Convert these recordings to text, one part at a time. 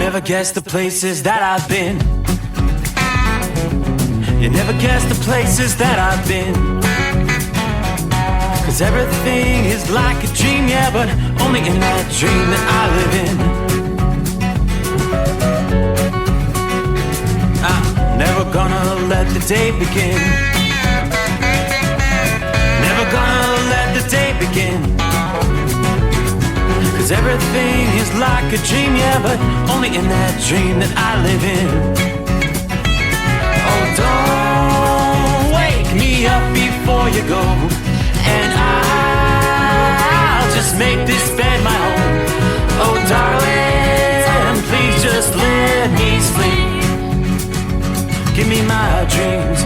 never guess the places that I've been. You never guess the places that I've been. 'Cause everything is like a dream, yeah, but only in that dream that I live in. I'm never gonna let the day begin. Never gonna let the day begin. 'Cause everything is like a dream, yeah, but only in that dream that I live in. Oh, don't wake me up before you go, and I'll just make this bed my home. Oh, darling, please just let me sleep. Give me my dreams.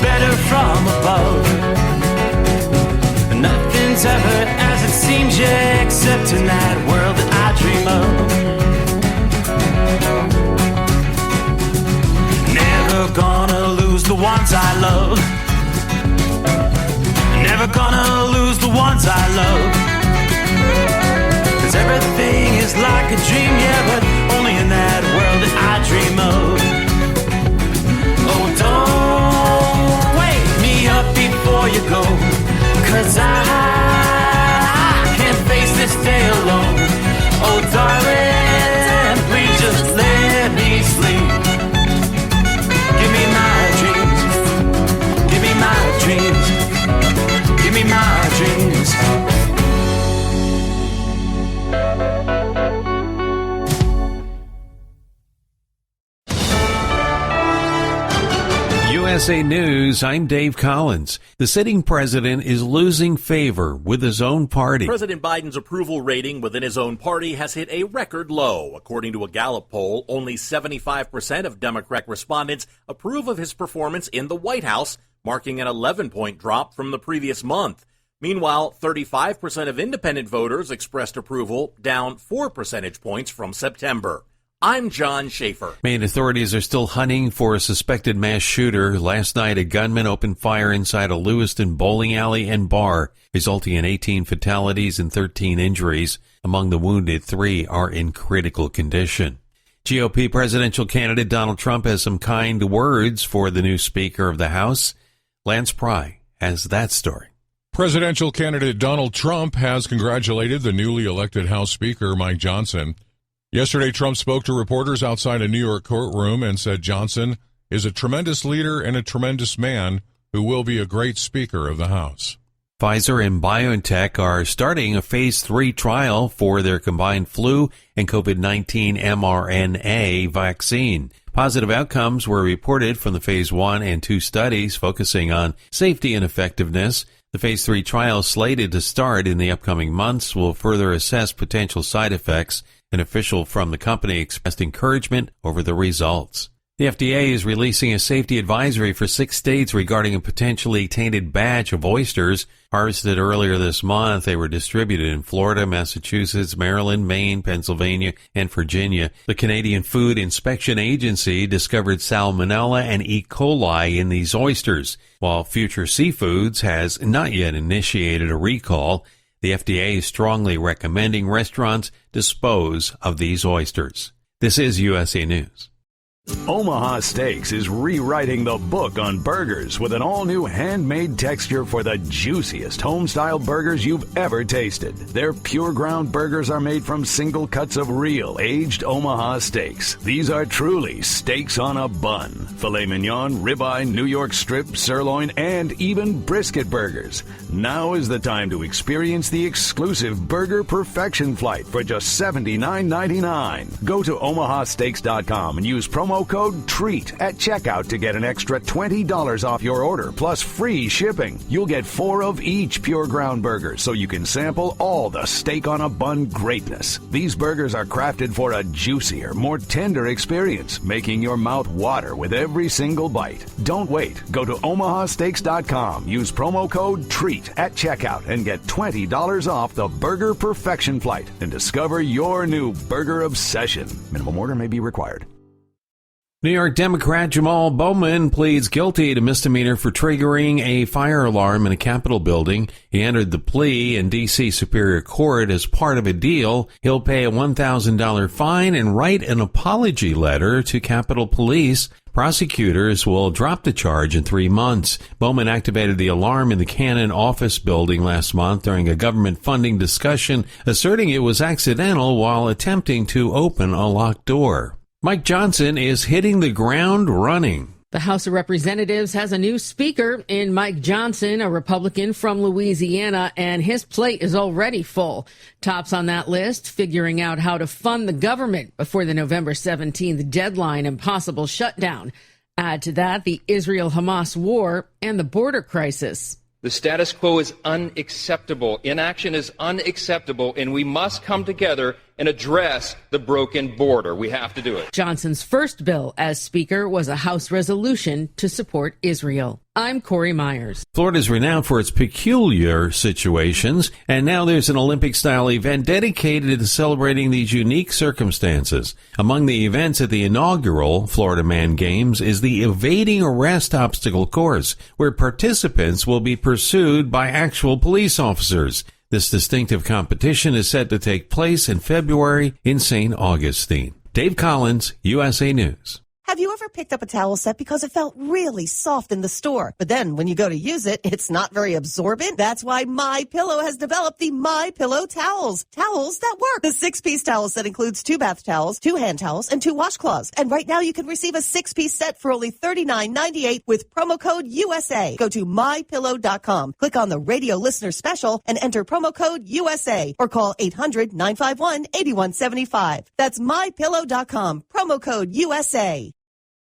Better from above. Nothing's ever as it seems, yeah, except in that world that I dream of. Never gonna lose the ones I love. Never gonna lose the ones I love. 'Cause everything is like a dream, yeah, but only in that world that I dream of. Oh, don't wake me up before you go, 'cause I can't face this day alone. Oh, darling, please just let me sleep. Give me my dreams. Give me my dreams. Give me my dreams. USA News, I'm Dave Collins. The sitting president is losing favor with his own party. President Biden's approval rating within his own party has hit a record low. According to a Gallup poll, only 75% of Democrat respondents approve of his performance in the White House, marking an 11-point drop from the previous month. Meanwhile, 35% of independent voters expressed approval, down 4 percentage points from September. I'm John Schaefer. Maine authorities are still hunting for a suspected mass shooter. Last night, a gunman opened fire inside a Lewiston bowling alley and bar, resulting in 18 fatalities and 13 injuries. Among the wounded, 3 are in critical condition. GOP presidential candidate Donald Trump has some kind words for the new Speaker of the House. Lance Pry has that story. Presidential candidate Donald Trump has congratulated the newly elected House Speaker, Mike Johnson. Yesterday, Trump spoke to reporters outside a New York courtroom and said Johnson is a tremendous leader and a tremendous man who will be a great Speaker of the House. Pfizer and BioNTech are starting a phase 3 trial for their combined flu and COVID-19 mRNA vaccine. Positive outcomes were reported from the phase 1 and 2 studies focusing on safety and effectiveness. The phase 3 trial slated to start in the upcoming months will further assess potential side effects. An official from the company expressed encouragement over the results. The FDA is releasing a safety advisory for 6 states regarding a potentially tainted batch of oysters harvested earlier this month. They were distributed in Florida, Massachusetts, Maryland, Maine, Pennsylvania, and Virginia. The Canadian Food Inspection Agency discovered salmonella and E. coli in these oysters, while Future Seafoods has not yet initiated a recall. The FDA is strongly recommending restaurants dispose of these oysters. This is USA News. Omaha Steaks is rewriting the book on burgers with an all-new handmade texture for the juiciest home-style burgers you've ever tasted. Their pure ground burgers are made from single cuts of real, aged Omaha steaks. These are truly steaks on a bun. Filet mignon, ribeye, New York strip, sirloin, and even brisket burgers. Now is the time to experience the exclusive Burger Perfection Flight for just $79.99. Go to omahasteaks.com and use promo promo code TREAT at checkout to get an extra $20 off your order, plus free shipping. You'll get 4 of each Pure Ground burger, so you can sample all the steak on a bun greatness. These burgers are crafted for a juicier, more tender experience, making your mouth water with every single bite. Don't wait. Go to omahasteaks.com. Use promo code TREAT at checkout and get $20 off the Burger Perfection Flight and discover your new burger obsession. Minimum order may be required. New York Democrat Jamal Bowman pleads guilty to misdemeanor for triggering a fire alarm in a Capitol building. He entered the plea in D.C. Superior Court as part of a deal. He'll pay a $1,000 fine and write an apology letter to Capitol Police. Prosecutors will drop the charge in 3 months. Bowman activated the alarm in the Cannon office building last month during a government funding discussion, asserting it was accidental while attempting to open a locked door. Mike Johnson is hitting the ground running. The House of Representatives has a new speaker in Mike Johnson, a Republican from Louisiana, and his plate is already full. Tops on that list, figuring out how to fund the government before the November 17th deadline and possible shutdown. Add to that the Israel-Hamas war and the border crisis. The status quo is unacceptable. Inaction is unacceptable, and we must come together and address the broken border. We have to do it. Johnson's first bill as Speaker was a House resolution to support Israel. I'm Corey Myers. Florida is renowned for its peculiar situations, and now there's an Olympic-style event dedicated to celebrating these unique circumstances. Among the events at the inaugural Florida Man Games is the evading arrest obstacle course, where participants will be pursued by actual police officers. This distinctive competition is set to take place in February in St. Augustine. Dave Collins, USA News. Have you ever picked up a towel set because it felt really soft in the store, but then when you go to use it, it's not very absorbent? That's why MyPillow has developed the MyPillow towels. Towels that work. The 6-piece towel set includes 2 bath towels, 2 hand towels, and 2 washcloths. And right now you can receive a 6-piece set for only $39.98 with promo code USA. Go to MyPillow.com, click on the radio listener special, and enter promo code USA, or call 800-951-8175. That's MyPillow.com, promo code USA.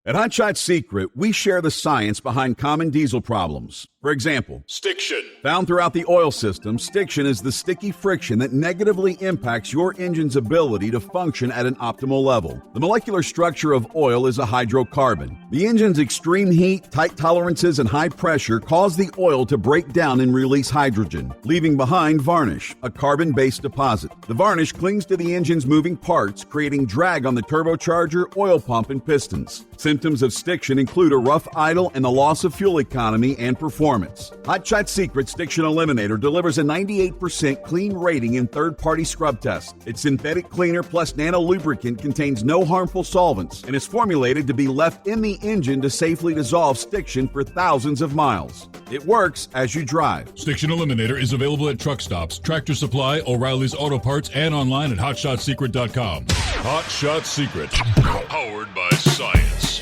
At Hot Shot Secret, we share the science behind common diesel problems. For example, stiction. Found throughout the oil system, stiction is the sticky friction that negatively impacts your engine's ability to function at an optimal level. The molecular structure of oil is a hydrocarbon. The engine's extreme heat, tight tolerances, and high pressure cause the oil to break down and release hydrogen, leaving behind varnish, a carbon-based deposit. The varnish clings to the engine's moving parts, creating drag on the turbocharger, oil pump, and pistons. Symptoms of stiction include a rough idle and a loss of fuel economy and performance. Hot Shot Secret Stiction Eliminator delivers a 98% clean rating in third-party scrub tests. Its synthetic cleaner plus nano lubricant contains no harmful solvents and is formulated to be left in the engine to safely dissolve stiction for thousands of miles. It works as you drive. Stiction Eliminator is available at truck stops, Tractor Supply, O'Reilly's Auto Parts, and online at HotShotSecret.com. Hot Shot Secret, powered by science.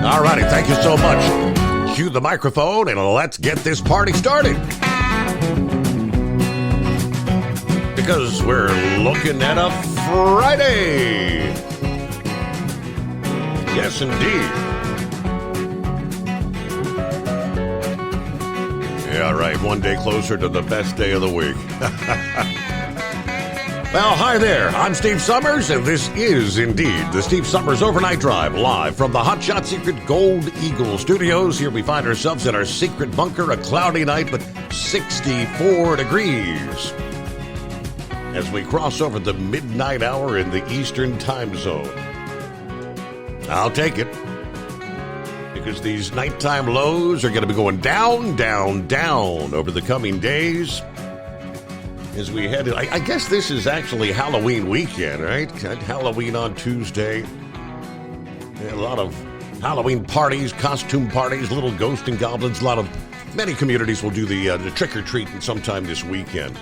All righty, thank you so much. Cue the microphone and let's get this party started. Because we're looking at a Friday. Yes, indeed. Yeah, right, one day closer to the best day of the week. Well, hi there. I'm Steve Summers, and this is indeed the Steve Summers Overnight Drive, live from the Hot Shot Secret Gold Eagle Studios. Here we find ourselves in our secret bunker, a cloudy night, but 64 degrees. As we cross over the midnight hour in the Eastern time zone. I'll take it. Because these nighttime lows are going to be going down, down, down over the coming days. As we head, I guess this is actually Halloween weekend, right? Halloween on Tuesday. A lot of Halloween parties, costume parties, little ghosts and goblins. Many communities will do the trick-or-treat sometime this weekend.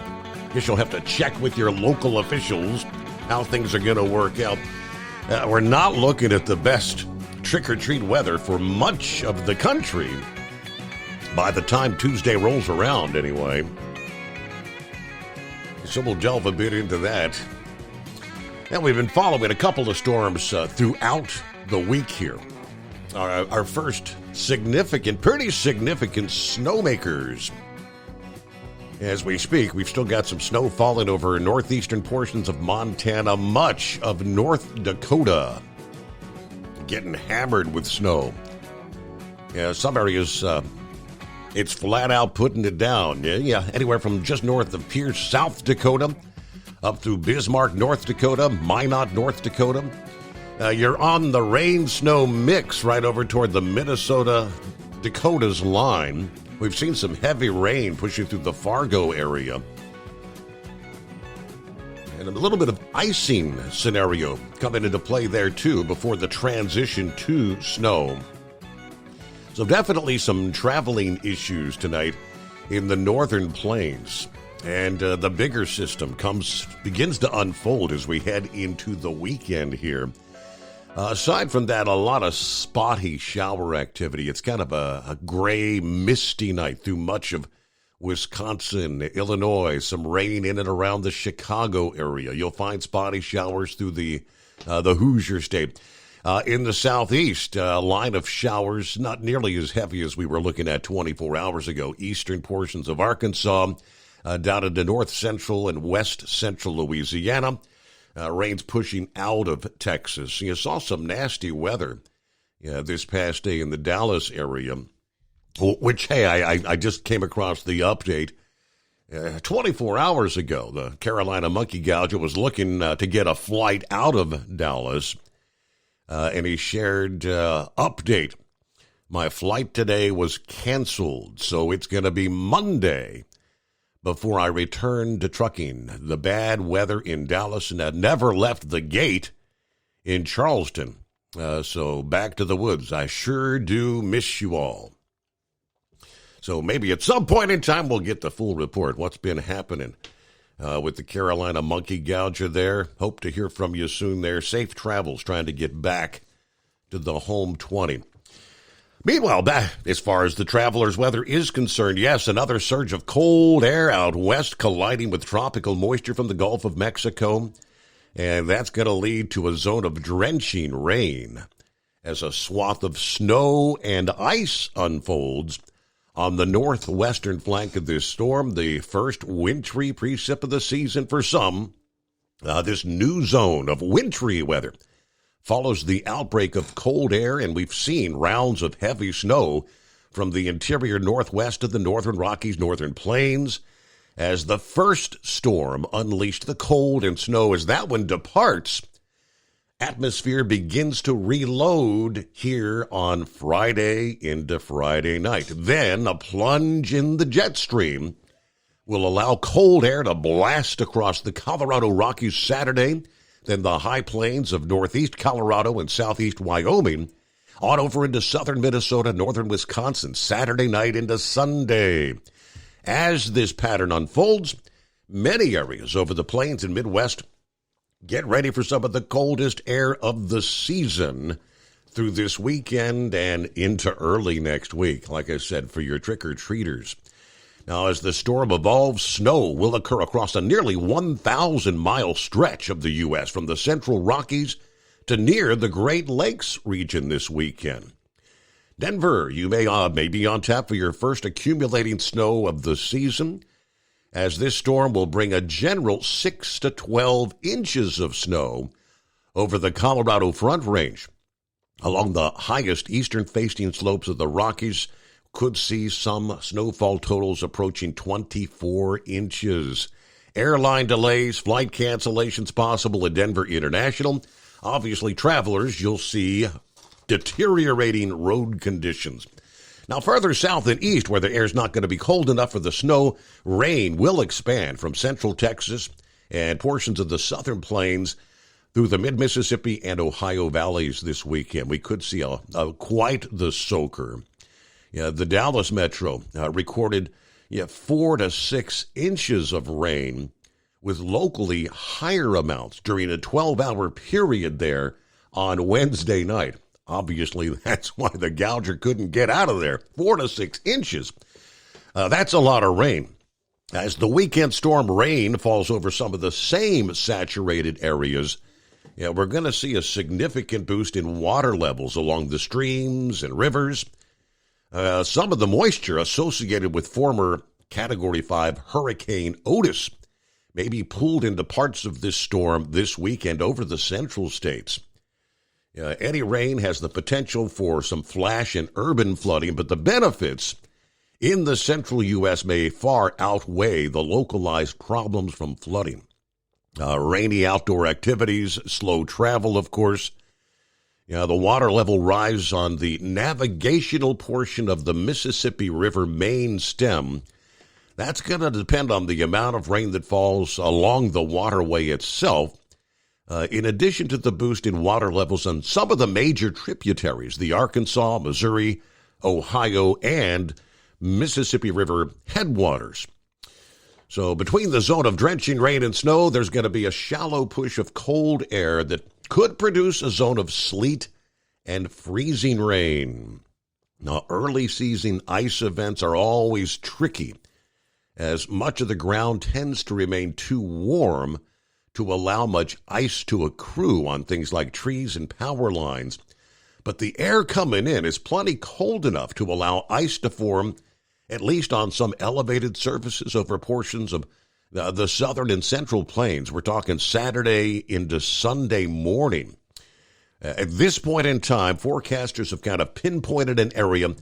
Guess you'll have to check with your local officials how things are going to work out. We're not looking at the best trick-or-treat weather for much of the country. by the time Tuesday rolls around, anyway. So we'll delve a bit into that. And we've been following a couple of storms throughout the week here. Our first pretty significant snowmakers. As we speak, we've still got some snow falling over northeastern portions of Montana, much of North Dakota. Getting hammered with snow. Yeah, some areas, it's flat out putting it down. Yeah, anywhere from just north of Pierce, South Dakota, up through Bismarck, North Dakota, Minot, North Dakota. You're on the rain-snow mix right over toward the Minnesota-Dakotas line. We've seen some heavy rain pushing through the Fargo area. And a little bit of icing scenario coming into play there, too, before the transition to snow. So definitely some traveling issues tonight in the northern plains. And the bigger system begins to unfold as we head into the weekend here. Aside from that, a lot of spotty shower activity. It's kind of a gray, misty night through much of Wisconsin, Illinois, some rain in and around the Chicago area. You'll find spotty showers through the Hoosier State. In the southeast, a line of showers, not nearly as heavy as we were looking at 24 hours ago. Eastern portions of Arkansas, down into north central and west central Louisiana. Rain's pushing out of Texas. You saw some nasty weather this past day in the Dallas area, which, hey, I just came across the update. 24 hours ago, the Carolina Monkey Gouger was looking to get a flight out of Dallas, and he shared update. My flight today was canceled, so it's going to be Monday before I returned to trucking. The bad weather in Dallas, and I never left the gate in Charleston. So back to the woods. I sure do miss you all. So maybe at some point in time we'll get the full report. What's been happening with the Carolina Monkey Gouger there. Hope to hear from you soon there. Safe travels trying to get back to the home 20. Meanwhile, as far as the traveler's weather is concerned, yes, another surge of cold air out west colliding with tropical moisture from the Gulf of Mexico. And that's going to lead to a zone of drenching rain as a swath of snow and ice unfolds on the northwestern flank of this storm. The first wintry precip of the season for some. This new zone of wintry weather follows the outbreak of cold air, and we've seen rounds of heavy snow from the interior northwest of the northern Rockies, northern plains, as the first storm unleashed the cold and snow. As that one departs, atmosphere begins to reload here on Friday into Friday night. Then a plunge in the jet stream will allow cold air to blast across the Colorado Rockies Saturday, then the high plains of northeast Colorado and southeast Wyoming, on over into southern Minnesota, northern Wisconsin, Saturday night into Sunday. As this pattern unfolds, many areas over the plains and Midwest get ready for some of the coldest air of the season through this weekend and into early next week, like I said, for your trick-or-treaters. Now, as the storm evolves, snow will occur across a nearly 1,000-mile stretch of the U.S., from the central Rockies to near the Great Lakes region this weekend. Denver, you may be on tap for your first accumulating snow of the season, as this storm will bring a general 6 to 12 inches of snow over the Colorado Front Range. Along the highest eastern-facing slopes of the Rockies, could see some snowfall totals approaching 24 inches. Airline delays, flight cancellations possible at Denver International. Obviously, travelers, you'll see deteriorating road conditions. Now, further south and east, where the air's not going to be cold enough for the snow, rain will expand from central Texas and portions of the southern plains through the mid-Mississippi and Ohio valleys this weekend. We could see quite the soaker. The Dallas metro recorded 4 to 6 inches of rain, with locally higher amounts during a 12-hour period there on Wednesday night. Obviously, that's why the gouger couldn't get out of there. 4 to 6 inches. That's a lot of rain. As the weekend storm rain falls over some of the same saturated areas, we're going to see a significant boost in water levels along the streams and rivers. Some of the moisture associated with former Category 5 Hurricane Otis may be pulled into parts of this storm this weekend over the central states. Any rain has the potential for some flash and urban flooding, but the benefits in the central U.S. may far outweigh the localized problems from flooding. Rainy outdoor activities, slow travel, of course. The water level rise on the navigational portion of the Mississippi River main stem. That's going to depend on the amount of rain that falls along the waterway itself. In addition to the boost in water levels on some of the major tributaries, the Arkansas, Missouri, Ohio, and Mississippi River headwaters. So between the zone of drenching rain and snow, there's going to be a shallow push of cold air that could produce a zone of sleet and freezing rain. Now, early season ice events are always tricky, as much of the ground tends to remain too warm to allow much ice to accrue on things like trees and power lines. But the air coming in is plenty cold enough to allow ice to form, at least on some elevated surfaces over portions of the southern and central plains. We're talking Saturday into Sunday morning. At this point in time, forecasters have kind of pinpointed an area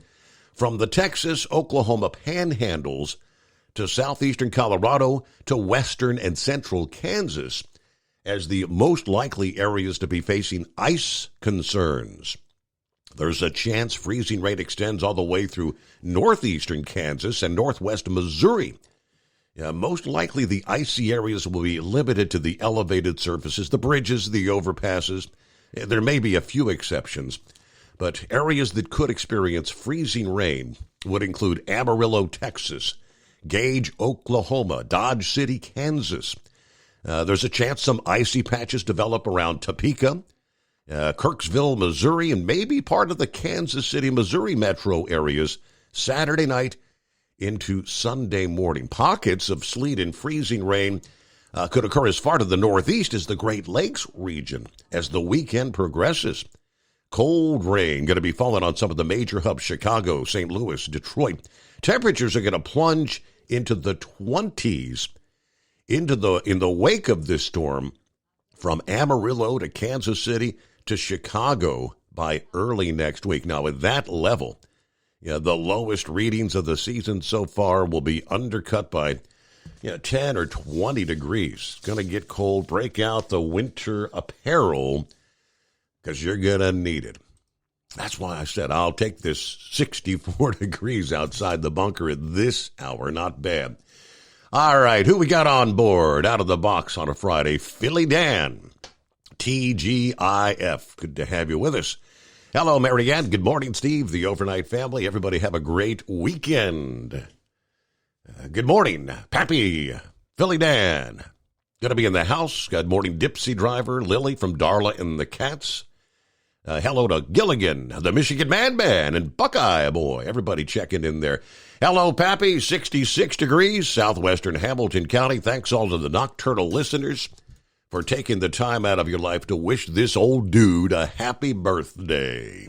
from the Texas-Oklahoma panhandles to southeastern Colorado to western and central Kansas as the most likely areas to be facing ice concerns. There's a chance freezing rain extends all the way through northeastern Kansas and northwest Missouri. Most likely the icy areas will be limited to the elevated surfaces, the bridges, the overpasses. There may be a few exceptions, but areas that could experience freezing rain would include Amarillo, Texas, Gage, Oklahoma, Dodge City, Kansas. There's a chance some icy patches develop around Topeka, Kirksville, Missouri, and maybe part of the Kansas City, Missouri metro areas Saturday night into Sunday morning. Pockets of sleet and freezing rain could occur as far to the northeast as the Great Lakes region as the weekend progresses. Cold rain going to be falling on some of the major hubs, Chicago, St. Louis, Detroit. Temperatures are going to plunge into the 20s in the wake of this storm from Amarillo to Kansas City to Chicago by early next week. Now, at that level, the lowest readings of the season so far will be undercut by 10 or 20 degrees. It's going to get cold. Break out the winter apparel because you're going to need it. That's why I said I'll take this 64 degrees outside the bunker at this hour. Not bad. All right, who we got on board out of the box on a Friday? Philly Dan, TGIF. Good to have you with us. Hello, Marianne. Good morning, Steve, the overnight family. Everybody have a great weekend. Good morning, Pappy, Philly Dan. Going to be in the house. Good morning, Dipsy driver, Lily from Darla and the Cats. Hello to Gilligan, the Michigan Madman, and Buckeye Boy. Everybody checking in there. Hello, Pappy, 66 degrees, southwestern Hamilton County. Thanks all to the nocturnal listeners for taking the time out of your life to wish this old dude a happy birthday.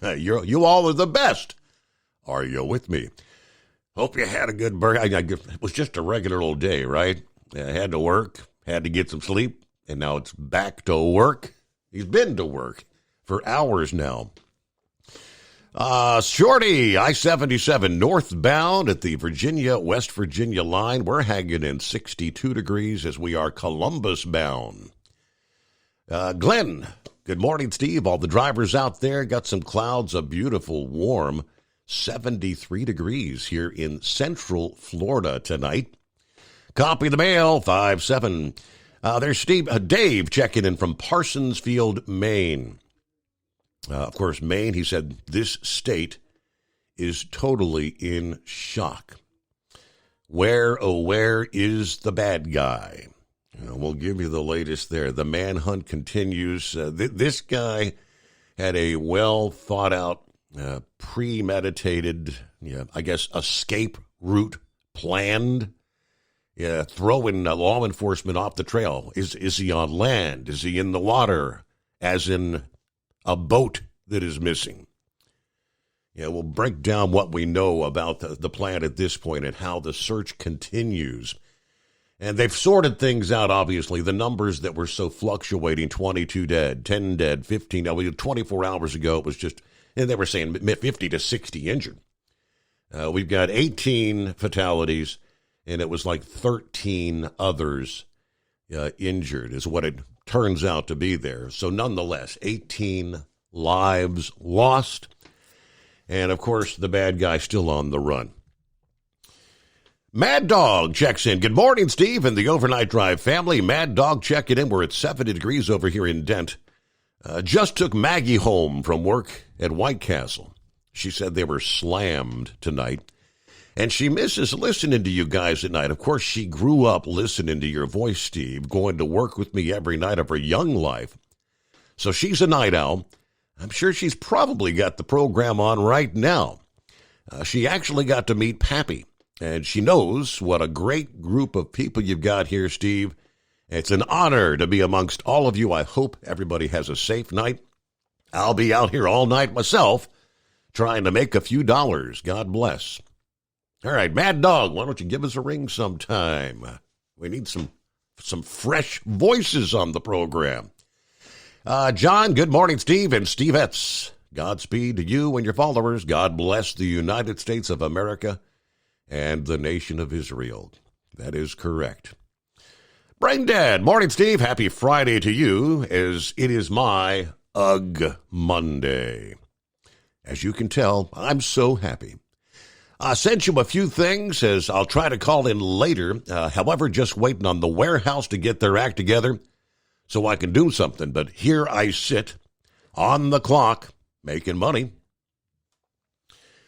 You all are the best. Are you with me? Hope you had a good birthday. It was just a regular old day, right? I had to work, had to get some sleep, and now it's back to work. He's been to work for hours now. Shorty, I-77 northbound at the Virginia-West Virginia line. We're hanging in 62 degrees as we are Columbus bound. Glenn, good morning, Steve. All the drivers out there got some clouds, a beautiful warm 73 degrees here in central Florida tonight. Copy the mail, 5-7. There's Dave checking in from Parsonsfield, Maine. Of course, Maine, he said, this state is totally in shock. Where, oh, where is the bad guy? We'll give you the latest there. The manhunt continues. This guy had a well thought out, premeditated, escape route planned. Throwing law enforcement off the trail. Is he on land? Is he in the water? As in a boat that is missing. We'll break down what we know about the plan at this point and how the search continues. And they've sorted things out, obviously. The numbers that were so fluctuating, 22 dead, 10 dead, 15. 24 hours ago, it was just, and they were saying 50 to 60 injured. We've got 18 fatalities, and it was like 13 others injured is what it turns out to be there. So nonetheless, 18 lives lost. And, of course, the bad guy still on the run. Mad Dog checks in. Good morning, Steve and the Overnight Drive family. Mad Dog checking in. We're at 70 degrees over here in Dent. Just took Maggie home from work at White Castle. She said they were slammed tonight. And she misses listening to you guys at night. Of course, she grew up listening to your voice, Steve, going to work with me every night of her young life. So she's a night owl. I'm sure she's probably got the program on right now. She actually got to meet Pappy, and she knows what a great group of people you've got here, Steve. It's an honor to be amongst all of you. I hope everybody has a safe night. I'll be out here all night myself trying to make a few dollars. God bless. All right, Mad Dog, why don't you give us a ring sometime? We need some fresh voices on the program. John, good morning, Steve and Stevettes. Godspeed to you and your followers. God bless the United States of America and the nation of Israel. That is correct. Brain Dad, morning, Steve. Happy Friday to you, as it is my Ugh Monday. As you can tell, I'm so happy. I sent you a few things, as I'll try to call in later. However, just waiting on the warehouse to get their act together so I can do something. But here I sit on the clock making money.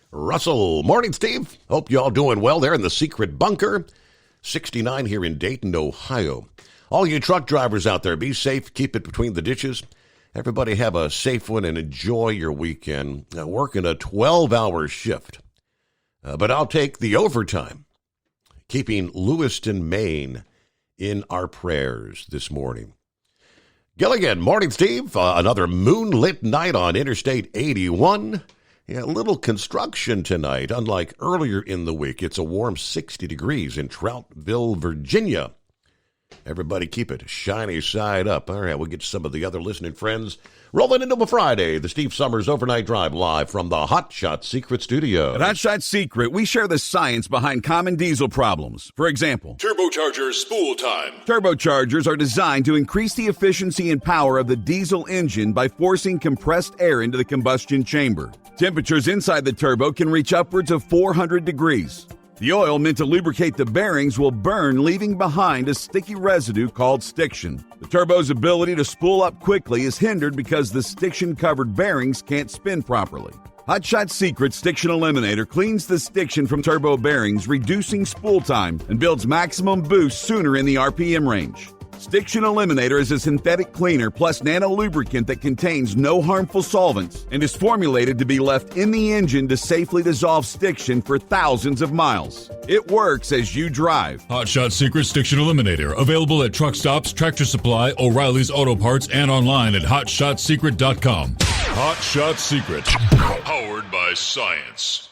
Russell, morning, Steve. Hope you all doing well there in the secret bunker. 69 here in Dayton, Ohio. All you truck drivers out there, be safe. Keep it between the ditches. Everybody have a safe one and enjoy your weekend. Working a 12-hour shift. But I'll take the overtime. Keeping Lewiston, Maine in our prayers this morning. Gilligan, morning, Steve. Another moonlit night on Interstate 81. Yeah, a little construction tonight. Unlike earlier in the week, it's a warm 60 degrees in Troutville, Virginia. Everybody keep it shiny side up. All right, we'll get to some of the other listening friends. Rolling into a Friday, the Steve Summers Overnight Drive live from the Hot Shot Secret Studio. At Hot Shot Secret, we share the science behind common diesel problems. For example, Turbocharger spool time. Turbochargers are designed to increase the efficiency and power of the diesel engine by forcing compressed air into the combustion chamber. Temperatures inside the turbo can reach upwards of 400 degrees. The oil meant to lubricate the bearings will burn, leaving behind a sticky residue called stiction. The turbo's ability to spool up quickly is hindered because the stiction-covered bearings can't spin properly. Hot Shot Secret Stiction Eliminator cleans the stiction from turbo bearings, reducing spool time, and builds maximum boost sooner in the RPM range. Stiction Eliminator is a synthetic cleaner plus nano-lubricant that contains no harmful solvents and is formulated to be left in the engine to safely dissolve stiction for thousands of miles. It works as you drive. Hot Shot Secret Stiction Eliminator. Available at truck stops, Tractor Supply, O'Reilly's Auto Parts, and online at HotShotSecret.com. Hot Shot Secret. Powered by science.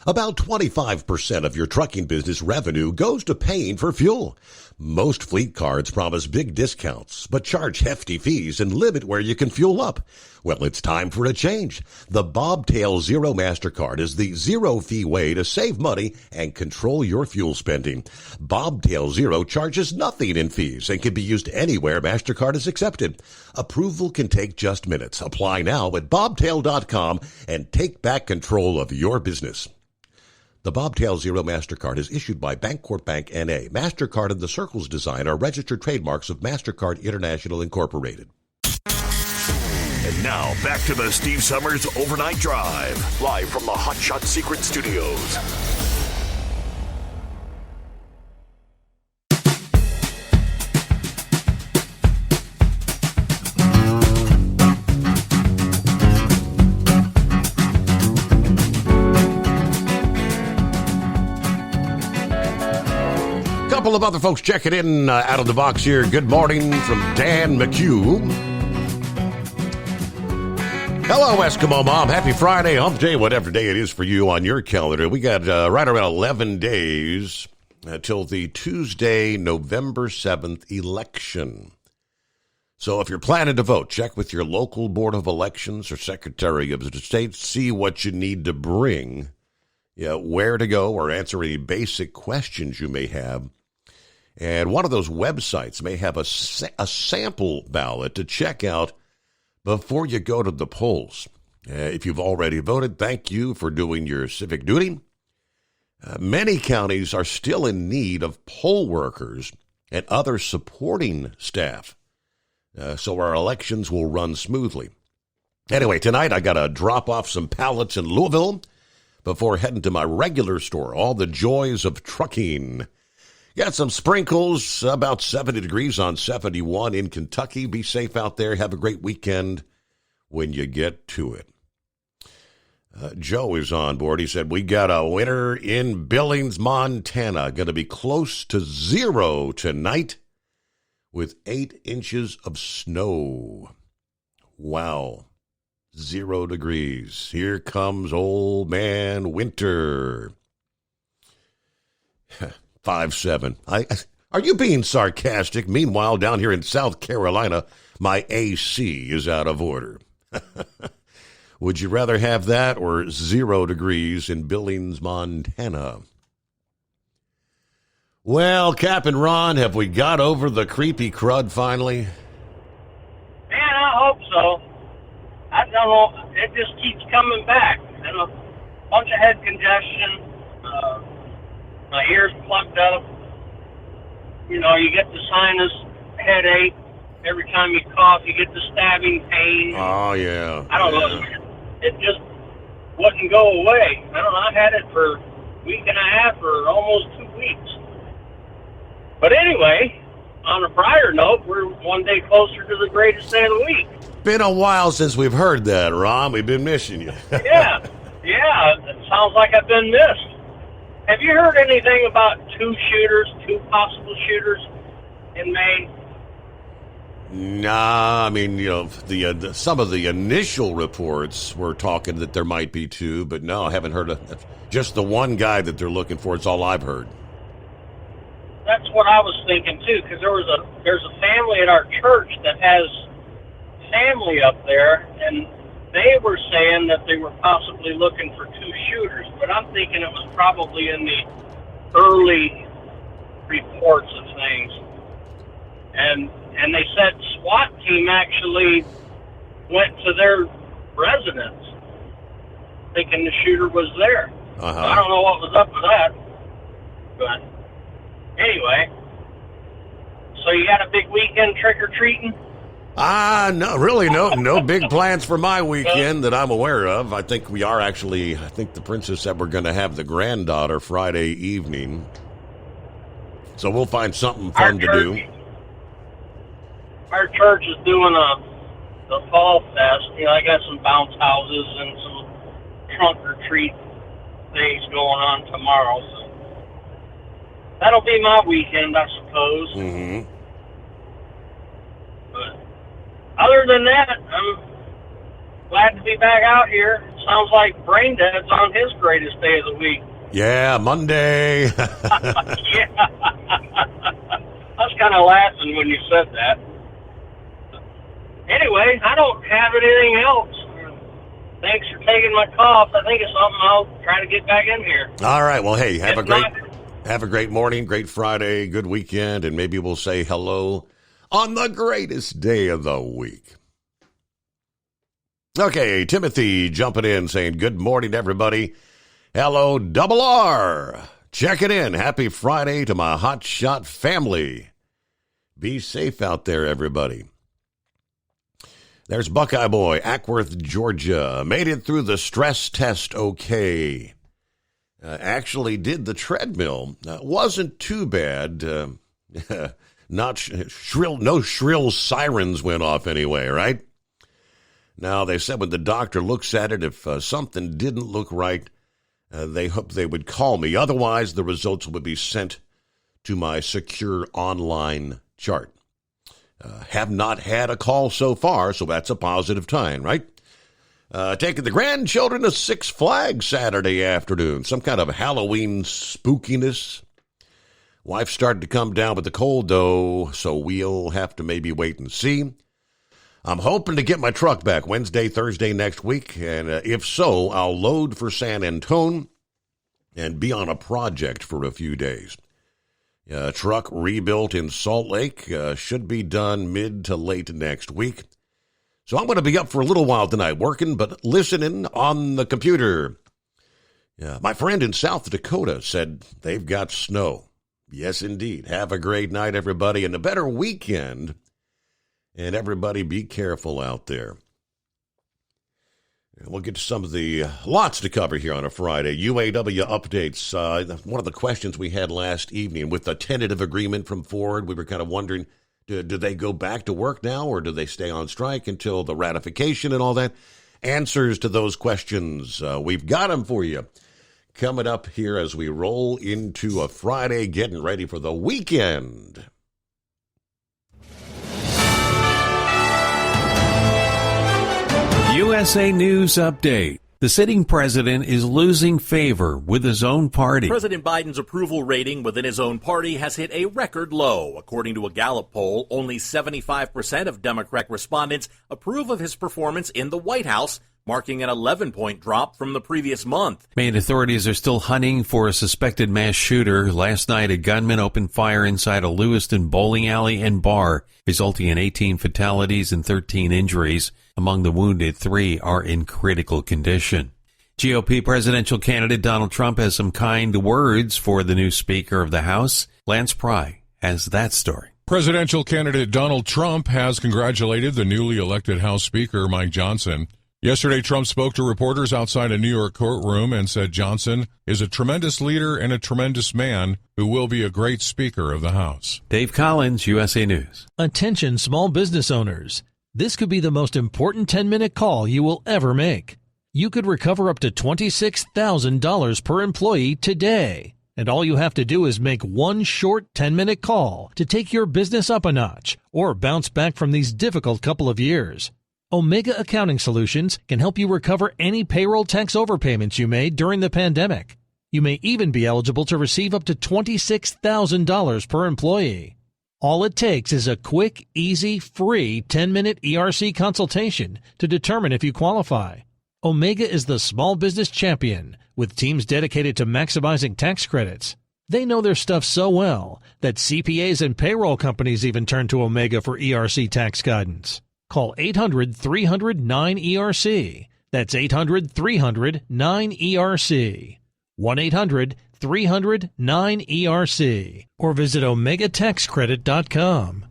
About 25% of your trucking business revenue goes to paying for fuel. Most fleet cards promise big discounts, but charge hefty fees and limit where you can fuel up. Well, it's time for a change. The Bobtail Zero MasterCard is the zero-fee way to save money and control your fuel spending. Bobtail Zero charges nothing in fees and can be used anywhere MasterCard is accepted. Approval can take just minutes. Apply now at bobtail.com and take back control of your business. The Bobtail Zero MasterCard is issued by Bancorp Bank N.A. MasterCard and the Circles design are registered trademarks of MasterCard International Incorporated. And now, back to the Steve Summers Overnight Drive, live from the Hot Shot Secret Studios. couple of other folks checking in out of the box here. Good morning from Dan McHugh. Hello, Eskimo Mom. Happy Friday, hump day, whatever day it is for you on your calendar. We got right around 11 days till the Tuesday, November 7th election. So if you're planning to vote, check with your local Board of Elections or Secretary of State. See what you need to bring, where to go, or answer any basic questions you may have. And one of those websites may have a sample ballot to check out before you go to the polls. If you've already voted, thank you for doing your civic duty. Many counties are still in need of poll workers and other supporting staff, so our elections will run smoothly. Anyway, tonight I got to drop off some pallets in Louisville before heading to my regular store, All the Joys of Trucking. Got some sprinkles, about 70 degrees on 71 in Kentucky. Be safe out there. Have a great weekend when you get to it. Joe is on board. He said, we got a winter in Billings, Montana. Going to be close to 0 tonight with 8 inches of snow. Wow. 0 degrees. Here comes old man winter. 5-7. Are you being sarcastic? Meanwhile, down here in South Carolina, my AC is out of order. Would you rather have that or 0 degrees in Billings, Montana? Well, Cap and Ron, have we got over the creepy crud finally? Man, I hope so. I don't know. It just keeps coming back. And a bunch of head congestion. My ears plugged up. You know, you get the sinus headache. Every time you cough, you get the stabbing pain. Oh, yeah. I don't know. It just wouldn't go away. I don't know. I've had it for a week and a half or almost 2 weeks. But anyway, on a brighter note, we're one day closer to the greatest day of the week. Been a while since we've heard that, Ron. We've been missing you. Yeah. It sounds like I've been missed. Have you heard anything about two possible shooters in Maine? Nah, I mean, the some of the initial reports were talking that there might be 2, but no, I haven't heard of just the one guy that they're looking for. It's all I've heard. That's what I was thinking too, because there's a family at our church that has family up there, and they were saying that they were possibly looking for 2 shooters, but I'm thinking it was probably in the early reports of things. And they said SWAT team actually went to their residence thinking the shooter was there. So I don't know what was up with that. But anyway, so you got a big weekend trick-or-treating? No, really, no big plans for my weekend that I'm aware of. I think the princess said we're going to have the granddaughter Friday evening. So we'll find something fun to do. Our church is doing the fall fest. I got some bounce houses and some trunk or treat things going on tomorrow. So that'll be my weekend, I suppose. Mm-hmm. But other than that, I'm glad to be back out here. Sounds like Braindead's on his greatest day of the week. Yeah, Monday. Yeah. I was kind of laughing when you said that. Anyway, I don't have anything else. Thanks for taking my call. If I think of something, I'll try to get back in here. All right. Well, hey, have a great morning, great Friday, good weekend, and maybe we'll say hello on the greatest day of the week. Okay, Timothy jumping in saying good morning, everybody. Hello, Double R. Checking in. Happy Friday to my Hot Shot family. Be safe out there, everybody. There's Buckeye Boy, Ackworth, Georgia. Made it through the stress test okay. Actually did the treadmill. Wasn't too bad. Not shrill. No shrill sirens went off anyway, right? Now, they said when the doctor looks at it, if something didn't look right, they hoped they would call me. Otherwise, the results would be sent to my secure online chart. Have not had a call so far, so that's a positive sign, right? Taking the grandchildren to Six Flags Saturday afternoon. Some kind of Halloween spookiness. Wife started to come down with the cold, though, so we'll have to maybe wait and see. I'm hoping to get my truck back Wednesday, Thursday next week, and if so, I'll load for San Antonio and be on a project for a few days. Truck rebuilt in Salt Lake should be done mid to late next week. So I'm going to be up for a little while tonight, working but listening on the computer. My friend in South Dakota said they've got snow. Yes, indeed. Have a great night, everybody, and a better weekend. And everybody be careful out there. We'll get to some of the lots to cover here on a Friday. UAW updates. One of the questions we had last evening with the tentative agreement from Ford, we were kind of wondering, do they go back to work now or do they stay on strike until the ratification and all that? Answers to those questions, we've got them for you. Coming up here as we roll into a Friday, getting ready for the weekend. USA News Update. The sitting president is losing favor with his own party. President Biden's approval rating within his own party has hit a record low. According to a Gallup poll, only 75% of Democrat respondents approve of his performance in the White House, marking an 11-point drop from the previous month. Maine authorities are still hunting for a suspected mass shooter. Last night, a gunman opened fire inside a Lewiston bowling alley and bar, resulting in 18 fatalities and 13 injuries. Among the wounded, 3 are in critical condition. GOP presidential candidate Donald Trump has some kind words for the new Speaker of the House. Lance Pry has that story. Presidential candidate Donald Trump has congratulated the newly elected House Speaker, Mike Johnson. Yesterday, Trump spoke to reporters outside a New York courtroom and said Johnson is a tremendous leader and a tremendous man who will be a great Speaker of the House. Dave Collins, USA News. Attention, small business owners. This could be the most important 10-minute call you will ever make. You could recover up to $26,000 per employee today. And all you have to do is make one short 10-minute call to take your business up a notch or bounce back from these difficult couple of years. Omega Accounting Solutions can help you recover any payroll tax overpayments you made during the pandemic. You may even be eligible to receive up to $26,000 per employee. All it takes is a quick, easy, free 10-minute ERC consultation to determine if you qualify. Omega is the small business champion with teams dedicated to maximizing tax credits. They know their stuff so well that CPAs and payroll companies even turn to Omega for ERC tax guidance. Call 800-300-9ERC. That's 800-300-9ERC. 1-800-300-9ERC. Or visit OmegaTaxCredit.com.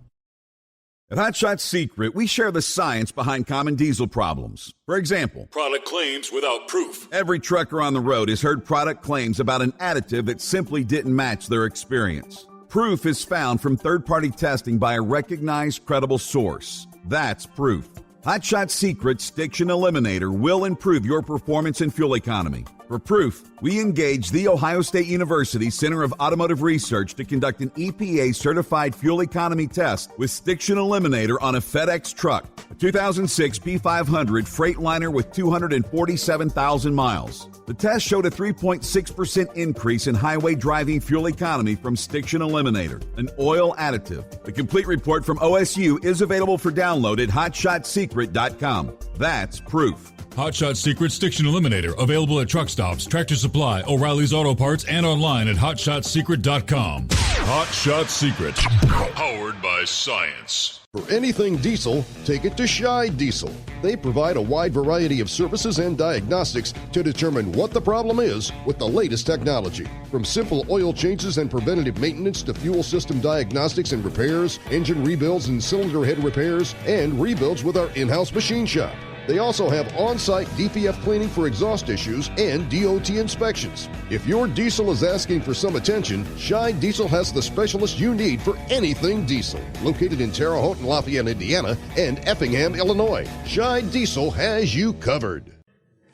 At Hot Shot Secret, we share the science behind common diesel problems. For example, product claims without proof. Every trucker on the road has heard product claims about an additive that simply didn't match their experience. Proof is found from third-party testing by a recognized, credible source. That's proof. Hot Shot Secret's Stiction Eliminator will improve your performance and fuel economy. For proof, we engaged the Ohio State University Center of Automotive Research to conduct an EPA-certified fuel economy test with Stiction Eliminator on a FedEx truck, a 2006 P500 Freightliner with 247,000 miles. The test showed a 3.6% increase in highway driving fuel economy from Stiction Eliminator, an oil additive. The complete report from OSU is available for download at hotshotsecret.com. That's proof. Hot Shot Secret Stiction Eliminator, available at truck stops, Tractor Supply, O'Reilly's Auto Parts, and online at hotshotsecret.com. Hot Shot Secret, powered by science. For anything diesel, take it to Scheid Diesel. They provide a wide variety of services and diagnostics to determine what the problem is with the latest technology. From simple oil changes and preventative maintenance to fuel system diagnostics and repairs, engine rebuilds and cylinder head repairs, and rebuilds with our in-house machine shop. They also have on-site DPF cleaning for exhaust issues and DOT inspections. If your diesel is asking for some attention, Scheid Diesel has the specialist you need for anything diesel. Located in Terre Haute and Lafayette, Indiana, and Effingham, Illinois, Scheid Diesel has you covered.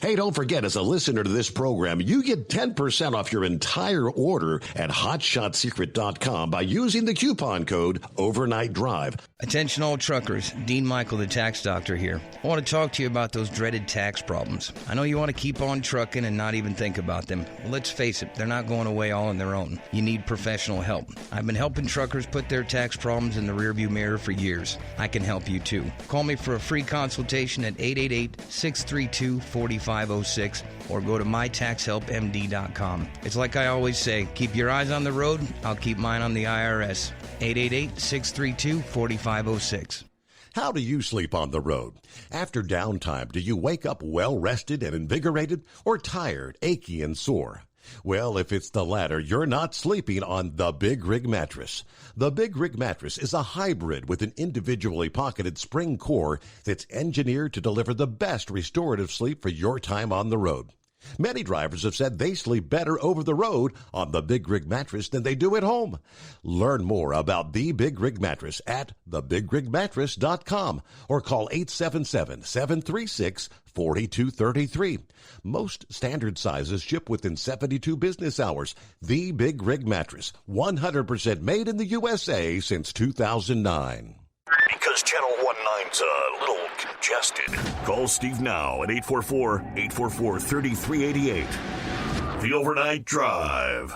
Hey, don't forget, as a listener to this program, you get 10% off your entire order at HotShotSecret.com by using the coupon code Overnight Drive. Attention all truckers, Dean Michael, the tax doctor here. I want to talk to you about those dreaded tax problems. I know you want to keep on trucking and not even think about them. Well, let's face it, they're not going away all on their own. You need professional help. I've been helping truckers put their tax problems in the rearview mirror for years. I can help you too. Call me for a free consultation at 888-632-4506 or go to mytaxhelpmd.com. It's like I always say, keep your eyes on the road, I'll keep mine on the IRS. 888-632-4506. How do you sleep on the road? After downtime, do you wake up well-rested and invigorated or tired, achy, and sore? Well, if it's the latter, you're not sleeping on the Big Rig Mattress. The Big Rig Mattress is a hybrid with an individually pocketed spring core that's engineered to deliver the best restorative sleep for your time on the road. Many drivers have said they sleep better over the road on the Big Rig Mattress than they do at home. Learn more about the Big Rig Mattress at thebigrigmattress.com or call 877-736-4233. Most standard sizes ship within 72 business hours. The Big Rig Mattress, 100% made in the USA since 2009. Because Channel 19's a little congested. Call Steve now at 844-844-3388. The Overnight Drive.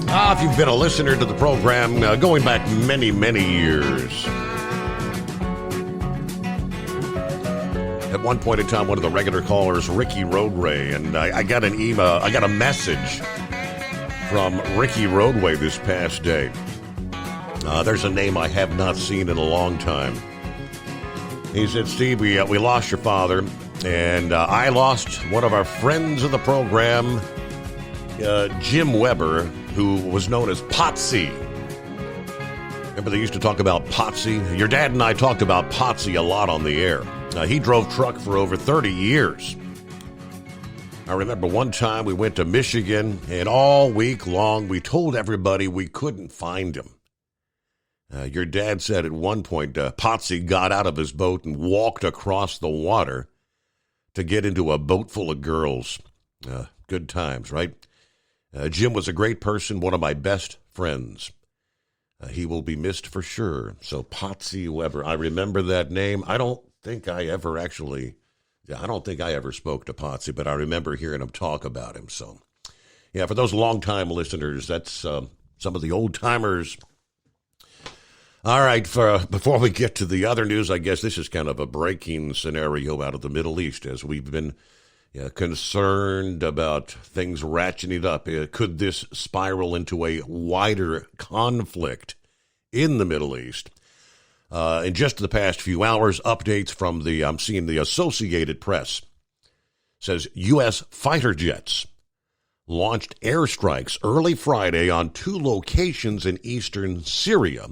If you've been a listener to the program going back many, many years. At one point in time, one of the regular callers, Ricky Roadway, and I got an email, I got a message from Ricky Roadway this past day. There's a name I have not seen in a long time. He said, Steve, we lost your father, and I lost one of our friends of the program, Jim Weber, who was known as Potsy. Remember they used to talk about Potsy? Your dad and I talked about Potsy a lot on the air. He drove truck for over 30 years. I remember one time we went to Michigan, and all week long we told everybody we couldn't find him. Your dad said at one point Potsy got out of his boat and walked across the water to get into a boat full of girls. Good times, right? Jim was a great person, one of my best friends. He will be missed for sure. So Potsy Weber, I remember that name. I don't think I ever spoke to Potsy, but I remember hearing him talk about him. So, yeah, for those long-time listeners, that's some of the old-timers. All right, before we get to the other news, I guess this is kind of a breaking scenario out of the Middle East, as we've been concerned about things ratcheting up. Could this spiral into a wider conflict in the Middle East? In just the past few hours, updates from I'm seeing the Associated Press says U.S. fighter jets launched airstrikes early Friday on 2 locations in eastern Syria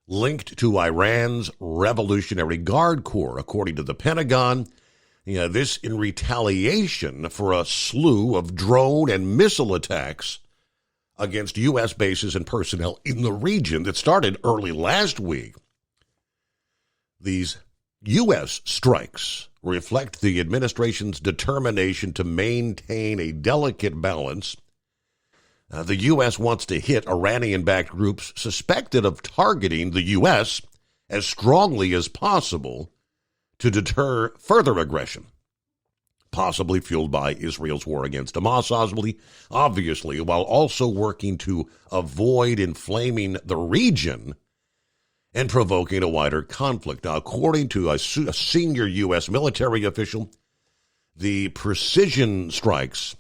linked to Iran's Revolutionary Guard Corps, according to the Pentagon. This in retaliation for a slew of drone and missile attacks against U.S. bases and personnel in the region that started early last week. These U.S. strikes reflect the administration's determination to maintain a delicate balance. The U.S. wants to hit Iranian-backed groups suspected of targeting the U.S. as strongly as possible to deter further aggression, possibly fueled by Israel's war against Hamas, obviously, while also working to avoid inflaming the region and provoking a wider conflict. Now, according to a senior U.S. military official, the precision strikes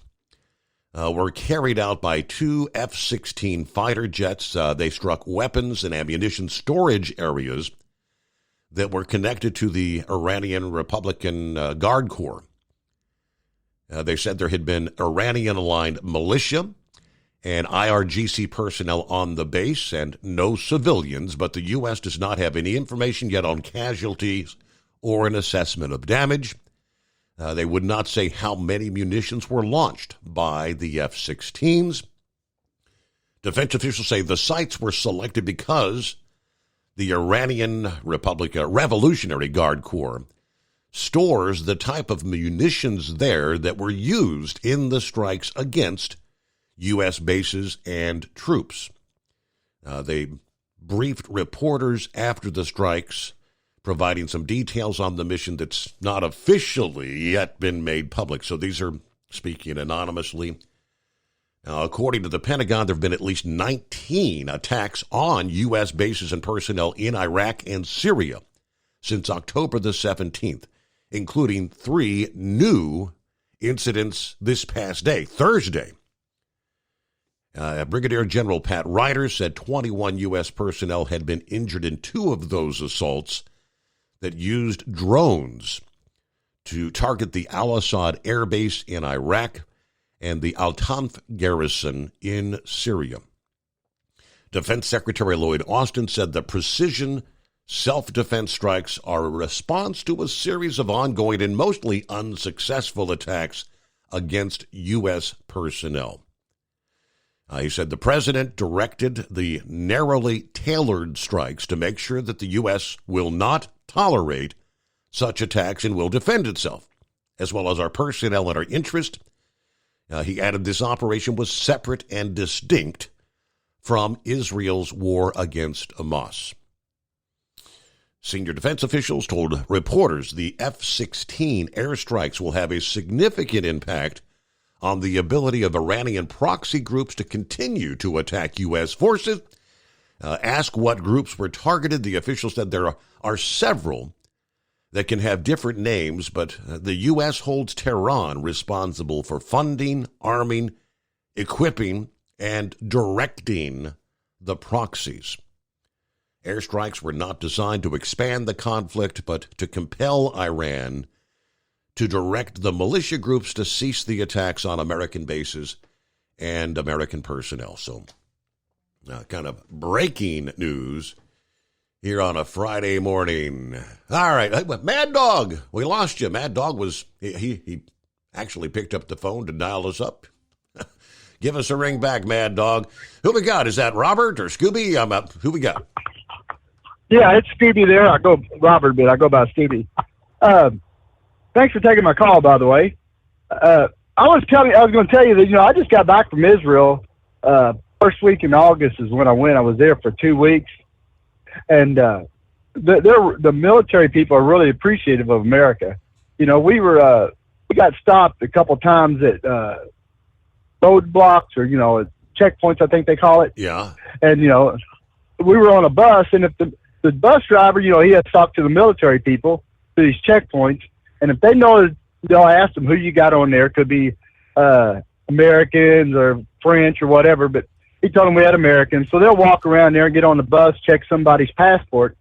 were carried out by 2 F-16 fighter jets. They struck weapons and ammunition storage areas that were connected to the Iranian Republican Guard Corps. They said there had been Iranian-aligned militia and IRGC personnel on the base and no civilians, but the U.S. does not have any information yet on casualties or an assessment of damage. They would not say how many munitions were launched by the F-16s. Defense officials say the sites were selected because the Iranian Revolutionary Guard Corps stores the type of munitions there that were used in the strikes against U.S. bases and troops. They briefed reporters after the strikes, providing some details on the mission that's not officially yet been made public. So these are speaking anonymously. Now, according to the Pentagon, there have been at least 19 attacks on U.S. bases and personnel in Iraq and Syria since October the 17th, including 3 new incidents this past day, Thursday. Brigadier General Pat Ryder said 21 U.S. personnel had been injured in 2 of those assaults that used drones to target the Al-Assad Air Base in Iraq and the Al-Tanf garrison in Syria. Defense Secretary Lloyd Austin said the precision self-defense strikes are a response to a series of ongoing and mostly unsuccessful attacks against U.S. personnel. He said the president directed the narrowly tailored strikes to make sure that the U.S. will not tolerate such attacks and will defend itself, as well as our personnel and our interest. He added this operation was separate and distinct from Israel's war against Hamas. Senior defense officials told reporters the F-16 airstrikes will have a significant impact on the ability of Iranian proxy groups to continue to attack U.S. forces. Asked what groups were targeted, the official said there are several that can have different names, but the U.S. holds Tehran responsible for funding, arming, equipping, and directing the proxies. Airstrikes were not designed to expand the conflict, but to compel Iran to direct the militia groups to cease the attacks on American bases and American personnel. So, kind of breaking news here on a Friday morning. All right, Mad Dog, we lost you. Mad Dog he actually picked up the phone to dial us up. Give us a ring back, Mad Dog. Who we got? Is that Robert or Scooby? Who we got? Yeah, it's Scooby there. I go Robert, but I go by Scooby. Thanks for taking my call, by the way. I was going to tell you that, I just got back from Israel. First week in August is when I went. I was there for 2 weeks. And the military people are really appreciative of America. We got stopped a couple times at roadblocks or, at checkpoints, I think they call it. Yeah. And, we were on a bus, and if the bus driver, he has to talk to the military people to these checkpoints. And if they know, they'll ask them who you got on there. It could be Americans or French or whatever, but he told them we had Americans. So they'll walk around there and get on the bus, check somebody's passport.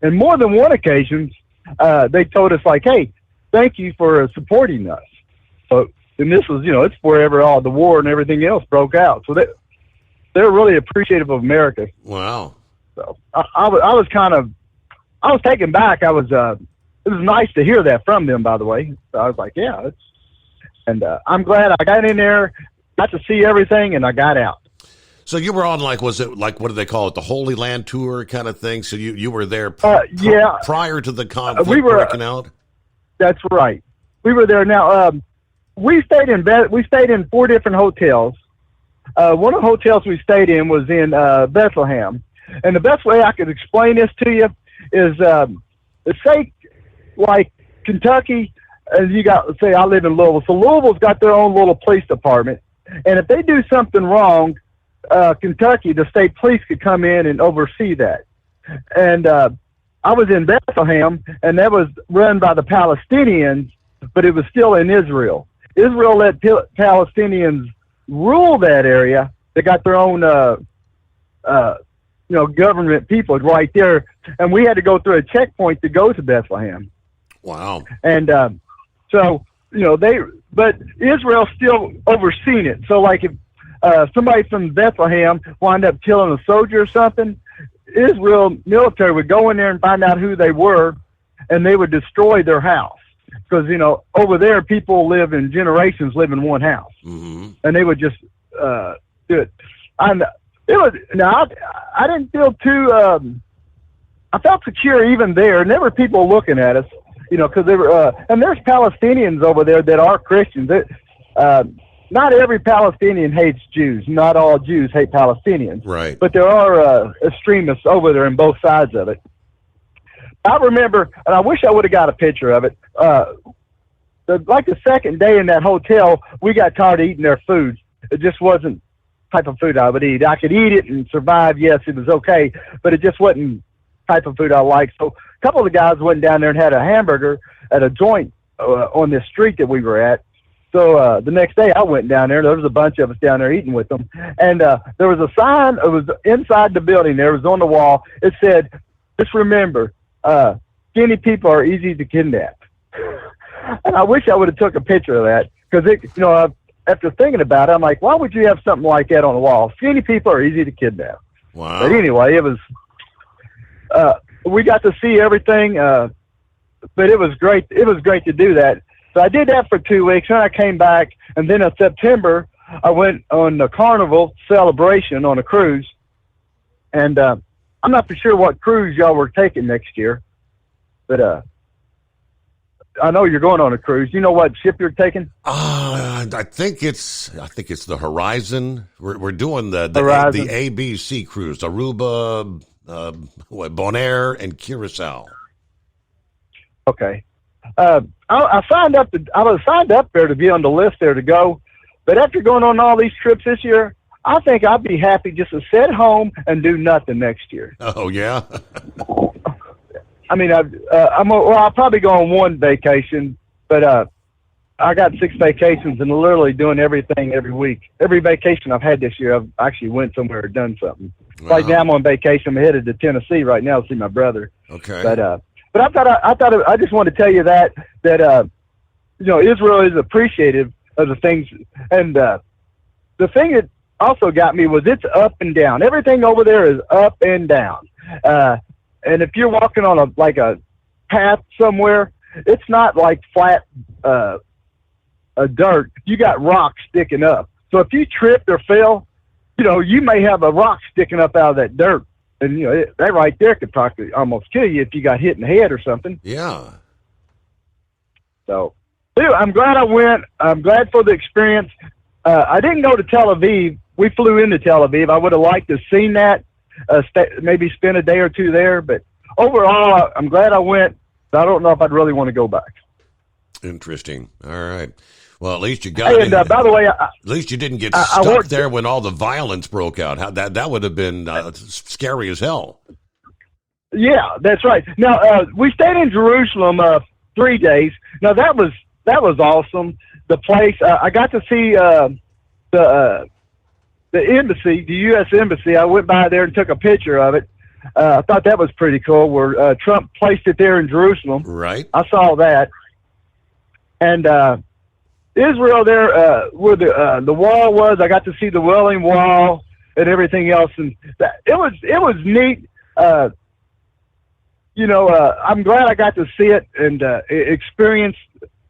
And more than one occasion, they told us, like, hey, thank you for supporting us. So, and this was, it's wherever all the war and everything else broke out. So they're really appreciative of America. Wow. So I was taken back. It was nice to hear that from them, by the way. So I was like, yeah, I'm glad I got in there, got to see everything, and I got out. So you were on, was it what do they call it, the Holy Land Tour kind of thing? So you were there yeah. Prior to the conflict breaking out? That's right. We were there. Now, we stayed in 4 different hotels. One of the hotels we stayed in was in Bethlehem. And the best way I could explain this to you is, say, like Kentucky, as say I live in Louisville. So Louisville's got their own little police department. And if they do something wrong, Kentucky, the state police could come in and oversee that. And I was in Bethlehem, and that was run by the Palestinians, but it was still in Israel. Israel let Palestinians rule that area. They got their own, government people right there. And we had to go through a checkpoint to go to Bethlehem. Wow. And but Israel still overseen it. So, like, if somebody from Bethlehem wound up killing a soldier or something, Israel military would go in there and find out who they were, and they would destroy their house. Because, over there, people live in one house. Mm-hmm. And they would just do it. I didn't feel too I felt secure even there, and there were people looking at us, because they were, and there's Palestinians over there that are Christians. Not every Palestinian hates Jews. Not all Jews hate Palestinians. Right. But there are extremists over there on both sides of it. I remember, and I wish I would have got a picture of it. The second day in that hotel, we got tired of eating their food. It just wasn't the type of food I would eat. I could eat it and survive. Yes, it was okay, but it just wasn't the type of food I liked. So a couple of the guys went down there and had a hamburger at a joint on this street that we were at. So the next day I went down there. There was a bunch of us down there eating with them. And there was a sign. It was inside the building there. It was on the wall. It said, just remember, skinny people are easy to kidnap. And I wish I would have took a picture of that because, after thinking about it, I'm like, why would you have something like that on the wall? Skinny people are easy to kidnap. Wow. But anyway, it was, we got to see everything, but it was great. It was great to do that. So I did that for 2 weeks, and I came back, and then in September, I went on the Carnival celebration on a cruise, and I'm not for sure what cruise y'all were taking next year, but I know you're going on a cruise. You know what ship you're taking? I think it's the Horizon. We're doing the ABC cruise, Aruba, Bonaire, and Curacao. Okay. I signed up. I was signed up there to be on the list there to go, but after going on all these trips this year, I think I'd be happy just to sit home and do nothing next year. Oh yeah. I mean, I'll probably go on one vacation, but I got 6 vacations and literally doing everything every week. Every vacation I've had this year, I've actually went somewhere or done something. Wow. Right now I'm on vacation. I'm headed to Tennessee right now to see my brother. Okay. But I just want to tell you that Israel is appreciative of the things, and the thing that also got me was it's up and down. Everything over there is up and down. And if you're walking on a path somewhere, it's not like flat dirt. You got rocks sticking up. So if you tripped or fell, you may have a rock sticking up out of that dirt. And, that right there could probably almost kill you if you got hit in the head or something. Yeah. So, dude, I'm glad I went. I'm glad for the experience. I didn't go to Tel Aviv. We flew into Tel Aviv. I would have liked to have seen that, maybe spend a day or two there. But overall, I'm glad I went. I don't know if I'd really want to go back. Interesting. All right. Well, at least you got. And by the way, at least you didn't get stuck there when all the violence broke out. That would have been scary as hell. Yeah, that's right. Now we stayed in Jerusalem 3 days. Now that was awesome. The place I got to see the embassy, the U.S. embassy. I went by there and took a picture of it. I thought that was pretty cool. Where Trump placed it there in Jerusalem. Right. I saw that, and Israel there, where the wall was. I got to see the Wailing Wall and everything else, and it was neat. I'm glad I got to see it and experience.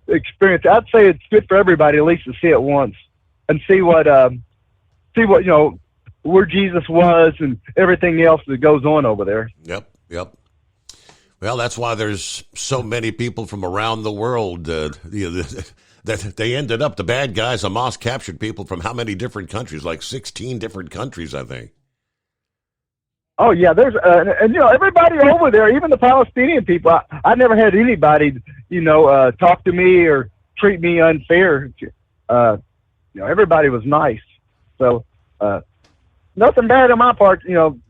I'd say it's good for everybody at least to see it once and see what where Jesus was and everything else that goes on over there. Yep. Well, that's why there's so many people from around the world. That they ended up, the bad guys, Hamas captured people from how many different countries? Like 16 different countries, I think. Oh, yeah, there's, everybody over there, even the Palestinian people, I never had anybody, talk to me or treat me unfair. Everybody was nice. So, nothing bad on my part,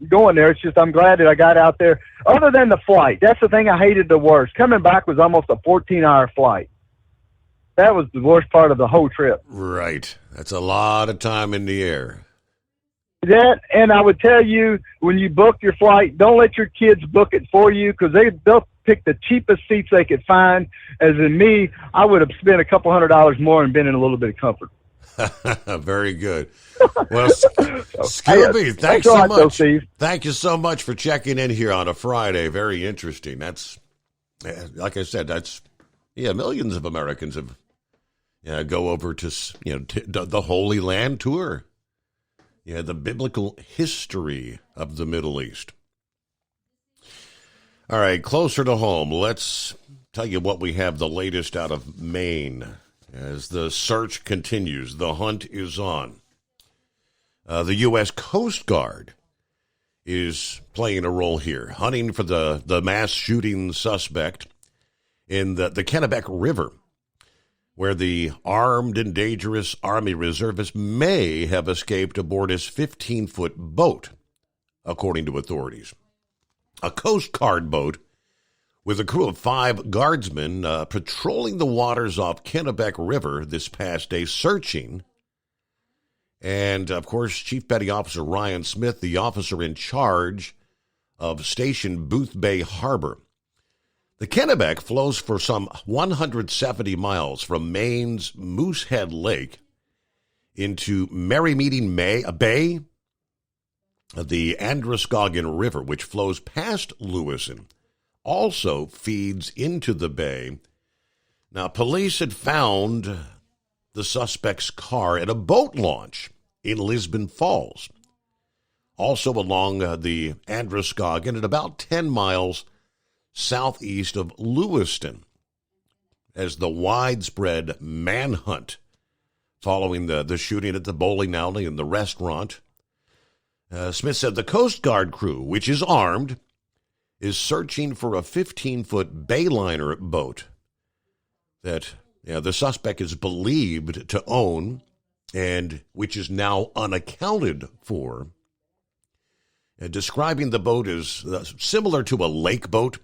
going there. It's just I'm glad that I got out there. Other than the flight, that's the thing I hated the worst. Coming back was almost a 14-hour flight. That was the worst part of the whole trip. Right. That's a lot of time in the air. That, and I would tell you, when you book your flight, don't let your kids book it for you because they'll pick the cheapest seats they could find. As in me, I would have spent a couple $100 more and been in a little bit of comfort. Very good. Well, Scooby, thanks so much. Thank you so much for checking in here on a Friday. Very interesting. That's, like I said, millions of Americans have go over to the Holy Land tour. The biblical history of the Middle East. All right, closer to home, let's tell you what we have the latest out of Maine. As the search continues, the hunt is on. The U.S. Coast Guard is playing a role here, hunting for the mass shooting suspect in the Kennebec River, where the armed and dangerous Army reservist may have escaped aboard his 15-foot boat, according to authorities. A Coast Guard boat with a crew of 5 guardsmen patrolling the waters off Kennebec River this past day, searching. And, of course, Chief Petty Officer Ryan Smith, the officer in charge of Station Booth Bay Harbor. The Kennebec flows for some 170 miles from Maine's Moosehead Lake into Merrymeeting Bay, the Androscoggin River, which flows past Lewiston, also feeds into the bay. Now, police had found the suspect's car at a boat launch in Lisbon Falls, also along the Androscoggin at about 10 miles southeast of Lewiston, as the widespread manhunt following the shooting at the bowling alley and the restaurant. Smith said the Coast Guard crew, which is armed, is searching for a 15-foot Bayliner boat that the suspect is believed to own and which is now unaccounted for. Describing the boat as similar to a lake boat.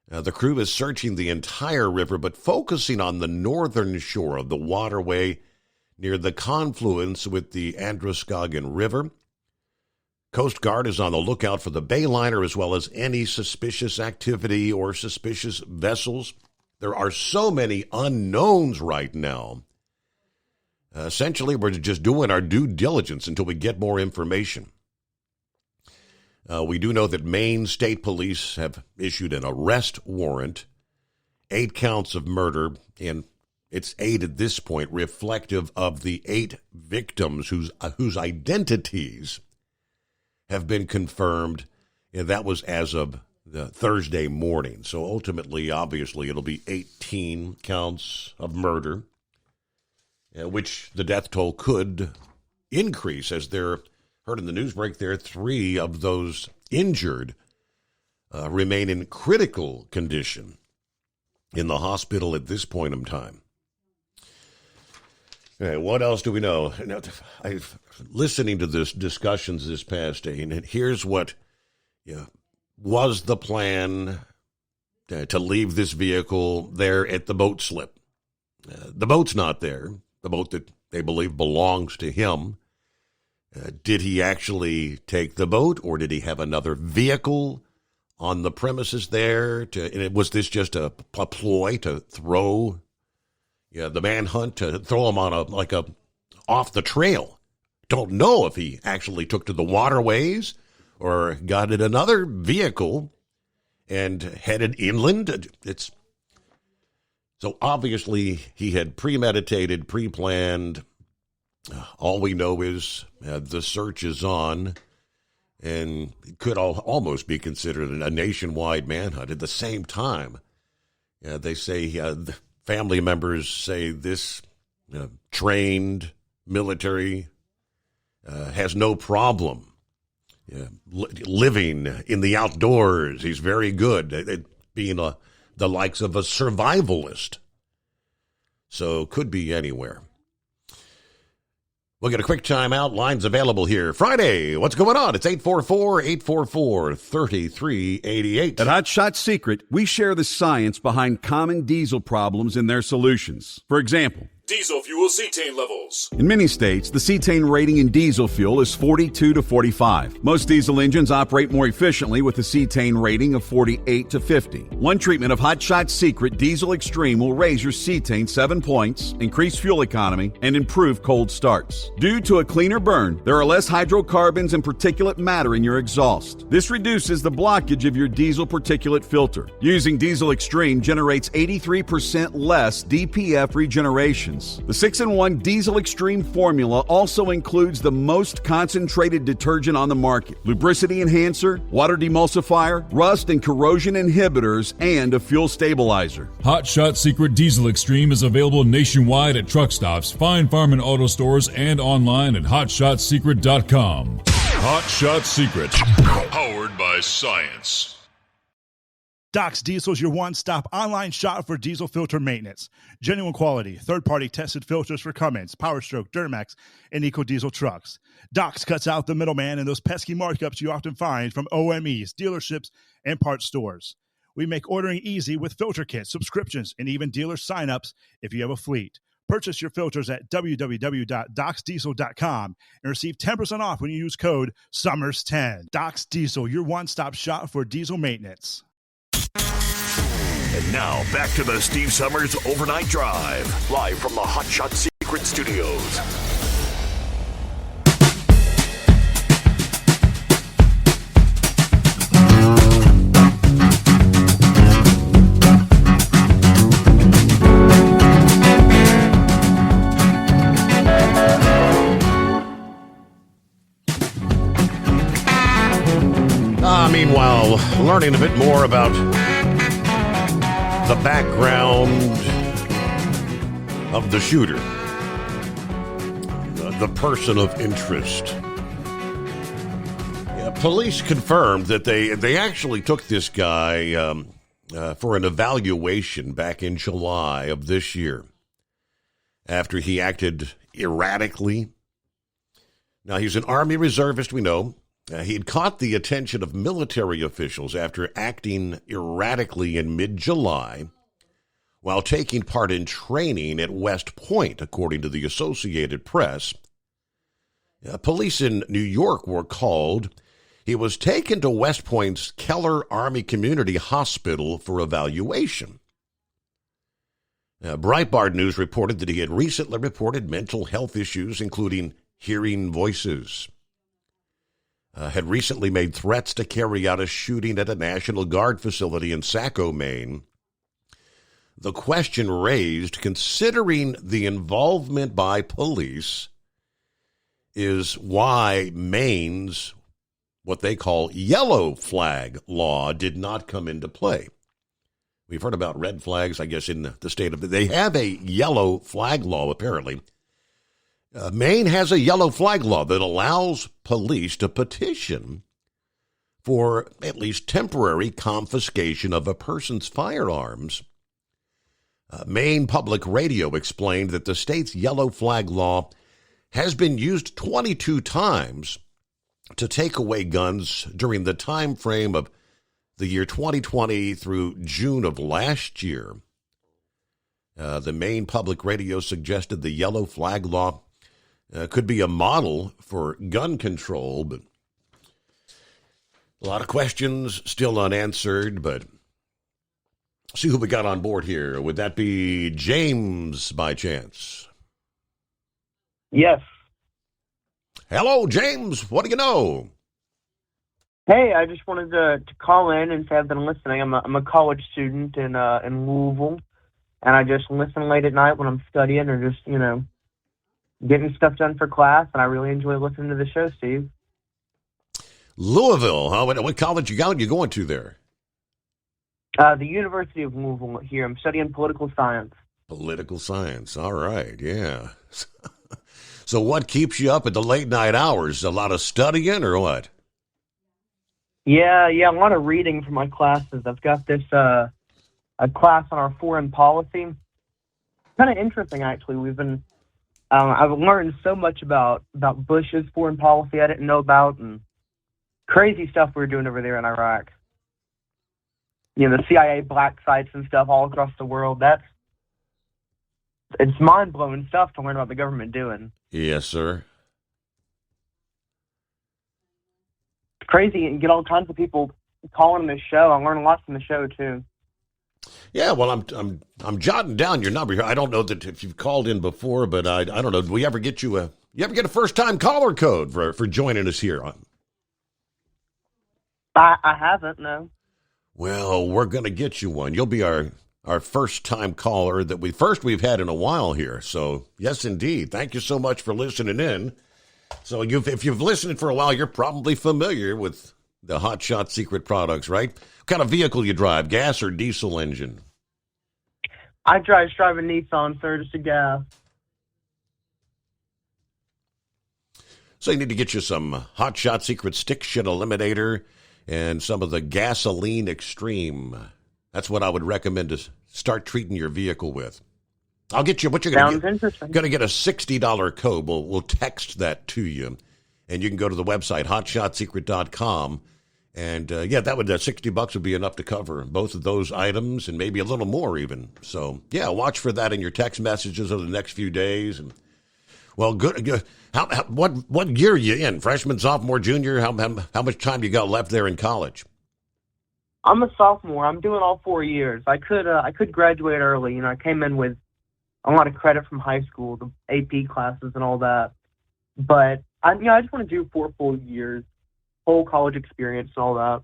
The crew is searching the entire river, but focusing on the northern shore of the waterway near the confluence with the Androscoggin River. Coast Guard is on the lookout for the Bayliner as well as any suspicious activity or suspicious vessels. There are so many unknowns right now. Essentially, we're just doing our due diligence until we get more information. We do know that Maine State Police have issued an arrest warrant, 8 counts of murder, and it's 8 at this point, reflective of the 8 victims whose identities have been confirmed, and that was as of the Thursday morning. So ultimately, obviously, it'll be 18 counts of murder, which the death toll could increase, as they're heard in the news break there. 3 of those injured remain in critical condition in the hospital at this point in time. Okay, what else do we know? Now, listening to this discussions this past day, and here's what was the plan to leave this vehicle there at the boat slip. The boat's not there, the boat that they believe belongs to him. Did he actually take the boat, or did he have another vehicle on the premises there? Was this just a ploy to throw the manhunt, to throw him on a off the trail? Don't know if he actually took to the waterways or got in another vehicle and headed inland. So obviously he had premeditated, pre-planned. All we know is the search is on, and it could almost be considered a nationwide manhunt. At the same time, they say the family members say this trained military has no problem living in the outdoors. He's very good at being the likes of a survivalist. So could be anywhere. We'll get a quick timeout. Lines available here. Friday, what's going on? It's 844-844-3388. At Hot Shot Secret, we share the science behind common diesel problems and their solutions. For example, diesel fuel cetane levels. in many states, the cetane rating in diesel fuel is 42 to 45. Most diesel engines operate more efficiently with a cetane rating of 48 to 50. One treatment of Hot Shot Secret Diesel Extreme will raise your cetane 7 points, increase fuel economy, and improve cold starts. Due to a cleaner burn, there are less hydrocarbons and particulate matter in your exhaust. This reduces the blockage of your diesel particulate filter. Using Diesel Extreme generates 83% less DPF regeneration, cleans. The 6-in-1 Diesel Extreme formula also includes the most concentrated detergent on the market, lubricity enhancer, water demulsifier, rust and corrosion inhibitors, and a fuel stabilizer. Hot Shot Secret Diesel Extreme is available nationwide at truck stops, fine farm and auto stores, and online at hotshotsecret.com. Hot Shot Secret, powered by science. Doc's Diesel is your one-stop online shop for diesel filter maintenance. Genuine quality, third-party tested filters for Cummins, Powerstroke, Duramax, and EcoDiesel trucks. Doc's cuts out the middleman and those pesky markups you often find from OMEs, dealerships, and parts stores. We make ordering easy with filter kits, subscriptions, and even dealer sign-ups if you have a fleet. Purchase your filters at www.docsdiesel.com and receive 10% off when you use code SUMMERS10. Doc's Diesel, your one-stop shop for diesel maintenance. And now, back to the Steve Summers Overnight Drive, live from the Hot Shot Secret Studios. Meanwhile, learning a bit more about the background of the shooter, the person of interest. Police confirmed that they actually took this guy for an evaluation back in July of this year after he acted erratically. Now, he's an Army reservist, we know. He had caught the attention of military officials after acting erratically in mid-July while taking part in training at West Point, according to the Associated Press. Police in New York were called. He was taken to West Point's Keller Army Community Hospital for evaluation. Breitbart News reported that he had recently reported mental health issues, including hearing voices. Had recently made threats to carry out a shooting at a National Guard facility in Saco, Maine. The question raised, considering the involvement by police, is why Maine's, what they call yellow flag law, did not come into play. We've heard about red flags, I guess, in the state of... They have a yellow flag law, apparently. Maine has a yellow flag law that allows police to petition for at least temporary confiscation of a person's firearms. Maine Public Radio explained that the state's yellow flag law has been used 22 times to take away guns during the time frame of the year 2020 through June of last year. The Maine Public Radio suggested the yellow flag law could be a model for gun control, but a lot of questions still unanswered. But see who we got on board here. Would that be James by chance? Yes. Hello, James. What do you know? Hey, I just wanted to call in and say I've been listening. I'm a college student in Louisville, and I just listen late at night when I'm studying or just, getting stuff done for class, and I really enjoy listening to the show, Steve. Louisville, huh? What college you going to there? The University of Louisville here. I'm studying political science. Political science. All right, yeah. So what keeps you up at the late night hours? A lot of studying or what? Yeah, a lot of reading for my classes. I've got this a class on our foreign policy. Kind of interesting, actually. We've been I've learned so much about Bush's foreign policy I didn't know about, and crazy stuff we were doing over there in Iraq. The CIA black sites and stuff all across the world. It's mind-blowing stuff to learn about the government doing. Yes, sir. It's crazy, and get all kinds of people calling this show. I learn a lot from the show, too. Yeah, well, I'm jotting down your number here. I don't know that if you've called in before, but I don't know. Do we ever get you a first-time caller code for joining us here? I haven't, no. Well, we're going to get you one. You'll be our our first-time caller that we've had in a while here. So, yes, indeed. Thank you so much for listening in. So, if you've listened for a while, you're probably familiar with the Hot Shot Secret products, right? What kind of vehicle you drive, gas or diesel engine? I drive a Nissan, sir, just a gas. So you need to get you some Hot Shot Secret Stick Shit Eliminator and some of the Gasoline Extreme. That's what I would recommend to start treating your vehicle with. I'll get you what you're going to get. Interesting. Going to get a $60 code. We'll text that to you, and you can go to the website hotshotsecret.com. And that $60 would be enough to cover both of those items and maybe a little more even. So yeah, watch for that in your text messages over the next few days. And well, good. What year are you in? Freshman, sophomore, junior? How much time you got left there in college? I'm a sophomore. I'm doing all 4 years. I could graduate early. I came in with a lot of credit from high school, the AP classes and all that. But I just want to do 4 full years, whole college experience and all that.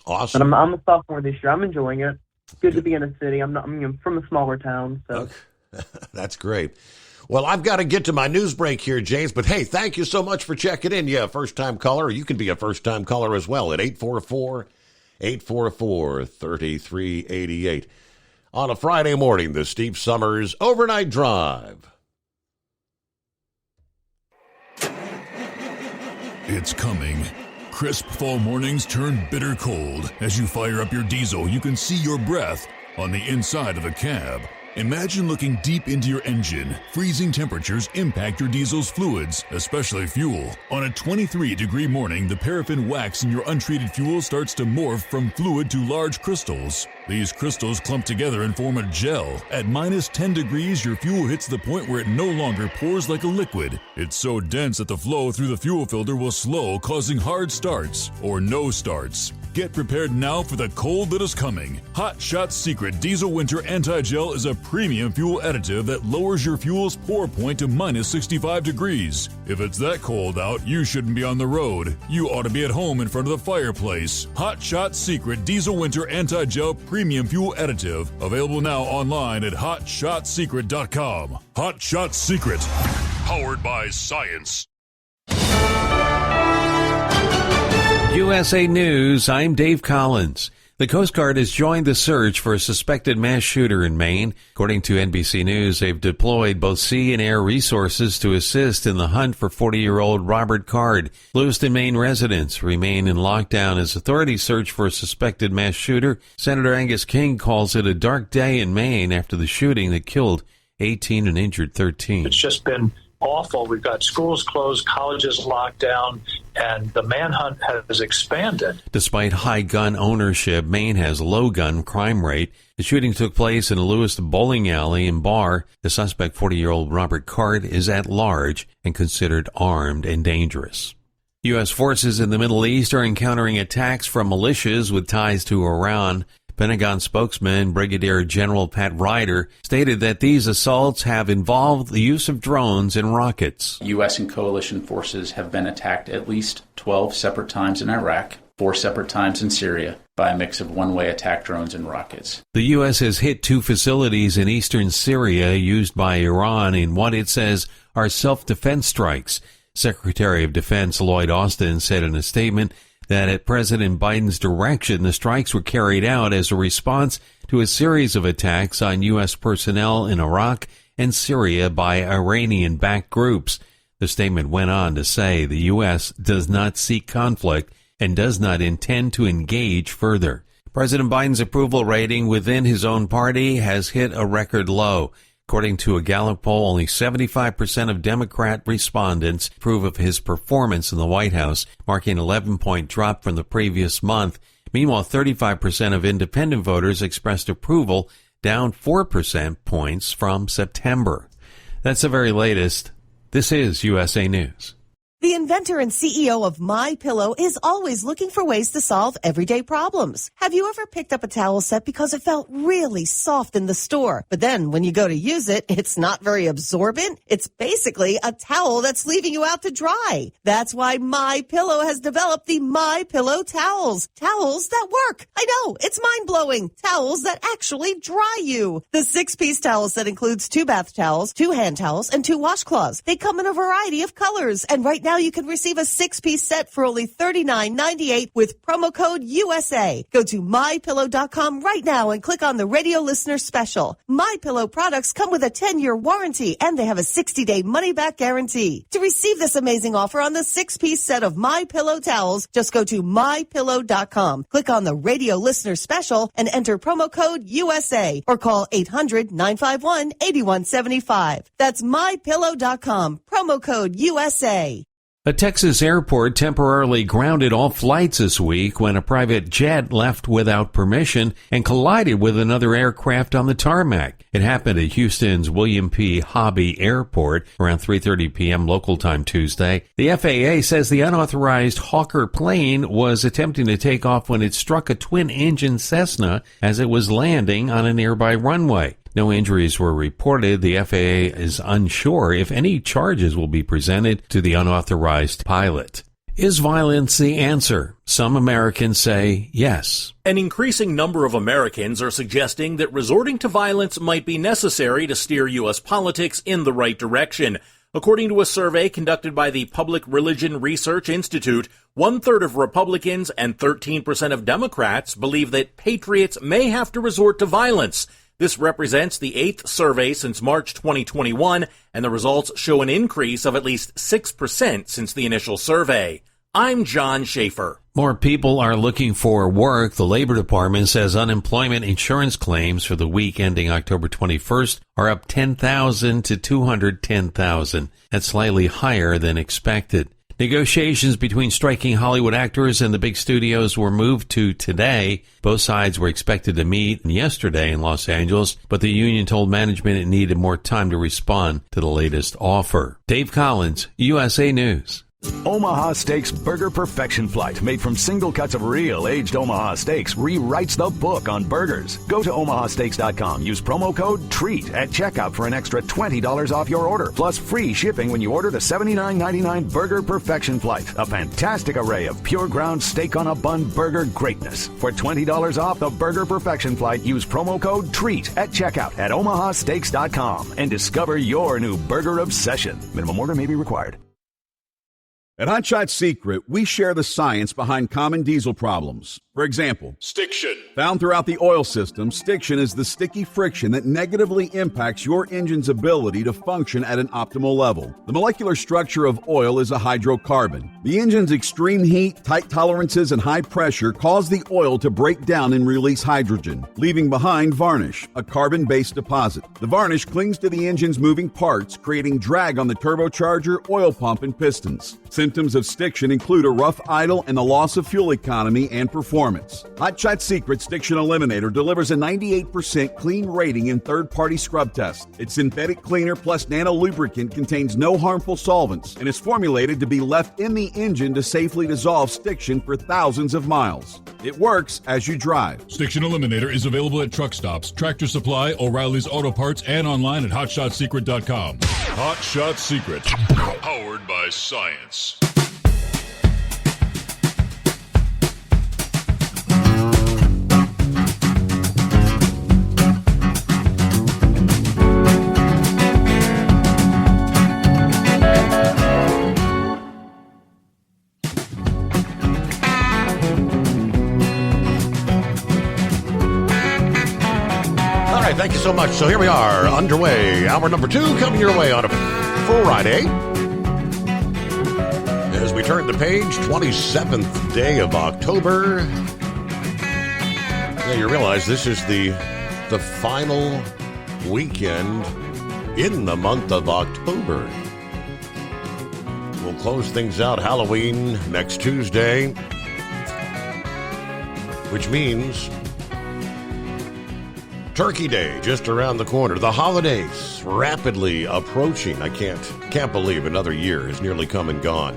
Awesome. But I'm a sophomore this year. I'm enjoying it. It's good to be in a city. I'm from a smaller town, so. Okay. That's great. Well, I've got to get to my news break here, James, but hey, thank you so much for checking in. Yeah, first-time caller. You can be a first-time caller as well at 844-844-3388. On a Friday morning, the Steve Summers Overnight Drive. It's coming. Crisp fall mornings turn bitter cold. As you fire up your diesel, you can see your breath on the inside of the cab. Imagine looking deep into your engine. Freezing temperatures impact your diesel's fluids, especially fuel. On a 23-degree morning, the paraffin wax in your untreated fuel starts to morph from fluid to large crystals. These crystals clump together and form a gel. At minus 10 degrees, your fuel hits the point where it no longer pours like a liquid. It's so dense that the flow through the fuel filter will slow, causing hard starts or no starts. Get prepared now for the cold that is coming. Hot Shot Secret Diesel Winter Anti-Gel is a premium fuel additive that lowers your fuel's pour point to minus 65 degrees. If it's that cold out, you shouldn't be on the road. You ought to be at home in front of the fireplace. Hot Shot Secret Diesel Winter Anti-Gel Premium Fuel Additive. Available now online at hotshotsecret.com. Hot Shot Secret. Powered by science. USA News, I'm Dave Collins. The Coast Guard has joined the search for a suspected mass shooter in Maine. According to NBC News, they've deployed both sea and air resources to assist in the hunt for 40-year-old Robert Card. Lewiston, Maine residents remain in lockdown as authorities search for a suspected mass shooter. Senator Angus King calls it a dark day in Maine after the shooting that killed 18 and injured 13. It's just been awful. We've got schools closed, colleges locked down, and the manhunt has expanded. Despite high gun ownership, Maine has low gun crime rate. The shooting took place in a Lewiston bowling alley and bar. The suspect, 40-year-old Robert Card, is at large and considered armed and dangerous. U.S. forces in the Middle East are encountering attacks from militias with ties to Iran. Pentagon spokesman Brigadier General Pat Ryder stated that these assaults have involved the use of drones and rockets. U.S. and coalition forces have been attacked at least 12 separate times in Iraq, 4 separate times in Syria, by a mix of one-way attack drones and rockets. The U.S. has hit 2 facilities in eastern Syria used by Iran in what it says are self-defense strikes. Secretary of Defense Lloyd Austin said in a statement that at President Biden's direction, the strikes were carried out as a response to a series of attacks on U.S. personnel in Iraq and Syria by Iranian-backed groups. The statement went on to say the U.S. does not seek conflict and does not intend to engage further. President Biden's approval rating within his own party has hit a record low. According to a Gallup poll, only 75% of Democrat respondents approve of his performance in the White House, marking an 11-point drop from the previous month. Meanwhile, 35% of independent voters expressed approval, down 4% points from September. That's the very latest. This is USA News. The inventor and CEO of MyPillow is always looking for ways to solve everyday problems. Have you ever picked up a towel set because it felt really soft in the store, but then when you go to use it, it's not very absorbent? It's basically a towel that's leaving you out to dry. That's why MyPillow has developed the MyPillow towels. Towels that work. I know, it's mind-blowing. Towels that actually dry you. The 6-piece towel set includes 2 bath towels, 2 hand towels, and 2 washcloths. They come in a variety of colors, and right now you can receive a 6-piece set for only $39.98 with promo code USA. Go to MyPillow.com right now and click on the radio listener special. MyPillow products come with a 10-year warranty, and they have a 60-day money-back guarantee. To receive this amazing offer on the 6-piece set of MyPillow towels, just go to MyPillow.com. Click on the radio listener special and enter promo code USA or call 800-951-8175. That's MyPillow.com. Promo code USA. A Texas airport temporarily grounded all flights this week when a private jet left without permission and collided with another aircraft on the tarmac. It happened at Houston's William P. Hobby Airport around 3:30 p.m. local time Tuesday. The FAA says the unauthorized Hawker plane was attempting to take off when it struck a twin-engine Cessna as it was landing on a nearby runway. No injuries were reported. The FAA is unsure if any charges will be presented to the unauthorized pilot. Is violence the answer? Some Americans say yes. An increasing number of Americans are suggesting that resorting to violence might be necessary to steer U.S. politics in the right direction. According to a survey conducted by the Public Religion Research Institute, 1/3 of Republicans and 13% of Democrats believe that patriots may have to resort to violence. This represents the 8th survey since March 2021, and the results show an increase of at least 6% since the initial survey. I'm John Schaefer. More people are looking for work. The Labor Department says unemployment insurance claims for the week ending October 21st are up 10,000 to 210,000. That's slightly higher than expected. Negotiations between striking Hollywood actors and the big studios were moved to today. Both sides were expected to meet yesterday in Los Angeles, but the union told management it needed more time to respond to the latest offer. Dave Collins, USA News. Omaha Steaks Burger Perfection Flight, made from single cuts of real aged Omaha steaks, rewrites the book on burgers. Go to omahasteaks.com. Use promo code TREAT at checkout for an extra $20 off your order, plus free shipping when you order the $79.99 Burger Perfection Flight. A fantastic array of pure ground steak on a bun burger greatness. For $20 off the Burger Perfection Flight, use promo code TREAT at checkout at omahasteaks.com and discover your new burger obsession. Minimum order may be required. At Hot Shot Secret, we share the science behind common diesel problems. For example, Stiction. Found throughout the oil system, stiction is the sticky friction that negatively impacts your engine's ability to function at an optimal level. The molecular structure of oil is a hydrocarbon. The engine's extreme heat, tight tolerances, and high pressure cause the oil to break down and release hydrogen, leaving behind varnish, a carbon-based deposit. The varnish clings to the engine's moving parts, creating drag on the turbocharger, oil pump, and pistons. Symptoms of stiction include a rough idle and the loss of fuel economy and performance. Hot Shot Secret Stiction Eliminator delivers a 98% clean rating in third-party scrub tests. Its synthetic cleaner plus nano lubricant contains no harmful solvents and is formulated to be left in the engine to safely dissolve stiction for thousands of miles. It works as you drive. Stiction Eliminator is available at truck stops, Tractor Supply, O'Reilly's Auto Parts, and online at HotShotSecret.com. Hot Shot Secret, powered by science. Thank you so much. So here we are, underway. Hour number 2 coming your way on a Friday. As we turn the page, 27th day of October. Now you realize this is the final weekend in the month of October. We'll close things out Halloween next Tuesday, which means Turkey Day just around the corner. The holidays rapidly approaching. I can't believe another year has nearly come and gone.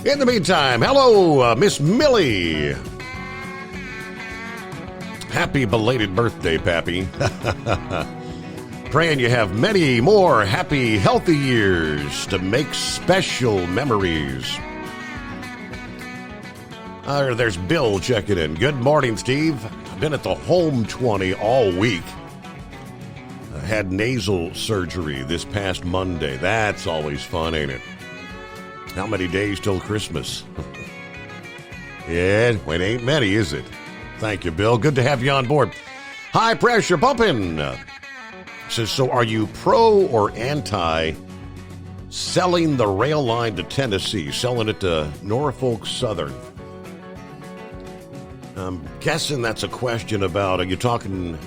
In the meantime, hello, Miss Millie. Happy belated birthday, Pappy. Praying you have many more happy, healthy years to make special memories. There's Bill checking in. Good morning, Steve. I've been at the home 20 all week. I had nasal surgery this past Monday. That's always fun, ain't it? How many days till Christmas? Yeah, it ain't many, is it? Thank you, Bill. Good to have you on board. High pressure pumping. Says, so are you pro or anti selling the rail line to Tennessee, selling it to Norfolk Southern? I'm guessing that's a question about, are you talking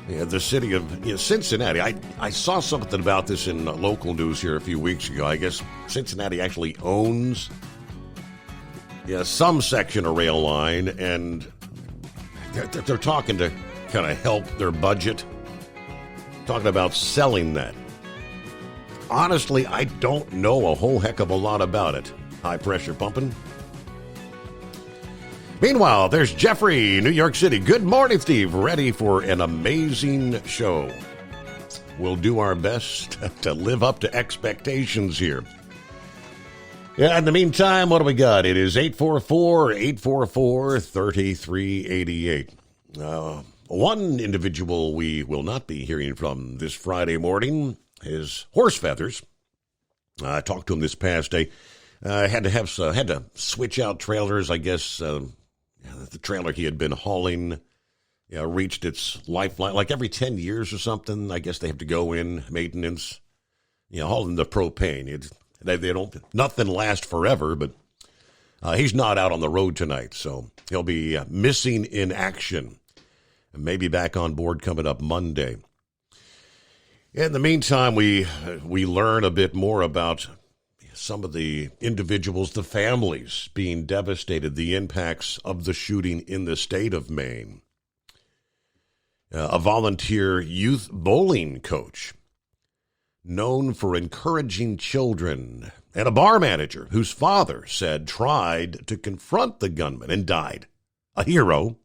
the city of Cincinnati? I saw something about this in local news here a few weeks ago. I guess Cincinnati actually owns some section of rail line, and they're talking to kind of help their budget. Talking about selling that. Honestly, I don't know a whole heck of a lot about it. High pressure pumping. Meanwhile, there's Jeffrey, New York City. Good morning, Steve. Ready for an amazing show. We'll do our best to live up to expectations here. Yeah, in the meantime, what do we got? It is 844-844-3388. One individual we will not be hearing from this Friday morning is Horse Feathers. I talked to him this past day. Had to switch out trailers. I guess the trailer he had been hauling reached its lifeline. Like every 10 years or something, I guess they have to go in, maintenance, hauling the propane. They don't, nothing lasts forever, but he's not out on the road tonight, so he'll be missing in action. And maybe back on board coming up Monday. In the meantime, we learn a bit more about some of the individuals, the families being devastated, the impacts of the shooting in the state of Maine. A volunteer youth bowling coach known for encouraging children, and a bar manager whose father said tried to confront the gunman and died. A hero.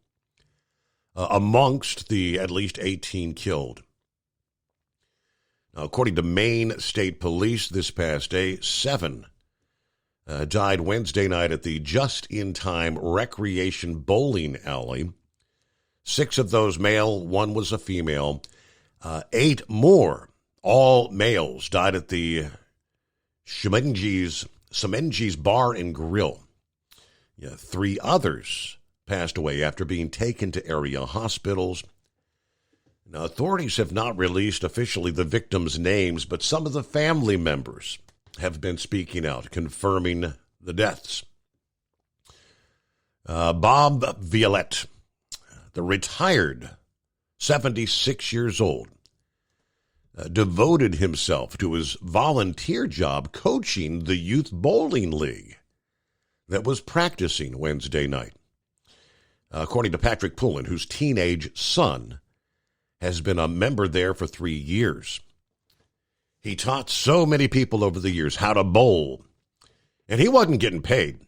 Amongst the at least 18 killed. Now, according to Maine State Police this past day, 7 died Wednesday night at the Just-in-Time Recreation Bowling Alley. 6 of those male, 1 was a female. 8 more, all males, died at the Semenges Bar and Grill. 3 others passed away after being taken to area hospitals. Now, authorities have not released officially the victims' names, but some of the family members have been speaking out, confirming the deaths. Bob Violette, the retired 76 years old, devoted himself to his volunteer job coaching the Youth Bowling League that was practicing Wednesday night. According to Patrick Pullen, whose teenage son has been a member there for 3 years. He taught so many people over the years how to bowl, and he wasn't getting paid.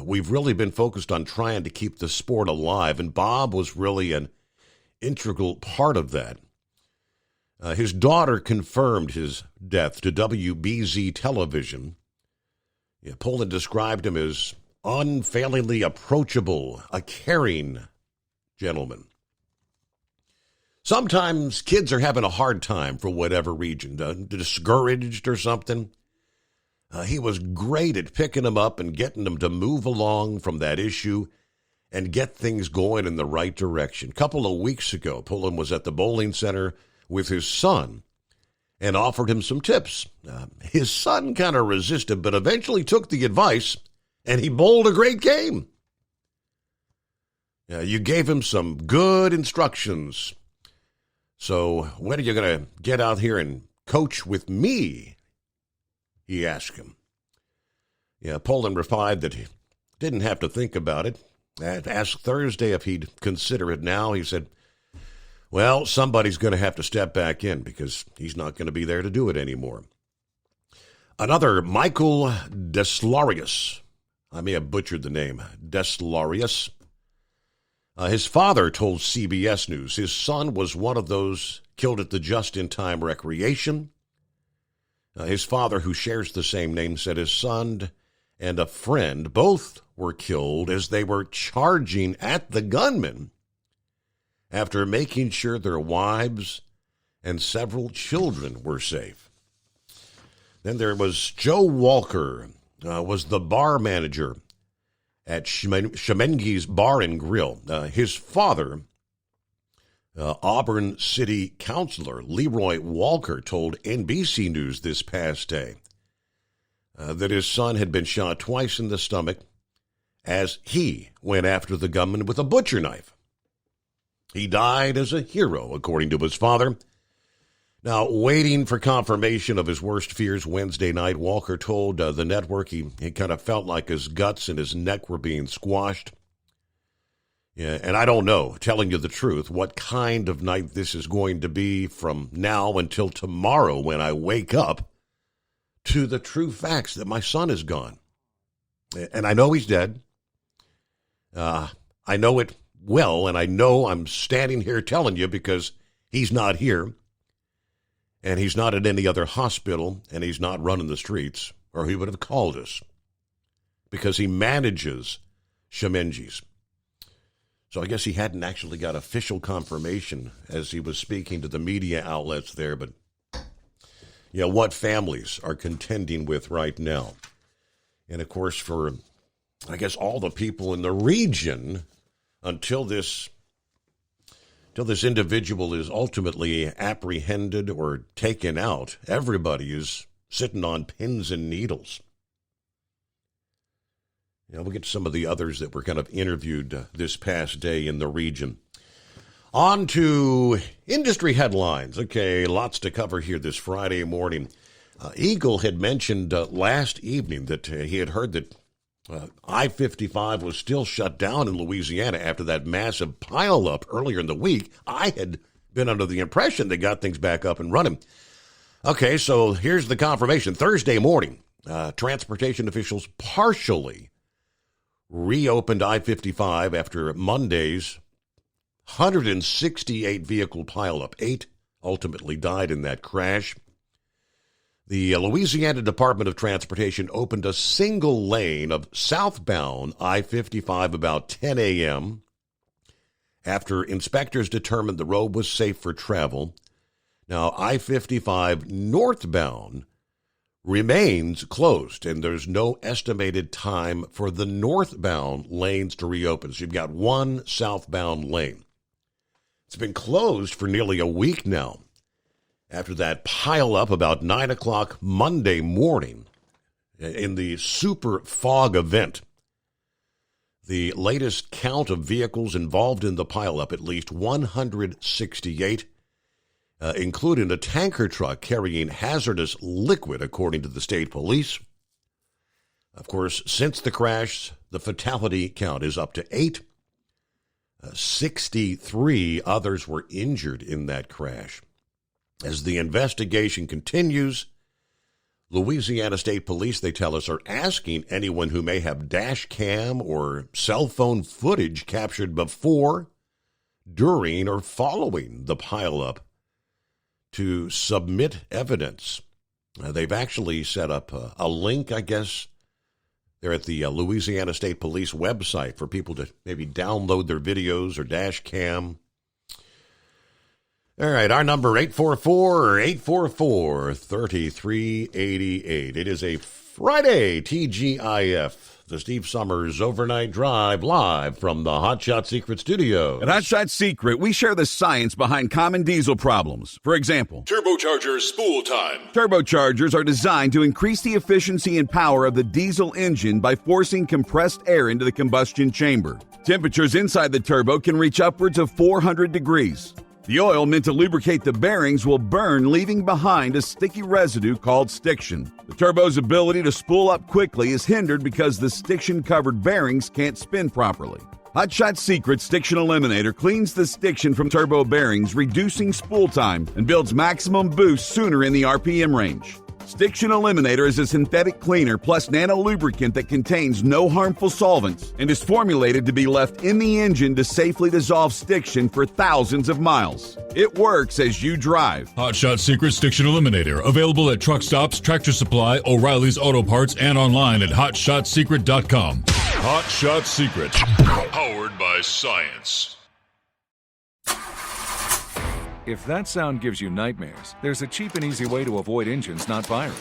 We've really been focused on trying to keep the sport alive, and Bob was really an integral part of that. His daughter confirmed his death to WBZ television. Pullen described him as unfailingly approachable, a caring gentleman. Sometimes kids are having a hard time for whatever reason, discouraged or something. He was great at picking them up and getting them to move along from that issue and get things going in the right direction. A couple of weeks ago, Pullen was at the bowling center with his son and offered him some tips. His son kind of resisted, but eventually took the advice, and he bowled a great game. You gave him some good instructions. So when are you going to get out here and coach with me? He asked him. Pullen replied that he didn't have to think about it. Asked Thursday if he'd consider it now. He said, well, somebody's going to have to step back in because he's not going to be there to do it anymore. Another Michael Deslarius. I may have butchered the name. Deslarius. His father told CBS News his son was one of those killed at the just-in-time recreation. His father, who shares the same name, said his son and a friend both were killed as they were charging at the gunman after making sure their wives and several children were safe. Then there was Joe Walker, was the bar manager at Shemengi's Bar and Grill. His father, Auburn City Councilor Leroy Walker, told NBC News this past day that his son had been shot twice in the stomach as he went after the gunman with a butcher knife. He died as a hero, according to his father. Now, waiting for confirmation of his worst fears Wednesday night, Walker told the network he kind of felt like his guts and his neck were being squashed. Yeah, and I don't know, telling you the truth, what kind of night this is going to be from now until tomorrow when I wake up to the true facts that my son is gone. And I know he's dead. I know it well, and I know I'm standing here telling you because he's not here. And he's not at any other hospital, and he's not running the streets, or he would have called us, because he manages Shemengi's. So I guess he hadn't actually got official confirmation as he was speaking to the media outlets there, but you know, what families are contending with right now. And, of course, for, I guess, all the people in the region, until this individual is ultimately apprehended or taken out, everybody is sitting on pins and needles. We'll get to some of the others that were kind of interviewed this past day in the region. On to industry headlines. Okay, lots to cover here this Friday morning. Eagle had mentioned last evening that he had heard that I-55 was still shut down in Louisiana after that massive pileup earlier in the week. I had been under the impression they got things back up and running. Okay, so here's the confirmation. Thursday morning, transportation officials partially reopened I-55 after Monday's 168 vehicle pileup. 8 ultimately died in that crash. The Louisiana Department of Transportation opened a single lane of southbound I-55 about 10 a.m. after inspectors determined the road was safe for travel. Now, I-55 northbound remains closed, and there's no estimated time for the northbound lanes to reopen. So you've got one southbound lane. It's been closed for nearly a week now, after that pile-up about 9 o'clock Monday morning in the super fog event. The latest count of vehicles involved in the pile-up, at least 168, including a tanker truck carrying hazardous liquid, according to the state police. Of course, since the crash, the fatality count is up to 8. 63 others were injured in that crash. As the investigation continues, Louisiana State Police, they tell us, are asking anyone who may have dash cam or cell phone footage captured before, during, or following the pileup to submit evidence. They've actually set up a link, I guess. They're at the Louisiana State Police website for people to maybe download their videos or dash cam. All right, our number 844-844-3388. It is a Friday, TGIF, the Steve Summers Overnight Drive, live from the Hot Shot Secret Studios. At Hot Shot Secret, we share the science behind common diesel problems. For example, turbocharger spool time. Turbochargers are designed to increase the efficiency and power of the diesel engine by forcing compressed air into the combustion chamber. Temperatures inside the turbo can reach upwards of 400 degrees. The oil meant to lubricate the bearings will burn, leaving behind a sticky residue called stiction. The turbo's ability to spool up quickly is hindered because the stiction-covered bearings can't spin properly. Hot Shot Secret Stiction Eliminator cleans the stiction from turbo bearings, reducing spool time, and builds maximum boost sooner in the RPM range. Stiction Eliminator is a synthetic cleaner plus nano lubricant that contains no harmful solvents and is formulated to be left in the engine to safely dissolve stiction for thousands of miles. It works as you drive. Hot Shot Secret Stiction Eliminator. Available at truck stops, Tractor Supply, O'Reilly's Auto Parts, and online at HotShotSecret.com. Hot Shot Secret. Powered by science. If that sound gives you nightmares, there's a cheap and easy way to avoid engines not firing.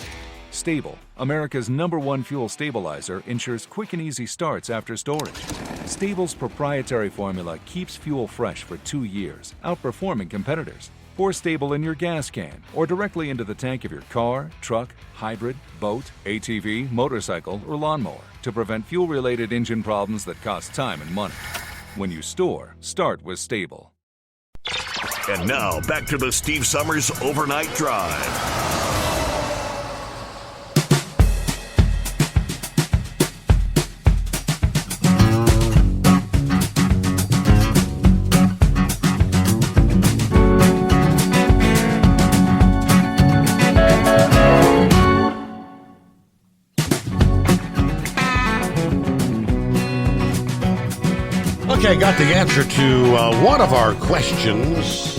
Stable, America's #1 fuel stabilizer, ensures quick and easy starts after storage. Stable's proprietary formula keeps fuel fresh for 2 years, outperforming competitors. Pour Stable in your gas can or directly into the tank of your car, truck, hybrid, boat, ATV, motorcycle, or lawnmower to prevent fuel-related engine problems that cost time and money. When you store, start with Stable. And now, back to the Steve Summers Overnight Drive. Okay, got the answer to one of our questions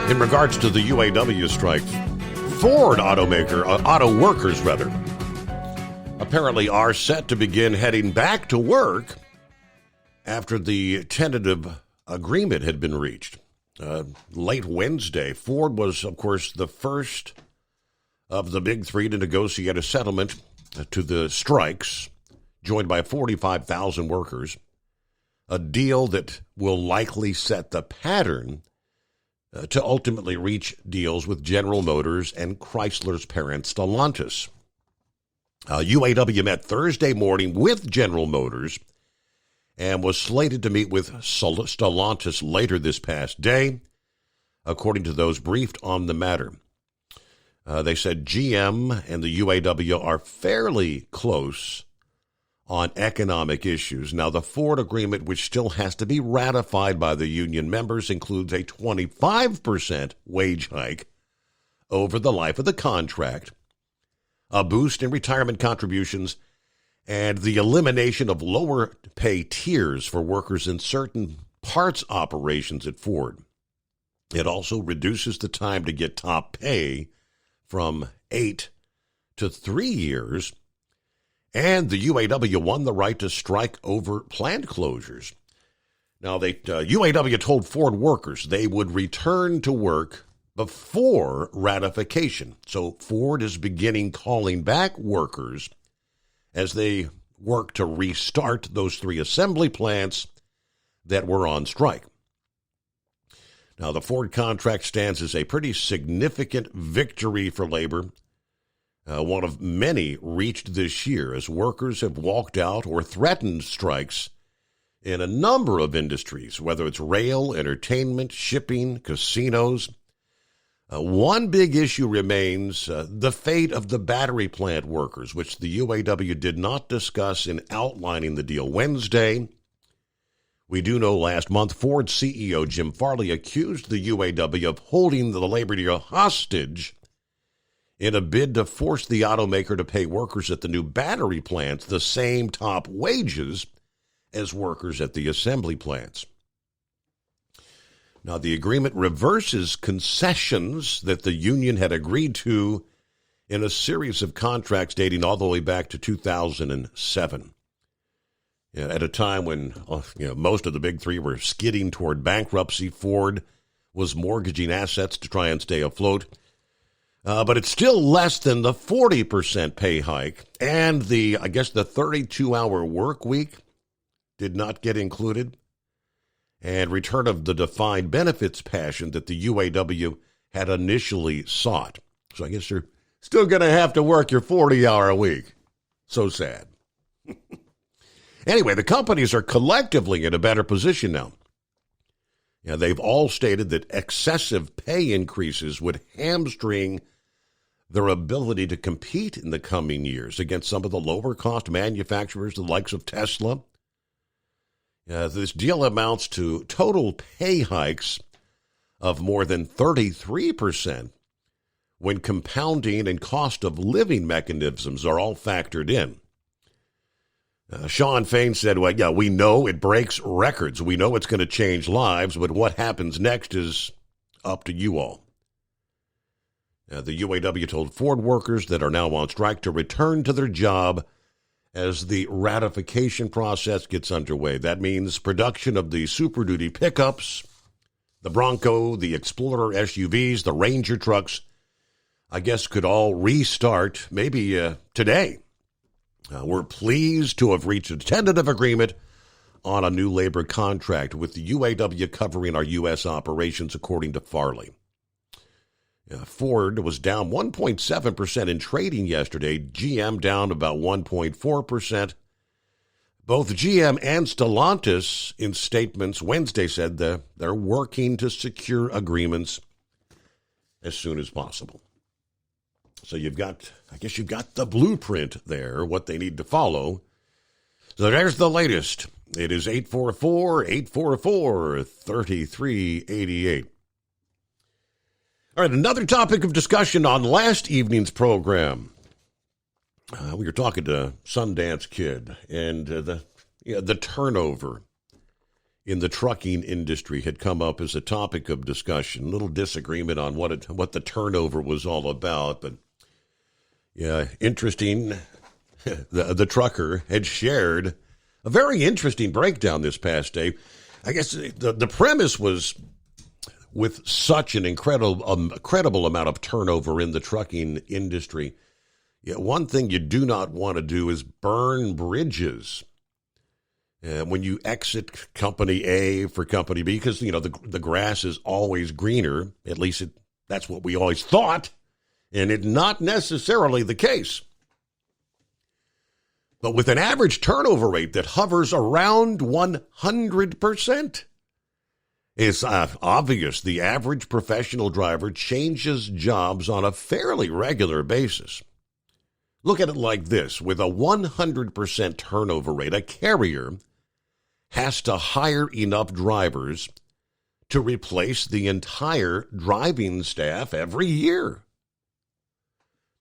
in regards to the UAW strike. Ford automaker, auto workers rather, apparently are set to begin heading back to work after the tentative agreement had been reached. Late Wednesday, Ford was, of course, the first of the big three to negotiate a settlement to the strikes, joined by 45,000 workers, a deal that will likely set the pattern to ultimately reach deals with General Motors and Chrysler's parent Stellantis. UAW met Thursday morning with General Motors and was slated to meet with Stellantis later this past day, according to those briefed on the matter. They said GM and the UAW are fairly close on economic issues. Now, the Ford agreement, which still has to be ratified by the union members, includes a 25% wage hike over the life of the contract, a boost in retirement contributions, and the elimination of lower pay tiers for workers in certain parts operations at Ford. It also reduces the time to get top pay from 8 to 3 years, and the UAW won the right to strike over plant closures. Now, UAW told Ford workers they would return to work before ratification. So Ford is beginning calling back workers as they work to restart those 3 assembly plants that were on strike. Now, the Ford contract stands as a pretty significant victory for labor, one of many reached this year as workers have walked out or threatened strikes in a number of industries, whether it's rail, entertainment, shipping, casinos. One big issue remains the fate of the battery plant workers, which the UAW did not discuss in outlining the deal Wednesday. We do know last month Ford CEO Jim Farley accused the UAW of holding the labor deal hostage in a bid to force the automaker to pay workers at the new battery plants the same top wages as workers at the assembly plants. Now, the agreement reverses concessions that the union had agreed to in a series of contracts dating all the way back to 2007. At a time when most of the big three were skidding toward bankruptcy, Ford was mortgaging assets to try and stay afloat. But it's still less than the 40% pay hike, and the 32-hour work week did not get included, and return of the defined benefits passion that the UAW had initially sought. So I guess you're still going to have to work your 40-hour week. So sad. Anyway, the companies are collectively in a better position now. They've all stated that excessive pay increases would hamstring their ability to compete in the coming years against some of the lower-cost manufacturers, the likes of Tesla. This deal amounts to total pay hikes of more than 33% when compounding and cost of living mechanisms are all factored in. Sean Fain said, well, yeah, we know it breaks records. We know it's going to change lives, but what happens next is up to you all. The UAW told Ford workers that are now on strike to return to their job as the ratification process gets underway. That means production of the Super Duty pickups, the Bronco, the Explorer SUVs, the Ranger trucks, I guess could all restart maybe today. We're pleased to have reached a tentative agreement on a new labor contract with the UAW covering our U.S. operations, according to Farley. Ford was down 1.7% in trading yesterday. GM down about 1.4%. Both GM and Stellantis in statements Wednesday said that they're working to secure agreements as soon as possible. So you've got the blueprint there, what they need to follow. So there's the latest. It is 844-844-3388. All right, another topic of discussion on last evening's program. We were talking to Sundance Kid, and the turnover in the trucking industry had come up as a topic of discussion. A little disagreement on what the turnover was all about, but yeah, interesting. The trucker had shared a very interesting breakdown this past day. I guess the premise was, with such an incredible amount of turnover in the trucking industry, one thing you do not want to do is burn bridges. When you exit company A for company B, because the grass is always greener. At least that's what we always thought, and it's not necessarily the case. But with an average turnover rate that hovers around 100%. It's obvious the average professional driver changes jobs on a fairly regular basis. Look at it like this. With a 100% turnover rate, a carrier has to hire enough drivers to replace the entire driving staff every year.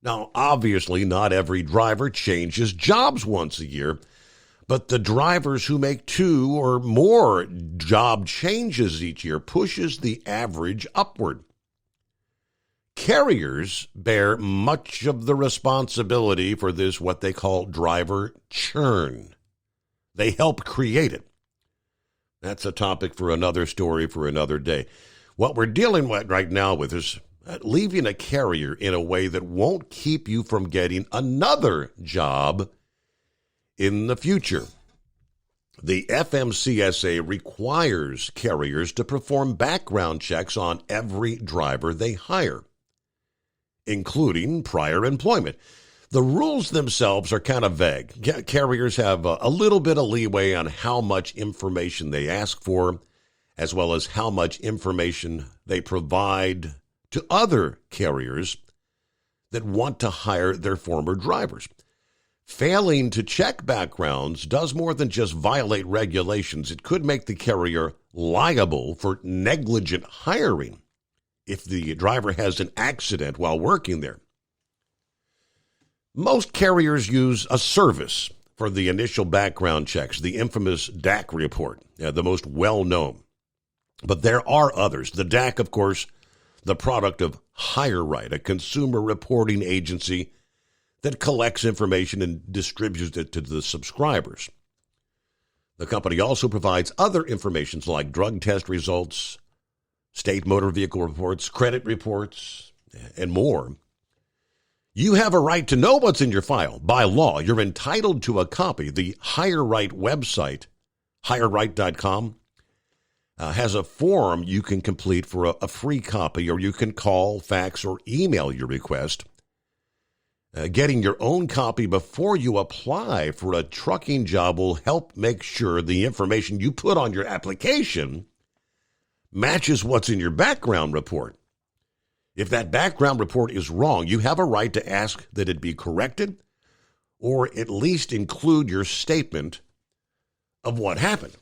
Now, obviously, not every driver changes jobs once a year, but the drivers who make 2 or more job changes each year pushes the average upward. Carriers bear much of the responsibility for this, what they call driver churn. They help create it. That's a topic for another story for another day. What we're dealing with right now with is leaving a carrier in a way that won't keep you from getting another job in the future. The FMCSA requires carriers to perform background checks on every driver they hire, including prior employment. The rules themselves are kind of vague. Carriers have a little bit of leeway on how much information they ask for, as well as how much information they provide to other carriers that want to hire their former drivers. Failing to check backgrounds does more than just violate regulations. It could make the carrier liable for negligent hiring if the driver has an accident while working there. Most carriers use a service for the initial background checks, the infamous DAC report, the most well-known. But there are others. The DAC, of course, the product of HireRight, a consumer reporting agency that collects information and distributes it to the subscribers. The company also provides other information like drug test results, state motor vehicle reports, credit reports, and more. You have a right to know what's in your file. By law, you're entitled to a copy. The HireRight website, HireRight.com, has a form you can complete for a free copy, or you can call, fax, or email your request. Getting your own copy before you apply for a trucking job will help make sure the information you put on your application matches what's in your background report. If that background report is wrong, you have a right to ask that it be corrected or at least include your statement of what happened.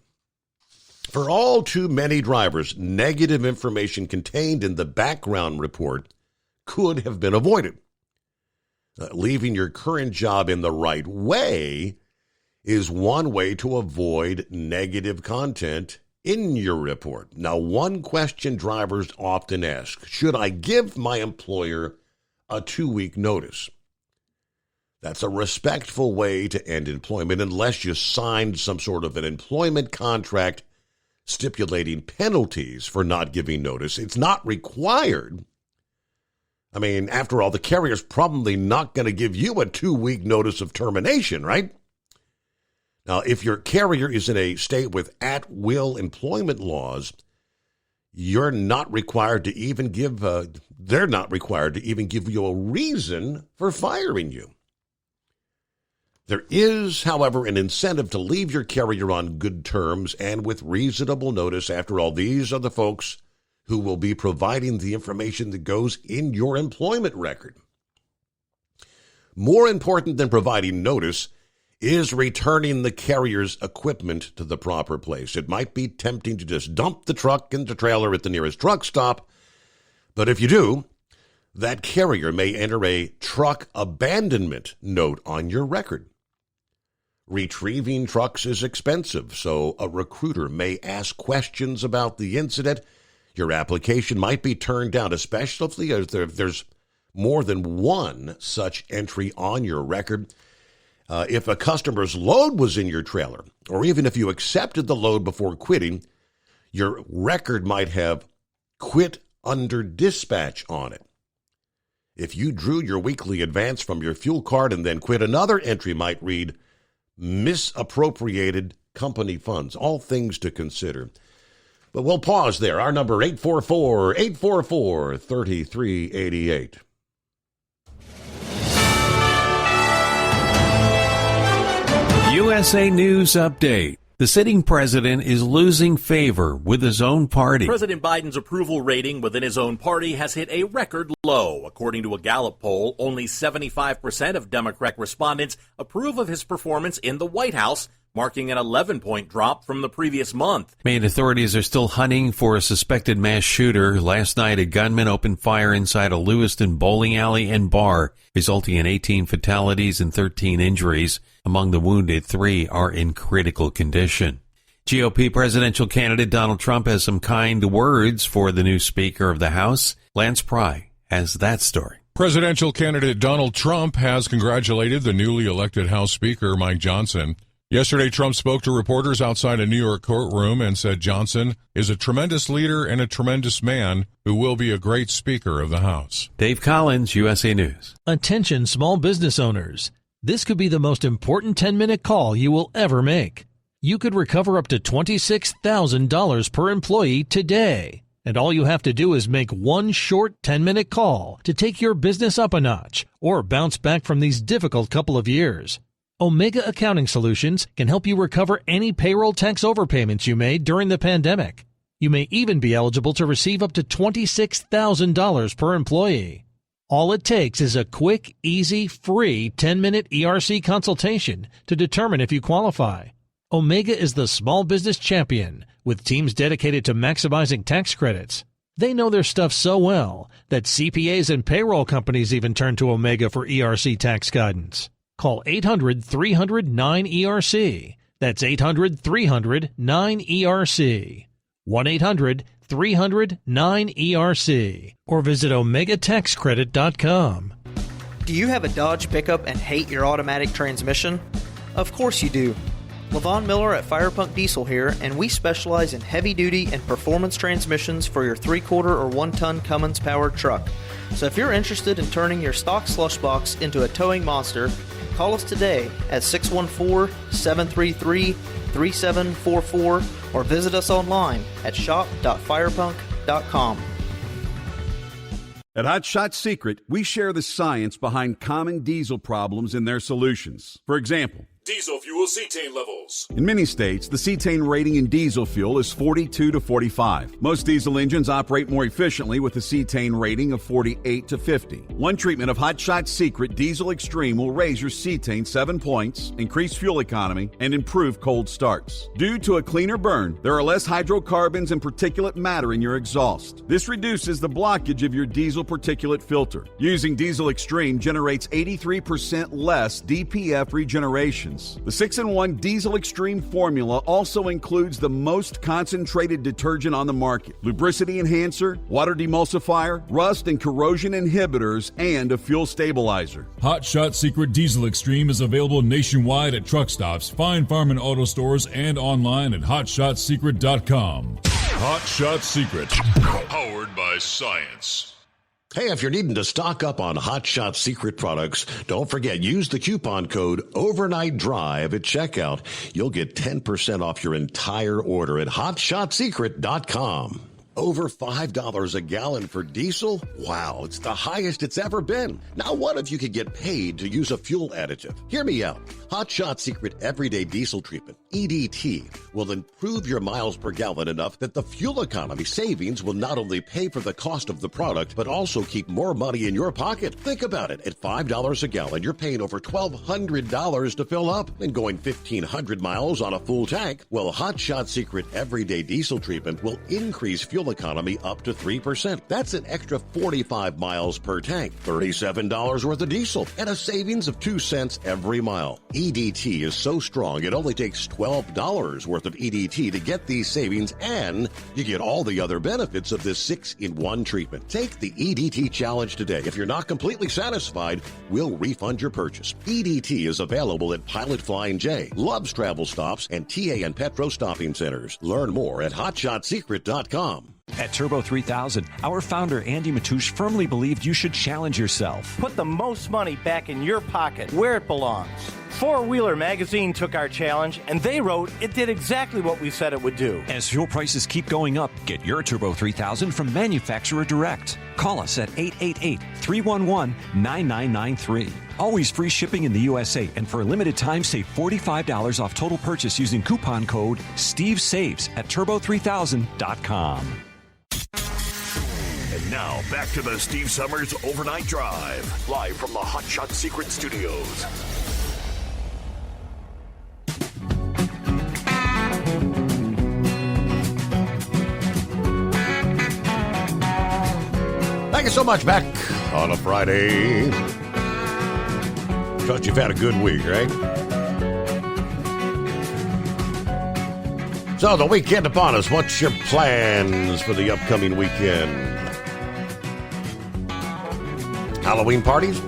For all too many drivers, negative information contained in the background report could have been avoided. Leaving your current job in the right way is one way to avoid negative content in your report. Now, one question drivers often ask: should I give my employer a 2-week notice? That's a respectful way to end employment unless you signed some sort of an employment contract stipulating penalties for not giving notice. It's not required. I mean, after all, the carrier's probably not going to give you a 2-week notice of termination, right? Now, if your carrier is in a state with at-will employment laws, you're not required to even give, they're not required to even give you a reason for firing you. There is, however, an incentive to leave your carrier on good terms and with reasonable notice. After all, these are the folks who will be providing the information that goes in your employment record. More important than providing notice is returning the carrier's equipment to the proper place. It might be tempting to just dump the truck and the trailer at the nearest truck stop, but if you do, that carrier may enter a truck abandonment note on your record. Retrieving trucks is expensive, so a recruiter may ask questions about the incident. Your application might be turned down, especially if there's more than one such entry on your record. If a customer's load was in your trailer, or even if you accepted the load before quitting, your record might have quit under dispatch on it. If you drew your weekly advance from your fuel card and then quit, another entry might read misappropriated company funds. All things to consider. But we'll pause there. Our number 844-3388. USA News Update. The sitting president is losing favor with his own party. President Biden's approval rating within his own party has hit a record low. According to a Gallup poll, only 75% of Democrat respondents approve of his performance in the White House, marking an 11-point drop from the previous month. Maine authorities are still hunting for a suspected mass shooter. Last night, a gunman opened fire inside a Lewiston bowling alley and bar, resulting in 18 fatalities and 13 injuries. Among the wounded, 3 are in critical condition. GOP presidential candidate Donald Trump has some kind words for the new Speaker of the House. Lance Pry has that story. Presidential candidate Donald Trump has congratulated the newly elected House Speaker, Mike Johnson. Yesterday, Trump spoke to reporters outside a New York courtroom and said Johnson is a tremendous leader and a tremendous man who will be a great Speaker of the House. Dave Collins, USA News. Attention small business owners. This could be the most important 10-minute call you will ever make. You could recover up to $26,000 per employee today. And all you have to do is make one short 10-minute call to take your business up a notch or bounce back from these difficult couple of years. Omega Accounting Solutions can help you recover any payroll tax overpayments you made during the pandemic. You may even be eligible to receive up to $26,000 per employee. All it takes is a quick, easy, free 10-minute ERC consultation to determine if you qualify. Omega is the small business champion with teams dedicated to maximizing tax credits. They know their stuff so well that CPAs and payroll companies even turn to Omega for ERC tax guidance. Call 800-300-9ERC. That's 800-300-9ERC. 1-800-300-9ERC. Or visit OmegaTaxCredit.com. Do you have a Dodge pickup and hate your automatic transmission? Of course you do. Levon Miller at Firepunk Diesel here, and we specialize in heavy-duty and performance transmissions for your 3-quarter or 1-ton Cummins-powered truck. So if you're interested in turning your stock slush box into a towing monster, call us today at 614-733-3744 or visit us online at shop.firepunk.com. At Hot Shot Secret, we share the science behind common diesel problems and their solutions. For example, Diesel fuel cetane levels. In many states, the cetane rating in diesel fuel is 42 to 45. Most diesel engines operate more efficiently with a cetane rating of 48 to 50. One treatment of Hot Shot Secret Diesel Extreme will raise your cetane 7 points, increase fuel economy, and improve cold starts. Due to a cleaner burn, there are less hydrocarbons and particulate matter in your exhaust. This reduces the blockage of your diesel particulate filter. Using Diesel Extreme generates 83% less DPF regeneration. The 6-in-1 Diesel Extreme formula also includes the most concentrated detergent on the market, lubricity enhancer, water demulsifier, rust and corrosion inhibitors, and a fuel stabilizer. Hot Shot Secret Diesel Extreme is available nationwide at truck stops, fine farm and auto stores, and online at hotshotsecret.com. Hot Shot Secret, powered by science. Hey, if you're needing to stock up on Hot Shot Secret products, don't forget, use the coupon code OVERNIGHTDRIVE at checkout. You'll get 10% off your entire order at hotshotsecret.com. Over $5 a gallon for diesel? Wow, it's the highest it's ever been. Now what if you could get paid to use a fuel additive? Hear me out. Hot Shot Secret Everyday Diesel Treatment, EDT, will improve your miles per gallon enough that the fuel economy savings will not only pay for the cost of the product, but also keep more money in your pocket. Think about it. At $5 a gallon, you're paying over $1,200 to fill up and going 1,500 miles on a full tank. Well, Hot Shot Secret Everyday Diesel Treatment will increase fuel economy up to 3%. That's an extra 45 miles per tank, $37 worth of diesel, and a savings of 2 cents every mile. EDT is so strong, it only takes $12 worth of EDT to get these savings, and you get all the other benefits of this 6-in-1 treatment. Take the EDT challenge today. If you're not completely satisfied, we'll refund your purchase. EDT is available at Pilot Flying J, Love's Travel Stops, and TA and Petro Stopping Centers. Learn more at hotshotsecret.com. At Turbo 3000, our founder Andy Matouche firmly believed you should challenge yourself. Put the most money back in your pocket, where it belongs. Four Wheeler Magazine took our challenge, and they wrote it did exactly what we said it would do. As fuel prices keep going up, get your Turbo 3000 from manufacturer direct. Call us at 888-311-9993. Always free shipping in the USA, and for a limited time, save $45 off total purchase using coupon code STEVESAVES at turbo3000.com. And now, back to the Steve Summers Overnight Drive, live from the Hot Shot Secret Studios. Thank you so much. Back on a Friday. Trust you've had a good week, right? So, the weekend upon us. What's your plans for the upcoming weekend? Halloween parties?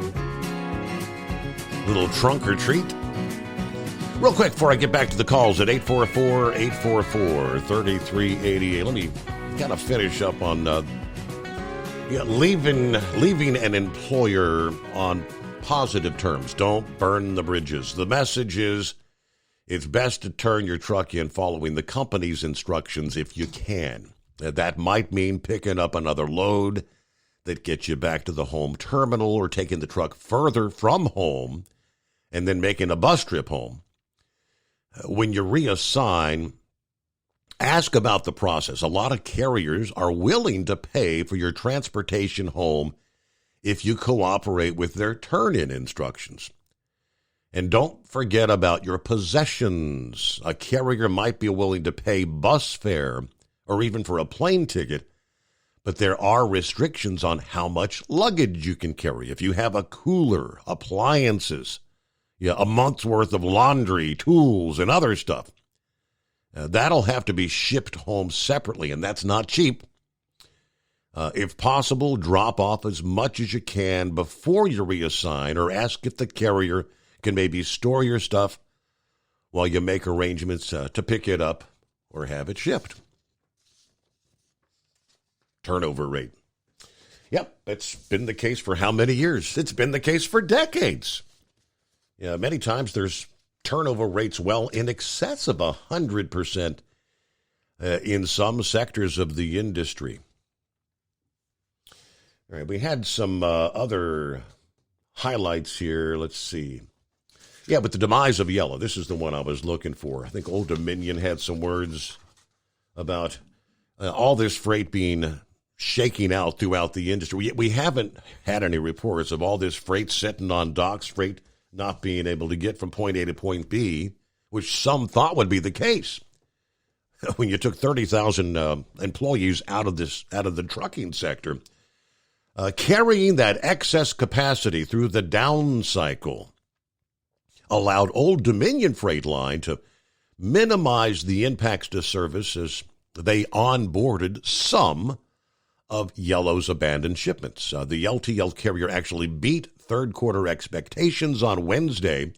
Little trunk or treat? Real quick before I get back to the calls at 844-844-3388. Let me kind of finish up on leaving an employer on positive terms. Don't burn the bridges. The message is it's best to turn your truck in following the company's instructions if you can. That might mean picking up another load that gets you back to the home terminal, or taking the truck further from home and then making a bus trip home. When you reassign, ask about the process. A lot of carriers are willing to pay for your transportation home if you cooperate with their turn-in instructions. And don't forget about your possessions. A carrier might be willing to pay bus fare or even for a plane ticket, but there are restrictions on how much luggage you can carry. If you have a cooler, appliances, a month's worth of laundry, tools, and other stuff, that'll have to be shipped home separately, and that's not cheap. If possible, drop off as much as you can before you reassign, or ask if the carrier can maybe store your stuff while you make arrangements to pick it up or have it shipped. Turnover rate. Yep, it's been the case for how many years? It's been the case for decades. Yeah, many times there's turnover rates well in excess of 100% in some sectors of the industry. All right, we had some other highlights here. Let's see. Yeah, but the demise of Yellow, this is the one I was looking for. I think Old Dominion had some words about all this freight being shaking out throughout the industry. We haven't had any reports of all this freight sitting on docks, freight not being able to get from point A to point B, which some thought would be the case when you took 30,000 employees out of the trucking sector. Carrying that excess capacity through the down cycle allowed Old Dominion Freight Line to minimize the impacts to service as they onboarded some of Yellow's abandoned shipments. The LTL carrier actually beat third quarter expectations on Wednesday,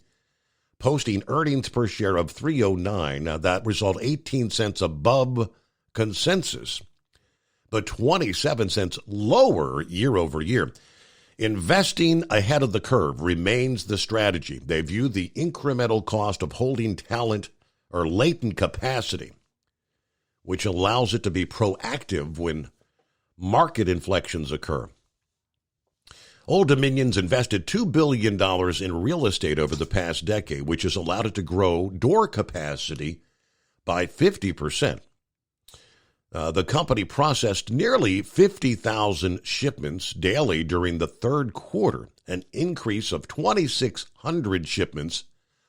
posting earnings per share of $3.09. That result 18 cents above consensus, but 27 cents lower year over year. Investing ahead of the curve remains the strategy. They view the incremental cost of holding talent or latent capacity, which allows it to be proactive when market inflections occur. Old Dominion's invested $2 billion in real estate over the past decade, which has allowed it to grow door capacity by 50%. The company processed nearly 50,000 shipments daily during the third quarter, an increase of 2,600 shipments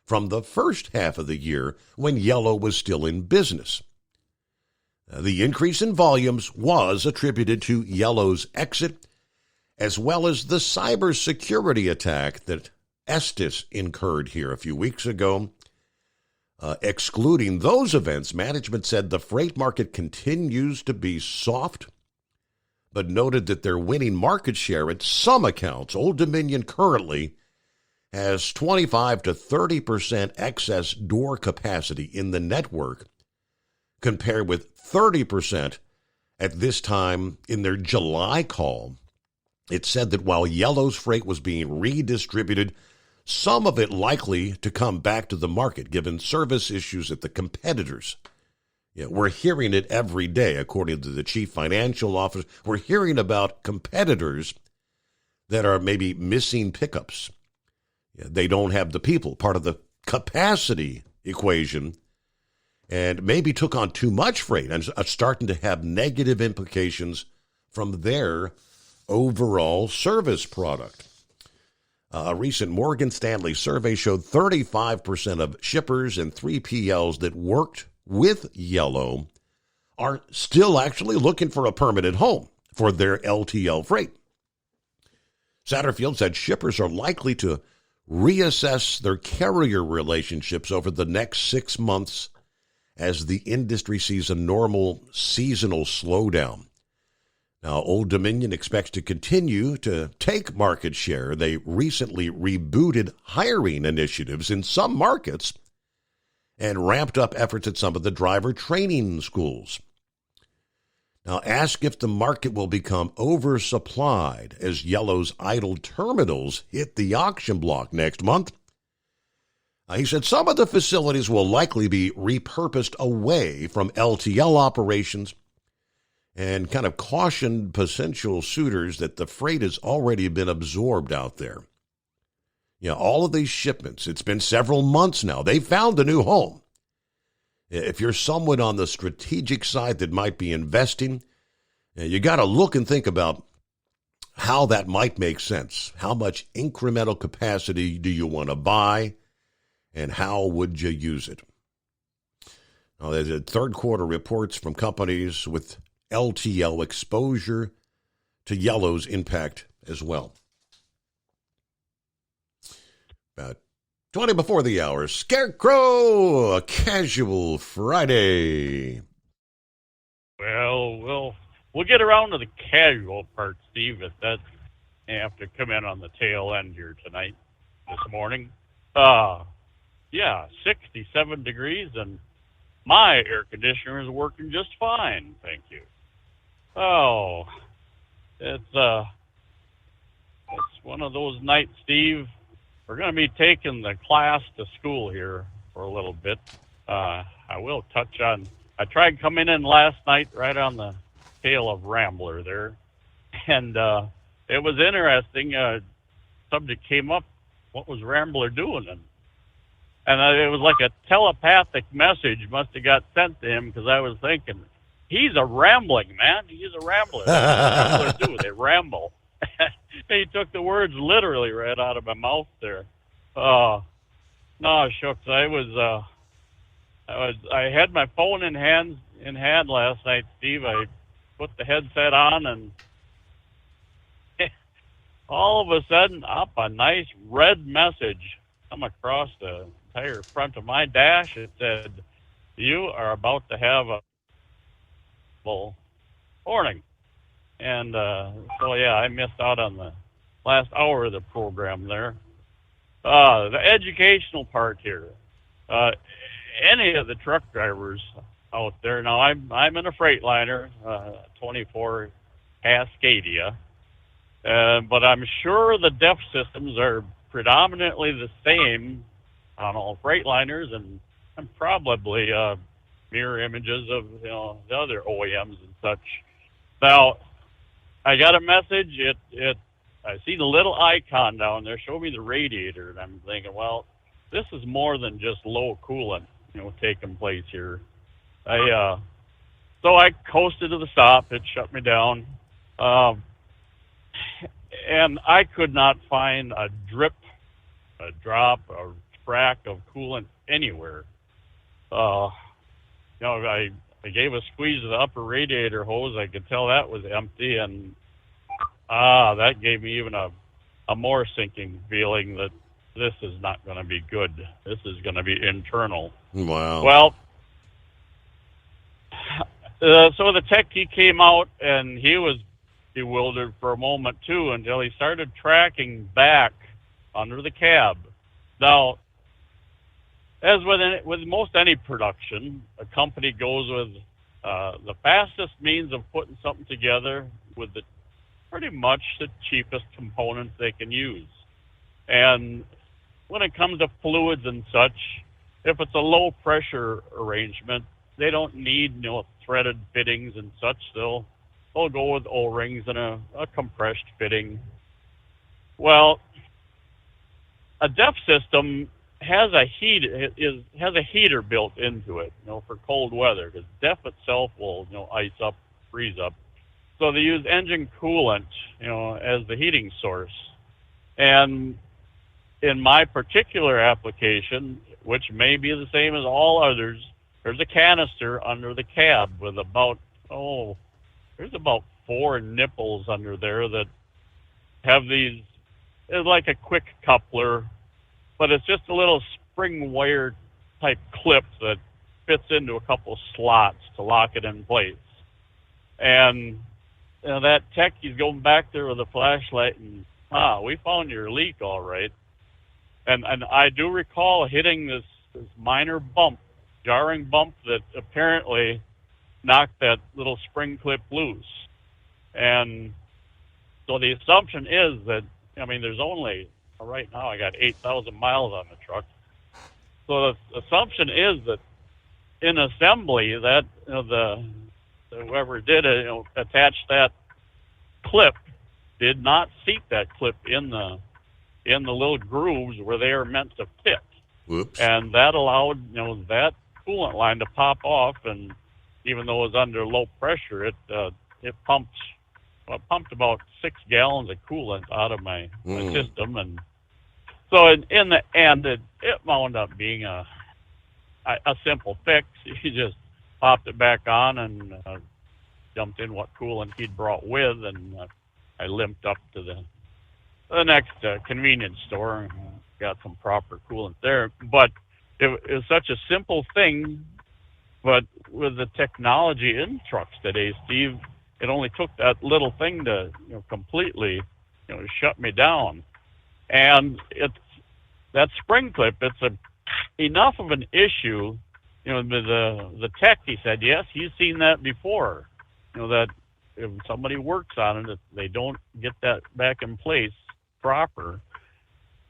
from the first half of the year when Yellow was still in business. The increase in volumes was attributed to Yellow's exit, as well as the cybersecurity attack that Estes incurred here a few weeks ago. Excluding those events, management said the freight market continues to be soft, but noted that they're winning market share at some accounts. Old Dominion currently has 25 to 30% excess door capacity in the network, compared with 30% at this time in their July call. It said that while Yellow's freight was being redistributed, some of it likely to come back to the market, given service issues at the competitors. Yeah, we're hearing it every day, according to the chief financial officer. We're hearing about competitors that are maybe missing pickups. Yeah, they don't have the people, part of the capacity equation, and maybe took on too much freight and are starting to have negative implications from their overall service product. A recent Morgan Stanley survey showed 35% of shippers and 3PLs that worked with Yellow are still actually looking for a permanent home for their LTL freight. Satterfield said shippers are likely to reassess their carrier relationships over the next 6 months as the industry sees a normal seasonal slowdown. Now, Old Dominion expects to continue to take market share. They recently rebooted hiring initiatives in some markets and ramped up efforts at some of the driver training schools. Now, asked if the market will become oversupplied as Yellow's idle terminals hit the auction block next month, he said some of the facilities will likely be repurposed away from LTL operations, and kind of cautioned potential suitors that the freight has already been absorbed out there. You know, all of these shipments, it's been several months now. They found a new home. If you're someone on the strategic side that might be investing, you got to look and think about how that might make sense. How much incremental capacity do you want to buy, and how would you use it? Now, there's third quarter reports from companies with LTL exposure to Yellow's impact as well. About 20 before the hour, Scarecrow, a casual Friday. Well, we'll get around to the casual part, Steve, if that's have to come in on the tail end here tonight, this morning. 67 degrees, and my air conditioner is working just fine, thank you. Oh, it's one of those nights, Steve. We're going to be taking the class to school here for a little bit. I will touch on, I tried coming in last night right on the tail of Rambler there, and it was interesting. Subject came up, what was Rambler doing? And it was like a telepathic message must have got sent to him, because I was thinking, he's a rambling man. He's a rambler. Ramblers do. They ramble. He took the words literally right out of my mouth there. No, shucks. I had my phone in hand last night, Steve. I put the headset on, and all of a sudden, up a nice red message come across the entire front of my dash. It said, "You are about to have a warning." And so, yeah, I missed out on the last hour of the program there. The educational part here. Any of the truck drivers out there, now I'm in a Freightliner, 24 Cascadia, but I'm sure the DEF systems are predominantly the same on all Freightliners, and probably mirror images of the other OEMs and such. Now, I got a message. I see the little icon down there. Show me the radiator, and I'm thinking, well, this is more than just low coolant, taking place here. So I coasted to the stop. It shut me down, and I could not find a drip, a drop, a crack of coolant anywhere. I gave a squeeze of the upper radiator hose. I could tell that was empty, and that gave me even a more sinking feeling that this is not going to be good. This is going to be internal. Wow. Well, so the tech, he came out, and he was bewildered for a moment, too, until he started tracking back under the cab. Now, as with most any production, a company goes with the fastest means of putting something together with pretty much the cheapest components they can use. And when it comes to fluids and such, if it's a low pressure arrangement, they don't need threaded fittings and such. They'll go with O-rings and a compressed fitting. Well, a DEF system has a heater built into it, for cold weather, because DEF itself will ice up, freeze up. So they use engine coolant, as the heating source. And in my particular application, which may be the same as all others, there's a canister under the cab with there's about 4 nipples under there that have these. It's like a quick coupler, but it's just a little spring wire type clip that fits into a couple slots to lock it in place. And that tech, he's going back there with a flashlight, and we found your leak all right. And I do recall hitting this minor bump, jarring bump that apparently knocked that little spring clip loose. And so the assumption is that, there's only, right now I got 8,000 miles on the truck. So the assumption is that in assembly that whoever did it, attached that clip, did not seat that clip in the little grooves where they are meant to fit. Whoops. And that allowed that coolant line to pop off, and even though it was under low pressure, it pumped about 6 gallons of coolant out of my system. And so in the end, it wound up being a simple fix. He just popped it back on and dumped in what coolant he'd brought with, and I limped up to the next convenience store and got some proper coolant there. But it was such a simple thing, but with the technology in trucks today, Steve, it only took that little thing to completely shut me down. And it's that spring clip, it's enough of an issue. The tech, he said, yes, he's seen that before. That if somebody works on it, they don't get that back in place proper.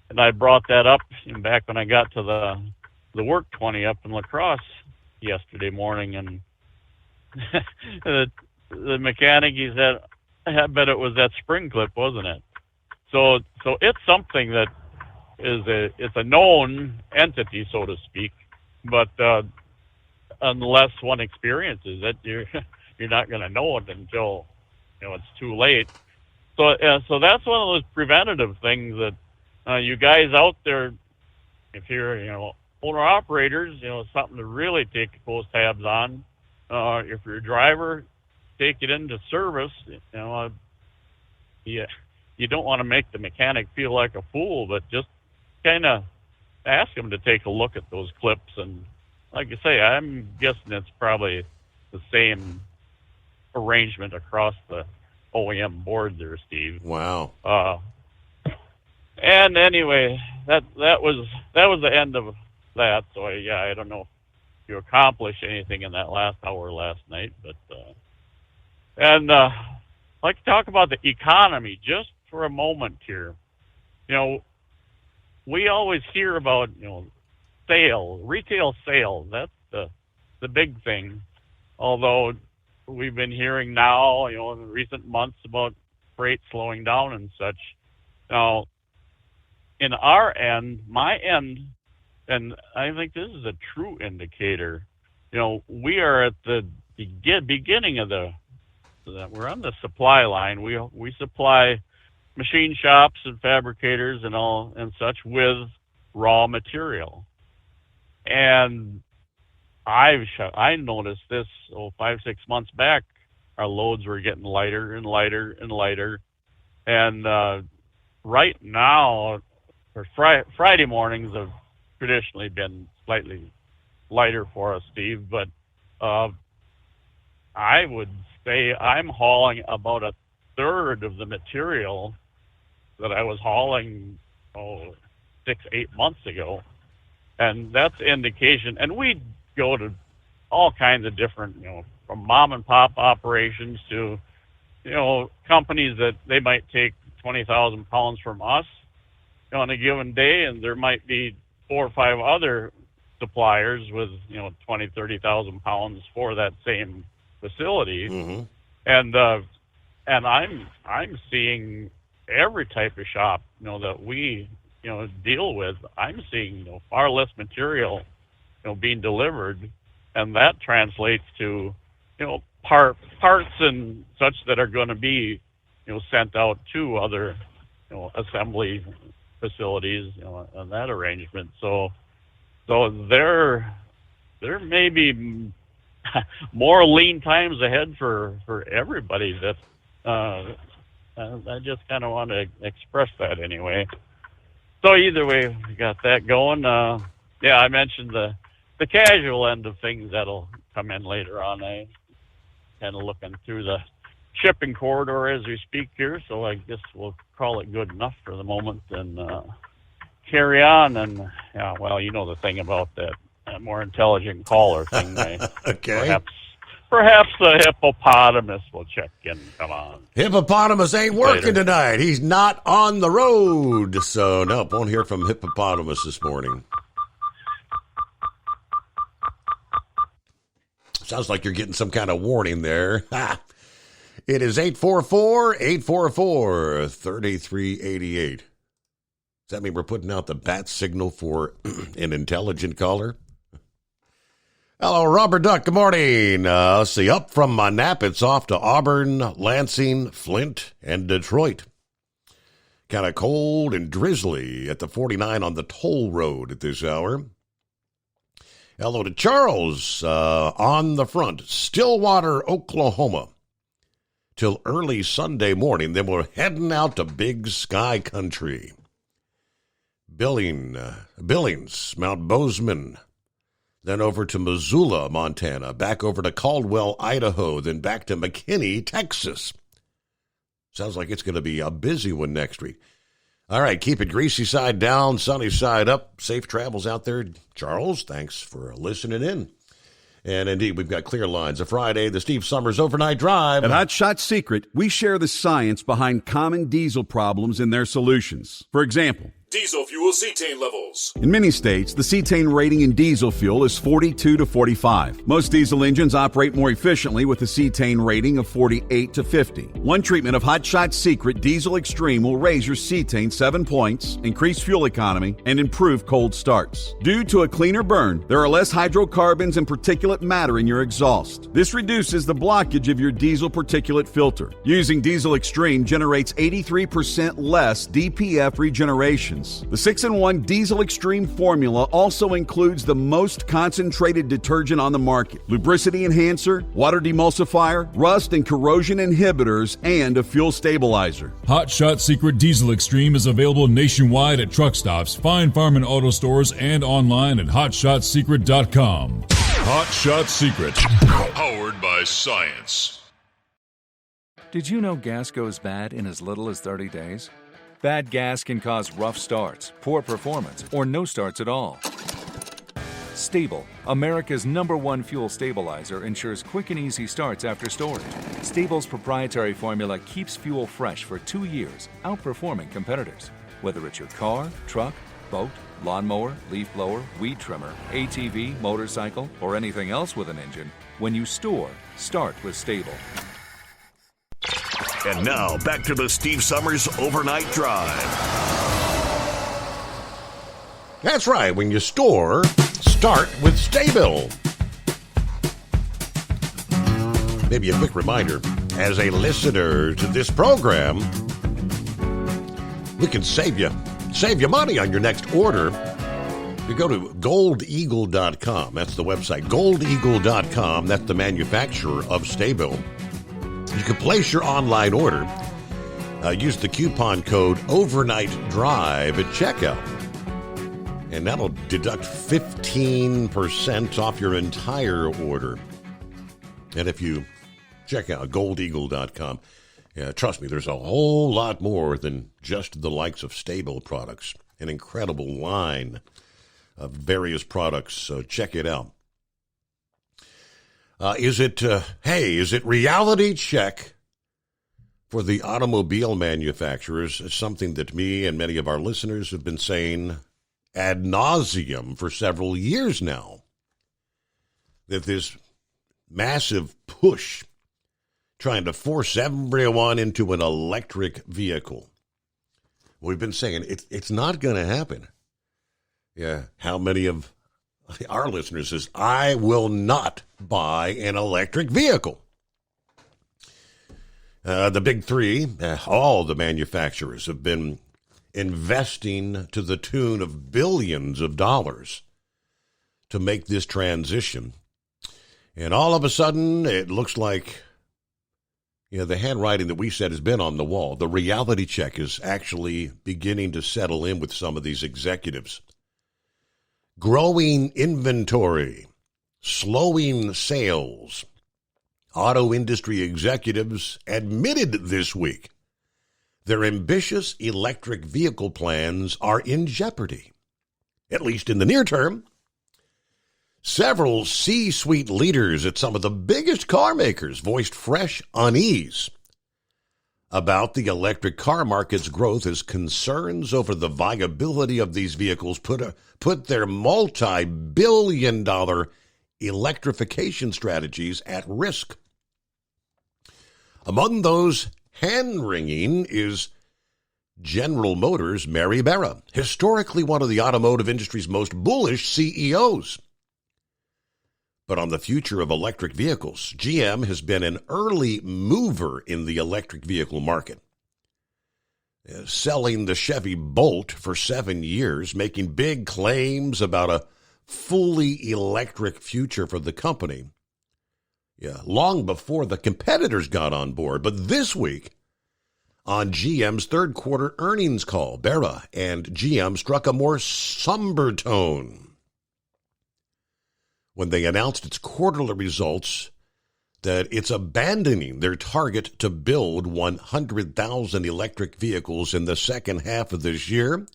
And I brought that up back when I got to the work 20 up in La Crosse yesterday morning, and the mechanic, he said, I bet it was that spring clip, wasn't it? So it's something that it's a known entity, so to speak. But unless one experiences it, you're not going to know it until it's too late. So that's one of those preventative things that you guys out there, if you're owner operators, something to really take close tabs on. If you're a driver, take it into service. You don't want to make the mechanic feel like a fool, but just kind of ask them to take a look at those clips. And like I say, I'm guessing it's probably the same arrangement across the OEM board there, Steve. Wow. And anyway, that was the end of that. So I don't know if you accomplished anything in that last hour last night, but and I'd like to talk about the economy just for a moment here. We always hear about retail sales. That's the big thing. Although we've been hearing now, in recent months about freight slowing down and such. Now, in our end, my end, and I think this is a true indicator, we are at the beginning of we're on the supply line. We supply machine shops and fabricators and all and such with raw material. And I noticed this 5-6 months back, our loads were getting lighter and lighter and lighter. And right now, for Friday mornings have traditionally been slightly lighter for us, Steve. But I would say I'm hauling about a third of the material that I was hauling 6-8 months ago. And that's indication. And we go to all kinds of different, from mom and pop operations to, companies that they might take 20,000 pounds from us on a given day, and there might be 4 or 5 other suppliers with 20,000-30,000 pounds for that same facility. Mm-hmm. And I'm seeing every type of shop that we deal with. I'm seeing far less material being delivered, and that translates to parts and such that are going to be sent out to other assembly facilities on that arrangement. So there may be more lean times ahead for everybody. That I just kind of want to express that anyway. So either way, we got that going. I mentioned the casual end of things that'll come in later on. I kind of looking through the shipping corridor as we speak here, so I guess we'll call it good enough for the moment and carry on. And the thing about that more intelligent caller thing. Okay. Perhaps the hippopotamus will check in. Come on. Hippopotamus ain't working tonight. He's not on the road. So, nope, won't hear from Hippopotamus this morning. Sounds like you're getting some kind of warning there. It is 844-844-3388. Does that mean we're putting out the bat signal for an intelligent caller? Hello, Rubber Duck. Good morning. Let's see. Up from my nap, it's off to Auburn, Lansing, Flint, and Detroit. Kind of cold and drizzly at the 49 on the toll road at this hour. Hello to Charles on the front, Stillwater, Oklahoma, till early Sunday morning. Then we're heading out to Big Sky Country. Billings, Mount Bozeman, then over to Missoula, Montana, back over to Caldwell, Idaho, then back to McKinney, Texas. Sounds like it's going to be a busy one next week. All right, keep it greasy side down, sunny side up. Safe travels out there. Charles, thanks for listening in. And indeed, we've got clear lines. A Friday, the Steve Summers Overnight Drive. At Hot Shot Secret, we share the science behind common diesel problems and their solutions. For example, Diesel fuel cetane levels. In many states, the cetane rating in diesel fuel is 42 to 45. Most diesel engines operate more efficiently with a cetane rating of 48 to 50. One treatment of Hot Shot Secret Diesel Extreme will raise your cetane 7 points, increase fuel economy, and improve cold starts. Due to a cleaner burn, there are less hydrocarbons and particulate matter in your exhaust. This reduces the blockage of your diesel particulate filter. Using Diesel Extreme generates 83% less DPF regenerations. The 6-in-1 Diesel Extreme formula also includes the most concentrated detergent on the market, lubricity enhancer, water demulsifier, rust and corrosion inhibitors, and a fuel stabilizer. Hot Shot Secret Diesel Extreme is available nationwide at truck stops, fine farm and auto stores, and online at hotshotsecret.com. Hot Shot Secret, powered by science. Did you know gas goes bad in as little as 30 days? Bad gas can cause rough starts, poor performance, or no starts at all. Stable, America's #1 fuel stabilizer, ensures quick and easy starts after storage. Stable's proprietary formula keeps fuel fresh for 2 years, outperforming competitors. Whether it's your car, truck, boat, lawnmower, leaf blower, weed trimmer, ATV, motorcycle, or anything else with an engine, when you store, start with Stable. And now, back to the Steve Summers Overnight Drive. That's right. When you store, start with Stable. Maybe a quick reminder, as a listener to this program, we can save you money on your next order. You go to goldeagle.com. That's the website, goldeagle.com. That's the manufacturer of Stable. You can place your online order. Use the coupon code OvernightDrive at checkout. And that'll deduct 15% off your entire order. And if you check out goldeagle.com, trust me, there's a whole lot more than just the likes of Stable products. An incredible line of various products, so check it out. Is it reality check for the automobile manufacturers? It's something that me and many of our listeners have been saying ad nauseum for several years now. That this massive push trying to force everyone into an electric vehicle. We've been saying it's not going to happen. Yeah, how many of our listeners says, I will not buy an electric vehicle? The big three, all the manufacturers have been investing to the tune of billions of dollars to make this transition. And all of a sudden, it looks like the handwriting that we said has been on the wall. The reality check is actually beginning to settle in with some of these executives. Growing inventory, slowing sales. Auto industry executives admitted this week their ambitious electric vehicle plans are in jeopardy, at least in the near term. Several C-suite leaders at some of the biggest car makers voiced fresh unease about the electric car market's growth as concerns over the viability of these vehicles put their multi-billion-dollar electrification strategies at risk. Among those hand-wringing is General Motors' Mary Barra, historically one of the automotive industry's most bullish CEOs. But on the future of electric vehicles, GM has been an early mover in the electric vehicle market, selling the Chevy Bolt for 7 years, making big claims about a fully electric future for the company. Long before the competitors got on board. But this week, on GM's third quarter earnings call, Barra and GM struck a more somber tone when they announced its quarterly results that it's abandoning their target to build 100,000 electric vehicles in the second half of this year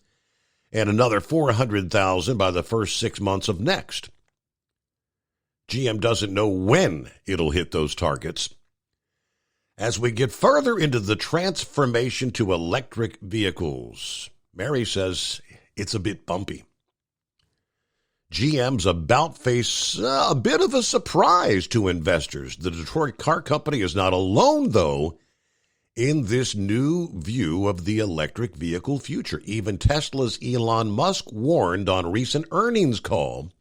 and another 400,000 by the first 6 months of next. GM doesn't know when it'll hit those targets. As we get further into the transformation to electric vehicles, Mary says it's a bit bumpy. GM's about to face a bit of a surprise to investors. The Detroit car company is not alone, though, in this new view of the electric vehicle future. Even Tesla's Elon Musk warned on a recent earnings call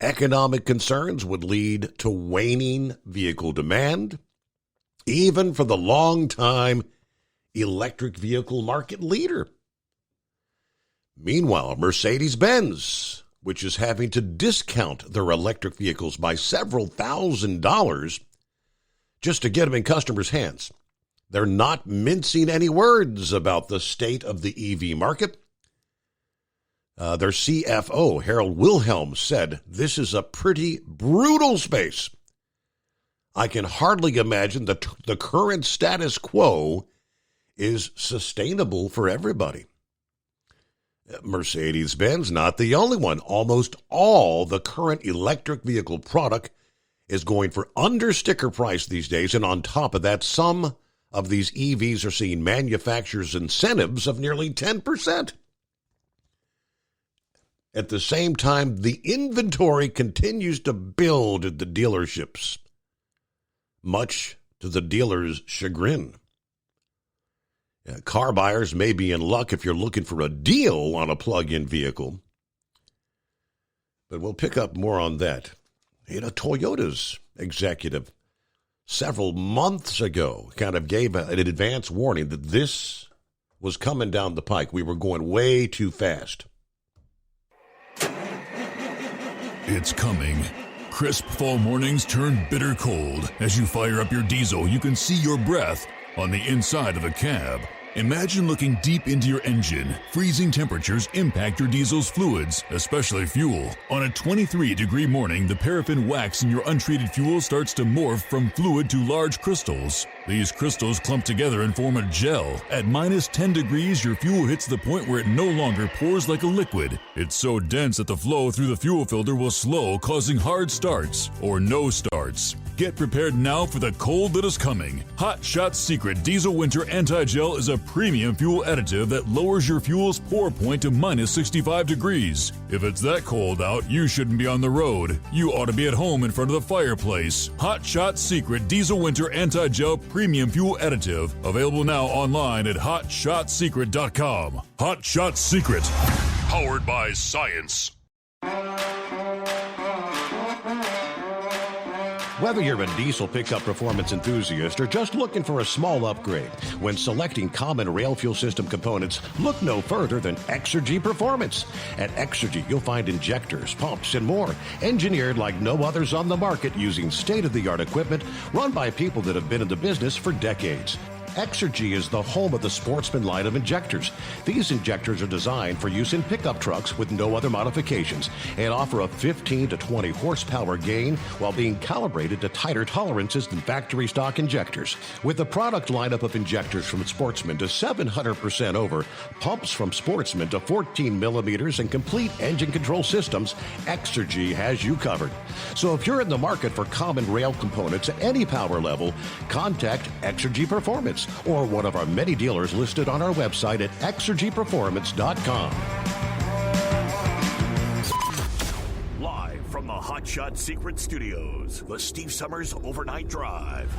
economic concerns would lead to waning vehicle demand, even for the long-time electric vehicle market leader. Meanwhile, Mercedes-Benz, which is having to discount their electric vehicles by several $1,000s just to get them in customers' hands. They're not mincing any words about the state of the EV market. Their CFO, Harold Wilhelm, said, "This is a pretty brutal space. I can hardly imagine that the current status quo is sustainable for everybody." Mercedes-Benz, not the only one. Almost all the current electric vehicle product is going for under sticker price these days. And on top of that, some of these EVs are seeing manufacturers' incentives of nearly 10%. At the same time, the inventory continues to build at the dealerships, much to the dealers' chagrin. Car buyers may be in luck if you're looking for a deal on a plug-in vehicle. But we'll pick up more on that. Toyota's executive several months ago kind of gave an advance warning that this was coming down the pike. We were going way too fast. It's coming. Crisp fall mornings turn bitter cold. As you fire up your diesel, you can see your breath on the inside of the cab. Imagine looking deep into your engine. Freezing temperatures impact your diesel's fluids, especially fuel. On a 23-degree morning, the paraffin wax in your untreated fuel starts to morph from fluid to large crystals. These crystals clump together and form a gel. At minus 10 degrees, your fuel hits the point where it no longer pours like a liquid. It's so dense that the flow through the fuel filter will slow, causing hard starts or no starts. Get prepared now for the cold that is coming. Hot Shot Secret Diesel Winter Anti-Gel is a premium fuel additive that lowers your fuel's pour point to minus 65 degrees. If it's that cold out, you shouldn't be on the road. You ought to be at home in front of the fireplace. Hot Shot Secret Diesel Winter Anti-Gel Premium Fuel Additive. Available now online at HotShotSecret.com. Hot Shot Secret. Powered by science. Whether you're a diesel pickup performance enthusiast or just looking for a small upgrade, when selecting common rail fuel system components, look no further than Exergy Performance. At Exergy, you'll find injectors, pumps, and more, engineered like no others on the market using state-of-the-art equipment run by people that have been in the business for decades. Exergy is the home of the Sportsman line of injectors. These injectors are designed for use in pickup trucks with no other modifications and offer a 15 to 20 horsepower gain while being calibrated to tighter tolerances than factory stock injectors. With the product lineup of injectors from Sportsman to 700% over, pumps from Sportsman to 14 millimeters, and complete engine control systems, Exergy has you covered. So if you're in the market for common rail components at any power level, contact Exergy Performance or one of our many dealers listed on our website at exergyperformance.com. Live from the Hot Shot Secret Studios, the Steve Summers Overnight Drive.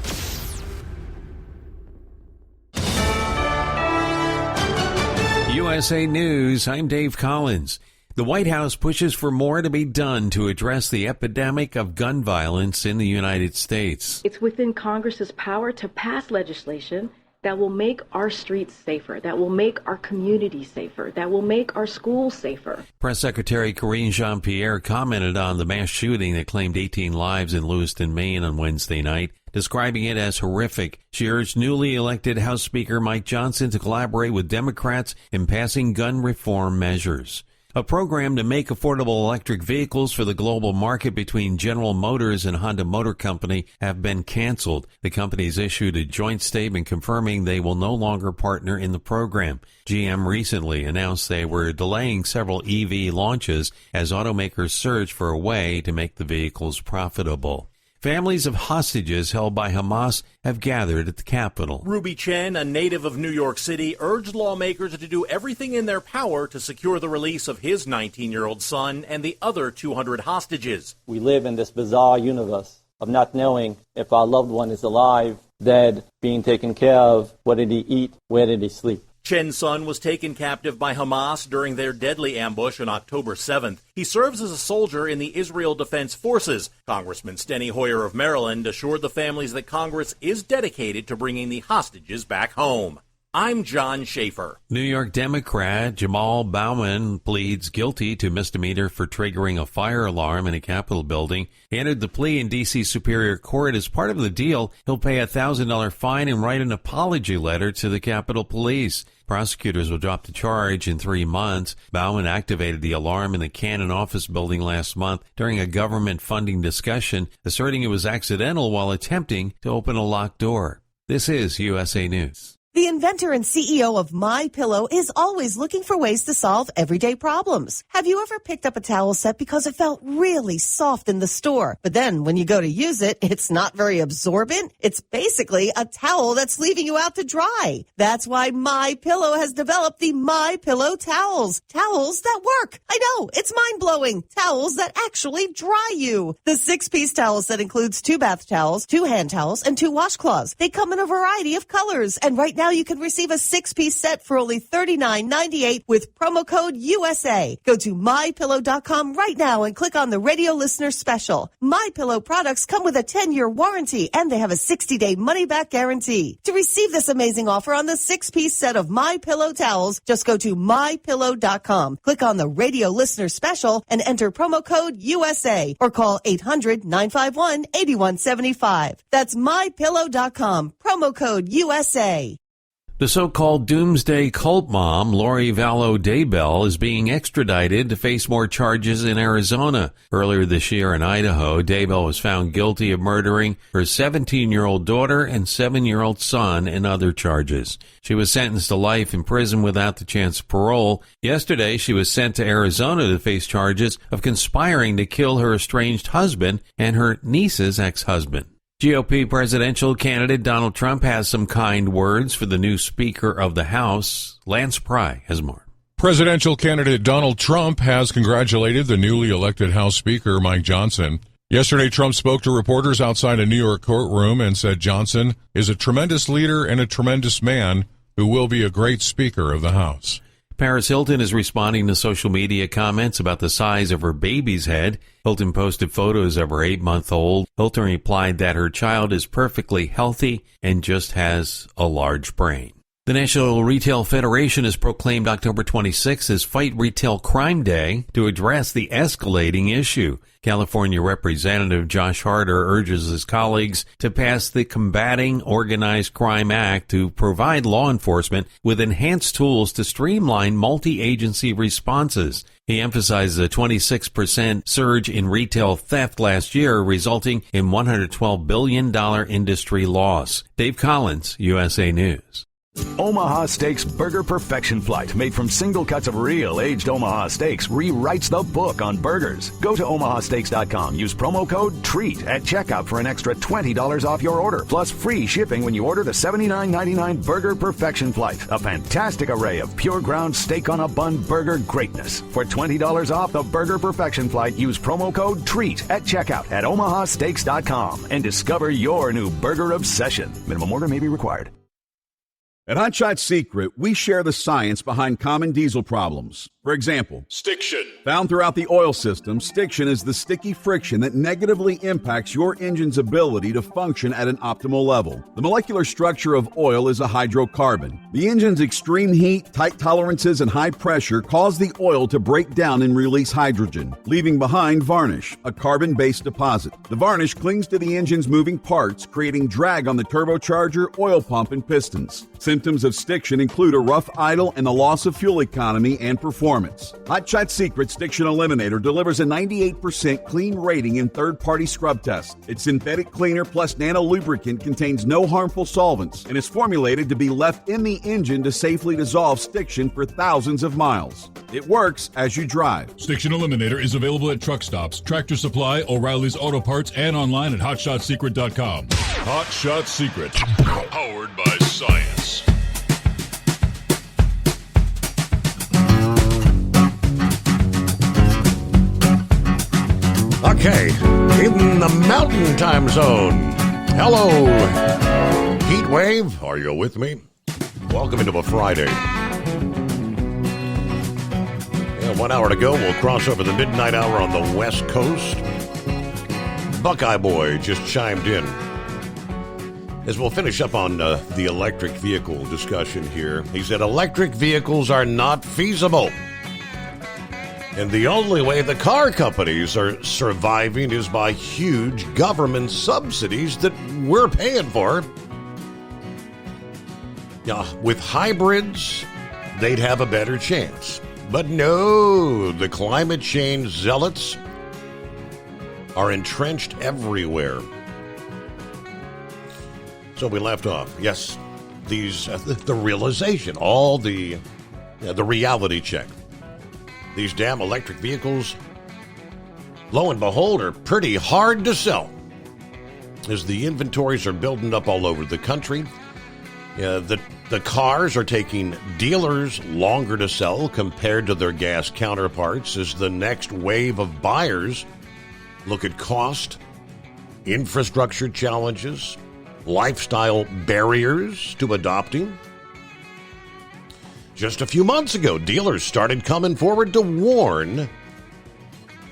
USA News, I'm Dave Collins. The White House pushes for more to be done to address the epidemic of gun violence in the United States. It's within Congress's power to pass legislation that will make our streets safer, that will make our communities safer, that will make our schools safer. Press Secretary Karine Jean-Pierre commented on the mass shooting that claimed 18 lives in Lewiston, Maine on Wednesday night, describing it as horrific. She urged newly elected House Speaker Mike Johnson to collaborate with Democrats in passing gun reform measures. A program to make affordable electric vehicles for the global market between General Motors and Honda Motor Company have been canceled. The companies issued a joint statement confirming they will no longer partner in the program. GM recently announced they were delaying several EV launches as automakers search for a way to make the vehicles profitable. Families of hostages held by Hamas have gathered at the Capitol. Ruby Chen, a native of New York City, urged lawmakers to do everything in their power to secure the release of his 19-year-old son and the other 200 hostages. We live in this bizarre universe of not knowing if our loved one is alive, dead, being taken care of, what did he eat, where did he sleep. Chen's son was taken captive by Hamas during their deadly ambush on October 7th. He serves as a soldier in the Israel Defense Forces. Congressman Steny Hoyer of Maryland assured the families that Congress is dedicated to bringing the hostages back home. I'm John Schaefer. New York Democrat Jamal Bowman pleads guilty to misdemeanor for triggering a fire alarm in a Capitol building. He entered the plea in D.C. Superior Court. As part of the deal, he'll pay a $1,000 fine and write an apology letter to the Capitol Police. Prosecutors will drop the charge in 3 months. Bowman activated the alarm in the Cannon office building last month during a government funding discussion, asserting it was accidental while attempting to open a locked door. This is USA News. The inventor and CEO of MyPillow is always looking for ways to solve everyday problems. Have you ever picked up a towel set because it felt really soft in the store, but then when you go to use it, it's not very absorbent? It's basically a towel that's leaving you out to dry. That's why MyPillow has developed the MyPillow towels. Towels that work. I know, it's mind-blowing. Towels that actually dry you. The 6-piece towel set includes 2 bath towels, 2 hand towels, and 2 washcloths. They come in a variety of colors, and right now you can receive a 6-piece set for only $39.98 with promo code USA. Go to MyPillow.com right now and click on the radio listener special. MyPillow products come with a 10-year warranty and they have a 60-day money-back guarantee. To receive this amazing offer on the 6-piece set of MyPillow towels, just go to MyPillow.com. Click on the radio listener special and enter promo code USA or call 800-951-8175. That's MyPillow.com. Promo code USA. The so-called doomsday cult mom, Lori Vallow Daybell, is being extradited to face more charges in Arizona. Earlier this year in Idaho, Daybell was found guilty of murdering her 17-year-old daughter and 7-year-old son and other charges. She was sentenced to life in prison without the chance of parole. Yesterday, she was sent to Arizona to face charges of conspiring to kill her estranged husband and her niece's ex-husband. GOP presidential candidate Donald Trump has some kind words for the new Speaker of the House. Lance Pry has more. Presidential candidate Donald Trump has congratulated the newly elected House Speaker, Mike Johnson. Yesterday, Trump spoke to reporters outside a New York courtroom and said Johnson is a tremendous leader and a tremendous man who will be a great Speaker of the House. Paris Hilton is responding to social media comments about the size of her baby's head. Hilton posted photos of her 8-month-old. Hilton replied that her child is perfectly healthy and just has a large brain. The National Retail Federation has proclaimed October 26th as Fight Retail Crime Day to address the escalating issue. California Representative Josh Harder urges his colleagues to pass the Combating Organized Crime Act to provide law enforcement with enhanced tools to streamline multi-agency responses. He emphasizes a 26% surge in retail theft last year, resulting in $112 billion industry loss. Dave Collins, USA News. Omaha Steaks Burger Perfection Flight, made from single cuts of real aged Omaha steaks, rewrites the book on burgers. Go to omahasteaks.com. Use promo code TREAT at checkout for an extra $20 off your order, plus free shipping when you order the $79.99 Burger Perfection Flight. A fantastic array of pure ground steak on a bun burger greatness. For $20 off the Burger Perfection Flight, use promo code TREAT at checkout at omahasteaks.com and discover your new burger obsession. Minimum order may be required. At Hot Shot Secret, we share the science behind common diesel problems. For example, Stiction. Found throughout the oil system, stiction is the sticky friction that negatively impacts your engine's ability to function at an optimal level. The molecular structure of oil is a hydrocarbon. The engine's extreme heat, tight tolerances, and high pressure cause the oil to break down and release hydrogen, leaving behind varnish, a carbon-based deposit. The varnish clings to the engine's moving parts, creating drag on the turbocharger, oil pump, and pistons. Since symptoms of stiction include a rough idle and the loss of fuel economy and performance. Hot Shot Secret Stiction Eliminator delivers a 98% clean rating in third-party scrub tests. Its synthetic cleaner plus nano lubricant contains no harmful solvents and is formulated to be left in the engine to safely dissolve stiction for thousands of miles. It works as you drive. Stiction Eliminator is available at truck stops, Tractor Supply, O'Reilly's Auto Parts, and online at HotShotSecret.com. Hot Shot Secret, powered by science. Okay, in the Mountain Time Zone. Hello, Heat Wave. Are you with me? Welcome into a Friday. 1 hour to go. We'll cross over the midnight hour on the West Coast. Buckeye Boy just chimed in. As we'll finish up on the electric vehicle discussion here, he said electric vehicles are not feasible. And the only way the car companies are surviving is by huge government subsidies that we're paying for. Yeah, with hybrids, they'd have a better chance. But no, the climate change zealots are entrenched everywhere. So we left off. Yes, these the realization, all the reality check. These damn electric vehicles, lo and behold, are pretty hard to sell. As the inventories are building up all over the country, the cars are taking dealers longer to sell compared to their gas counterparts as the next wave of buyers look at cost, infrastructure challenges, lifestyle barriers to adopting. Just a few months ago, dealers started coming forward to warn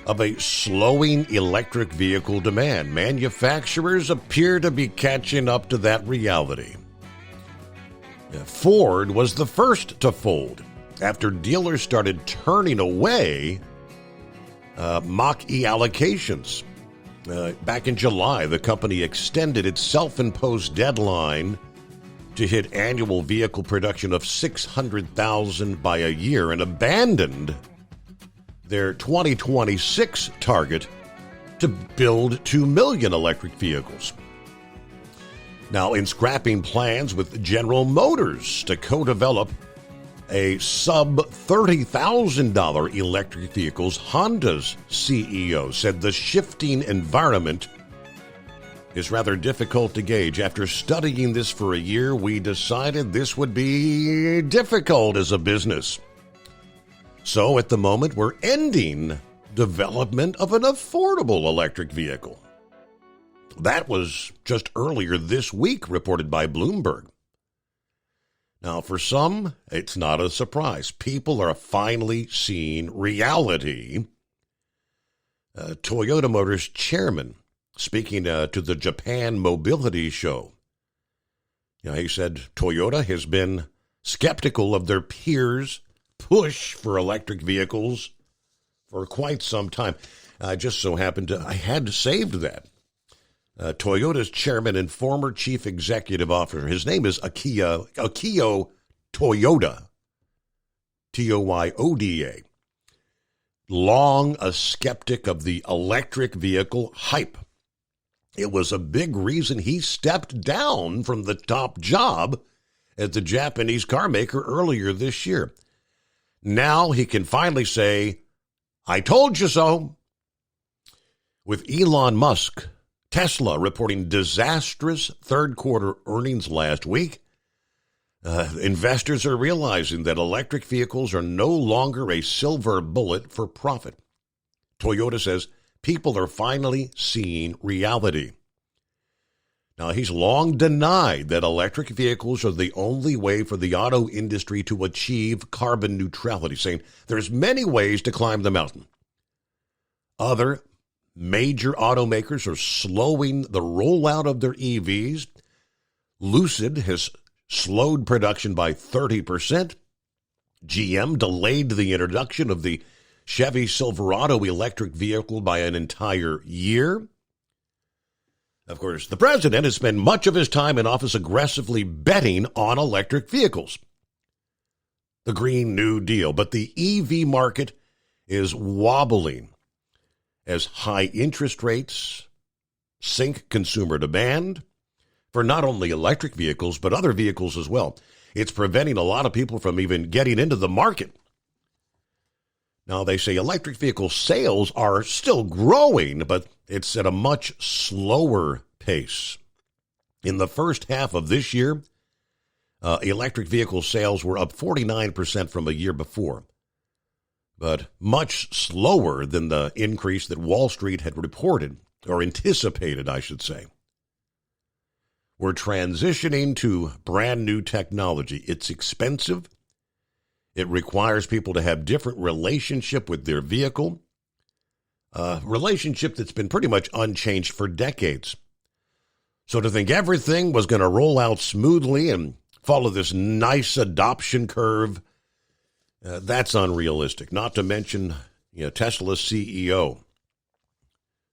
of a slowing electric vehicle demand. Manufacturers appear to be catching up to that reality. Ford was the first to fold after dealers started turning away Mach-E allocations. Back in July, the company extended its self-imposed deadline to hit annual vehicle production of 600,000 by a year and abandoned their 2026 target to build 2 million electric vehicles. Now, in scrapping plans with General Motors to co-develop a sub-$30,000 electric vehicles, Honda's CEO said the shifting environment is rather difficult to gauge. After studying this for a year, we decided this would be difficult as a business. So at the moment, we're ending development of an affordable electric vehicle. That was just earlier this week, reported by Bloomberg. Now, for some, it's not a surprise. People are finally seeing reality. Toyota Motors chairman, speaking to the Japan Mobility Show, he said Toyota has been skeptical of their peers' push for electric vehicles for quite some time. I just so happened I had saved that. Toyota's chairman and former chief executive officer, his name is Akio Toyoda, T-O-Y-O-D-A. Long a skeptic of the electric vehicle hype. It was a big reason he stepped down from the top job at the Japanese car maker earlier this year. Now he can finally say, I told you so. With Elon Musk, Tesla reporting disastrous third quarter earnings last week, investors are realizing that electric vehicles are no longer a silver bullet for profit. Toyota says people are finally seeing reality. Now, he's long denied that electric vehicles are the only way for the auto industry to achieve carbon neutrality, saying there's many ways to climb the mountain. Other major automakers are slowing the rollout of their EVs. Lucid has slowed production by 30%. GM delayed the introduction of the Chevy Silverado electric vehicle by an entire year. Of course, the president has spent much of his time in office aggressively betting on electric vehicles. The Green New Deal. But the EV market is wobbling as high interest rates sink consumer demand for not only electric vehicles, but other vehicles as well. It's preventing a lot of people from even getting into the market. Now, they say electric vehicle sales are still growing, but it's at a much slower pace. In the first half of this year, electric vehicle sales were up 49% from a year before, but much slower than the increase that Wall Street had reported, or anticipated, I should say. We're transitioning to brand new technology. It's expensive. It requires people to have different relationship with their vehicle, a relationship that's been pretty much unchanged for decades. So to think everything was going to roll out smoothly and follow this nice adoption curve, that's unrealistic. Not to mention, Tesla's CEO,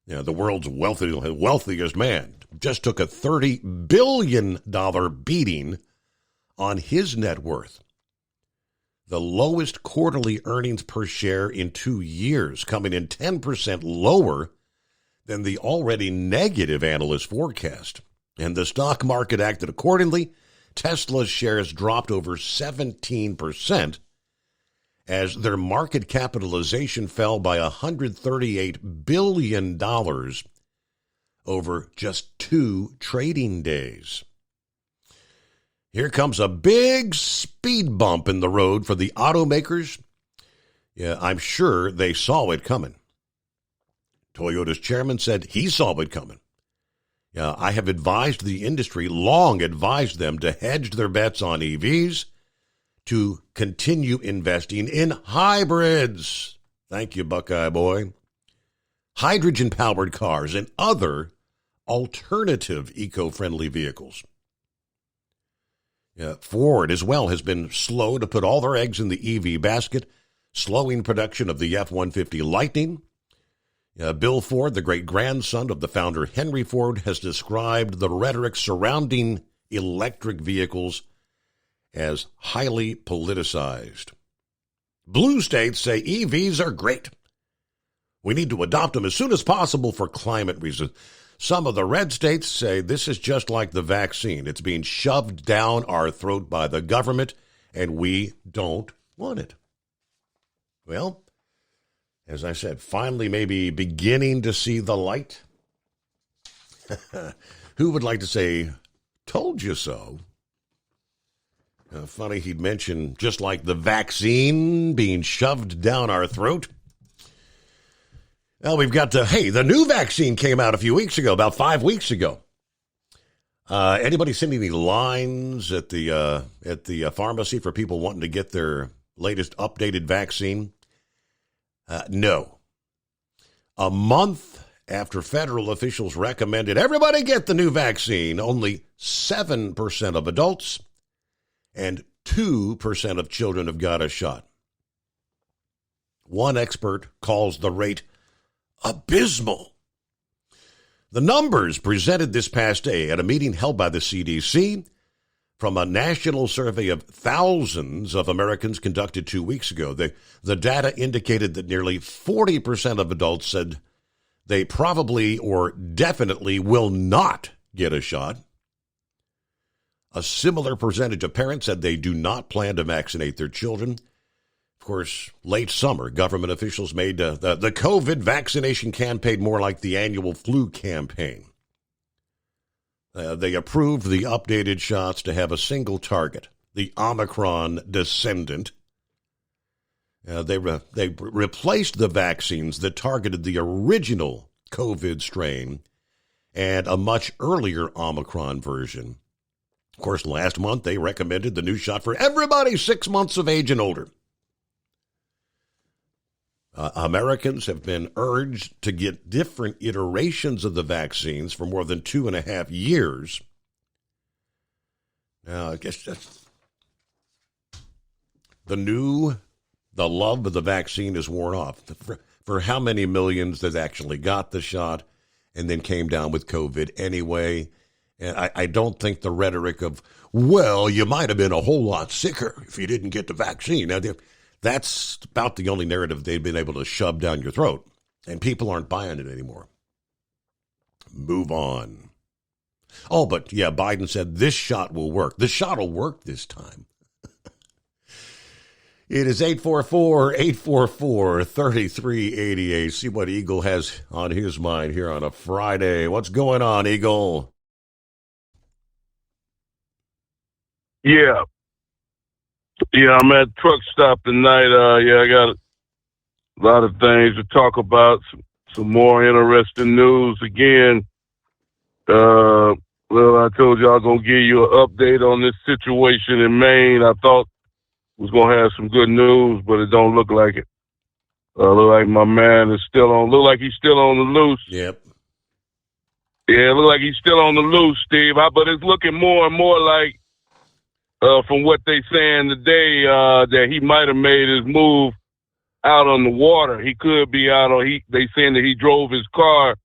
the world's wealthiest man, just took a $30 billion beating on his net worth. The lowest quarterly earnings per share in 2 years, coming in 10% lower than the already negative analyst forecast. And the stock market acted accordingly. Tesla's shares dropped over 17% as their market capitalization fell by $138 billion over just 2 trading days. Here comes a big speed bump in the road for the automakers. Yeah, I'm sure they saw it coming. Toyota's chairman said he saw it coming. Yeah, I have advised the industry, long advised them to hedge their bets on EVs, to continue investing in hybrids. Thank you, Buckeye boy. Hydrogen-powered cars and other alternative eco-friendly vehicles. Ford as well has been slow to put all their eggs in the EV basket, slowing production of the F-150 Lightning. Bill Ford, the great-grandson of the founder Henry Ford, has described the rhetoric surrounding electric vehicles as highly politicized. Blue states say EVs are great. We need to adopt them as soon as possible for climate reasons. Some of the red states say this is just like the vaccine. It's being shoved down our throat by the government, and we don't want it. Well, as I said, finally maybe beginning to see the light. Who would like to say, told you so? Funny he'd mention just like the vaccine being shoved down our throat. Well, we've got the new vaccine came out a few weeks ago, about 5 weeks ago. Anybody seen any lines at the pharmacy for people wanting to get their latest updated vaccine? No. A month after federal officials recommended everybody get the new vaccine, only 7% of adults and 2% of children have got a shot. One expert calls the rate abysmal. The numbers presented this past day at a meeting held by the CDC from a national survey of thousands of Americans conducted 2 weeks ago. The data indicated that nearly 40% of adults said they probably or definitely will not get a shot. A similar percentage of parents said they do not plan to vaccinate their children. Of course, late summer, government officials made the COVID vaccination campaign more like the annual flu campaign. They approved the updated shots to have a single target, the Omicron descendant. They replaced the vaccines that targeted the original COVID strain and a much earlier Omicron version. Of course, last month they recommended the new shot for everybody 6 months of age and older. Americans have been urged to get different iterations of the vaccines for more than 2.5 years. Now, I guess the love of the vaccine is worn off. For how many millions that actually got the shot and then came down with COVID anyway. And I don't think the rhetoric of, well, you might have been a whole lot sicker if you didn't get the vaccine. Now, that's about the only narrative they've been able to shove down your throat. And people aren't buying it anymore. Move on. Oh, but yeah, Biden said this shot will work. The shot will work this time. It is 844-844-3388. See what Eagle has on his mind here on a Friday. What's going on, Eagle? Yeah, I'm at truck stop tonight. I got a lot of things to talk about. Some more interesting news again. Well, I told you I was going to give you an update on this situation in Maine. I thought was going to have some good news, but it don't look like it. Look like my man is still on. Look like he's still on the loose. Yep. Yeah, look like he's still on the loose, Steve. But it's looking more and more like, from what they saying today, that he might have made his move out on the water. He could be out on. They saying that he drove his car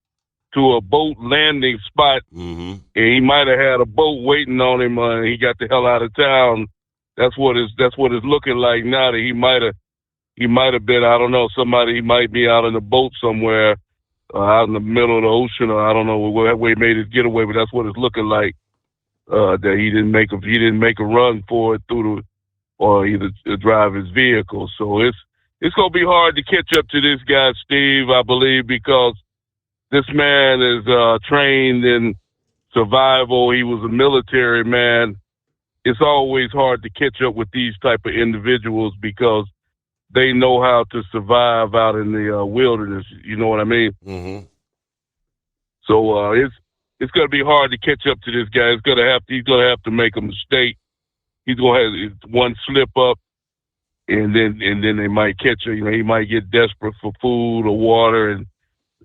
to a boat landing spot, and he might have had a boat waiting on him, and he got the hell out of town. That's what it's looking like now. That he might have been. I don't know. He might be out in a boat somewhere, out in the middle of the ocean, or I don't know what way he made his getaway. But that's what it's looking like. That he didn't make a run for it or either drive his vehicle. So it's gonna be hard to catch up to this guy, Steve. I believe because this man is trained in survival. He was a military man. It's always hard to catch up with these type of individuals because they know how to survive out in the wilderness. You know what I mean? Mm-hmm. So it's going to be hard to catch up to this guy. He's going to have to make a mistake. He's going to have one slip up, and then they might catch him. You know, he might get desperate for food or water, and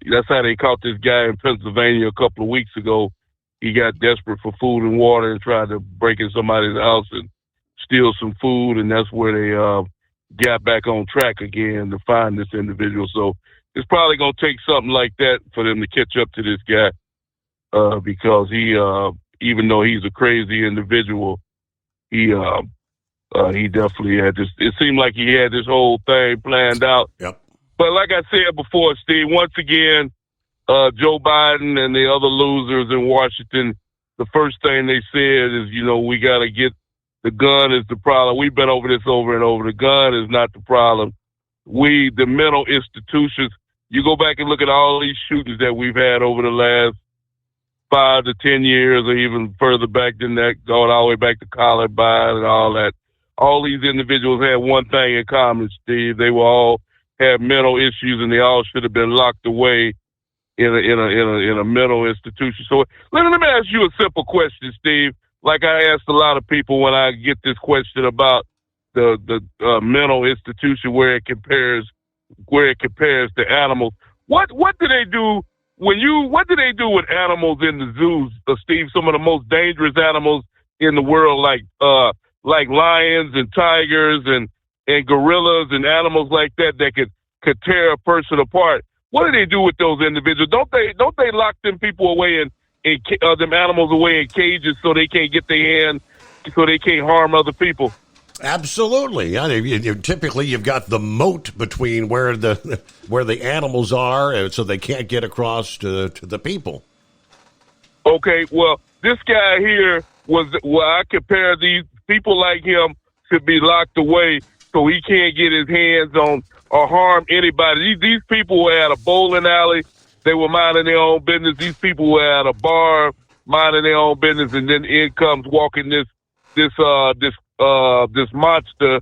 that's how they caught this guy in Pennsylvania a couple of weeks ago. He got desperate for food and water and tried to break in somebody's house and steal some food, and that's where they got back on track again to find this individual. So it's probably going to take something like that for them to catch up to this guy, because he, even though he's a crazy individual, he definitely had this. It seemed like he had this whole thing planned out. Yep. But like I said before, Steve, once again, Joe Biden and the other losers in Washington, the first thing they said is, we got to get the gun is the problem. We've been over this over and over. The gun is not the problem. The mental institutions, you go back and look at all these shootings that we've had over the last 5 to 10 years or even further back than that, going all the way back to Columbine and all that. All these individuals had one thing in common, Steve. They were all had mental issues and they all should have been locked away in a mental institution. So let me ask you a simple question, Steve. Like I asked a lot of people when I get this question about the mental institution where it compares to animals. What do they do what do they do with animals in the zoos, Steve? Some of the most dangerous animals in the world, like lions and tigers and gorillas and animals like that could tear a person apart. What do they do with those individuals? Don't they lock them people away them animals away in cages so they can't get their hand, so they can't harm other people? Absolutely. Typically, you've got the moat between where the animals are, so they can't get across to the people. Okay, well, this guy here I compare these people like him should be locked away so he can't get his hands on or harm anybody. These people were at a bowling alley. They were minding their own business. These people were at a bar minding their own business, and then in comes walking this monster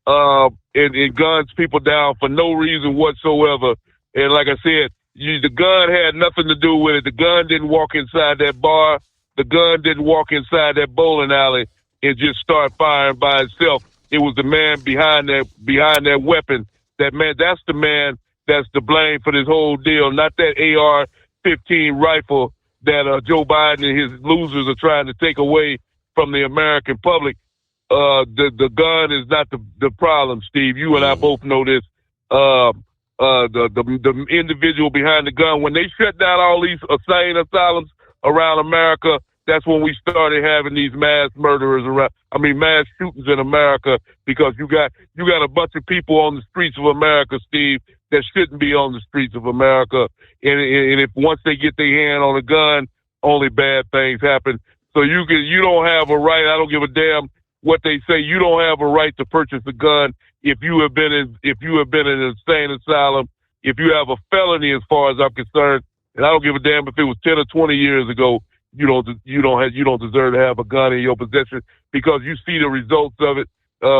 and guns people down for no reason whatsoever. And like I said, the gun had nothing to do with it. The gun didn't walk inside that bar. The gun didn't walk inside that bowling alley and just start firing by itself. It was the man behind that weapon. That man, that's the man that's to blame for this whole deal, not that AR-15 rifle that Joe Biden and his losers are trying to take away from the American public. The gun is not the problem, Steve. You and I both know this. the individual behind the gun. When they shut down all these insane asylums around America, that's when we started having these mass shootings in America, because you got a bunch of people on the streets of America, Steve, that shouldn't be on the streets of America. And if once they get their hand on a gun, only bad things happen. So you don't have a right. I don't give a damn what they say. You don't have a right to purchase a gun if you have been in an insane asylum. If you have a felony, as far as I'm concerned, and I don't give a damn if it was 10 or 20 years ago, you don't deserve to have a gun in your possession, because you see the results of it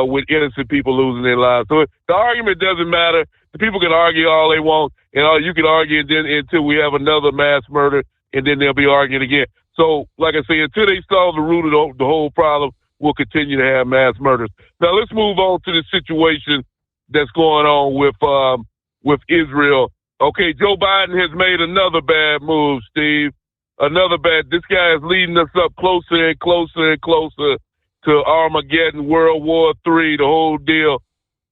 with innocent people losing their lives. So the argument doesn't matter. The people can argue all they want, and you can argue until we have another mass murder, and then they'll be arguing again. So, like I say, until they solve the root of the whole problem, we'll continue to have mass murders. Now, let's move on to the situation that's going on with Israel. Okay, Joe Biden has made another bad move, Steve. This guy is leading us up closer and closer and closer to Armageddon, World War III, the whole deal.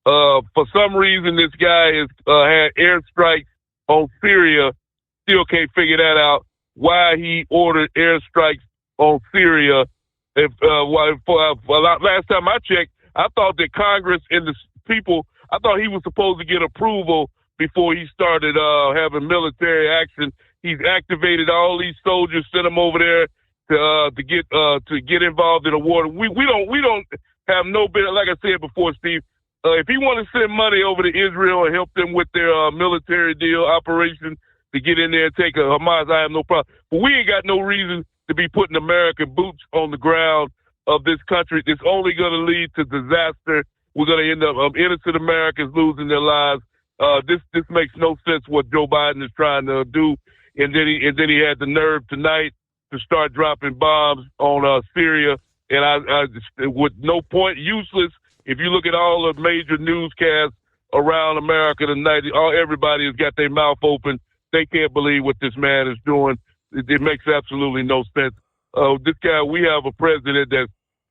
For some reason, this guy has had airstrikes on Syria. Still can't figure that out, why he ordered airstrikes on Syria. Last time I checked, I thought that Congress and the people, I thought he was supposed to get approval before he started having military action. He's activated all these soldiers, sent them over there to get involved in a war. We don't have no bit. Like I said before, Steve, if he want to send money over to Israel and help them with their military deal operation to get in there and take Hamas, I have no problem. But we ain't got no reason to be putting American boots on the ground of this country. It's only going to lead to disaster. We're going to end up innocent Americans losing their lives. This makes no sense what Joe Biden is trying to do. And then he had the nerve tonight to start dropping bombs on Syria, and I with no point, useless. If you look at all the major newscasts around America tonight, everybody has got their mouth open. They can't believe what this man is doing. It makes absolutely no sense. This guy, we have a president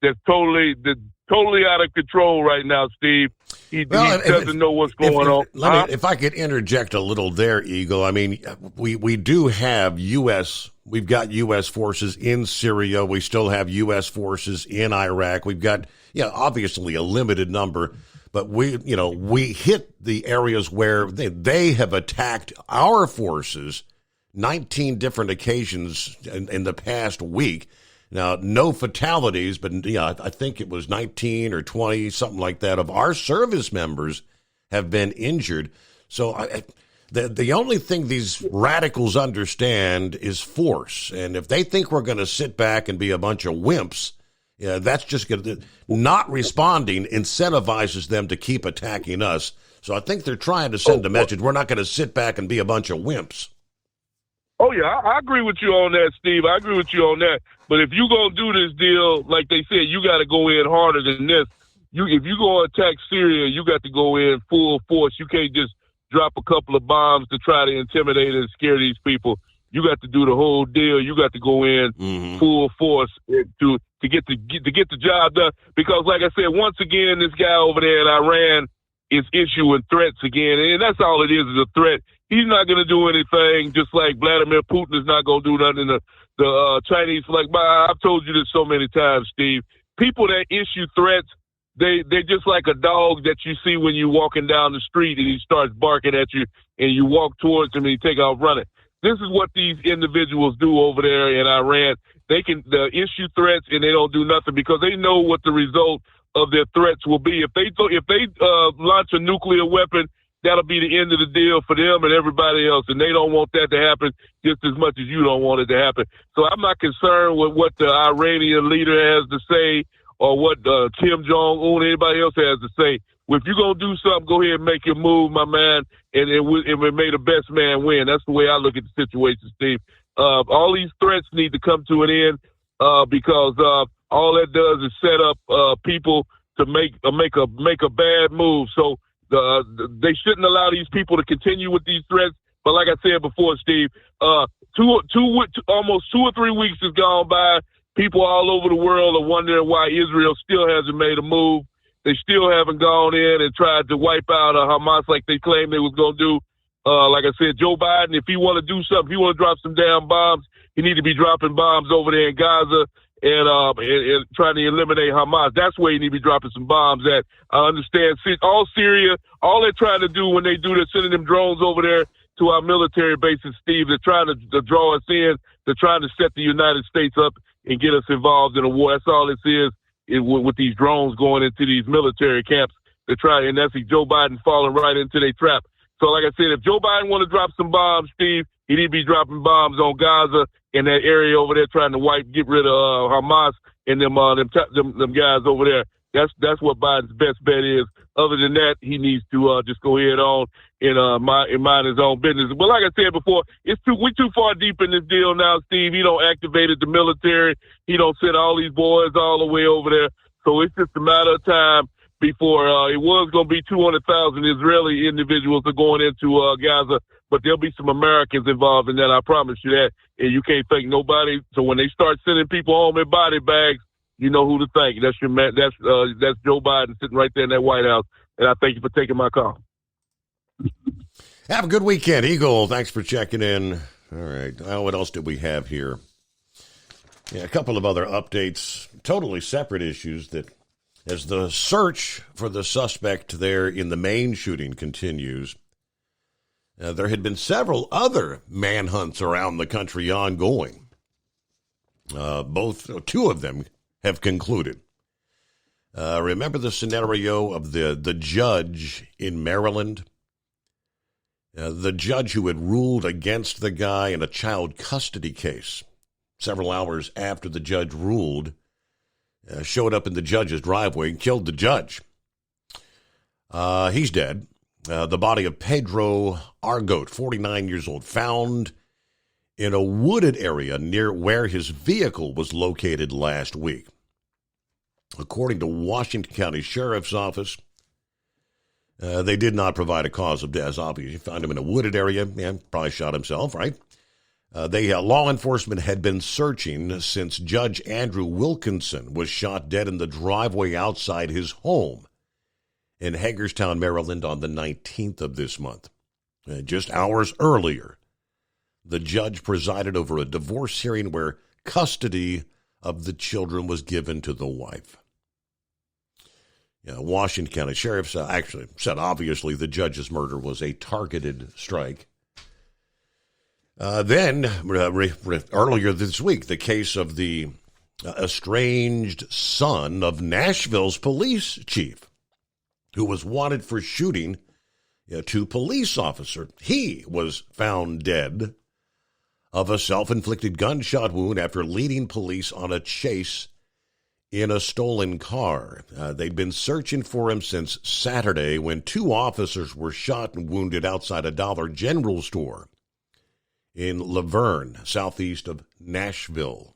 that's totally out of control right now, Steve. He doesn't know what's going on. If I could interject a little there, Eagle. I mean, we do have we've got U.S. forces in Syria. We still have U.S. forces in Iraq. We've got, obviously a limited number, but we hit the areas where they have attacked our forces 19 different occasions in the past week. Now, no fatalities, but I think it was 19 or 20, something like that, of our service members have been injured. So the only thing these radicals understand is force. And if they think we're going to sit back and be a bunch of wimps, that's just going to, not responding incentivizes them to keep attacking us. So I think they're trying to send a message. We're not going to sit back and be a bunch of wimps. Oh, yeah, I agree with you on that, Steve. I agree with you on that. But if you're going to do this deal, like they said, you got to go in harder than this. If you go attack Syria, you got to go in full force. You can't just drop a couple of bombs to try to intimidate and scare these people. You got to do the whole deal. You got to go in full force to get the job done. Because, like I said, once again, this guy over there in Iran is issuing threats again, and that's all it is a threat. He's not going to do anything, just like Vladimir Putin is not going to do nothing. The Chinese, I've told you this so many times, Steve. People that issue threats, they're just like a dog that you see when you're walking down the street and he starts barking at you and you walk towards him and he take off running. This is what these individuals do over there in Iran. They can issue threats and they don't do nothing because they know what the result of their threats will be. If they launch a nuclear weapon, that'll be the end of the deal for them and everybody else, and they don't want that to happen just as much as you don't want it to happen. So I'm not concerned with what the Iranian leader has to say or what Kim Jong-un, anybody else has to say. If you're going to do something, go ahead and make your move, my man, and we may the best man win. That's the way I look at the situation, Steve. All these threats need to come to an end because all that does is set up people to make a bad move. So they shouldn't allow these people to continue with these threats. But like I said before, Steve, almost 2 or 3 weeks has gone by. People all over the world are wondering why Israel still hasn't made a move. They still haven't gone in and tried to wipe out Hamas like they claimed they was going to do. Like I said, Joe Biden, if he want to do something, if he want to drop some damn bombs, he need to be dropping bombs over there in Gaza and trying to eliminate Hamas. That's where he need to be dropping some bombs at. I understand. All Syria, all they're trying to do when they do this, sending them drones over there to our military bases, Steve, they're trying to draw us in. They're trying to set the United States up and get us involved in a war. That's all this is with these drones going into these military camps. They're trying, and that's Joe Biden falling right into their trap. So, like I said, if Joe Biden want to drop some bombs, Steve, he need to be dropping bombs on Gaza in that area over there, trying to get rid of Hamas and them guys over there. That's what Biden's best bet is. Other than that, he needs to just go ahead on and mind his own business. But like I said before, we're too far deep in this deal now, Steve. He don't activated the military. He don't send all these boys all the way over there. So it's just a matter of time before it was going to be 200,000 Israeli individuals are going into Gaza, but there'll be some Americans involved in that. I promise you that. And you can't fake nobody. So when they start sending people home in body bags, you know who to thank. That's your man. That's Joe Biden sitting right there in that White House. And I thank you for taking my call. Have a good weekend, Eagle. Thanks for checking in. All right. What else did we have here? Yeah, a couple of other updates, totally separate issues that as the search for the suspect there in the Maine shooting continues, there had been several other manhunts around the country ongoing. Two of them have concluded. Remember the scenario of the judge in Maryland? The judge who had ruled against the guy in a child custody case. Several hours after the judge ruled, showed up in the judge's driveway and killed the judge. He's dead. The body of Pedro Argote, 49 years old, found in a wooded area near where his vehicle was located last week. According to Washington County Sheriff's Office, they did not provide a cause of death. Obviously, found him in a wooded area. Yeah, probably shot himself, right? Law enforcement had been searching since Judge Andrew Wilkinson was shot dead in the driveway outside his home in Hagerstown, Maryland on the 19th of this month. Just hours earlier, the judge presided over a divorce hearing where custody of the children was given to the wife. Washington County Sheriff actually said obviously the judge's murder was a targeted strike. Then, earlier this week, the case of the estranged son of Nashville's police chief, who was wanted for shooting two police officers. He was found dead of a self-inflicted gunshot wound after leading police on a chase in a stolen car. They'd been searching for him since Saturday when two officers were shot and wounded outside a Dollar General store in Laverne, southeast of Nashville.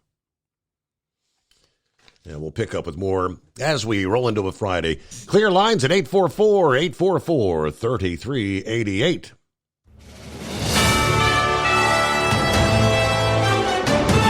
And we'll pick up with more as we roll into a Friday. Clear lines at 844-844-3388.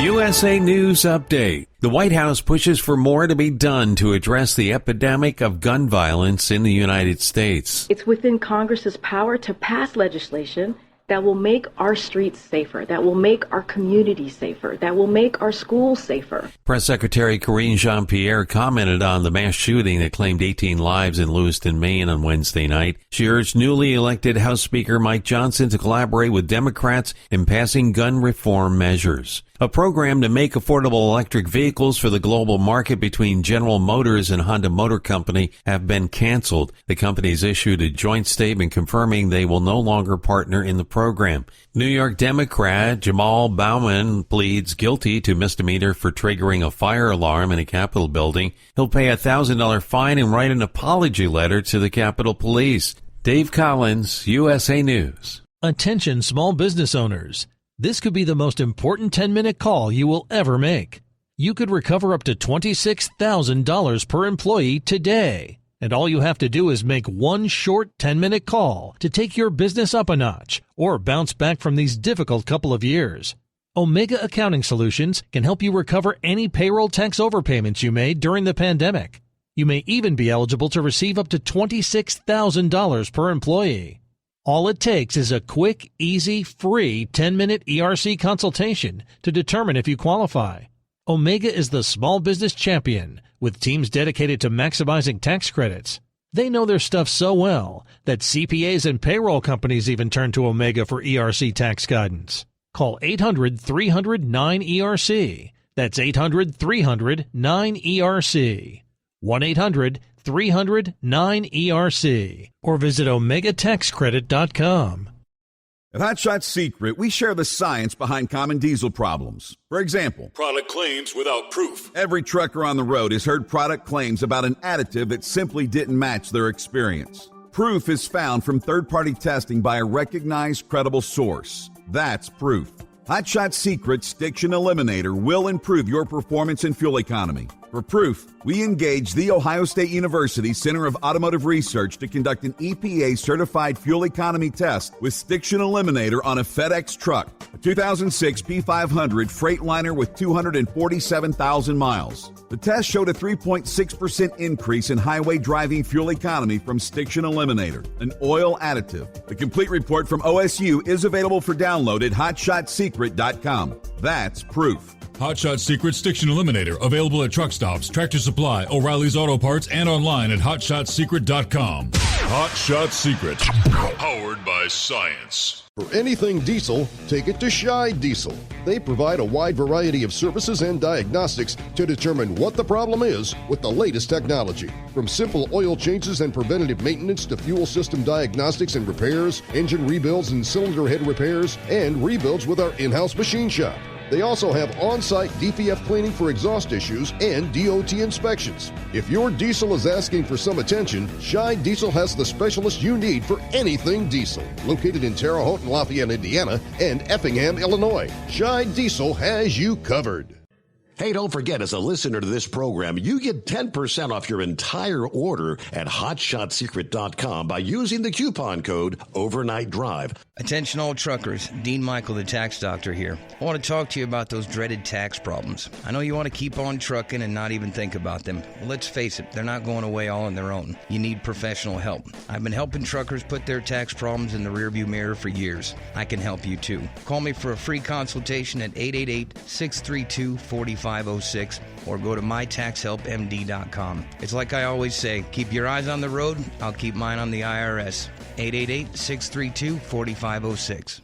USA News Update. The White House pushes for more to be done to address the epidemic of gun violence in the United States. It's within Congress's power to pass legislation that will make our streets safer, that will make our communities safer, that will make our schools safer. Press Secretary Karine Jean-Pierre commented on the mass shooting that claimed 18 lives in Lewiston, Maine on Wednesday night. She urged newly elected House Speaker Mike Johnson to collaborate with Democrats in passing gun reform measures. A program to make affordable electric vehicles for the global market between General Motors and Honda Motor Company have been canceled. The companies issued a joint statement confirming they will no longer partner in the program. New York Democrat Jamal Bowman pleads guilty to misdemeanor for triggering a fire alarm in a Capitol building. He'll pay a $1,000 fine and write an apology letter to the Capitol Police. Dave Collins, USA News. Attention small business owners. This could be the most important 10-minute call you will ever make. You could recover up to $26,000 per employee today. And all you have to do is make one short 10-minute call to take your business up a notch or bounce back from these difficult couple of years. Omega Accounting Solutions can help you recover any payroll tax overpayments you made during the pandemic. You may even be eligible to receive up to $26,000 per employee. All it takes is a quick, easy, free 10-minute ERC consultation to determine if you qualify. Omega is the small business champion with teams dedicated to maximizing tax credits. They know their stuff so well that CPAs and payroll companies even turn to Omega for ERC tax guidance. Call 800-300-9ERC. That's 800-300-9ERC. 1-800-300-9ERC. Or visit OmegaTaxCredit.com. At Hot Shot Secret, we share the science behind common diesel problems. For example, product claims without proof. Every trucker on the road has heard product claims about an additive that simply didn't match their experience. Proof is found from third-party testing by a recognized, credible source. That's proof. Hot Shot Secret's Stiction Eliminator will improve your performance and fuel economy. For proof, we engaged the Ohio State University Center of Automotive Research to conduct an EPA-certified fuel economy test with Stiction Eliminator on a FedEx truck, a 2006 P500 Freightliner with 247,000 miles. The test showed a 3.6% increase in highway driving fuel economy from Stiction Eliminator, an oil additive. The complete report from OSU is available for download at HotShotSecret.com. That's proof. Hot Shot Secret Stiction Eliminator, available at truck stops, Tractor Supply, O'Reilly's Auto Parts, and online at HotShotSecret.com. Hot Shot Secret, powered by science. For anything diesel, take it to Scheid Diesel. They provide a wide variety of services and diagnostics to determine what the problem is with the latest technology. From simple oil changes and preventative maintenance to fuel system diagnostics and repairs, engine rebuilds and cylinder head repairs, and rebuilds with our in-house machine shop. They also have on-site DPF cleaning for exhaust issues and DOT inspections. If your diesel is asking for some attention, Scheid Diesel has the specialist you need for anything diesel. Located in Terre Haute and Lafayette, Indiana, and Effingham, Illinois, Scheid Diesel has you covered. Hey, don't forget, as a listener to this program, you get 10% off your entire order at HotShotSecret.com by using the coupon code Overnight Drive. Attention all truckers, Dean Michael, the tax doctor here. I want to talk to you about those dreaded tax problems. I know you want to keep on trucking and not even think about them. Well, let's face it, they're not going away all on their own. You need professional help. I've been helping truckers put their tax problems in the rearview mirror for years. I can help you too. Call me for a free consultation at 888-632-4506 or go to mytaxhelpmd.com. It's like I always say, keep your eyes on the road, I'll keep mine on the IRS. 888-632-4506.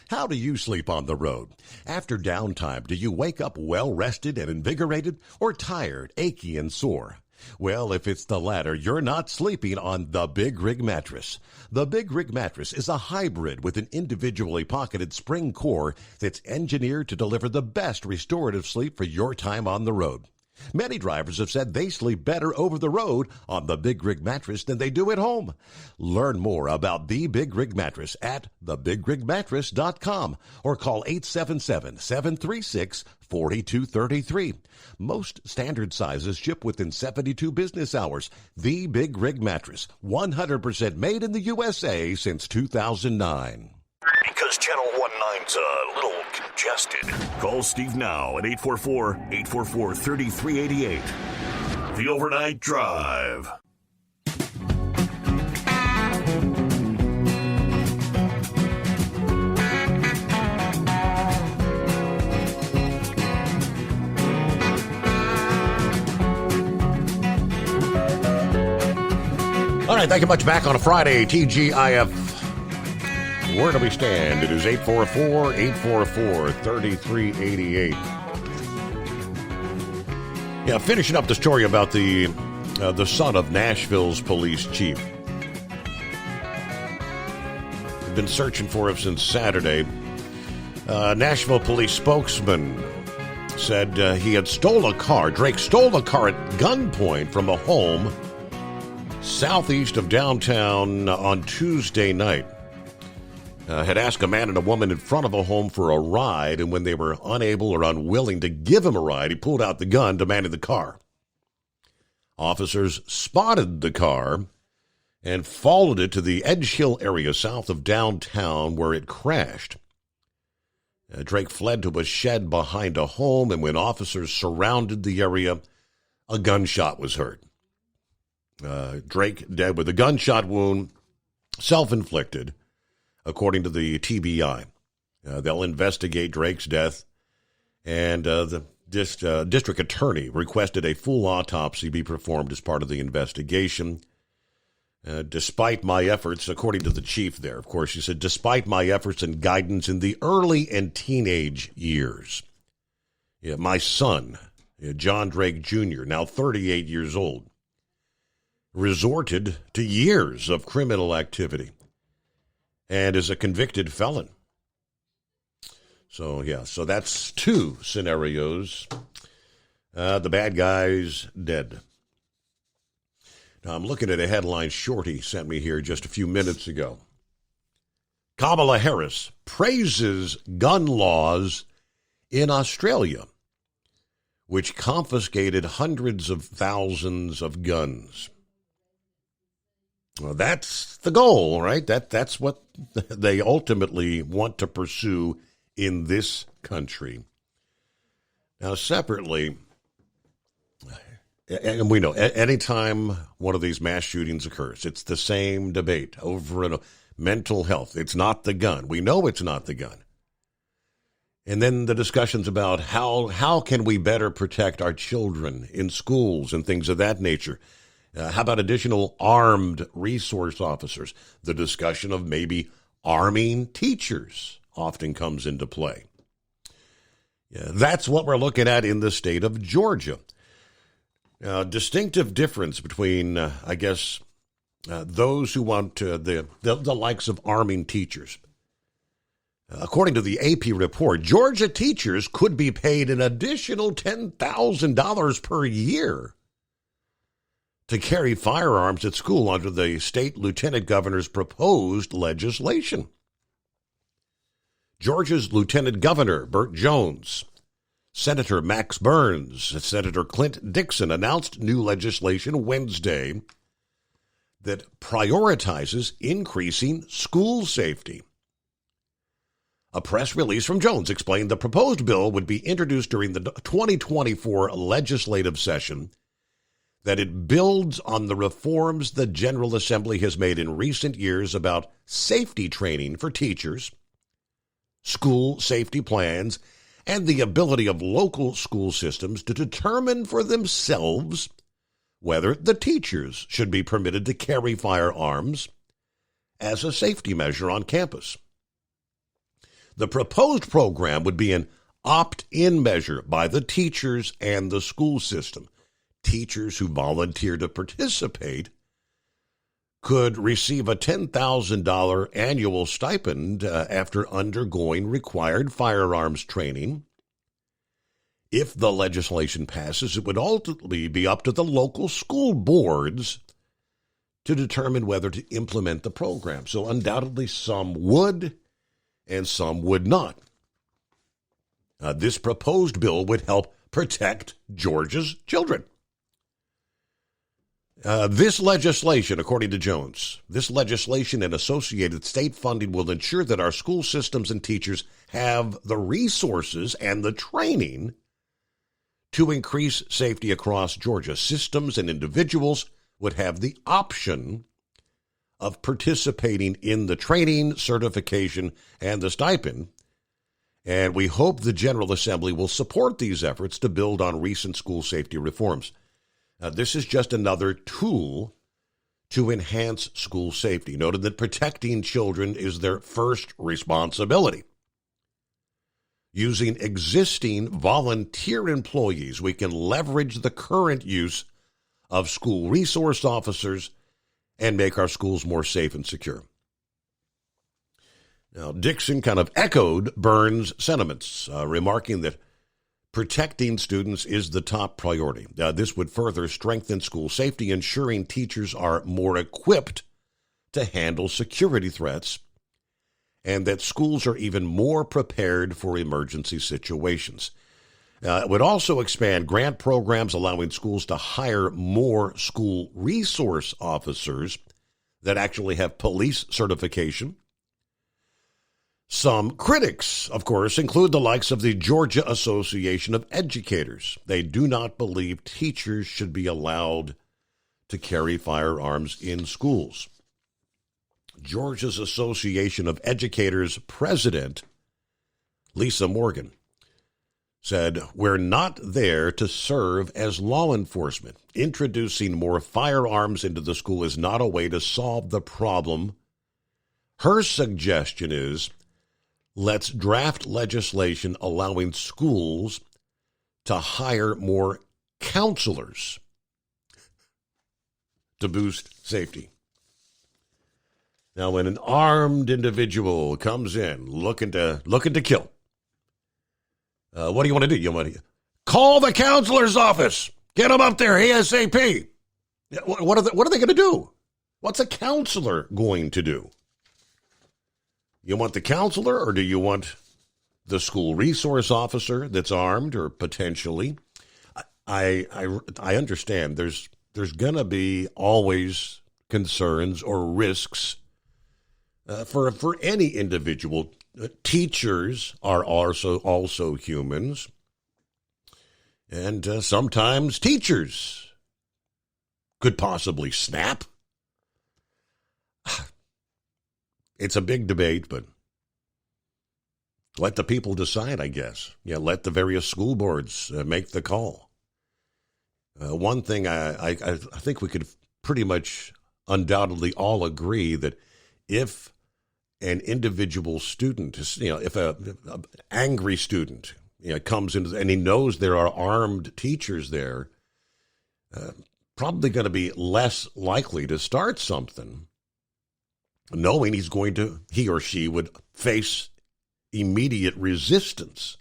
How do you sleep on the road? After downtime, do you wake up well-rested and invigorated or tired, achy, and sore? Well, if it's the latter, you're not sleeping on the Big Rig Mattress. The Big Rig Mattress is a hybrid with an individually pocketed spring core that's engineered to deliver the best restorative sleep for your time on the road. Many drivers have said they sleep better over the road on the Big Rig Mattress than they do at home. Learn more about the Big Rig Mattress at thebigrigmattress.com or call 877-736-4233. Most standard sizes ship within 72 business hours. The Big Rig Mattress, 100% made in the USA since 2009. Because Channel 19's a little congested. Call Steve now at 844-844-3388. The Overnight Drive. All right, thank you much. Back on a Friday, TGIF. Where do we stand? It is 844-844-3388. Yeah, finishing up the story about the son of Nashville's police chief. We've been searching for him since Saturday. Nashville police spokesman said he had stole a car. Drake stole a car at gunpoint from a home southeast of downtown on Tuesday night. Had asked a man and a woman in front of a home for a ride, and when they were unable or unwilling to give him a ride, he pulled out the gun, demanding the car. Officers spotted the car and followed it to the Edge Hill area south of downtown where it crashed. Drake fled to a shed behind a home, and when officers surrounded the area, a gunshot was heard. Drake dead with a gunshot wound, self-inflicted, according to the TBI. They'll investigate Drake's death, and the district attorney requested a full autopsy be performed as part of the investigation. Despite my efforts, according to the chief there, of course, he said, despite my efforts and guidance in the early and teenage years, my son, John Drake Jr., now 38 years old, resorted to years of criminal activity and is a convicted felon. So that's two scenarios. The bad guy's dead. Now, I'm looking at a headline Shorty sent me here just a few minutes ago. Kamala Harris praises gun laws in Australia, which confiscated hundreds of thousands of guns. Well, that's the goal, right? That's what they ultimately want to pursue in this country. Now, separately, and we know, anytime one of these mass shootings occurs, it's the same debate over and over. Mental health. It's not the gun. We know it's not the gun. And then the discussions about how can we better protect our children in schools and things of that nature. How about additional armed resource officers? The discussion of maybe arming teachers often comes into play. That's what we're looking at in the state of Georgia. Distinctive difference between, those who want the likes of arming teachers. According to the AP report, Georgia teachers could be paid an additional $10,000 per year to carry firearms at school under the state lieutenant governor's proposed legislation. Georgia's Lieutenant Governor, Burt Jones, Senator Max Burns, Senator Clint Dixon announced new legislation Wednesday that prioritizes increasing school safety. A press release from Jones explained the proposed bill would be introduced during the 2024 legislative session, that it builds on the reforms the General Assembly has made in recent years about safety training for teachers, school safety plans, and the ability of local school systems to determine for themselves whether the teachers should be permitted to carry firearms as a safety measure on campus. The proposed program would be an opt-in measure by the teachers and the school system. Teachers who volunteer to participate could receive a $10,000 annual stipend after undergoing required firearms training. If the legislation passes, it would ultimately be up to the local school boards to determine whether to implement the program. So undoubtedly some would and some would not. This proposed bill would help protect Georgia's children. This legislation, according to Jones, this legislation and associated state funding will ensure that our school systems and teachers have the resources and the training to increase safety across Georgia. Systems and individuals would have the option of participating in the training, certification, and the stipend. And we hope the General Assembly will support these efforts to build on recent school safety reforms. This is just another tool to enhance school safety. Noted that protecting children is their first responsibility. Using existing volunteer employees, we can leverage the current use of school resource officers and make our schools more safe and secure. Now, Dixon kind of echoed Burns' sentiments, remarking that protecting students is the top priority. This would further strengthen school safety, ensuring teachers are more equipped to handle security threats, and that schools are even more prepared for emergency situations. It would also expand grant programs, allowing schools to hire more school resource officers that actually have police certification. Some critics, of course, include the likes of the Georgia Association of Educators. They do not believe teachers should be allowed to carry firearms in schools. Georgia's Association of Educators president, Lisa Morgan, said, "We're not there to serve as law enforcement. Introducing more firearms into the school is not a way to solve the problem. Her suggestion is, let's draft legislation allowing schools to hire more counselors to boost safety." Now, when an armed individual comes in looking to kill, what do you want to do? You want to call the counselor's office. Get them up there ASAP. What are they going to do? What's a counselor going to do? You want the counselor, or do you want the school resource officer that's armed, or potentially? I understand there's going to be always concerns or risks for any individual. Teachers are also humans, and sometimes teachers could possibly snap. It's a big debate, but let the people decide, I guess. Yeah, let the various school boards make the call. One thing I think we could pretty much undoubtedly all agree that if an individual student, if an angry student comes in and he knows there are armed teachers there, probably going to be less likely to start something, knowing he or she would face immediate resistance.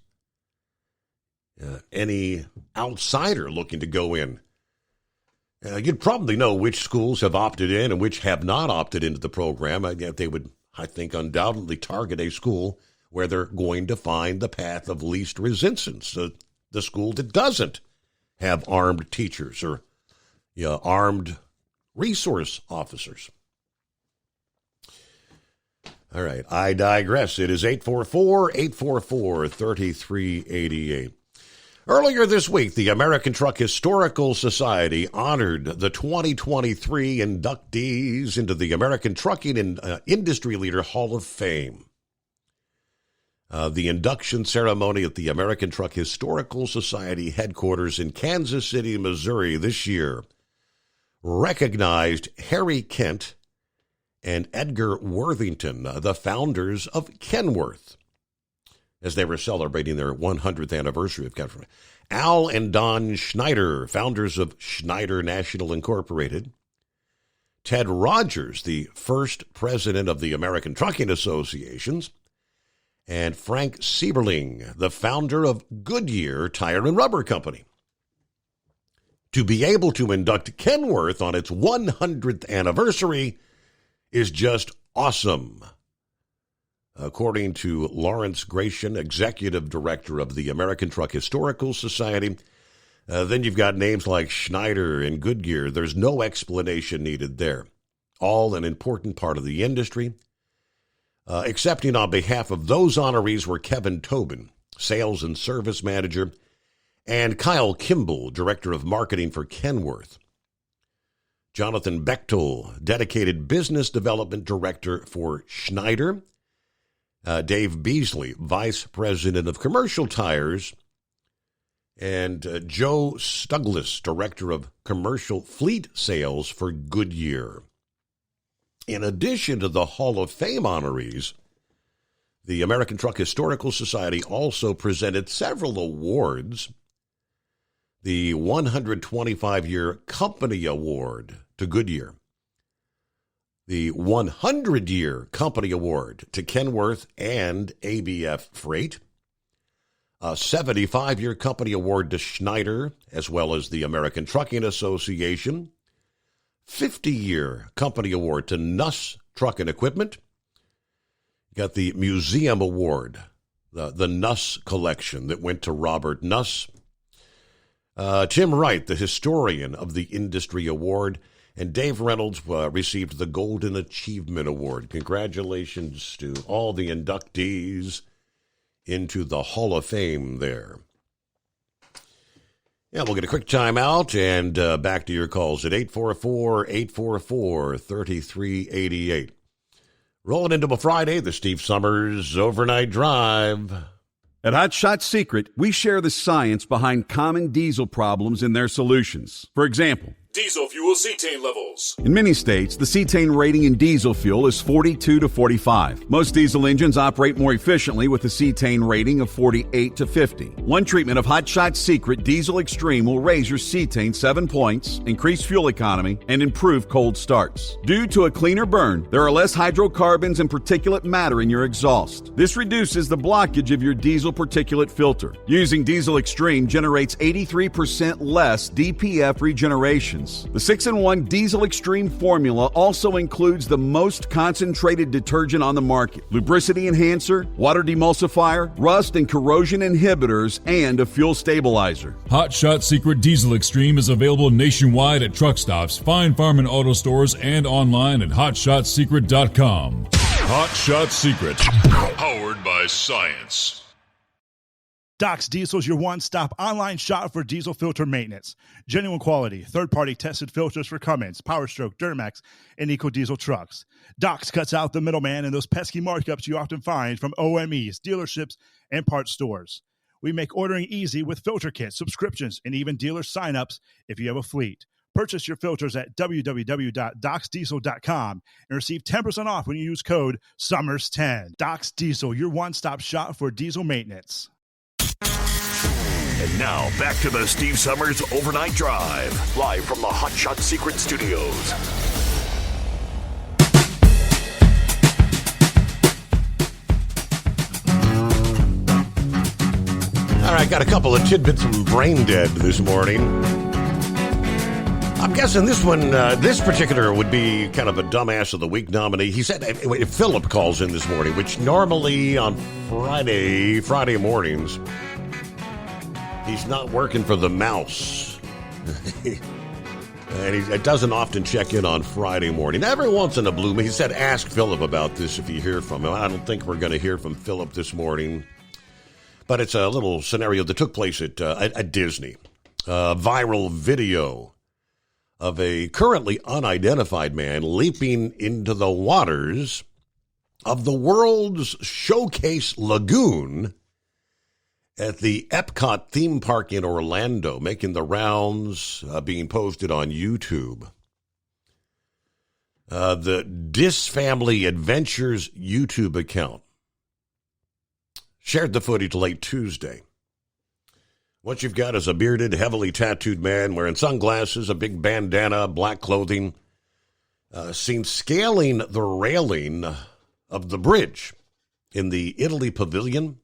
Any outsider looking to go in, you'd probably know which schools have opted in and which have not opted into the program. They would, I think, undoubtedly target a school where they're going to find the path of least resistance, the school that doesn't have armed teachers or armed resource officers. All right, I digress. It is 844-844-3388. Earlier this week, the American Truck Historical Society honored the 2023 inductees into the American Trucking and Industry Leader Hall of Fame. The induction ceremony at the American Truck Historical Society headquarters in Kansas City, Missouri this year recognized Harry Kent and Edgar Worthington, the founders of Kenworth, as they were celebrating their 100th anniversary of Kenworth. Al and Don Schneider, founders of Schneider National Incorporated. Ted Rogers, the first president of the American Trucking Associations. And Frank Sieberling, the founder of Goodyear Tire and Rubber Company. To be able to induct Kenworth on its 100th anniversary is just awesome. According to Lawrence Gratian, executive director of the American Truck Historical Society, then you've got names like Schneider and Goodyear. There's no explanation needed there. All an important part of the industry. Accepting on behalf of those honorees were Kevin Tobin, sales and service manager, and Kyle Kimball, director of marketing for Kenworth. Jonathan Bechtel, dedicated business development director for Schneider. Dave Beasley, vice president of commercial tires. And Joe Stuglis, director of commercial fleet sales for Goodyear. In addition to the Hall of Fame honorees, the American Truck Historical Society also presented several awards. The 125-year Company Award to Goodyear, the 100-year Company Award to Kenworth and ABF Freight, a 75-year Company Award to Schneider, as well as the American Trucking Association, 50-year Company Award to Nuss Truck and Equipment. You got the Museum Award, the Nuss Collection that went to Robert Nuss. Tim Wright, the historian of the Industry Award, and Dave Reynolds received the Golden Achievement Award. Congratulations to all the inductees into the Hall of Fame there. Yeah, we'll get a quick timeout and back to your calls at 844-844-3388. Rolling into a Friday, the Steve Summers Overnight Drive. At Hot Shot Secret, we share the science behind common diesel problems and their solutions. For example, Diesel fuel cetane levels. in many states, the cetane rating in diesel fuel is 42 to 45. Most diesel engines operate more efficiently with a cetane rating of 48 to 50. One treatment of Hot Shot Secret Diesel Extreme will raise your cetane 7 points, increase fuel economy, and improve cold starts. Due to a cleaner burn, there are less hydrocarbons and particulate matter in your exhaust. This reduces the blockage of your diesel particulate filter. Using Diesel Extreme generates 83% less DPF regeneration. The 6-in-1 Diesel Extreme formula also includes the most concentrated detergent on the market, lubricity enhancer, water demulsifier, rust and corrosion inhibitors, and a fuel stabilizer. Hot Shot Secret Diesel Extreme is available nationwide at truck stops, Fine Farm and auto stores, and online at hotshotsecret.com. Hot Shot Secret. Powered by science. Doc's Diesel is your one-stop online shop for diesel filter maintenance. Genuine quality, third-party tested filters for Cummins, PowerStroke, Duramax, and EcoDiesel trucks. Doc's cuts out the middleman and those pesky markups you often find from OMEs, dealerships, and parts stores. We make ordering easy with filter kits, subscriptions, and even dealer sign-ups if you have a fleet. Purchase your filters at www.docsdiesel.com and receive 10% off when you use code SUMMERS10. Doc's Diesel, your one-stop shop for diesel maintenance. And now, back to the Steve Summers Overnight Drive, live from the Hot Shot Secret Studios. All right, got a couple of tidbits from Brain Dead this morning. I'm guessing this one, this particular would be kind of a Dumbass of the Week nominee. He said, if Philip calls in this morning, which normally on Friday mornings, he's not working for the mouse. And it doesn't often check in on Friday morning. Every once in a blue moon, he said, ask Philip about this if you hear from him. I don't think we're going to hear from Philip this morning. But it's a little scenario that took place at Disney. A viral video of a currently unidentified man leaping into the waters of the world's Showcase Lagoon at the Epcot theme park in Orlando, making the rounds, being posted on YouTube. The Dis Family Adventures YouTube account shared the footage late Tuesday. What you've got is a bearded, heavily tattooed man wearing sunglasses, a big bandana, black clothing, seen scaling the railing of the bridge in the Italy Pavilion.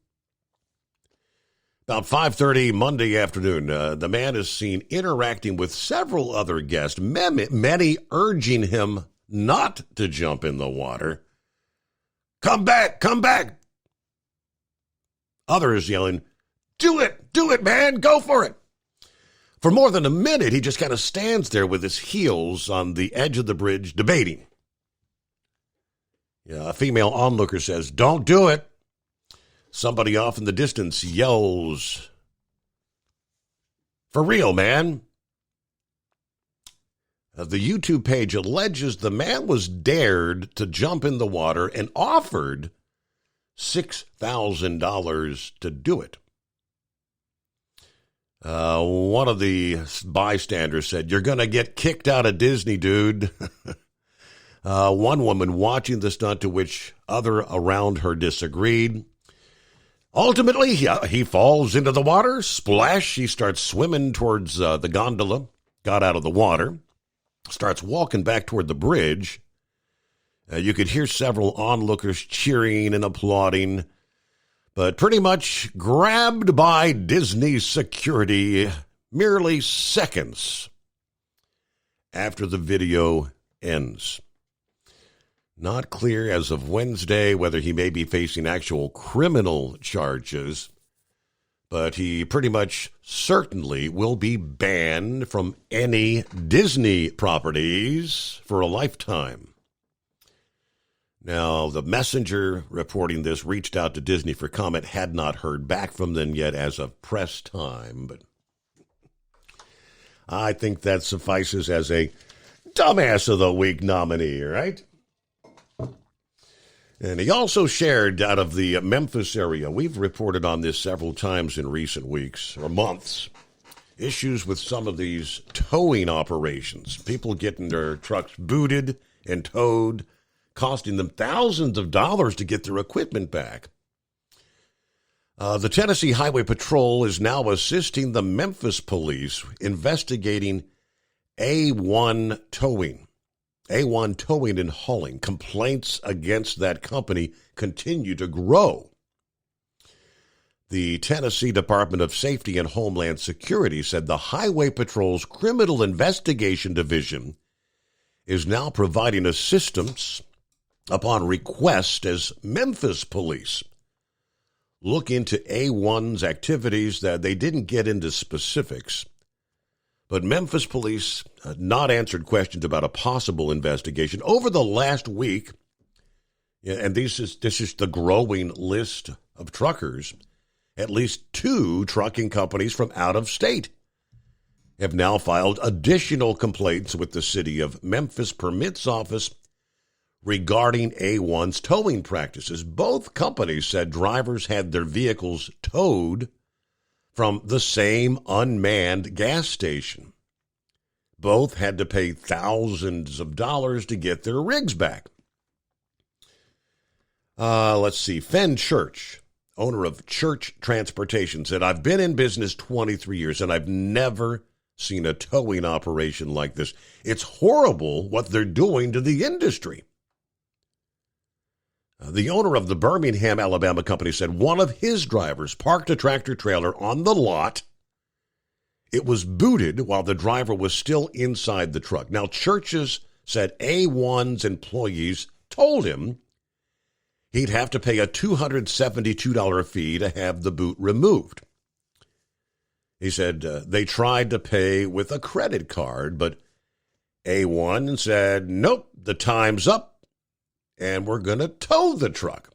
About 5:30 Monday afternoon, the man is seen interacting with several other guests, many urging him not to jump in the water. Come back, come back. Others yelling, do it, man, go for it. For more than a minute, he just kind of stands there with his heels on the edge of the bridge, debating. A female onlooker says, don't do it. Somebody off in the distance yells, for real, man. The YouTube page alleges the man was dared to jump in the water and offered $6,000 to do it. One of the bystanders said, you're going to get kicked out of Disney, dude. One woman watching the stunt, to which other around her disagreed. Ultimately, he falls into the water. Splash, he starts swimming towards the gondola, got out of the water, starts walking back toward the bridge. You could hear several onlookers cheering and applauding, but pretty much grabbed by Disney security merely seconds after the video ends. Not clear as of Wednesday whether he may be facing actual criminal charges, but he pretty much certainly will be banned from any Disney properties for a lifetime. Now, the Messenger reporting this reached out to Disney for comment, had not heard back from them yet as of press time. But I think that suffices as a Dumbass of the Week nominee, right? And he also shared out of the Memphis area. We've reported on this several times in recent weeks or months. Issues with some of these towing operations. People getting their trucks booted and towed, costing them thousands of dollars to get their equipment back. The Tennessee Highway Patrol is now assisting the Memphis police investigating A1 Towing. A1 Towing and Hauling. Complaints against that company continue to grow. The Tennessee Department of Safety and Homeland Security said the Highway Patrol's Criminal Investigation Division is now providing assistance upon request as Memphis police look into A1's activities. That they didn't get into specifics, but Memphis police not answered questions about a possible investigation over the last week. And this is the growing list of truckers. At least 2 trucking companies from out of state have now filed additional complaints with the city of Memphis Permits Office regarding A1's towing practices. Both companies said drivers had their vehicles towed from the same unmanned gas station. Both had to pay thousands of dollars to get their rigs back. Let's see. Fenn Church, owner of Church Transportation, said, I've been in business 23 years and I've never seen a towing operation like this. It's horrible what they're doing to the industry. The owner of the Birmingham, Alabama company said one of his drivers parked a tractor trailer on the lot. It was booted while the driver was still inside the truck. Now, Churches said A1's employees told him he'd have to pay a $272 fee to have the boot removed. He said they tried to pay with a credit card, but A1 said, nope, the time's up, and we're going to tow the truck.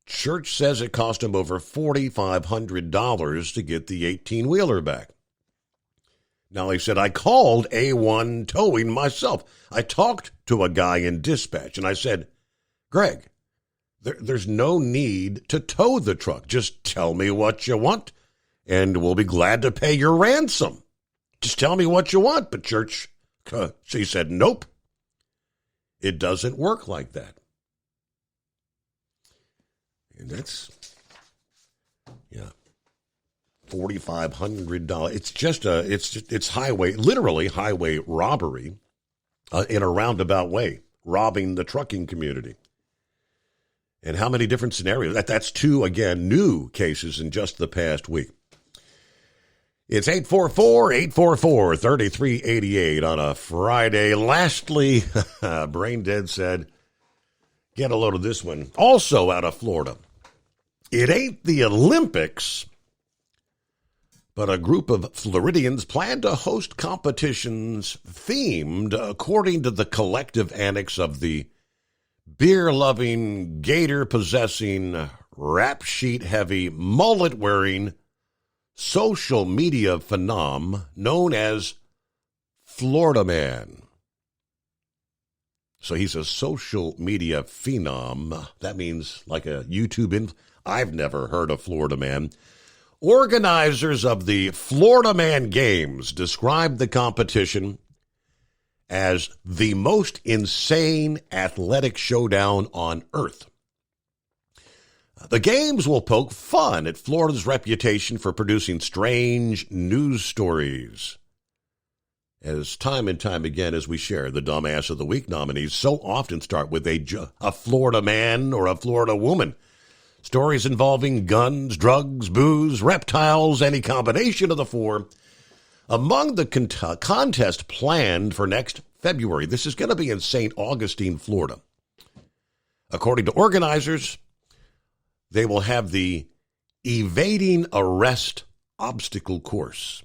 Church says it cost him over $4,500 to get the 18-wheeler back. Now, he said, I called A1 Towing myself. I talked to a guy in dispatch, and I said, Greg, there's no need to tow the truck. Just tell me what you want, and we'll be glad to pay your ransom. Just tell me what you want. But Church, she said, nope. It doesn't work like that. And that's, $4,500. It's highway, literally highway robbery in a roundabout way, robbing the trucking community. And how many different scenarios? That's 2, again, new cases in just the past week. It's 844-844-3388 on a Friday. Lastly, Brain Dead said, get a load of this one. Also out of Florida. It ain't the Olympics, but a group of Floridians plan to host competitions themed according to the collective annex of the beer-loving, gator-possessing, rap sheet-heavy, mullet-wearing, social media phenom known as Florida Man. So he's a social media phenom. That means like a YouTube I've never heard of Florida Man. Organizers of the Florida Man Games described the competition as the most insane athletic showdown on earth. The games will poke fun at Florida's reputation for producing strange news stories. As time and time again, as we share, the Dumbass of the Week nominees so often start with a Florida man or a Florida woman. Stories involving guns, drugs, booze, reptiles, any combination of the 4. Among the contest planned for next February, this is going to be in St. Augustine, Florida. According to organizers, they will have the Evading Arrest Obstacle Course,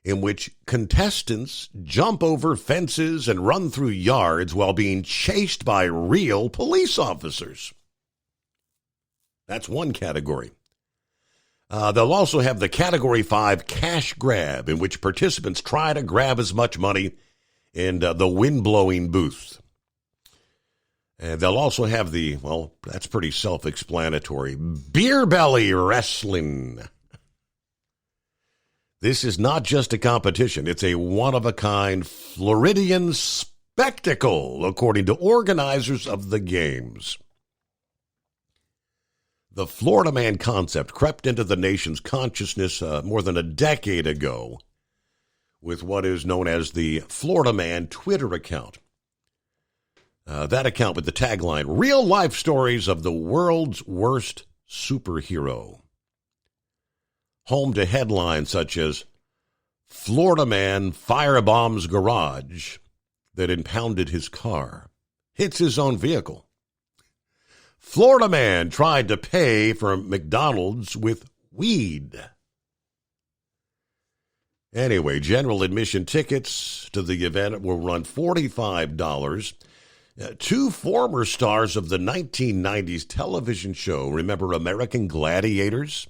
in which contestants jump over fences and run through yards while being chased by real police officers. That's one category. They'll also have the Category 5 cash grab, in which participants try to grab as much money in the wind-blowing booth. And they'll also have the, well, that's pretty self-explanatory, beer belly wrestling. This is not just a competition. It's a one-of-a-kind Floridian spectacle, according to organizers of the games. The Florida Man concept crept into the nation's consciousness more than a decade ago with what is known as the Florida Man Twitter account. That account with the tagline, real-life stories of the world's worst superhero. Home to headlines such as, Florida Man firebombs garage that impounded his car, hits his own vehicle. Florida Man tried to pay for McDonald's with weed. Anyway, general admission tickets to the event will run $45. Two former stars of the 1990s television show, remember American Gladiators?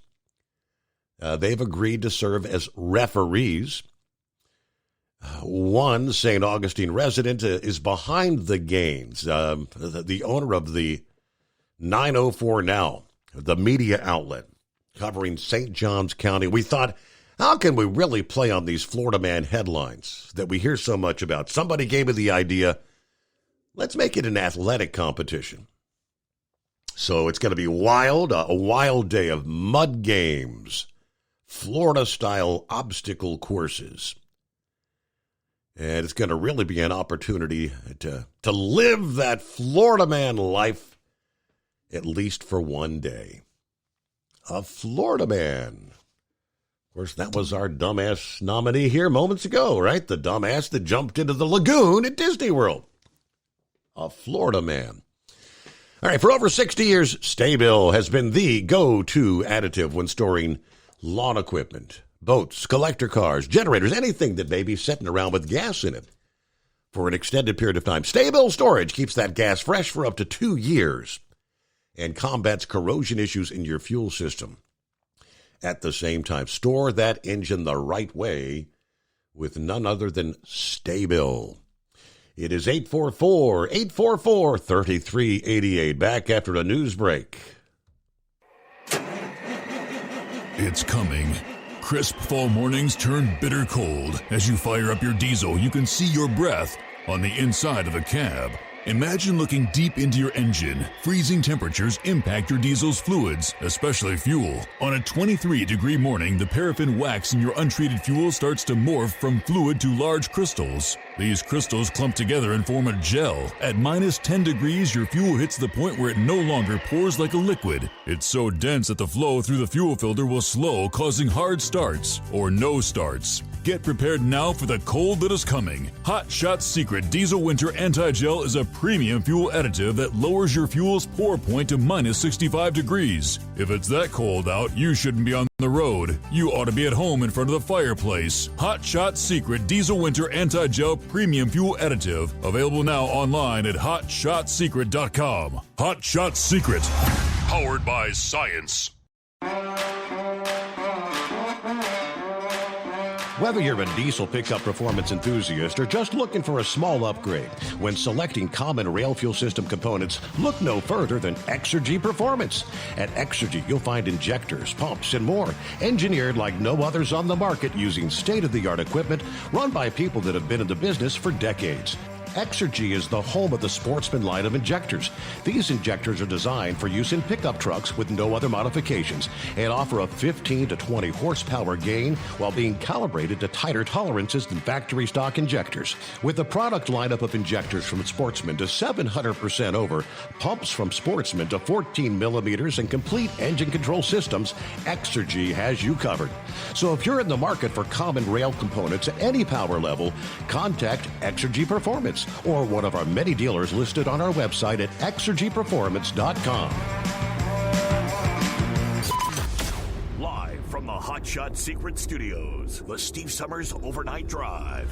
They've agreed to serve as referees. One St. Augustine resident is behind the games. The owner of the 904 Now, the media outlet covering St. Johns County. We thought, how can we really play on these Florida Man headlines that we hear so much about? Somebody gave me the idea, let's make it an athletic competition. So it's going to be wild, a wild day of mud games, Florida-style obstacle courses. And it's going to really be an opportunity to live that Florida Man life, at least for one day. A Florida Man. Of course, that was our dumbass nominee here moments ago, right? The dumbass that jumped into the lagoon at Disney World. A Florida Man. All right, for over 60 years, Sta-Bil has been the go-to additive when storing lawn equipment, boats, collector cars, generators, anything that may be sitting around with gas in it for an extended period of time. Sta-Bil Storage keeps that gas fresh for up to 2 years and combats corrosion issues in your fuel system. At the same time, store that engine the right way with none other than Sta-Bil. It is 844-844-3388. Back after a news break. It's coming. Crisp fall mornings turn bitter cold. As you fire up your diesel, you can see your breath on the inside of a cab. Imagine looking deep into your engine. Freezing temperatures impact your diesel's fluids, especially fuel. On a 23-degree morning, the paraffin wax in your untreated fuel starts to morph from fluid to large crystals. These crystals clump together and form a gel. At minus 10 degrees, your fuel hits the point where it no longer pours like a liquid. It's so dense that the flow through the fuel filter will slow, causing hard starts or no starts. Get prepared now for the cold that is coming. Hot Shot Secret Diesel Winter Anti-Gel is a premium fuel additive that lowers your fuel's pour point to minus 65 degrees. If it's that cold out, you shouldn't be on the road. You ought to be at home in front of the fireplace. Hot Shot Secret Diesel Winter Anti-Gel Premium Fuel Additive. Available now online at HotShotSecret.com. Hot Shot Secret. Powered by science. Whether you're a diesel pickup performance enthusiast or just looking for a small upgrade, when selecting common rail fuel system components, look no further than Exergy Performance. At Exergy, you'll find injectors, pumps, and more, engineered like no others on the market using state-of-the-art equipment run by people that have been in the business for decades. Exergy is the home of the Sportsman line of injectors. These injectors are designed for use in pickup trucks with no other modifications and offer a 15 to 20 horsepower gain while being calibrated to tighter tolerances than factory stock injectors. With a product lineup of injectors from Sportsman to 700% over, pumps from Sportsman to 14 millimeters, and complete engine control systems, Exergy has you covered. So if you're in the market for common rail components at any power level, contact Exergy Performance or one of our many dealers listed on our website at exergyperformance.com. Live from the Hot Shot Secret Studios, the Steve Summers Overnight Drive.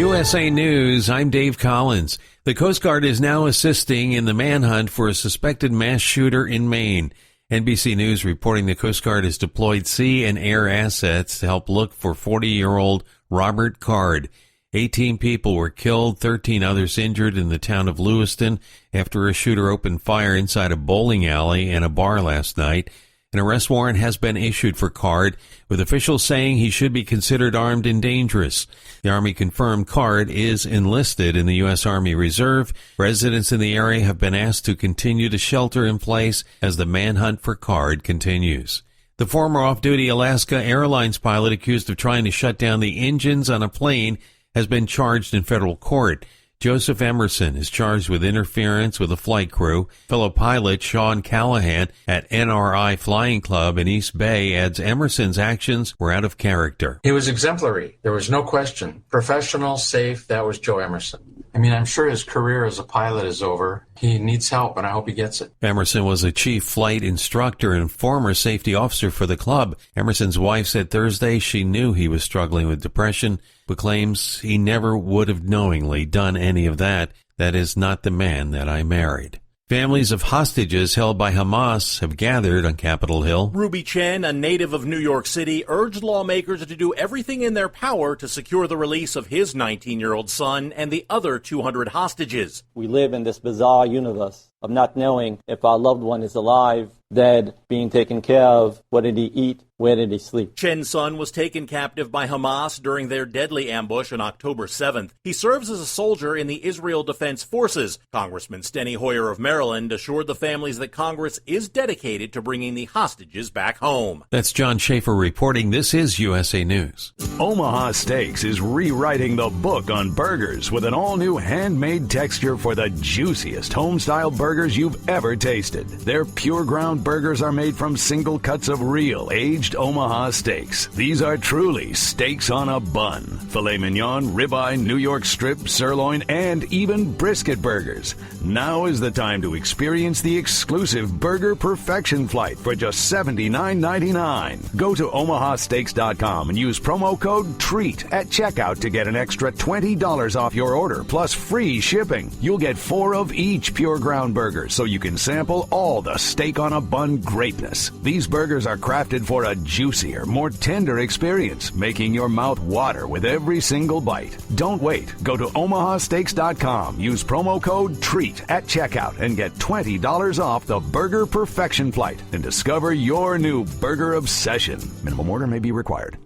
USA News, I'm Dave Collins. The Coast Guard is now assisting in the manhunt for a suspected mass shooter in Maine. NBC News reporting the Coast Guard has deployed sea and air assets to help look for 40-year-old Robert Card. 18 people were killed, 13 others injured in the town of Lewiston after a shooter opened fire inside a bowling alley and a bar last night. An arrest warrant has been issued for Card, with officials saying he should be considered armed and dangerous. The Army confirmed Card is enlisted in the U.S. Army Reserve. Residents in the area have been asked to continue to shelter in place as the manhunt for Card continues. The former off-duty Alaska Airlines pilot accused of trying to shut down the engines on a plane has been charged in federal court. Joseph Emerson is charged with interference with a flight crew. Fellow pilot Sean Callahan at NRI Flying Club in East Bay adds Emerson's actions were out of character. He was exemplary. There was no question. Professional, safe. That was Joe Emerson. I mean, I'm sure his career as a pilot is over. He needs help, and I hope he gets it. Emerson was a chief flight instructor and former safety officer for the club. Emerson's wife said Thursday she knew he was struggling with depression, but claims he never would have knowingly done any of that. That is not the man that I married. Families of hostages held by Hamas have gathered on Capitol Hill. Ruby Chen, a native of New York City, urged lawmakers to do everything in their power to secure the release of his 19-year-old son and the other 200 hostages. We live in this bizarre universe of not knowing if our loved one is alive, dead, being taken care of, what did he eat, where did he sleep. Chen's son was taken captive by Hamas during their deadly ambush on October 7th. He serves as a soldier in the Israel Defense Forces. Congressman Steny Hoyer of Maryland assured the families that Congress is dedicated to bringing the hostages back home. That's John Schaefer reporting. This is USA News. Omaha Steaks is rewriting the book on burgers with an all-new handmade texture for the juiciest home-style burgers you've ever tasted. Their pure ground burgers are made from single cuts of real aged Omaha steaks. These are truly steaks on a bun. Filet mignon, ribeye, New York strip, sirloin, and even brisket burgers. Now is the time to experience the exclusive Burger Perfection Flight for just $79.99. Go to omahasteaks.com and use promo code TREAT at checkout to get an extra $20 off your order plus free shipping. You'll get 4 of each pure ground burger so you can sample all the steak on a bun greatness. These burgers are crafted for a juicier, more tender experience, making your mouth water with every single bite. Don't wait. Go to omahasteaks.com. Use promo code TREAT at checkout and get $20 off the Burger Perfection Flight and discover your new burger obsession. Minimum order may be required.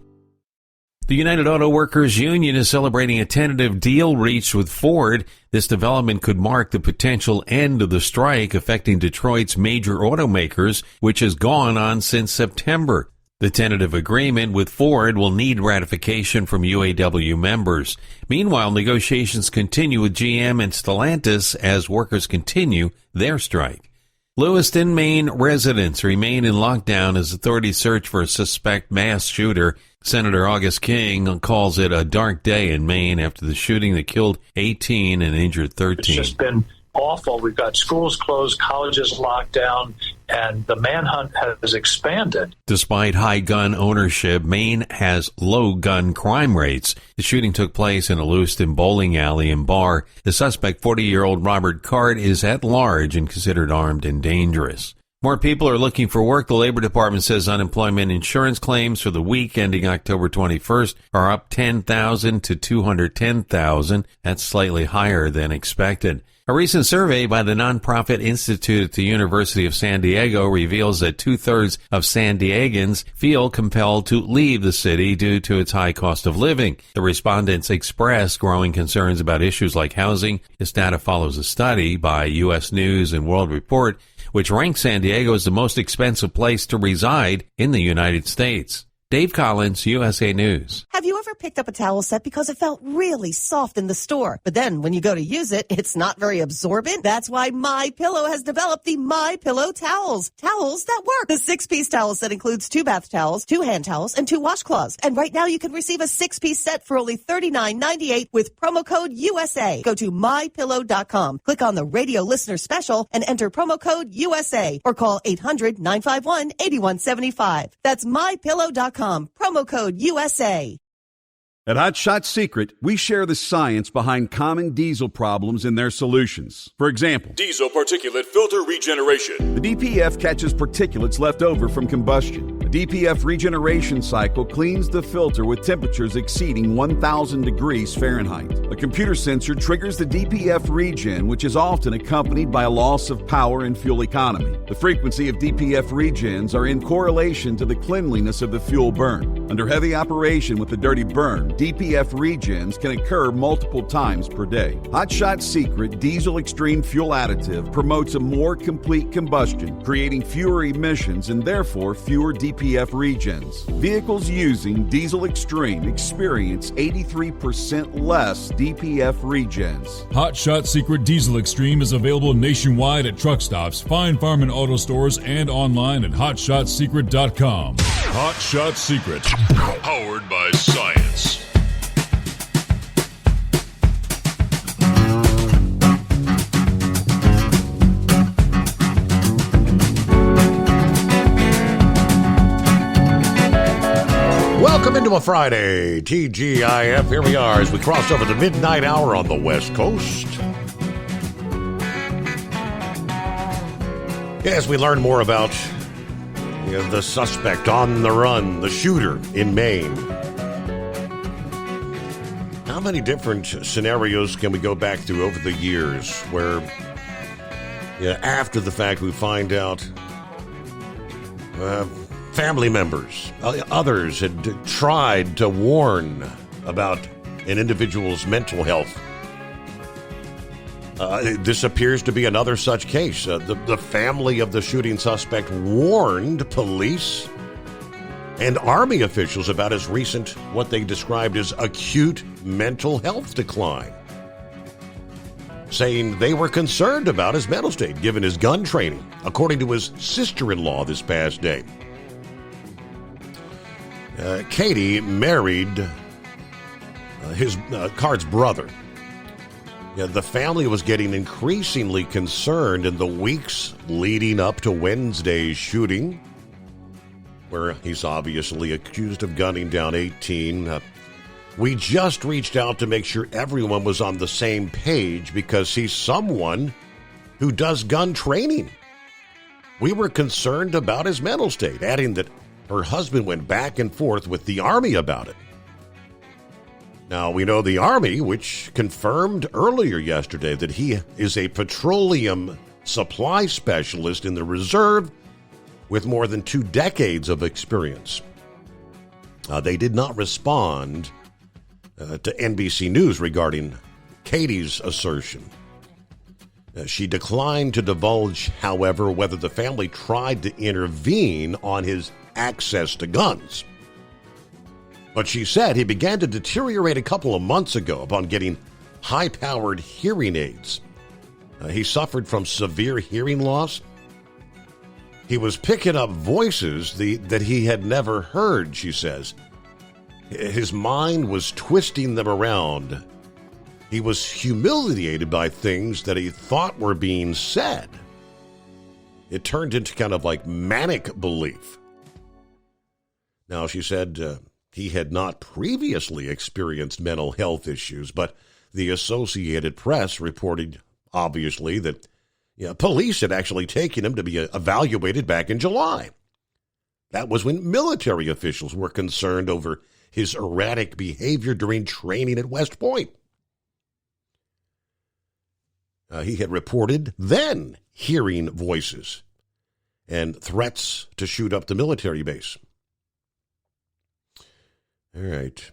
The United Auto Workers Union is celebrating a tentative deal reached with Ford. This development could mark the potential end of the strike affecting Detroit's major automakers, which has gone on since September. The tentative agreement with Ford will need ratification from UAW members. Meanwhile, negotiations continue with GM and Stellantis as workers continue their strike. Lewiston, Maine residents remain in lockdown as authorities search for a suspect mass shooter. Senator August King calls it a dark day in Maine after the shooting that killed 18 and injured 13. It's just been awful. We've got schools closed, colleges locked down, and the manhunt has expanded. Despite high gun ownership, Maine has low gun crime rates. The shooting took place in a Lewiston bowling alley and bar. The suspect, 40-year-old Robert Card, is at large and considered armed and dangerous. More people are looking for work. The Labor Department says unemployment insurance claims for the week ending October 21st are up 10,000 to 210,000. That's slightly higher than expected. A recent survey by the nonprofit Institute at the University of San Diego reveals that 2/3 of San Diegans feel compelled to leave the city due to its high cost of living. The respondents expressed growing concerns about issues like housing. This data follows a study by U.S. News and World Report, which ranks San Diego as the most expensive place to reside in the United States. Dave Collins, USA News. Have you ever picked up a towel set because it felt really soft in the store, but then when you go to use it, it's not very absorbent? That's why MyPillow has developed the MyPillow towels. Towels that work. The 6-piece towel set includes 2 bath towels, 2 hand towels, and 2 washcloths. And right now you can receive a 6-piece set for only $39.98 with promo code USA. Go to MyPillow.com, click on the radio listener special, and enter promo code USA, or call 800-951-8175. That's MyPillow.com, promo code USA. At Hot Shot Secret, we share the science behind common diesel problems and their solutions. For example, Diesel particulate filter regeneration. the DPF catches particulates left over from combustion. The DPF regeneration cycle cleans the filter with temperatures exceeding 1,000 degrees Fahrenheit. A computer sensor triggers the DPF regen, which is often accompanied by a loss of power and fuel economy. The frequency of DPF regens are in correlation to the cleanliness of the fuel burn. Under heavy operation with the dirty burn, DPF regens can occur multiple times per day. Hot Shot Secret Diesel Extreme Fuel Additive promotes a more complete combustion, creating fewer emissions and therefore fewer DPF regens. Vehicles using Diesel Extreme experience 83% less DPF regens. Hot Shot Secret Diesel Extreme is available nationwide at truck stops, Fine Farm and auto stores, and online at hotshotsecret.com. Hot Shot Secret, powered by science. Welcome into a Friday, TGIF. Here we are as we cross over the midnight hour on the West Coast. As we learn more about the suspect on the run, the shooter in Maine. How many different scenarios can we go back through over the years where after the fact we find out family members, others had tried to warn about an individual's mental health. This appears to be another such case. The family of the shooting suspect warned police and Army officials about his recent, what they described as acute mental health decline, saying they were concerned about his mental state given his gun training, according to his sister-in-law this past day. Katie married his Card's brother. The family was getting increasingly concerned in the weeks leading up to Wednesday's shooting, where he's obviously accused of gunning down 18. We just reached out to make sure everyone was on the same page because he's someone who does gun training. We were concerned about his mental state, adding that her husband went back and forth with the Army about it. Now, we know the Army, which confirmed earlier yesterday that he is a petroleum supply specialist in the reserve with more than 2 decades of experience. They did not respond to NBC News regarding Katie's assertion. She declined to divulge, however, whether the family tried to intervene on his access to guns. But she said he began to deteriorate a couple of months ago upon getting high-powered hearing aids. He suffered from severe hearing loss. He was picking up voices that he had never heard, she says. His mind was twisting them around. He was humiliated by things that he thought were being said. It turned into kind of like manic belief. Now, she said he had not previously experienced mental health issues, but the Associated Press reported, obviously, that police had actually taken him to be evaluated back in July. That was when military officials were concerned over his erratic behavior during training at West Point. He had reported then hearing voices and threats to shoot up the military base. All right.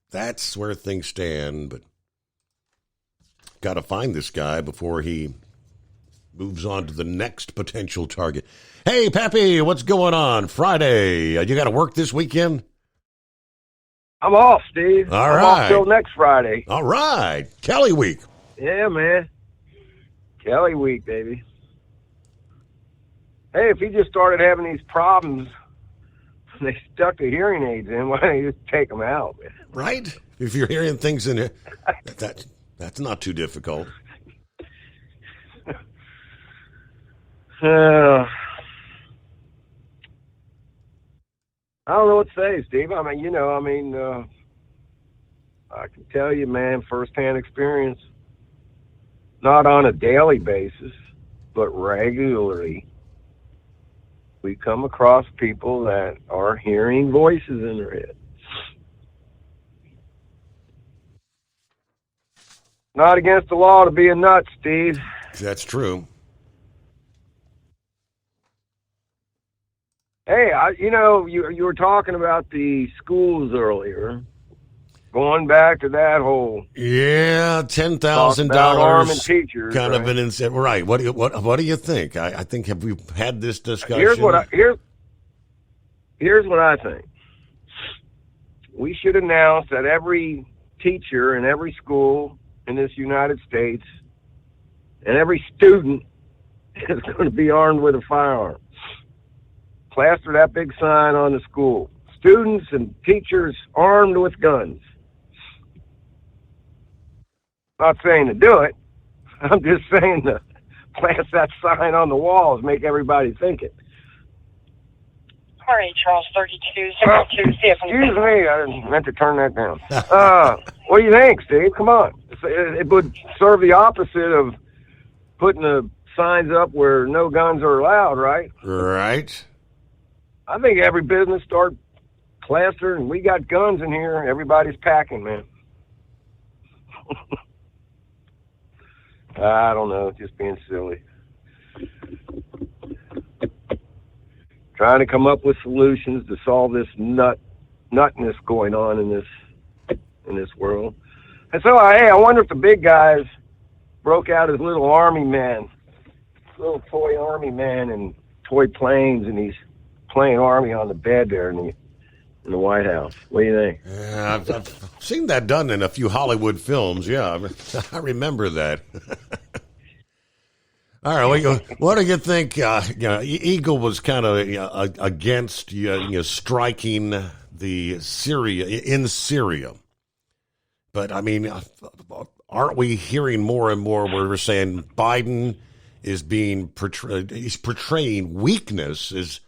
That's where things stand, but got to find this guy before he moves on to the next potential target. Hey, Pappy, what's going on? Friday. You got to work this weekend? I'm off, Steve. All I'm right. off till next Friday. All right. Kelly week. Yeah, man. Kelly week, baby. Hey, if he just started having these problems, they stuck the hearing aids in, why don't you just take them out, man? Right? If you're hearing things in it, that's not too difficult. I don't know what to say, Steve. I can tell you, man, firsthand experience, not on a daily basis, but regularly, we come across people that are hearing voices in their head. Not against the law to be a nut, Steve. That's true. Hey, you were talking about the schools earlier. Going back to that whole $10,000 teachers, kind right? of an incentive, right? What do you think? I think have we had this discussion? Here's what I think. We should announce that every teacher in every school in this United States and every student is going to be armed with a firearm. Plaster that big sign on the school. Students and teachers armed with guns. Not saying to do it. I'm just saying to plant that sign on the walls, make everybody think it. All right, Charles, 3202, see if Excuse me, I didn't meant to turn that down. What do you think, Steve? Come on. It would serve the opposite of putting the signs up where no guns are allowed, right? Right. I think every business start plastering. We got guns in here. Everybody's packing, man. I don't know, just being silly. Trying to come up with solutions to solve this nutness going on in this world. And so, I wonder if the big guys broke out his little army man, little toy army man, and toy planes, and he's playing army on the bed there in the White House. What do you think? Yeah, I've seen that done in a few Hollywood films. Yeah, I remember that. All right, what do you think? Eagle was kind of against striking the Syria, but I mean, aren't we hearing more and more where we're saying Biden is being he's portraying weakness?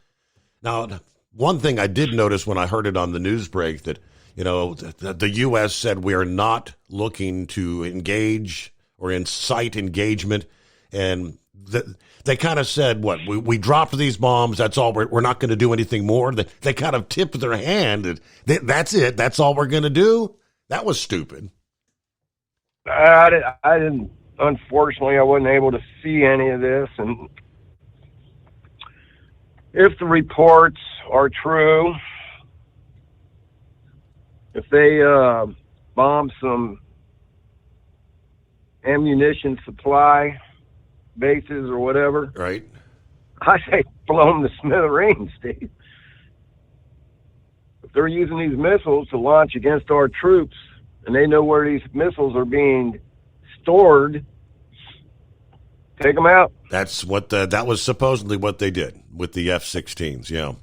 Now, one thing I did notice when I heard it on the news break that the U.S. said we are not looking to engage or incite engagement, and they kind of said, what, we dropped these bombs, that's all, we're not going to do anything more. They kind of tipped their hand. That's it. That's all we're going to do. That was stupid. I didn't, unfortunately, I wasn't able to see any of this. And if the reports are true, if they bomb some ammunition supply bases or whatever, right? I say blow them to smithereens, Steve. If they're using these missiles to launch against our troops, and they know where these missiles are being stored, take them out. That's what that was supposedly what they did with the F-16s. Yeah.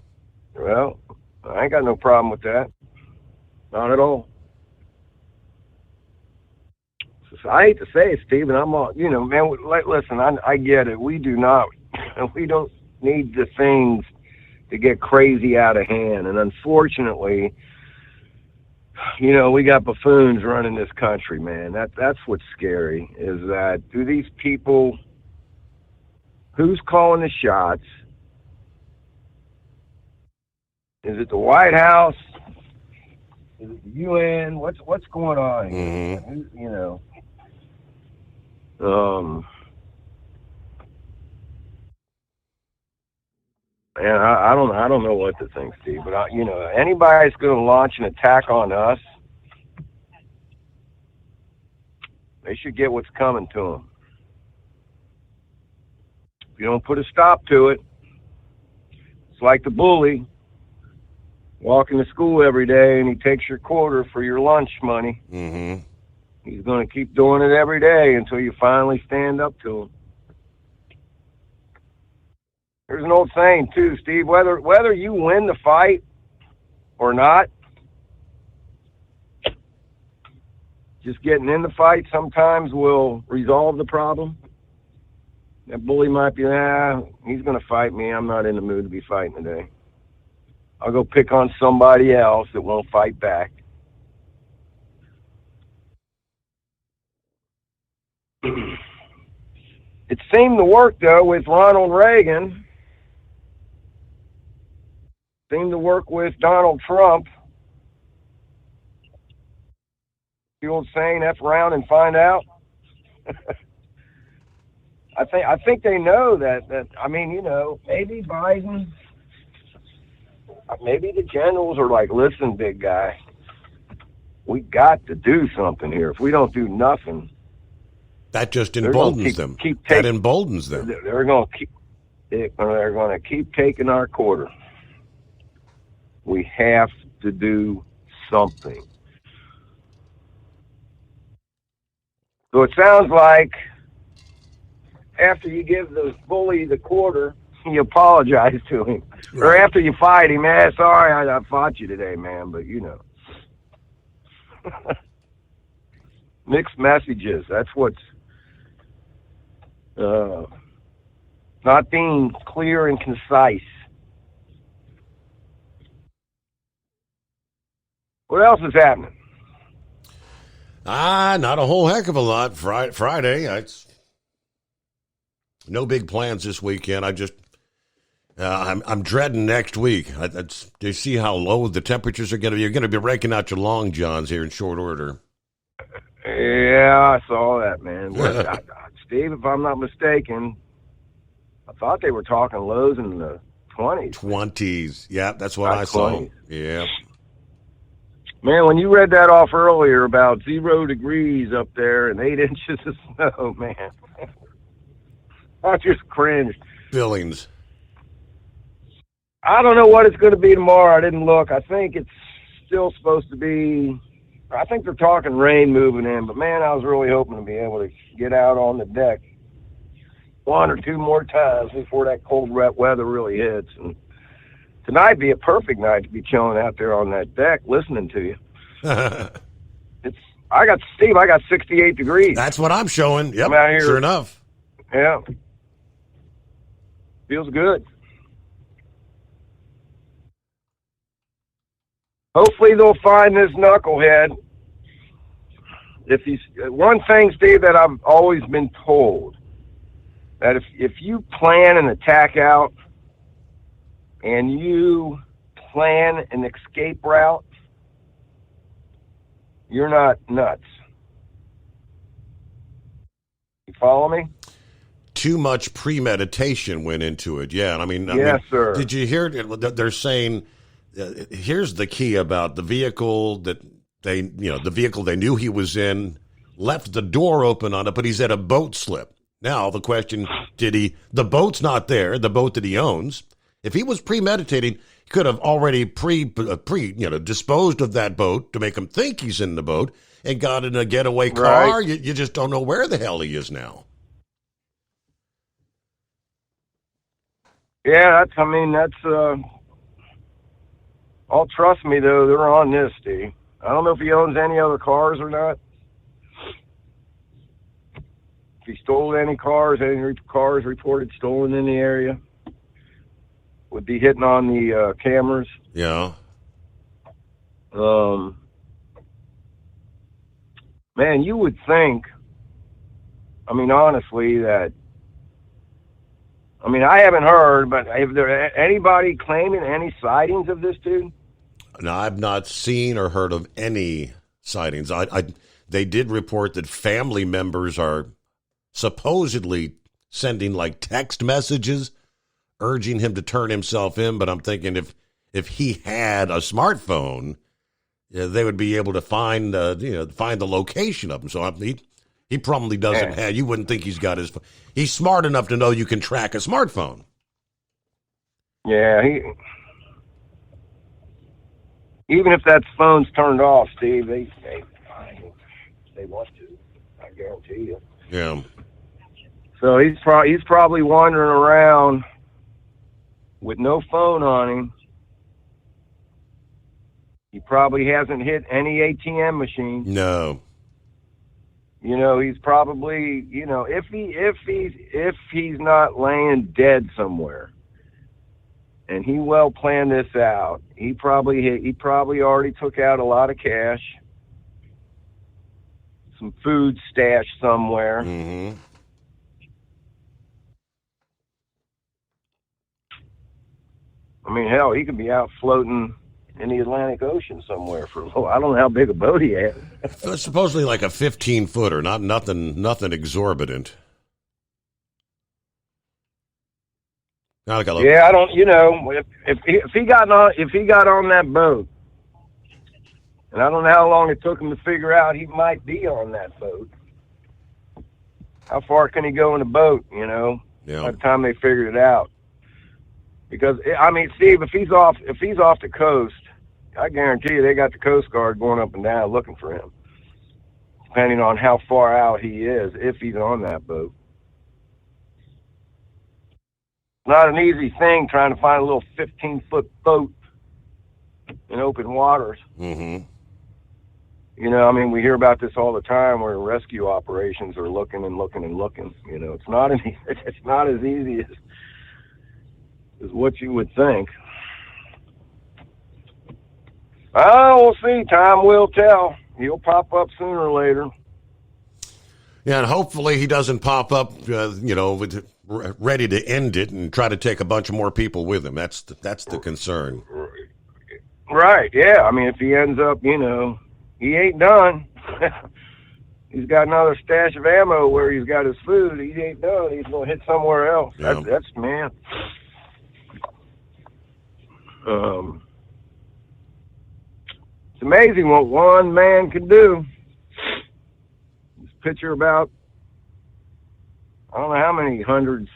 Well, I ain't got no problem with that. Not at all. I hate to say it, Stephen. I'm all, man, listen, I get it. We don't need the things to get crazy out of hand. And unfortunately, we got buffoons running this country, man. That's what's scary, is that do these people, who's calling the shots? Is it the White House? Is it the UN? What's going on here? Mm-hmm. Man, I don't know what to think, Steve. But anybody's going to launch an attack on us, they should get what's coming to them. If you don't put a stop to it, it's like the bully walking to school every day and he takes your quarter for your lunch money. Mm-hmm. He's going to keep doing it every day until you finally stand up to him. There's an old saying, too, Steve, whether you win the fight or not, just getting in the fight sometimes will resolve the problem. That bully might be, he's going to fight me. I'm not in the mood to be fighting today. I'll go pick on somebody else that won't fight back. It seemed to work, though, with Ronald Reagan. Seemed to work with Donald Trump. The old saying, F around and find out. I think they know that I mean, you know, maybe Biden, maybe the generals are like, listen, big guy, we got to do something here. If we don't do nothing, that just emboldens them. That emboldens them. They're going to keep taking our quarter. We have to do something. So it sounds like after you give the bully the quarter, you apologize to him. Right. Or after you fight him, sorry, I fought you today, man, but you know. Mixed messages. That's what's not being clear and concise. What else is happening? Not a whole heck of a lot. Friday, no big plans this weekend. I'm dreading next week. Do you see how low the temperatures are going to be? You're going to be breaking out your long johns here in short order. Yeah, I saw that, man. Steve, if I'm not mistaken, I thought they were talking lows in the 20s. 20s. Yeah, that's what I saw. Yeah. Man, when you read that off earlier about 0 degrees up there and 8 inches of snow, man, I just cringed. Billings. I don't know what it's going to be tomorrow. I didn't look. I think it's still supposed to be, I think they're talking rain moving in, but man, I was really hoping to be able to get out on the deck 1 or 2 more times before that cold, wet weather really hits. And tonight be a perfect night to be chilling out there on that deck listening to you. I got 68 degrees. That's what I'm showing. Yep, I'm out here. Sure enough. Yeah. Feels good. Hopefully they'll find this knucklehead. One thing, Steve, that I've always been told, that if you plan an attack out and you plan an escape route, you're not nuts. You follow me? Too much premeditation went into it. Yeah, I mean, sir. Did you hear it? They're saying, here's the key about the vehicle that the vehicle they knew he was in, left the door open on it, but he's at a boat slip. Now the question: the boat's not there, the boat that he owns. If he was premeditating, he could have already disposed of that boat to make him think he's in the boat and got in a getaway car. Right. You just don't know where the hell he is now. Yeah, I'll trust me, though, they're on this, Steve. I don't know if he owns any other cars or not. If he stole any cars reported stolen in the area, would be hitting on the cameras. Yeah. Man, you would think, honestly, that, I haven't heard, but is there anybody claiming any sightings of this dude? No, I've not seen or heard of any sightings. They did report that family members are supposedly sending like text messages urging him to turn himself in, but I'm thinking if he had a smartphone, they would be able to find the location of him. So he probably doesn't have. You wouldn't think he's got his. He's smart enough to know you can track a smartphone. Yeah, even if that phone's turned off, Steve, they want to. I guarantee you. Yeah. So he's probably wandering around with no phone on him. He probably hasn't hit any ATM machine. No. He's probably, if he's not laying dead somewhere, and he well planned this out, he probably already took out a lot of cash, some food stashed somewhere. Mm-hmm. I mean, hell, he could be out floating in the Atlantic Ocean somewhere for a little. I don't know how big a boat he has. It's supposedly like a 15-footer, nothing exorbitant. Yeah, I don't. You know, if he got on that boat, and I don't know how long it took him to figure out he might be on that boat. How far can he go in the boat? You know, by the time they figured it out. Because I mean, Steve, if he's off the coast, I guarantee you they got the Coast Guard going up and down looking for him, depending on how far out he is, if he's on that boat. Not an easy thing trying to find a little 15-foot boat in open waters. Mm-hmm. You know, I mean, we hear about this all the time where rescue operations are looking and looking and looking. You know, it's not as easy as what you would think. Oh, we'll see. Time will tell. He'll pop up sooner or later. Yeah, and hopefully he doesn't pop up, ready to end it and try to take a bunch of more people with him. That's the concern. Right, yeah. I mean, if he ends up, he ain't done. He's got another stash of ammo where he's got his food. He ain't done. He's going to hit somewhere else. Yeah. That's man. It's amazing what one man can do. This picture about, I don't know how many hundreds,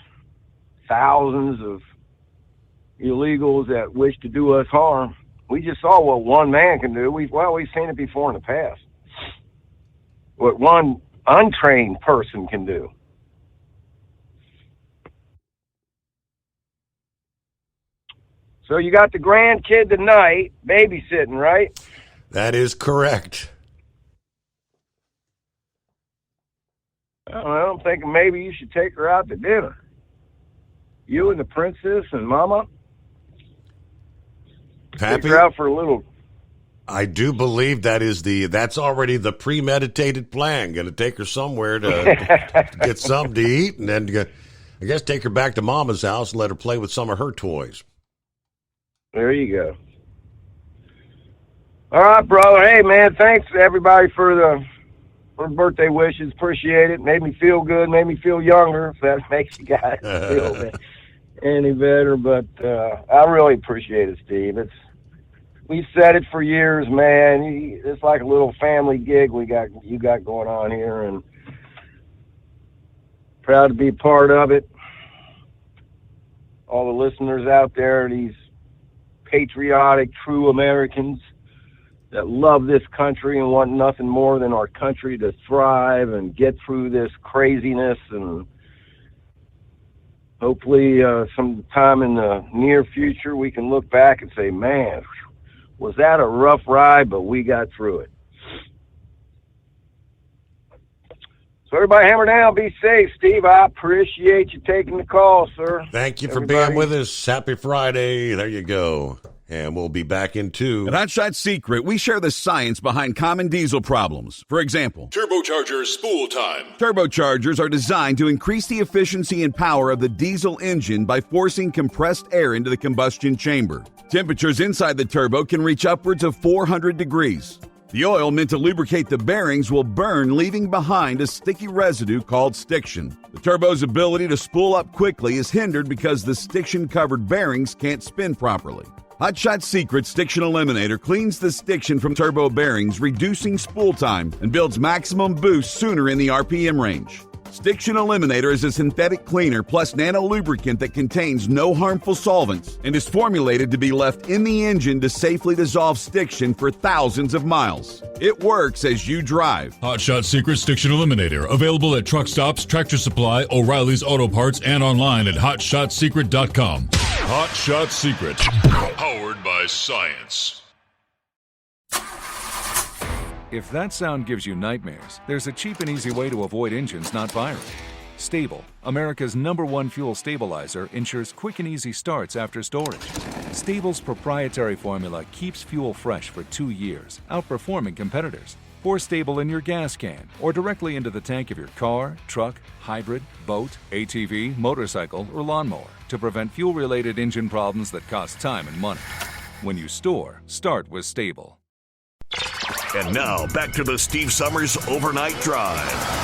thousands of illegals that wish to do us harm. We just saw what one man can do. We've seen it before in the past. What one untrained person can do. So you got the grandkid tonight babysitting, right? That is correct. I don't know, I'm thinking maybe you should take her out to dinner. You and the princess and Mama. Pappy, take her out for a little. I do believe that's already the premeditated plan. Going to take her somewhere to get something to eat, and then I guess take her back to Mama's house and let her play with some of her toys. There you go. All right, brother. Hey, man, thanks everybody for birthday wishes. Appreciate it. Made me feel good. Made me feel younger, if that makes you guys feel any better. But I really appreciate it, Steve. We've said it for years, man. It's like a little family gig you got going on here, and proud to be part of it. All the listeners out there, these patriotic, true Americans that love this country and want nothing more than our country to thrive and get through this craziness, and hopefully sometime in the near future we can look back and say, man, was that a rough ride, but we got through it. So everybody hammer down, be safe. Steve, I appreciate you taking the call, sir. Thank you for being with us. Happy Friday. There you go. And we'll be back in 2. At Hot Shot Secret, we share the science behind common diesel problems. For example, turbocharger spool time. Turbochargers are designed to increase the efficiency and power of the diesel engine by forcing compressed air into the combustion chamber. Temperatures inside the turbo can reach upwards of 400 degrees. The oil meant to lubricate the bearings will burn, leaving behind a sticky residue called stiction. The turbo's ability to spool up quickly is hindered because the stiction-covered bearings can't spin properly. Hot Shot Secret Stiction Eliminator cleans the stiction from turbo bearings, reducing spool time, and builds maximum boost sooner in the RPM range. Stiction Eliminator is a synthetic cleaner plus nano lubricant that contains no harmful solvents and is formulated to be left in the engine to safely dissolve stiction for thousands of miles. It works as you drive. Hot Shot Secret Stiction Eliminator, available at truck stops, Tractor Supply, O'Reilly's Auto Parts, and online at hotshotsecret.com. Hot Shot Secret, powered by science. If that sound gives you nightmares, there's a cheap and easy way to avoid engines not firing. Stable, America's #1 fuel stabilizer, ensures quick and easy starts after storage. Stable's proprietary formula keeps fuel fresh for 2 years, outperforming competitors. Pour Stable in your gas can or directly into the tank of your car, truck, hybrid, boat, ATV, motorcycle, or lawnmower to prevent fuel-related engine problems that cost time and money. When you store, start with Stable. And now, back to the Steve Summers Overnight Drive.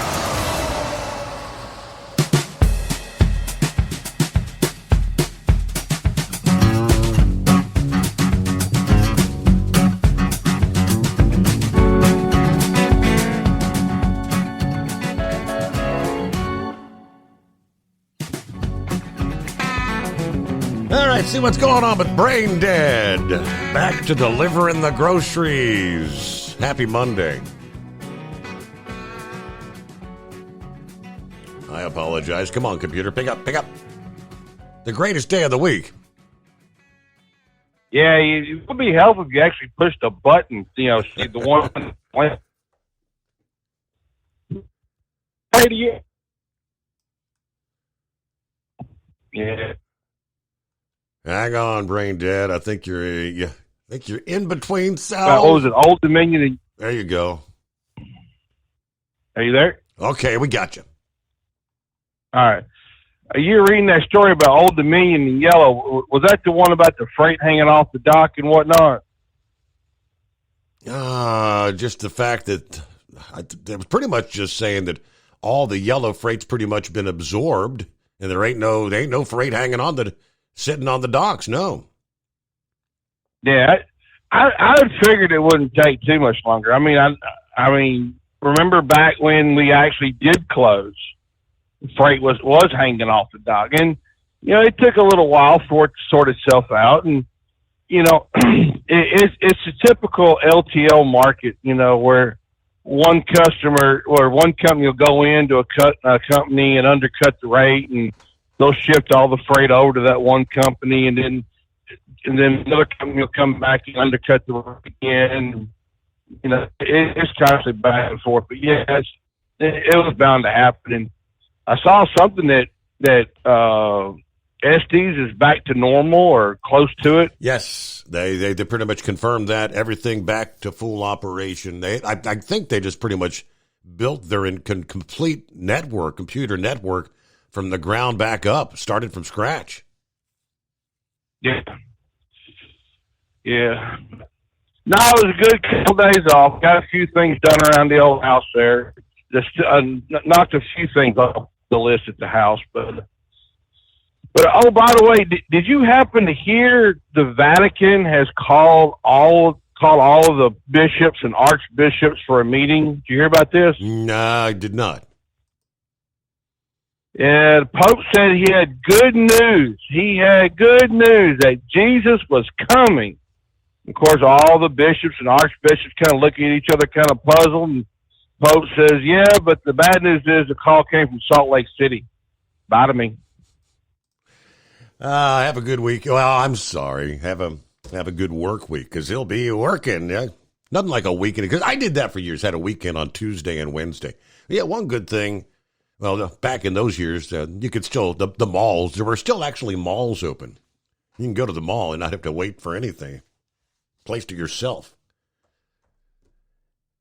All right, see what's going on with Brain Dead. Back to delivering the groceries. Happy Monday. I apologize. Come on, computer. Pick up. The greatest day of the week. Yeah, it would be helpful if you actually pushed a button, see the one. Yeah. Hang on, Brain Dead. I think you're in between cells. What was it? Old Dominion. There you go. Are you there? Okay, we got you. All right. You were reading that story about Old Dominion and Yellow. Was that the one about the freight hanging off the dock and whatnot? Just the fact that it was pretty much just saying that all the Yellow freight's pretty much been absorbed, and there ain't no freight hanging on sitting on the docks. No. Yeah, I figured it wouldn't take too much longer. I mean, remember back when we actually did close, freight was hanging off the dock, and it took a little while for it to sort itself out, and it's a typical LTL market, where one company will go into a company and undercut the rate, and they'll shift all the freight over to that one company, and then another company will come back and undercut the rate again. It's constantly back and forth. But yeah, it was bound to happen. And I saw something that Estes is back to normal or close to it. Yes, they pretty much confirmed that, everything back to full operation. I think they just pretty much built their complete computer network from the ground back up, started from scratch. Yeah. No, it was a good couple days off. Got a few things done around the old house there. Just knocked a few things off the list at the house, but oh, by the way, did you happen to hear the Vatican has called all of the bishops and archbishops for a meeting? Did you hear about this? No, I did not. Yeah, the Pope said he had good news. He had good news that Jesus was coming. Of course, all the bishops and archbishops kind of looking at each other, kind of puzzled. And the Pope says, "Yeah, but the bad news is the call came from Salt Lake City." Bye to me. Have a good week. Well, I'm sorry. Have a good work week, because he'll be working. Yeah, nothing like a weekend, because I did that for years. Had a weekend on Tuesday and Wednesday. Yeah, one good thing. Well, back in those years, you could still, the malls, there were still actually malls open. You can go to the mall and not have to wait for anything. Place to yourself.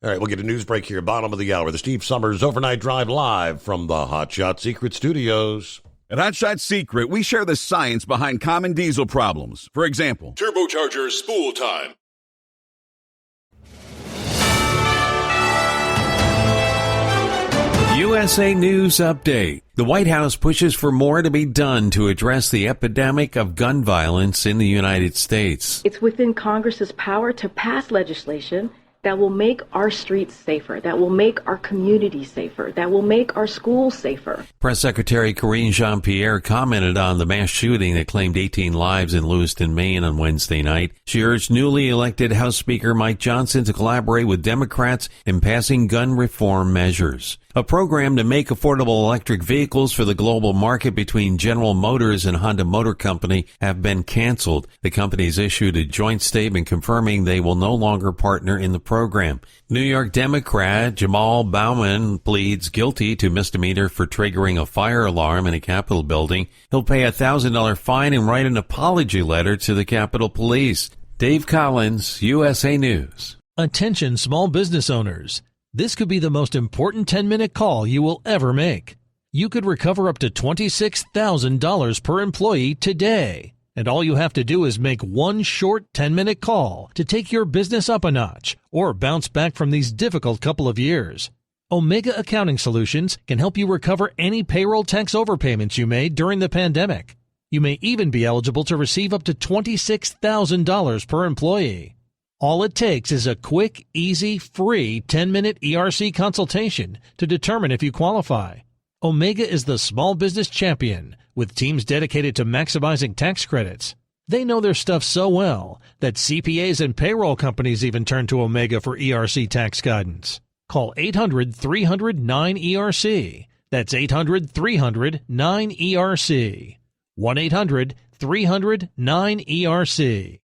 All right, we'll get a news break here, bottom of the hour. The Steve Summers Overnight Drive live from the Hot Shot Secret Studios. At Hot Shot Secret, we share the science behind common diesel problems. For example, turbocharger spool time. USA News Update. The White House pushes for more to be done to address the epidemic of gun violence in the United States. It's within Congress's power to pass legislation that will make our streets safer, that will make our communities safer, that will make our schools safer. Press Secretary Karine Jean-Pierre commented on the mass shooting that claimed 18 lives in Lewiston, Maine on Wednesday night. She urged newly elected House Speaker Mike Johnson to collaborate with Democrats in passing gun reform measures. A program to make affordable electric vehicles for the global market between General Motors and Honda Motor Company have been canceled. The companies issued a joint statement confirming they will no longer partner in the program. New York Democrat Jamal Bowman pleads guilty to misdemeanor for triggering a fire alarm in a Capitol building. He'll pay a $1,000 fine and write an apology letter to the Capitol Police. Dave Collins, USA News. Attention small business owners. This could be the most important 10-minute call you will ever make. You could recover up to $26,000 per employee today. And all you have to do is make one short 10-minute call to take your business up a notch or bounce back from these difficult couple of years. Omega Accounting Solutions can help you recover any payroll tax overpayments you made during the pandemic. You may even be eligible to receive up to $26,000 per employee. All it takes is a quick, easy, free 10-minute ERC consultation to determine if you qualify. Omega is the small business champion with teams dedicated to maximizing tax credits. They know their stuff so well that CPAs and payroll companies even turn to Omega for ERC tax guidance. Call 800-300-9ERC. That's 800-300-9ERC. 1-800-300-9ERC.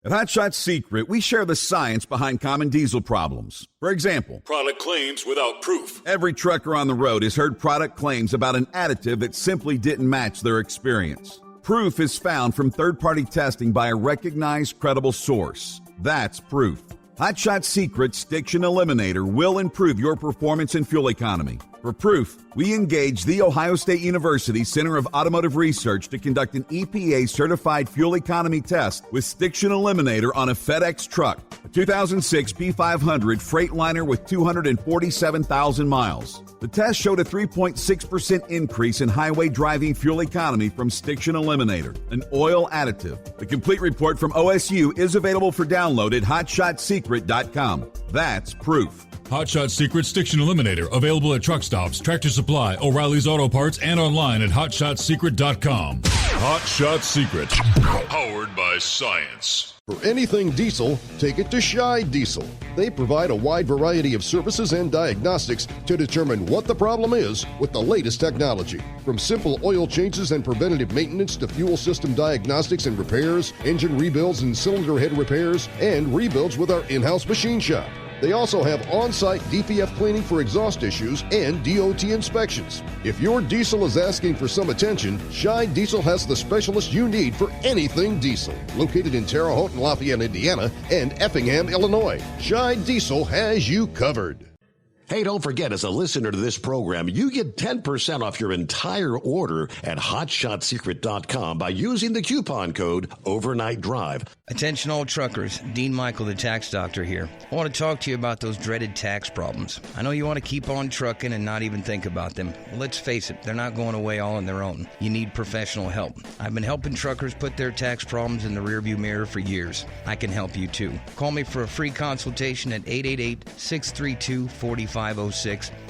At Hot Shot Secret, we share the science behind common diesel problems. For example, product claims without proof. Every trucker on the road has heard product claims about an additive that simply didn't match their experience. Proof is found from third-party testing by a recognized, credible source. That's proof. Hot Shot Secret's Stiction Eliminator will improve your performance and fuel economy. For proof, we engaged the Ohio State University Center of Automotive Research to conduct an EPA-certified fuel economy test with Stiction Eliminator on a FedEx truck, a 2006 P500 Freightliner with 247,000 miles. The test showed a 3.6% increase in highway driving fuel economy from Stiction Eliminator, an oil additive. The complete report from OSU is available for download at hotshotsecret.com. That's proof. Hot Shot Secret Stiction Eliminator, available at truck stops, Tractor Supply, O'Reilly's Auto Parts, and online at hotshotsecret.com. Hot Shot Secret, powered by science. For anything diesel, take it to Scheid Diesel. They provide a wide variety of services and diagnostics to determine what the problem is with the latest technology. From simple oil changes and preventative maintenance to fuel system diagnostics and repairs, engine rebuilds and cylinder head repairs, and rebuilds with our in-house machine shop. They also have on-site DPF cleaning for exhaust issues and DOT inspections. If your diesel is asking for some attention, Scheid Diesel has the specialist you need for anything diesel. Located in Terre Haute and Lafayette, Indiana, and Effingham, Illinois, Scheid Diesel has you covered. Hey, don't forget, as a listener to this program, you get 10% off your entire order at hotshotsecret.com by using the coupon code Overnight Drive. Attention all truckers, Dean Michael, the tax doctor here. I want to talk to you about those dreaded tax problems. I know you want to keep on trucking and not even think about them. Well, let's face it, they're not going away all on their own. You need professional help. I've been helping truckers put their tax problems in the rearview mirror for years. I can help you too. Call me for a free consultation at 888-632-4506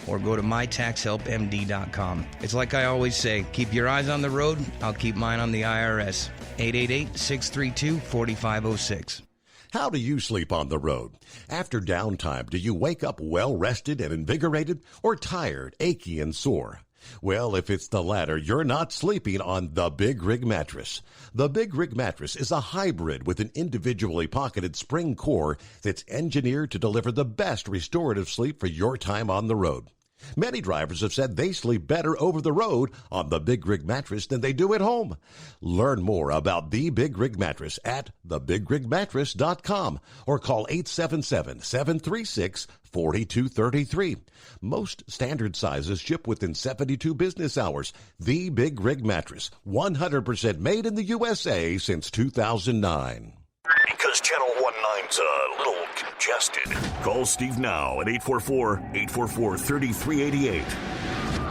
or go to mytaxhelpmd.com. It's like I always say, keep your eyes on the road, I'll keep mine on the IRS. 888-632-4506. How do you sleep on the road? After downtime, do you wake up well-rested and invigorated or tired, achy, and sore? Well, if it's the latter, you're not sleeping on the Big Rig Mattress. The Big Rig Mattress is a hybrid with an individually pocketed spring core that's engineered to deliver the best restorative sleep for your time on the road. Many drivers have said they sleep better over the road on the Big Rig Mattress than they do at home. Learn more about the Big Rig Mattress at thebigrigmattress.com or call 877-736-4233. Most standard sizes ship within 72 business hours. The Big Rig Mattress, 100% made in the USA since 2009. Because Channel 19's a little congested. Call Steve now at 844-844-3388.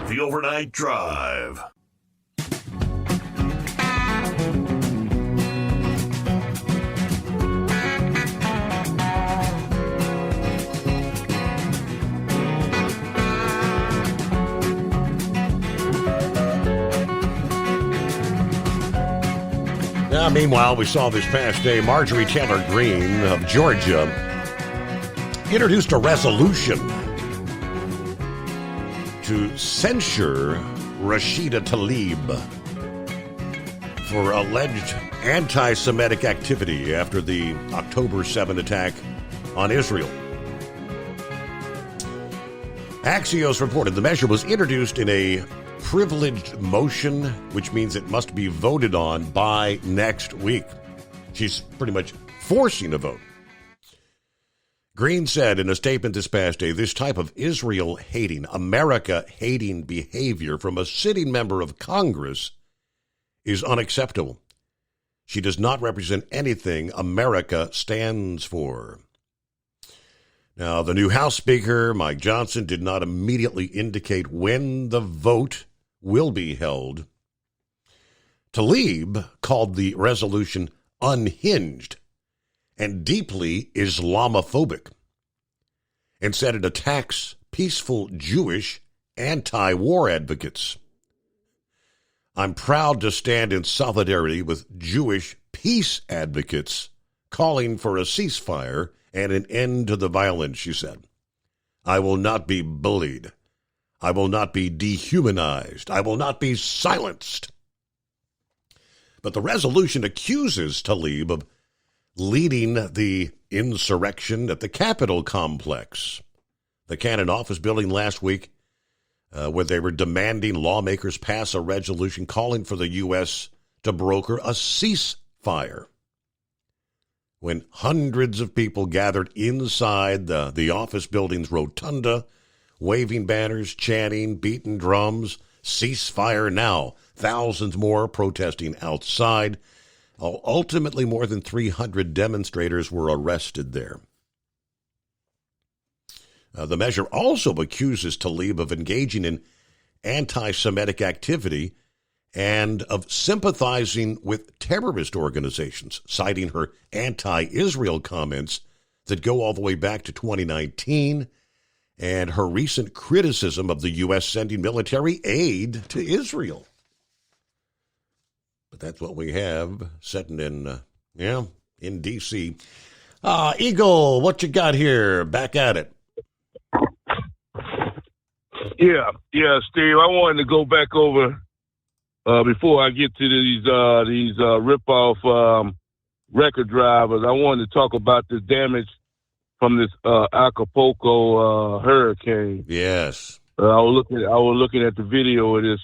The Overnight Drive. Now, meanwhile, we saw this past day Marjorie Taylor Greene of Georgia introduced a resolution to censure Rashida Tlaib for alleged anti-Semitic activity after the October 7 attack on Israel. Axios reported the measure was introduced in a privileged motion, which means it must be voted on by next week. She's pretty much forcing a vote. Green said in a statement this past day, this type of Israel-hating, America-hating behavior from a sitting member of Congress is unacceptable. She does not represent anything America stands for. Now, the new House Speaker, Mike Johnson, did not immediately indicate when the vote will be held. Tlaib called the resolution unhinged and deeply Islamophobic, and said it attacks peaceful Jewish anti-war advocates. I'm proud to stand in solidarity with Jewish peace advocates calling for a ceasefire and an end to the violence, she said. I will not be bullied. I will not be dehumanized. I will not be silenced. But the resolution accuses Tlaib of leading the insurrection at the Capitol complex, the Cannon office building last week, where they were demanding lawmakers pass a resolution calling for the U.S. to broker a ceasefire. When hundreds of people gathered inside the office building's rotunda, waving banners, chanting, beating drums, ceasefire now. Thousands more protesting outside. Ultimately, more than 300 demonstrators were arrested there. The measure also accuses Tlaib of engaging in anti-Semitic activity and of sympathizing with terrorist organizations, citing her anti-Israel comments that go all the way back to 2019 and her recent criticism of the U.S. sending military aid to Israel. But that's what we have sitting in D.C. Eagle, what you got here? Back at it. Yeah, Steve. I wanted to go back over before I get to these rip-off record drivers. I wanted to talk about the damage from this Acapulco hurricane. Yes. I was looking at the video of this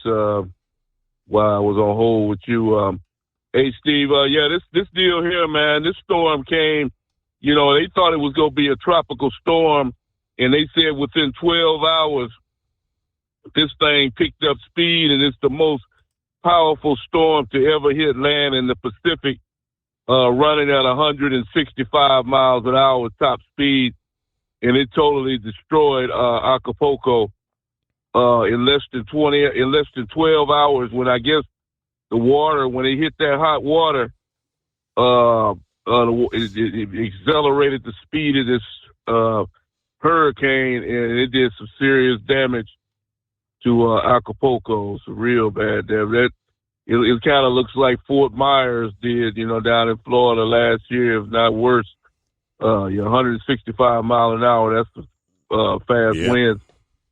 while I was on hold with you. Hey, Steve. This deal here, man. This storm came. You know, they thought it was going to be a tropical storm, and they said within 12 hours, this thing picked up speed, and it's the most powerful storm to ever hit land in the Pacific, running at 165 miles an hour top speed, and it totally destroyed Acapulco in less than 12 hours. When I guess the water, when it hit that hot water, it accelerated the speed of this hurricane, and it did some serious damage to Acapulco. It's real bad damage. It kind of looks like Fort Myers did, down in Florida last year, if not worse. 165 miles an hour, that's fast winds.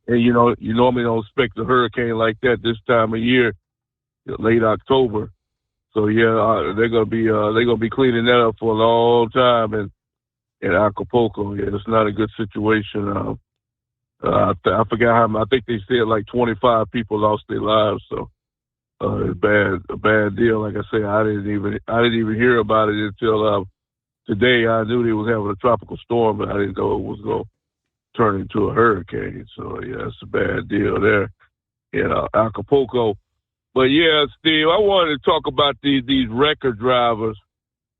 And, you normally don't expect a hurricane like that this time of year, late October. So, they're going to be cleaning that up for a long time in Acapulco. Yeah, it's not a good situation. I forgot how many. I think they said like 25 people lost their lives. So it's a bad deal. Like I say, I didn't even hear about it until today. I knew they was having a tropical storm, but I didn't know it was going to turn into a hurricane. So it's a bad deal there in Acapulco. But Steve, I wanted to talk about these record drivers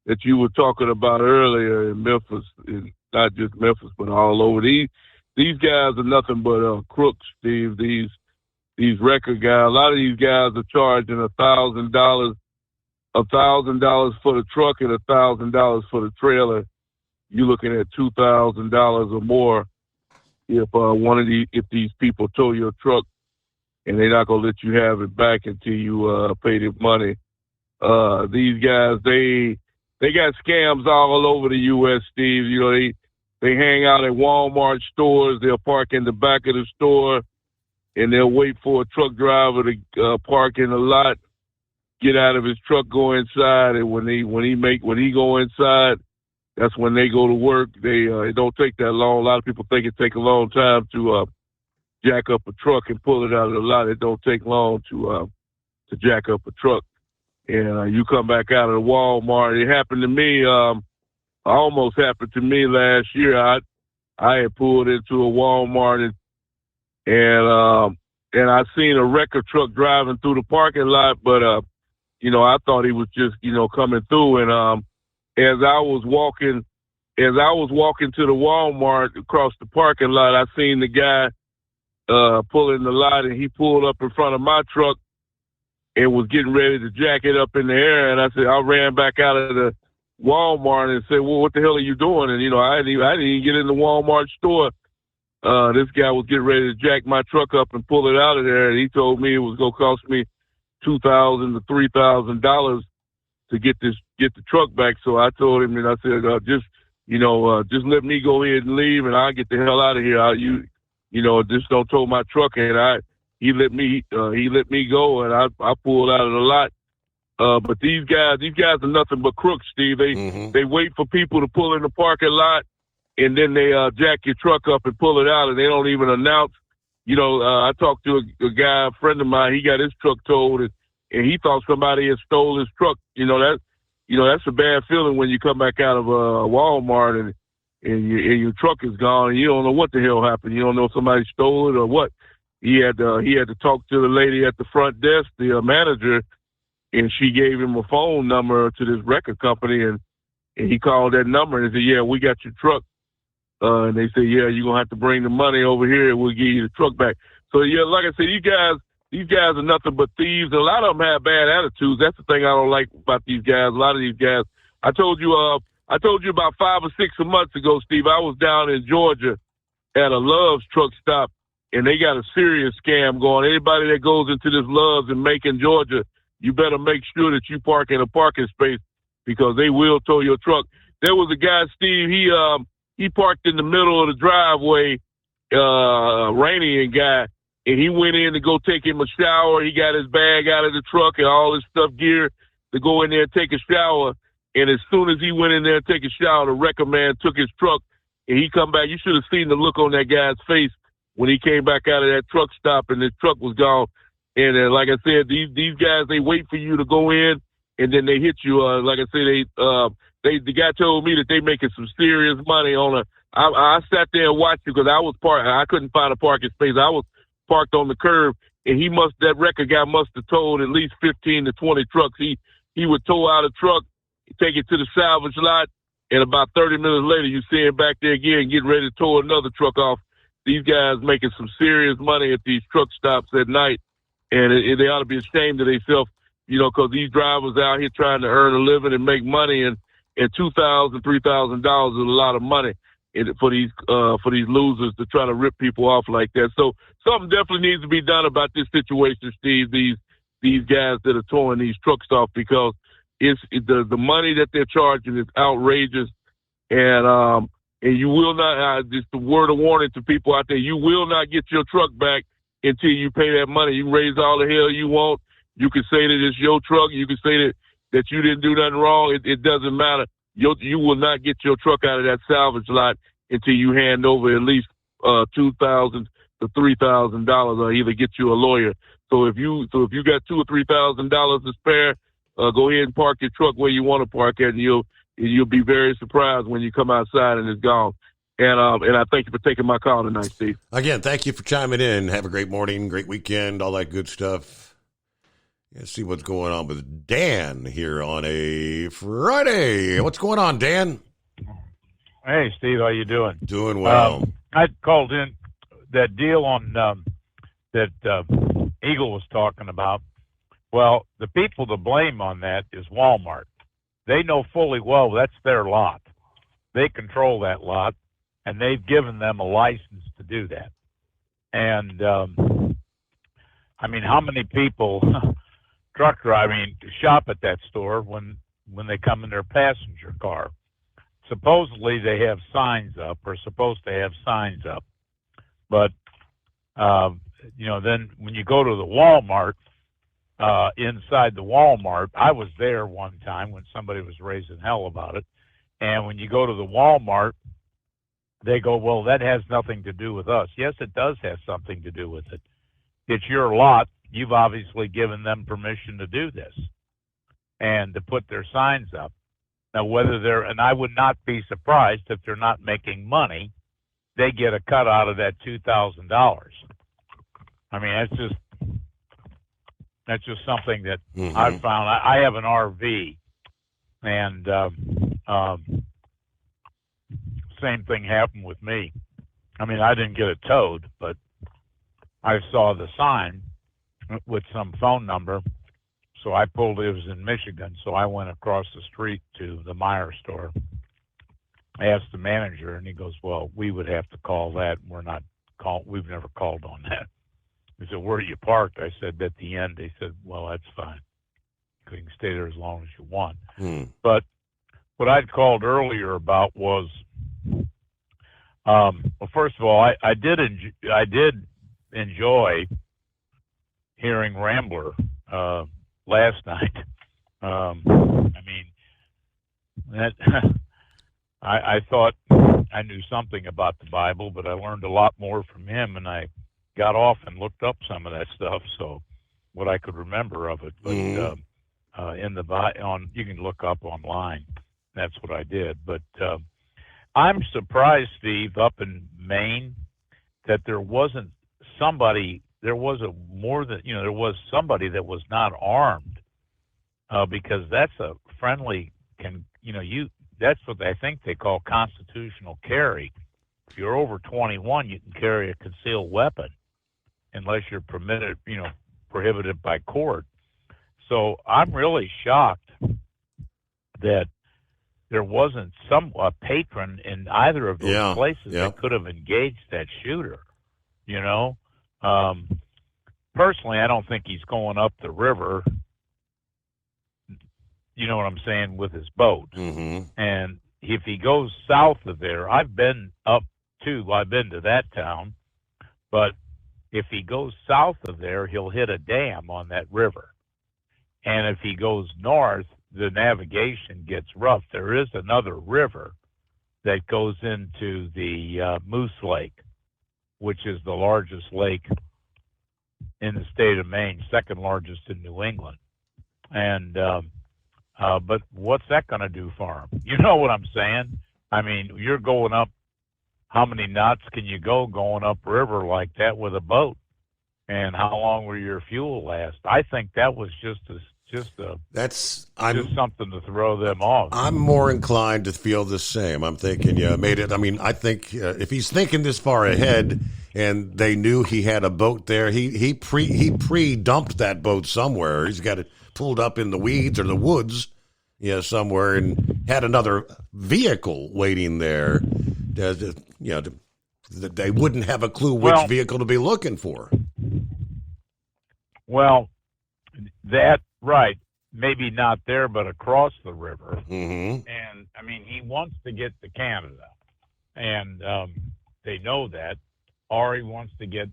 that you were talking about earlier in Memphis, not just Memphis, but all over. These guys are nothing but crooks, Steve. These record guys. A lot of these guys are charging $1,000 for the truck and $1,000 for the trailer. You're looking at $2,000 or more if these people tow your truck, and they're not gonna let you have it back until you pay the money. These guys, they got scams all over the U.S., Steve. They hang out at Walmart stores. They'll park in the back of the store, and they'll wait for a truck driver to park in the lot, get out of his truck, go inside, and when he go inside, that's when they go to work. It don't take that long. A lot of people think it take a long time to jack up a truck and pull it out of the lot. It don't take long to jack up a truck, and you come back out of the Walmart. It happened to me. Almost happened to me last year. I had pulled into a Walmart and I seen a wrecker truck driving through the parking lot, but I thought he was just coming through. And as I was walking to the Walmart across the parking lot, I seen the guy pulling the lot, and he pulled up in front of my truck and was getting ready to jack it up in the air. And I ran back out of the Walmart and said, well, what the hell are you doing? And, I didn't even get in the Walmart store. This guy was getting ready to jack my truck up and pull it out of there. And he told me it was going to cost me $2,000 to $3,000 to get the truck back. So I told him, and I said, just let me go ahead and leave, and I'll get the hell out of here. Just don't tow my truck. And he let me go, and I pulled out of the lot. But these guys are nothing but crooks, Steve. They wait for people to pull in the parking lot, and then they jack your truck up and pull it out, and they don't even announce. I talked to a guy, a friend of mine. He got his truck towed, and he thought somebody had stole his truck. That's a bad feeling when you come back out of Walmart and your truck is gone, and you don't know what the hell happened. You don't know if somebody stole it or what. He had to talk to the lady at the front desk, the manager, and she gave him a phone number to this record company, and he called that number and said, yeah, we got your truck. And they said, yeah, you're going to have to bring the money over here and we'll give you the truck back. So, yeah, like I said, these guys are nothing but thieves. And a lot of them have bad attitudes. That's the thing I don't like about these guys. A lot of these guys. I told you about 5 or 6 months ago, Steve, I was down in Georgia at a Love's truck stop, and they got a serious scam going. Anybody that goes into this Love's in Macon, Georgia, you better make sure that you park in a parking space because they will tow your truck. There was a guy, Steve, he parked in the middle of the driveway, Iranian guy, and he went in to go take him a shower. He got his bag out of the truck and all his stuff gear to go in there and take a shower. And as soon as he went in there and take a shower, the record man took his truck, and he come back. You should have seen the look on that guy's face when he came back out of that truck stop and his truck was gone. And like I said, these guys, they wait for you to go in, and then they hit you. Like I said, the guy told me that they making some serious money on I sat there and watched it because I was parked. I couldn't find a parking space. I was parked on the curb, and that record guy must have towed at least 15 to 20 trucks. He would tow out a truck, take it to the salvage lot, and about 30 minutes later, you see him back there again getting ready to tow another truck off. These guys making some serious money at these truck stops at night, and they ought to be ashamed of themselves, because these drivers out here trying to earn a living and make money, and $2,000, $3,000 is a lot of money for these losers to try to rip people off like that. So something definitely needs to be done about this situation, Steve. These guys that are towing these trucks off, because the money that they're charging is outrageous, and you will not. Just the word of warning to people out there: you will not get your truck back until you pay that money. You can raise all the hell you want. You can say that it's your truck. You can say that you didn't do nothing wrong. It doesn't matter. You will not get your truck out of that salvage lot until you hand over at least $2,000 to $3,000, or either get you a lawyer. So if you got $2,000 or $3,000 to spare, go ahead and park your truck where you want to park it, and you'll be very surprised when you come outside and it's gone. And I thank you for taking my call tonight, Steve. Again, thank you for chiming in. Have a great morning, great weekend, all that good stuff. Let's see what's going on with Dan here on a Friday. What's going on, Dan? Hey, Steve, how you doing? Doing well. I called in that deal on that Eagle was talking about. Well, the people to blame on that is Walmart. They know fully well that's their lot. They control that lot, and they've given them a license to do that. And, how many people... truck driving shop at that store when they come in their passenger car. Supposedly they have signs up, or supposed to have signs up. But, then when you go to the Walmart, inside the Walmart, I was there one time when somebody was raising hell about it. And when you go to the Walmart, they go, well, that has nothing to do with us. Yes, it does have something to do with it. It's your lot. You've obviously given them permission to do this and to put their signs up. Now, and I would not be surprised if they're not making money they get a cut out of that $2,000. I mean, that's just something that I've found. I have an RV, and same thing happened with me. I mean, I didn't get it towed, but I saw the sign with some phone number, so I pulled. It was in Michigan, so I went across the street to the Meijer store. I asked the manager, and he goes, "Well, we would have to call that. We've never called on that." He said, "Where are you parked?" I said, "At the end." They said, "Well, that's fine. You can stay there as long as you want." But what I'd called earlier about was, well, first of all, I did enjoy hearing Rambler last night. I mean, that I thought I knew something about the Bible, but I learned a lot more from him, and I got off and looked up some of that stuff, so what I could remember of it. But you can look up online. That's what I did. But I'm surprised, Steve, up in Maine, that there wasn't somebody. There was there was somebody that was not armed, because that's a friendly. That's what I think they call constitutional carry. If you're over 21, you can carry a concealed weapon, unless you're prohibited by court. So I'm really shocked that there wasn't a patron in either of those places that could have engaged that shooter. Personally, I don't think he's going up the river. You know what I'm saying, with his boat. And if he goes south of there, I've been to that town, but if he goes south of there, he'll hit a dam on that river. And if he goes north, the navigation gets rough. There is another river that goes into the Moose Lake, which is the largest lake in the state of Maine, second largest in New England. And but what's that going to do for him? You know what I'm saying? I mean, you're going up. How many knots can you go going up river like that with a boat? And how long will your fuel last? I think that was just something to throw them off. I'm more inclined to feel the same. I'm thinking, made it. I mean, I think if he's thinking this far ahead, and they knew he had a boat there, he pre-dumped that boat somewhere. He's got it pulled up in the weeds or the woods, somewhere, and had another vehicle waiting there. That they wouldn't have a clue which vehicle to be looking for. Well, that right. Maybe not there, but across the river. And, I mean, he wants to get to Canada, and they know that. Or he wants to get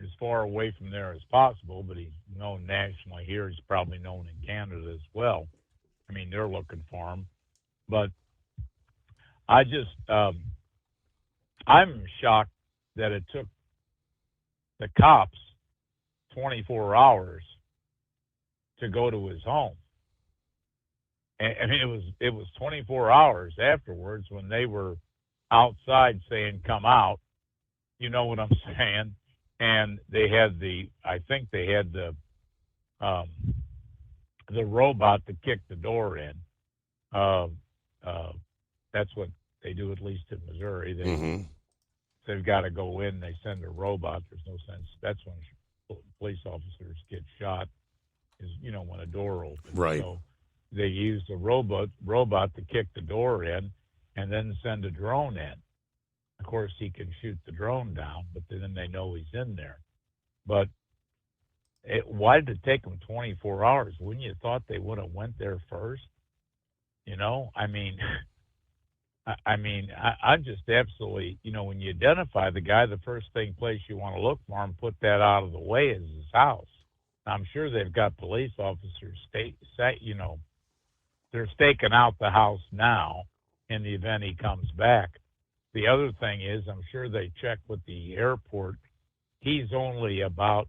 as far away from there as possible, but he's known nationally here. He's probably known in Canada as well. I mean, they're looking for him. But I just, I'm shocked that it took the cops 24 hours to go to his home. I mean, it was 24 hours afterwards when they were outside saying, "Come out." You know what I'm saying? And they had the robot to kick the door in. That's what they do, at least in Missouri. They've got to go in. They send a robot. There's no sense. That's when police officers get shot. Is when a door opens. Right. So they use the robot to kick the door in, and then send a drone in. Of course, he can shoot the drone down, but then they know he's in there. But why did it take them 24 hours? Wouldn't you have thought they would have went there first? I mean, I'm just absolutely, when you identify the guy, the first place you want to look for him, put that out of the way, is his house. I'm sure they've got police officers they're staking out the house now in the event he comes back. The other thing is, I'm sure they check with the airport. He's only about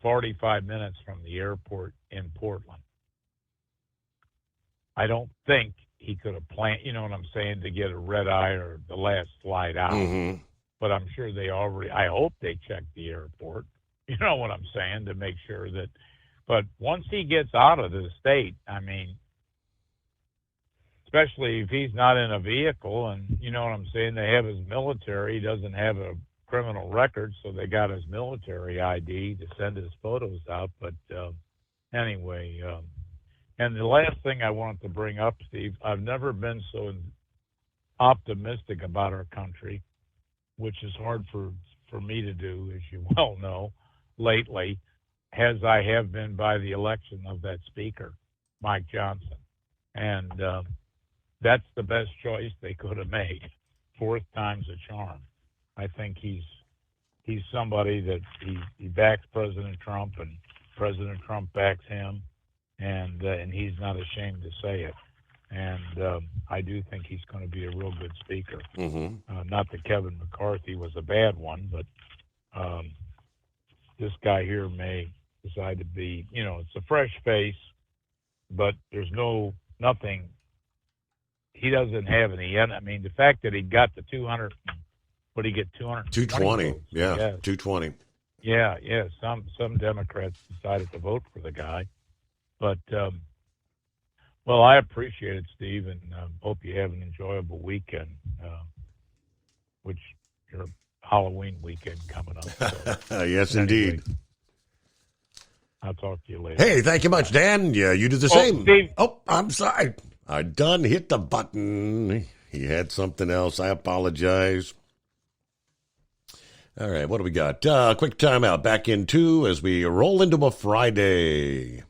45 minutes from the airport in Portland. I don't think he could have planned, you know what I'm saying, to get a red eye or the last flight out. but I'm sure they already, I hope they checked the airport. You know what I'm saying? To make sure that, but once he gets out of the state, I mean, especially if he's not in a vehicle, and you know what I'm saying, they have his military, he doesn't have a criminal record, so they got his military ID to send his photos out. But anyway, and the last thing I wanted to bring up, Steve, I've never been so optimistic about our country, which is hard for me to do, as you well know, lately, as I have been by the election of that speaker, Mike Johnson. And that's the best choice they could have made. Fourth time's a charm. I think he's somebody that he backs President Trump, and President Trump backs him, and he's not ashamed to say it. And I do think he's going to be a real good speaker. Not that Kevin McCarthy was a bad one, but this guy here may decide to be, you know, it's a fresh face, but there's nothing. He doesn't have any. I mean, the fact that he got the 200, what did he get, 220? Votes, yeah, 220. Yeah. Some Democrats decided to vote for the guy, but well, I appreciate it, Steve, and hope you have an enjoyable weekend, which your Halloween weekend coming up. So. Yes, indeed. I'll talk to you later. Hey, thank you much, Dan. Yeah, you did the same. Steve. Oh, I'm sorry. I done hit the button. He had something else. I apologize. All right, what do we got? Quick timeout. Back in 2 as we roll into a Friday.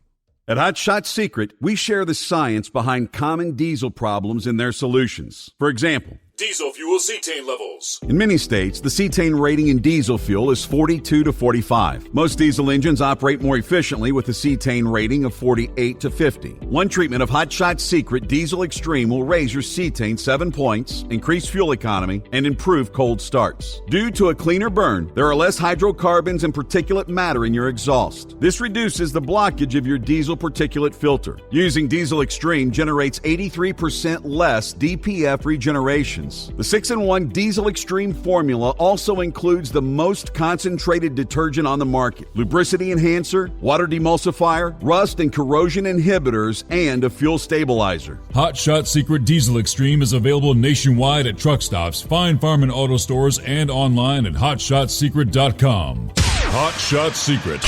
At Hot Shot Secret, we share the science behind common diesel problems and their solutions. For example, diesel fuel cetane levels. in many states, the cetane rating in diesel fuel is 42 to 45. Most diesel engines operate more efficiently with a cetane rating of 48 to 50. One treatment of Hot Shot Secret Diesel Extreme will raise your cetane 7 points, increase fuel economy, and improve cold starts. Due to a cleaner burn, there are less hydrocarbons and particulate matter in your exhaust. This reduces the blockage of your diesel particulate filter. Using Diesel Extreme generates 83% less DPF regenerations. The 6-in-1 Diesel Extreme formula also includes the most concentrated detergent on the market, lubricity enhancer, water demulsifier, rust and corrosion inhibitors, and a fuel stabilizer. Hot Shot Secret Diesel Extreme is available nationwide at truck stops, Fine Farm and auto stores, and online at hotshotsecret.com. Hot Shot Secret,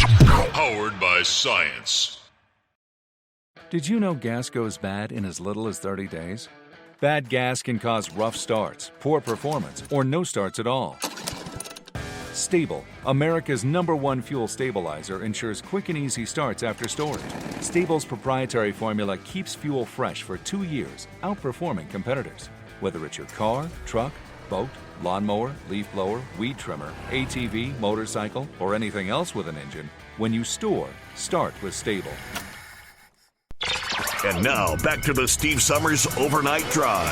powered by science. Did you know gas goes bad in as little as 30 days? Bad gas can cause rough starts, poor performance, or no starts at all. Stable, America's #1 fuel stabilizer, ensures quick and easy starts after storage. Stable's proprietary formula keeps fuel fresh for 2 years, outperforming competitors. Whether it's your car, truck, boat, lawnmower, leaf blower, weed trimmer, ATV, motorcycle, or anything else with an engine, when you store, start with Stable. And now, back to the Steve Summers Overnight Drive.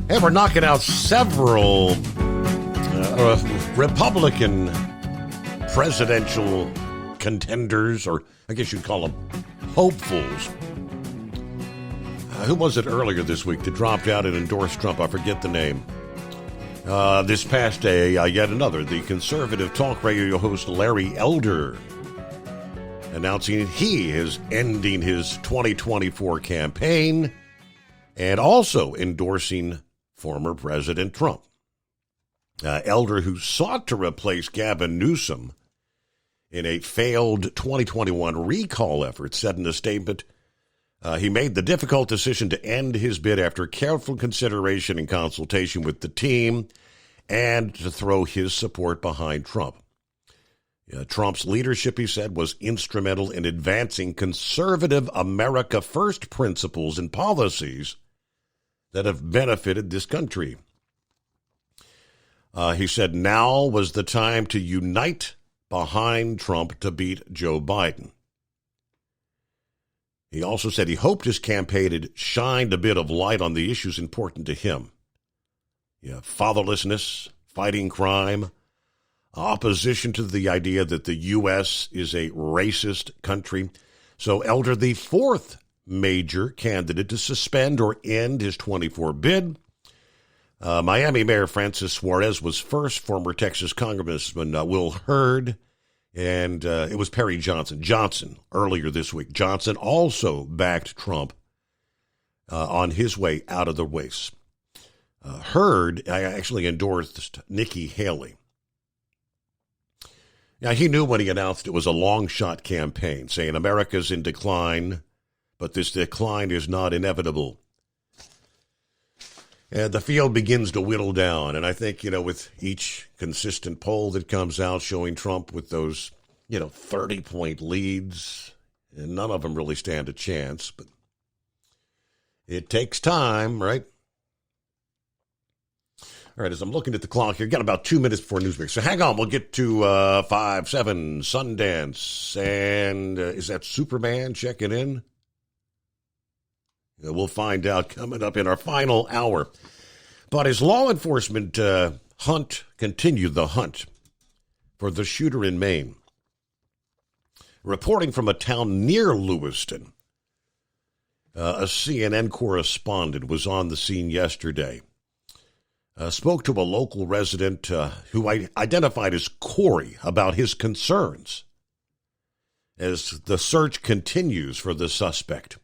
Hey, we're knocking out several Republican presidential contenders, or I guess you'd call them hopefuls. Who was it earlier this week that dropped out and endorsed Trump? I forget the name. This past day, yet another, the conservative talk radio host Larry Elder, announcing he is ending his 2024 campaign and also endorsing former President Trump. Elder, who sought to replace Gavin Newsom in a failed 2021 recall effort, said in a statement, he made the difficult decision to end his bid after careful consideration and consultation with the team and to throw his support behind Trump. Trump's leadership, he said, was instrumental in advancing conservative America First principles and policies that have benefited this country. He said now was the time to unite behind Trump to beat Joe Biden. He also said he hoped his campaign had shined a bit of light on the issues important to him. Fatherlessness, fighting crime, opposition to the idea that the U.S. is a racist country. So Elder, the fourth major candidate to suspend or end his 24 bid. Miami Mayor Francis Suarez was first, former Texas Congressman Will Hurd, and it was Perry Johnson. Johnson, earlier this week. Johnson also backed Trump on his way out of the race. Hurd actually endorsed Nikki Haley. Now, he knew when he announced it was a long-shot campaign, saying America's in decline, but this decline is not inevitable. And the field begins to whittle down. And I think, with each consistent poll that comes out showing Trump with those, 30-point leads, and none of them really stand a chance. But it takes time, right? All right, as I'm looking at the clock here, got about 2 minutes before Newsbreak. So hang on, we'll get to 5-7 Sundance. And is that Superman checking in? We'll find out coming up in our final hour. But as law enforcement continue the hunt for the shooter in Maine, reporting from a town near Lewiston, a CNN correspondent was on the scene yesterday. Spoke to a local resident who identified as Corey about his concerns as the search continues for the suspect.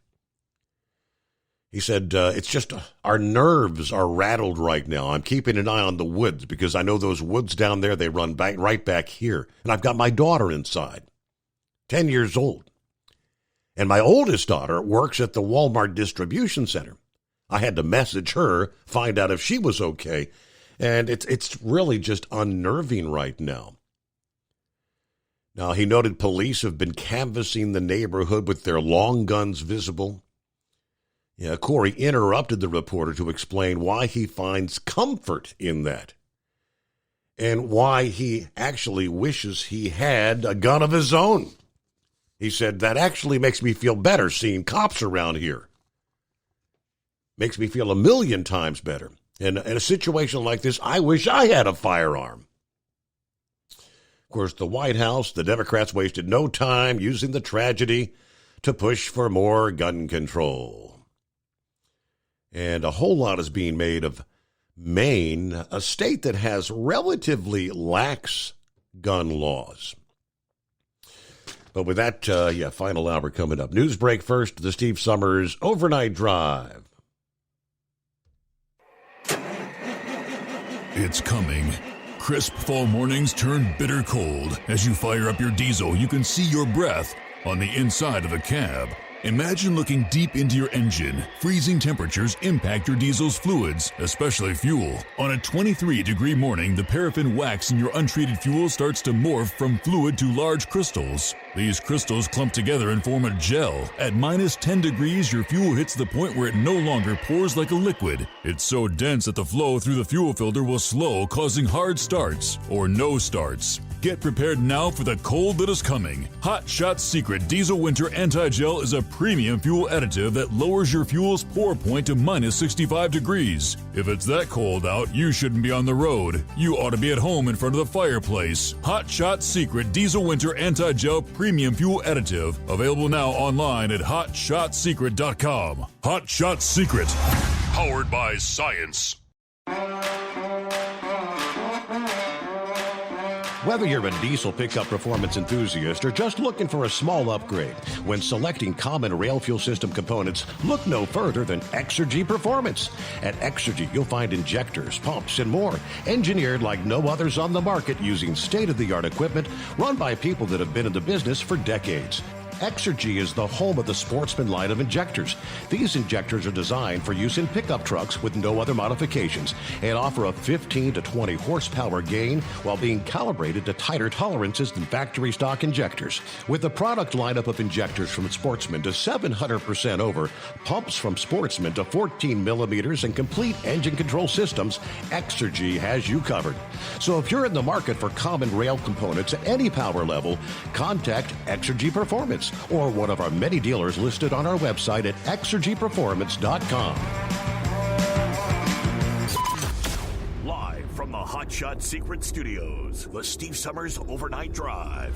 He said, it's just our nerves are rattled right now. I'm keeping an eye on the woods because I know those woods down there, they run right back here. And I've got my daughter inside, 10 years old. And my oldest daughter works at the Walmart distribution center. I had to message her, find out if she was okay. And it's really just unnerving right now. Now, he noted police have been canvassing the neighborhood with their long guns visible. Yeah, Corey interrupted the reporter to explain why he finds comfort in that and why he actually wishes he had a gun of his own. He said, that actually makes me feel better seeing cops around here. Makes me feel 1,000,000 times better. And in a situation like this, I wish I had a firearm. Of course, the White House, the Democrats wasted no time using the tragedy to push for more gun control. And a whole lot is being made of Maine, a state that has relatively lax gun laws. But with that, final hour coming up. News break first, the Steve Summers Overnight Drive. It's coming. Crisp fall mornings turn bitter cold. As you fire up your diesel, you can see your breath on the inside of the cab. Imagine looking deep into your engine. Freezing temperatures impact your diesel's fluids, especially fuel. On a 23-degree morning, the paraffin wax in your untreated fuel starts to morph from fluid to large crystals. These crystals clump together and form a gel. At minus 10 degrees, your fuel hits the point where it no longer pours like a liquid. It's so dense that the flow through the fuel filter will slow, causing hard starts or no starts. Get prepared now for the cold that is coming. Hot Shot Secret Diesel Winter Anti-Gel is a premium fuel additive that lowers your fuel's pour point to minus 65 degrees. If it's that cold out, you shouldn't be on the road. You ought to be at home in front of the fireplace. Hot Shot Secret Diesel Winter Anti-Gel Premium Fuel Additive. Available now online at HotShotSecret.com. Hot Shot Secret. Powered by science. Whether you're a diesel pickup performance enthusiast or just looking for a small upgrade, when selecting common rail fuel system components, look no further than Exergy Performance. At Exergy, you'll find injectors, pumps, and more, engineered like no others on the market using state-of-the-art equipment run by people that have been in the business for decades. Exergy is the home of the Sportsman line of injectors. These injectors are designed for use in pickup trucks with no other modifications and offer a 15 to 20 horsepower gain while being calibrated to tighter tolerances than factory stock injectors. With the product lineup of injectors from Sportsman to 700% over, pumps from Sportsman to 14 millimeters, and complete engine control systems, Exergy has you covered. So if you're in the market for common rail components at any power level, contact Exergy Performance or one of our many dealers listed on our website at exergyperformance.com. Live from the Hot Shot Secret Studios, the Steve Summers Overnight Drive.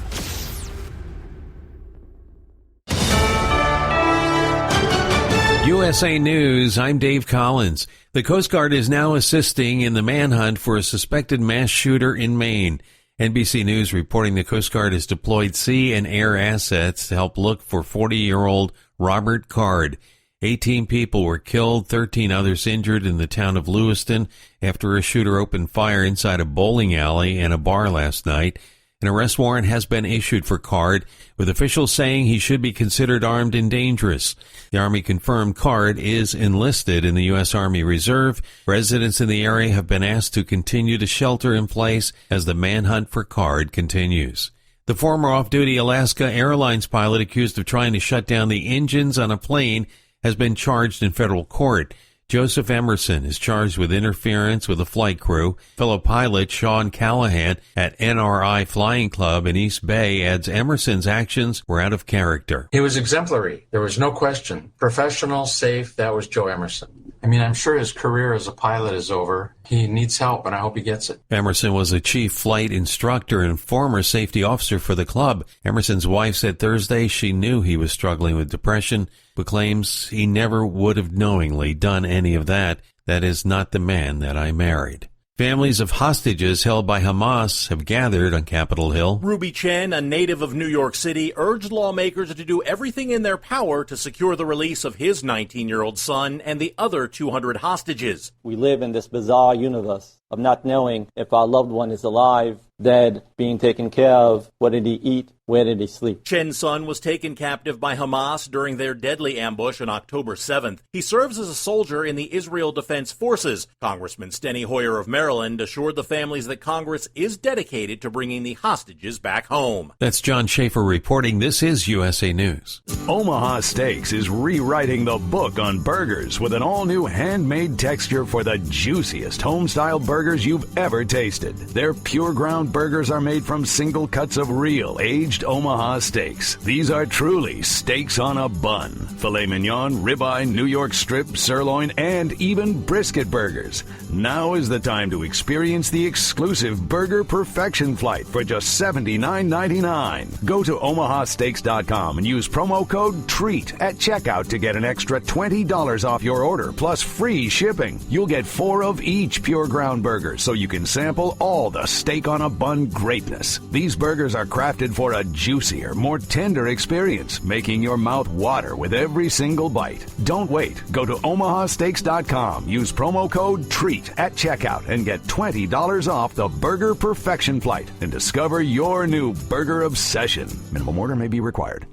USA News, I'm Dave Collins. The Coast Guard is now assisting in the manhunt for a suspected mass shooter in Maine. NBC News reporting the Coast Guard has deployed sea and air assets to help look for 40-year-old Robert Card. 18 people were killed, 13 others injured in the town of Lewiston after a shooter opened fire inside a bowling alley and a bar last night. An arrest warrant has been issued for Card, with officials saying he should be considered armed and dangerous. The Army confirmed Card is enlisted in the U.S. Army Reserve. Residents in the area have been asked to continue to shelter in place as the manhunt for Card continues. The former off-duty Alaska Airlines pilot accused of trying to shut down the engines on a plane has been charged in federal court. Joseph Emerson is charged with interference with a flight crew. Fellow pilot Sean Callahan at NRI Flying Club in East Bay adds Emerson's actions were out of character. He was exemplary. There was no question. Professional, safe. That was Joe Emerson. I mean, I'm sure his career as a pilot is over. He needs help, and I hope he gets it. Emerson was a chief flight instructor and former safety officer for the club. Emerson's wife said Thursday she knew he was struggling with depression, but claims he never would have knowingly done any of that. That is not the man that I married. Families of hostages held by Hamas have gathered on Capitol Hill. Ruby Chen, a native of New York City, urged lawmakers to do everything in their power to secure the release of his 19-year-old son and the other 200 hostages. We live in this bizarre universe of not knowing if our loved one is alive, dead, being taken care of, what did he eat, where did he sleep. Chen's son was taken captive by Hamas during their deadly ambush on October 7th. He serves as a soldier in the Israel Defense Forces. Congressman Steny Hoyer of Maryland assured the families that Congress is dedicated to bringing the hostages back home. That's John Schaefer reporting. This is USA News. Omaha Steaks is rewriting the book on burgers with an all-new handmade texture for the juiciest home-style burgers you've ever tasted. Their pure ground burgers are made from single cuts of real aged Omaha steaks. These are truly steaks on a bun. Filet mignon, ribeye, New York strip, sirloin, and even brisket burgers. Now is the time to experience the exclusive Burger Perfection Flight for just $79.99. Go to omahasteaks.com and use promo code TREAT at checkout to get an extra $20 off your order plus free shipping. You'll get 4 of each pure ground burger so you can sample all the steak on a bun greatness. These burgers are crafted for a juicier, more tender experience, making your mouth water with every single bite. Don't wait. Go to omahasteaks.com. Use promo code TREAT at checkout and get $20 off the Burger Perfection Flight and discover your new burger obsession. Minimum order may be required.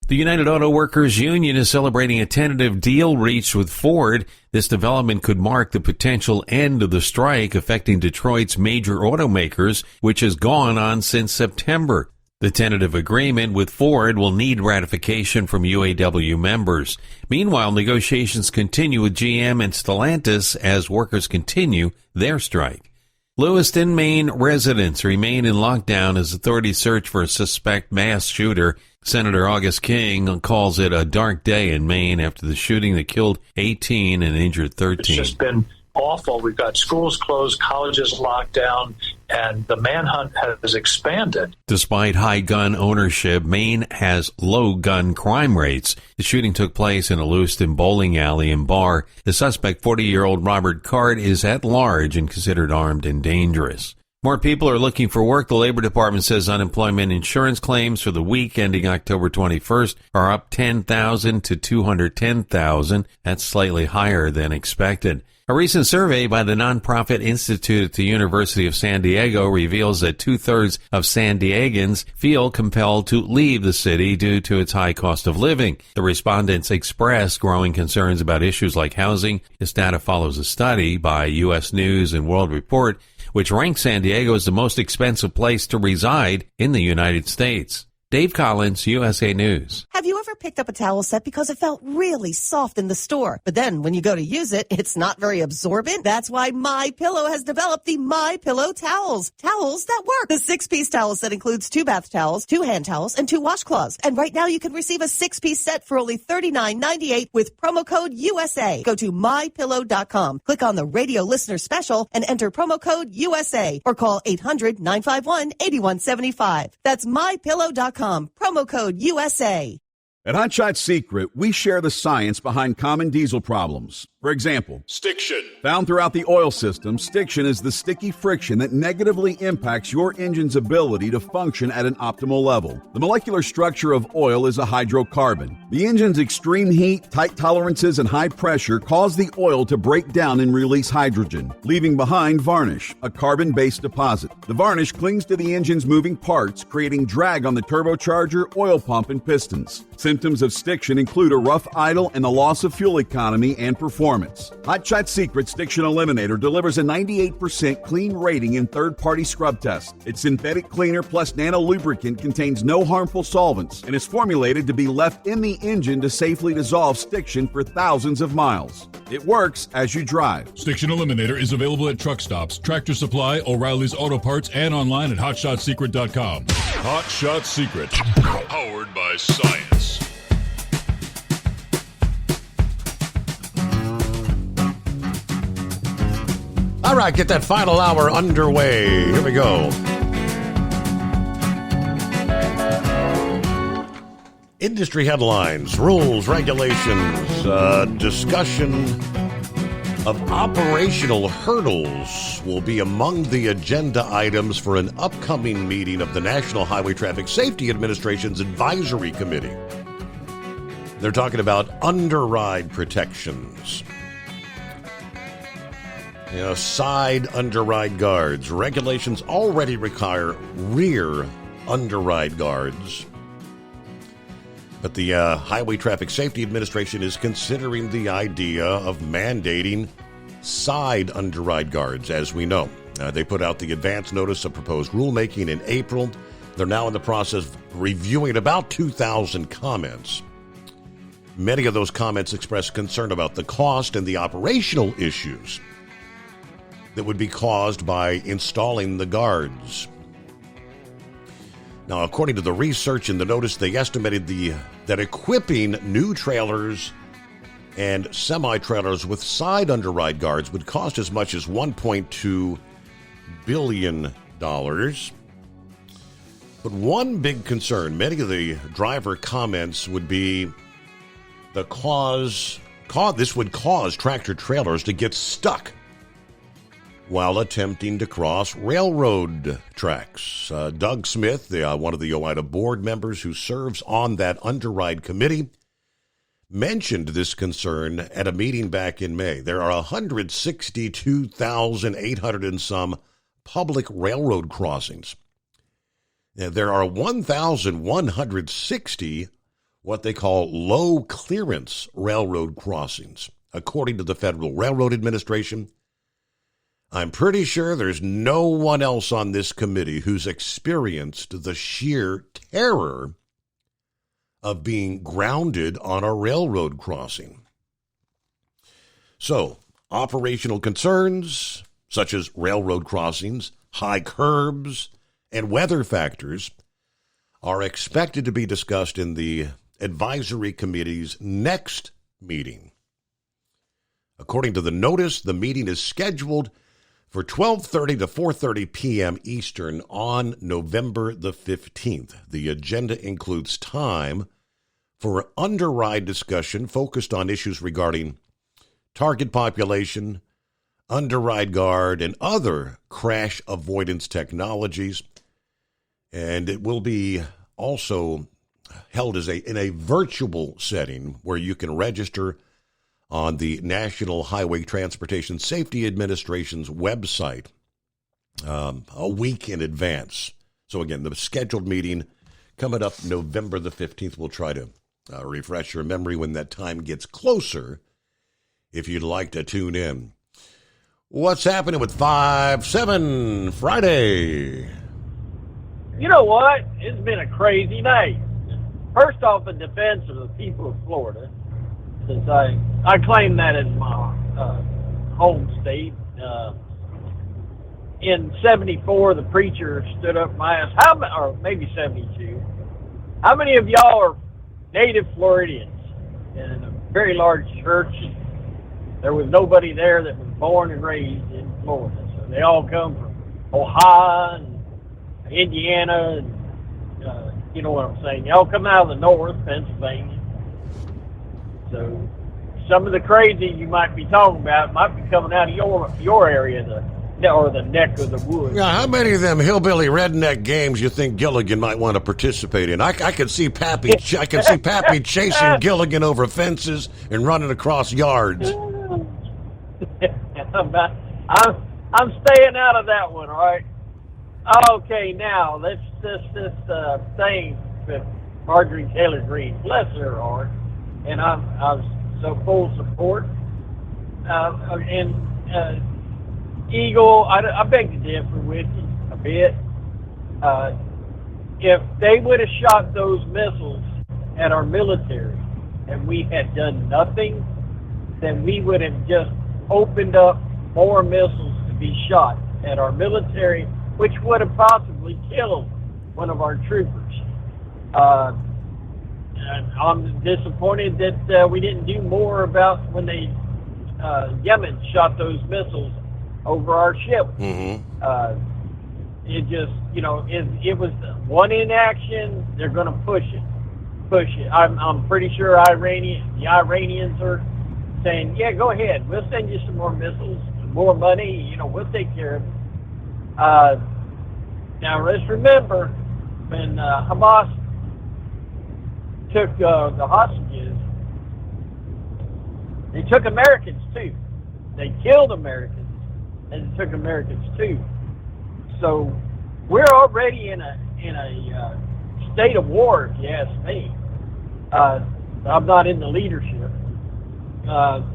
The United Auto Workers Union is celebrating a tentative deal reached with Ford. This development could mark the potential end of the strike affecting Detroit's major automakers, which has gone on since September. The tentative agreement with Ford will need ratification from UAW members. Meanwhile, negotiations continue with GM and Stellantis as workers continue their strike. Lewiston, Maine residents remain in lockdown as authorities search for a suspect mass shooter. Senator August King calls it a dark day in Maine after the shooting that killed 18 and injured 13. It's just been awful. We've got schools closed, colleges locked down, and the manhunt has expanded. Despite high gun ownership, Maine has low gun crime rates. The shooting took place in a Lewiston bowling alley and bar. The suspect, 40-year-old Robert Card, is at large and considered armed and dangerous. More people are looking for work. The Labor Department says unemployment insurance claims for the week ending October 21st are up 10,000 to 210,000. That's slightly higher than expected. A recent survey by the nonprofit institute at the University of San Diego reveals that 2/3 of San Diegans feel compelled to leave the city due to its high cost of living. The respondents expressed growing concerns about issues like housing. This data follows a study by U.S. News and World Report, which ranks San Diego as the most expensive place to reside in the United States. Dave Collins, USA News. Have you ever picked up a towel set because it felt really soft in the store, but then when you go to use it, it's not very absorbent? That's why MyPillow has developed the MyPillow towels. Towels that work. The 6-piece towel set includes 2 bath towels, 2 hand towels, and 2 washcloths. And right now you can receive a 6-piece set for only $39.98 with promo code USA. Go to MyPillow.com, click on the radio listener special, and enter promo code USA, or call 800-951-8175. That's MyPillow.com, promo code USA. At Hot Shot Secret, we share the science behind common diesel problems. For example, Stiction. Found throughout the oil system, stiction is the sticky friction that negatively impacts your engine's ability to function at an optimal level. The molecular structure of oil is a hydrocarbon. The engine's extreme heat, tight tolerances, and high pressure cause the oil to break down and release hydrogen, leaving behind varnish, a carbon-based deposit. The varnish clings to the engine's moving parts, creating drag on the turbocharger, oil pump, and pistons. Symptoms of stiction include a rough idle and the loss of fuel economy and performance. Hot Shot Secret Stiction Eliminator delivers a 98% clean rating in third-party scrub tests. Its synthetic cleaner plus nano lubricant contains no harmful solvents and is formulated to be left in the engine to safely dissolve stiction for thousands of miles. It works as you drive. Stiction Eliminator is available at truck stops, Tractor Supply, O'Reilly's Auto Parts, and online at HotShotSecret.com. Hot Shot Secret, powered by science. All right, get that final hour underway. Here we go. Industry headlines, rules, regulations, discussion of operational hurdles will be among the agenda items for an upcoming meeting of the National Highway Traffic Safety Administration's Advisory Committee. They're talking about underride protections. Side underride guards. Regulations already require rear underride guards. But the Highway Traffic Safety Administration is considering the idea of mandating side underride guards, as we know. They put out the advance notice of proposed rulemaking in April. They're now in the process of reviewing about 2,000 comments. Many of those comments express concern about the cost and the operational issues that would be caused by installing the guards. Now, according to the research in the notice, they estimated that equipping new trailers and semi-trailers with side underride guards would cost as much as $1.2 billion. But one big concern, many of the driver comments would be this would cause tractor trailers to get stuck while attempting to cross railroad tracks. Doug Smith, one of the OIDA board members who serves on that underride committee, mentioned this concern at a meeting back in May. There are 162,800 and some public railroad crossings. There are 1,160 what they call low clearance railroad crossings. According to the Federal Railroad Administration, I'm pretty sure there's no one else on this committee who's experienced the sheer terror of being grounded on a railroad crossing. So, operational concerns such as railroad crossings, high curbs, and weather factors are expected to be discussed in the advisory committee's next meeting. According to the notice, the meeting is scheduled for 12:30 to 4:30 p.m. Eastern on November the 15th. The agenda includes time for underride discussion focused on issues regarding target population, underride guard, and other crash avoidance technologies. And it will be also held in a virtual setting where you can register on the National Highway Transportation Safety Administration's website a week in advance. So again, the scheduled meeting coming up November the 15th. We'll try to refresh your memory when that time gets closer if you'd like to tune in. What's happening with 5-7 Friday? You know what? It's been a crazy day. first off, in defense of the people of Florida, since I claim that as my home state. In 74, the preacher stood up and asked, or maybe 72, how many of y'all are native Floridians? And in a very large church, there was nobody there that was born and raised in Florida. So they all come from Ohio and Indiana, and you know what I'm saying. They all come out of the north, Pennsylvania. So some of the crazy you might be talking about might be coming out of your area, or the neck of the woods. Yeah, how many of them hillbilly redneck games you think Gilligan might want to participate in? I could see Pappy. I can see Pappy chasing Gilligan over fences and running across yards. I'm staying out of that one. All right. Okay, now this thing with Marjorie Taylor Greene, bless her heart, and I'm so full support. Eagle, I beg to differ with you a bit. If they would have shot those missiles at our military and we had done nothing, then we would have just opened up more missiles to be shot at our military, which would have possibly killed one of our troopers. And I'm disappointed that we didn't do more about when Yemen shot those missiles over our ship. Mm-hmm. It just, it was one inaction. They're going to push it. I'm pretty sure the Iranians are saying, yeah, go ahead. We'll send you some more missiles, some more money. We'll take care of it. Now, let's remember when Hamas took the hostages, they took Americans too. They killed Americans. And it took Americans too. So we're already in a state of war, if you ask me. I'm not in the leadership.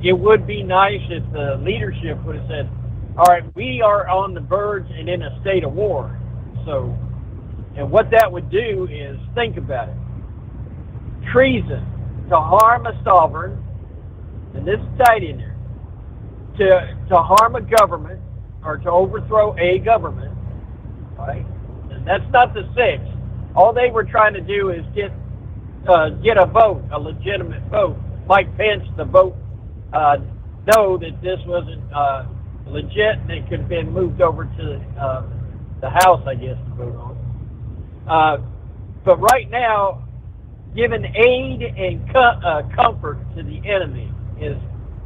It would be nice if the leadership would have said, all right, we are on the verge and in a state of war. So, and what that would do is, think about it. Treason, to harm a sovereign, and this is tied in there, to harm a government or to overthrow a government, right? And that's not the six. All they were trying to do is get a vote, a legitimate vote. Mike Pence, the vote, know that this wasn't legit, and it could have been moved over to the House, I guess, to vote on. But right now, giving aid and comfort to the enemy is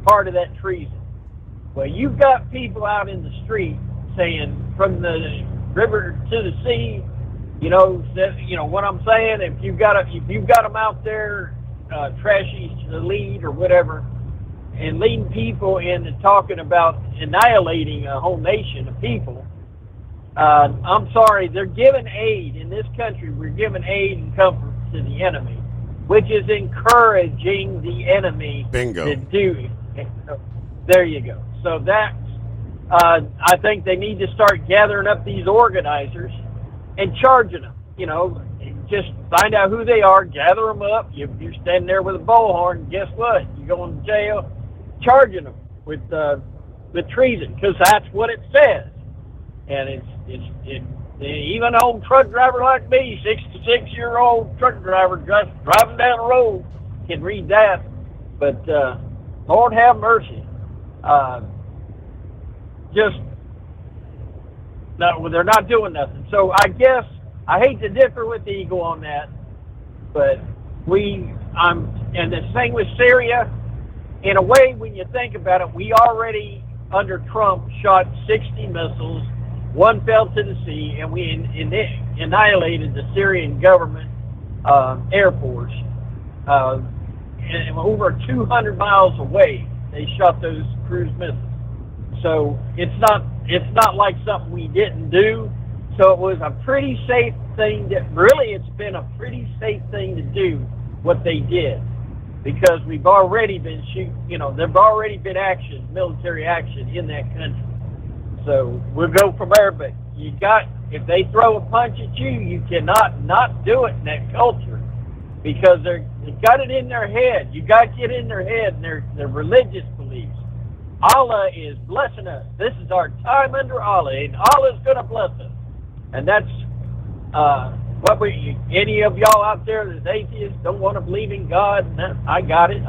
part of that treason. Well, you've got people out in the street saying, from the river to the sea, what I'm saying. If you've got them out there, trashies to the lead or whatever, and leading people into talking about annihilating a whole nation of people, I'm sorry, they're giving aid in this country. We're giving aid and comfort to the enemy, which is encouraging the enemy to do it. There you go. So that's, I think they need to start gathering up these organizers and charging them. Just find out who they are, gather them up. You're standing there with a bullhorn, and guess what? You're going to jail, charging them with treason, because that's what it says. And it's even an old truck driver like me, 66-year-old truck driver driving down the road, can read that. But Lord have mercy. No, they're not doing nothing. So I guess I hate to differ with the Eagle on that, but and this thing with Syria, in a way, when you think about it, we already under Trump shot 60 missiles. One fell to the sea, and we annihilated the Syrian government air force. And over 200 miles away, they shot those cruise missiles. So it's not like something we didn't do. So it was a pretty safe thing. It's been a pretty safe thing to do what they did, because we've already been there've already been military action in that country. So we'll go from there. But if they throw a punch at you, you cannot not do it in that culture. because they got it in their head. You got to get in their head and their religious beliefs. Allah is blessing us. This is our time under Allah, and Allah's going to bless us. And that's any of y'all out there that's atheists don't want to believe in God. I got it.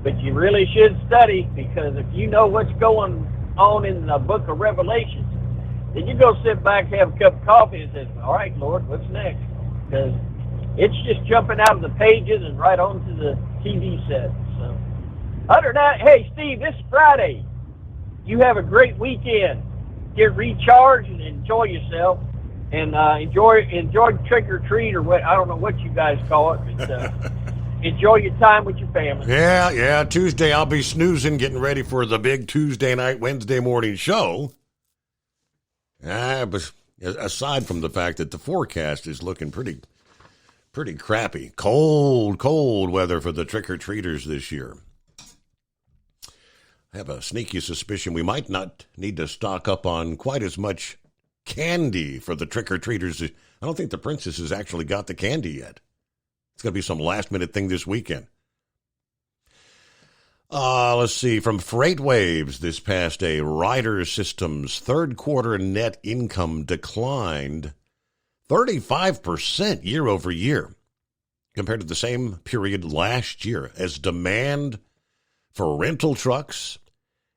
But you really should study, because if you know what's going on in the book of Revelation, then you go sit back, have a cup of coffee, and say, all right, Lord, what's next? Because it's just jumping out of the pages and right onto the TV set. So, other than that, hey, Steve, this is Friday. You have a great weekend. Get recharged and enjoy yourself. And enjoy trick or treat, or what, I don't know what you guys call it, but enjoy your time with your family. Yeah. Tuesday I'll be snoozing, getting ready for the big Tuesday night, Wednesday morning show. But aside from the fact that the forecast is looking pretty crappy, cold weather for the trick-or-treaters this year. I have a sneaky suspicion we might not need to stock up on quite as much candy for the trick-or-treaters. I don't think the princess has actually got the candy yet. It's going to be some last-minute thing this weekend. Let's see. From FreightWaves this past day, Ryder Systems' third quarter net income declined 35% year over year compared to the same period last year, as demand for rental trucks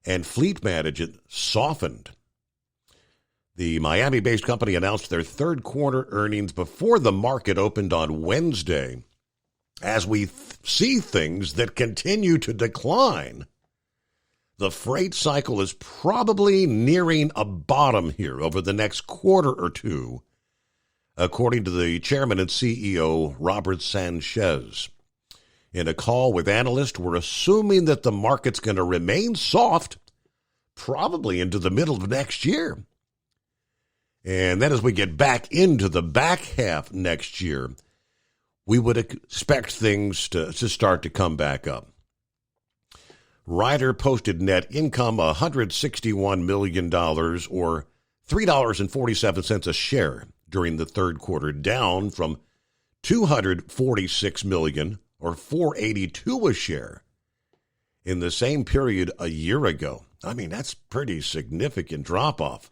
and fleet management softened. The Miami-based company announced their third quarter earnings before the market opened on Wednesday. As we see things that continue to decline, the freight cycle is probably nearing a bottom here over the next quarter or two, according to the chairman and CEO, Robert Sanchez. In a call with analysts, we're assuming that the market's going to remain soft, probably into the middle of next year. And then as we get back into the back half next year, we would expect things to start to come back up. Ryder posted net income $161 million, or $3.47 a share during the third quarter, down from $246 million, or $4.82 a share in the same period a year ago. I mean, that's pretty significant drop-off.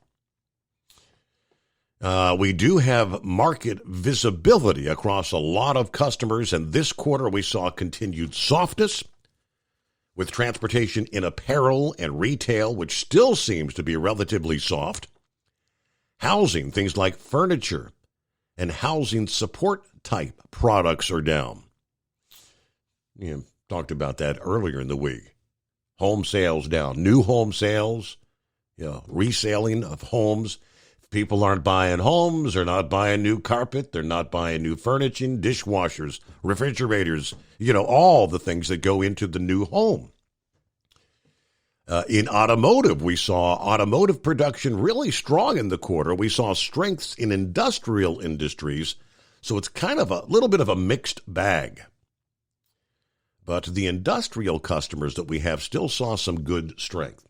We do have market visibility across a lot of customers, and this quarter we saw continued softness with transportation in apparel and retail, which still seems to be relatively soft. Housing, things like furniture and housing support type products are down. Talked about that earlier in the week. Home sales down, new home sales, reselling of homes. People aren't buying homes, they're not buying new carpet, they're not buying new furnishing, dishwashers, refrigerators, all the things that go into the new home. In automotive, we saw automotive production really strong in the quarter. We saw strengths in industrial industries, so it's kind of a little bit of a mixed bag. But the industrial customers that we have still saw some good strength.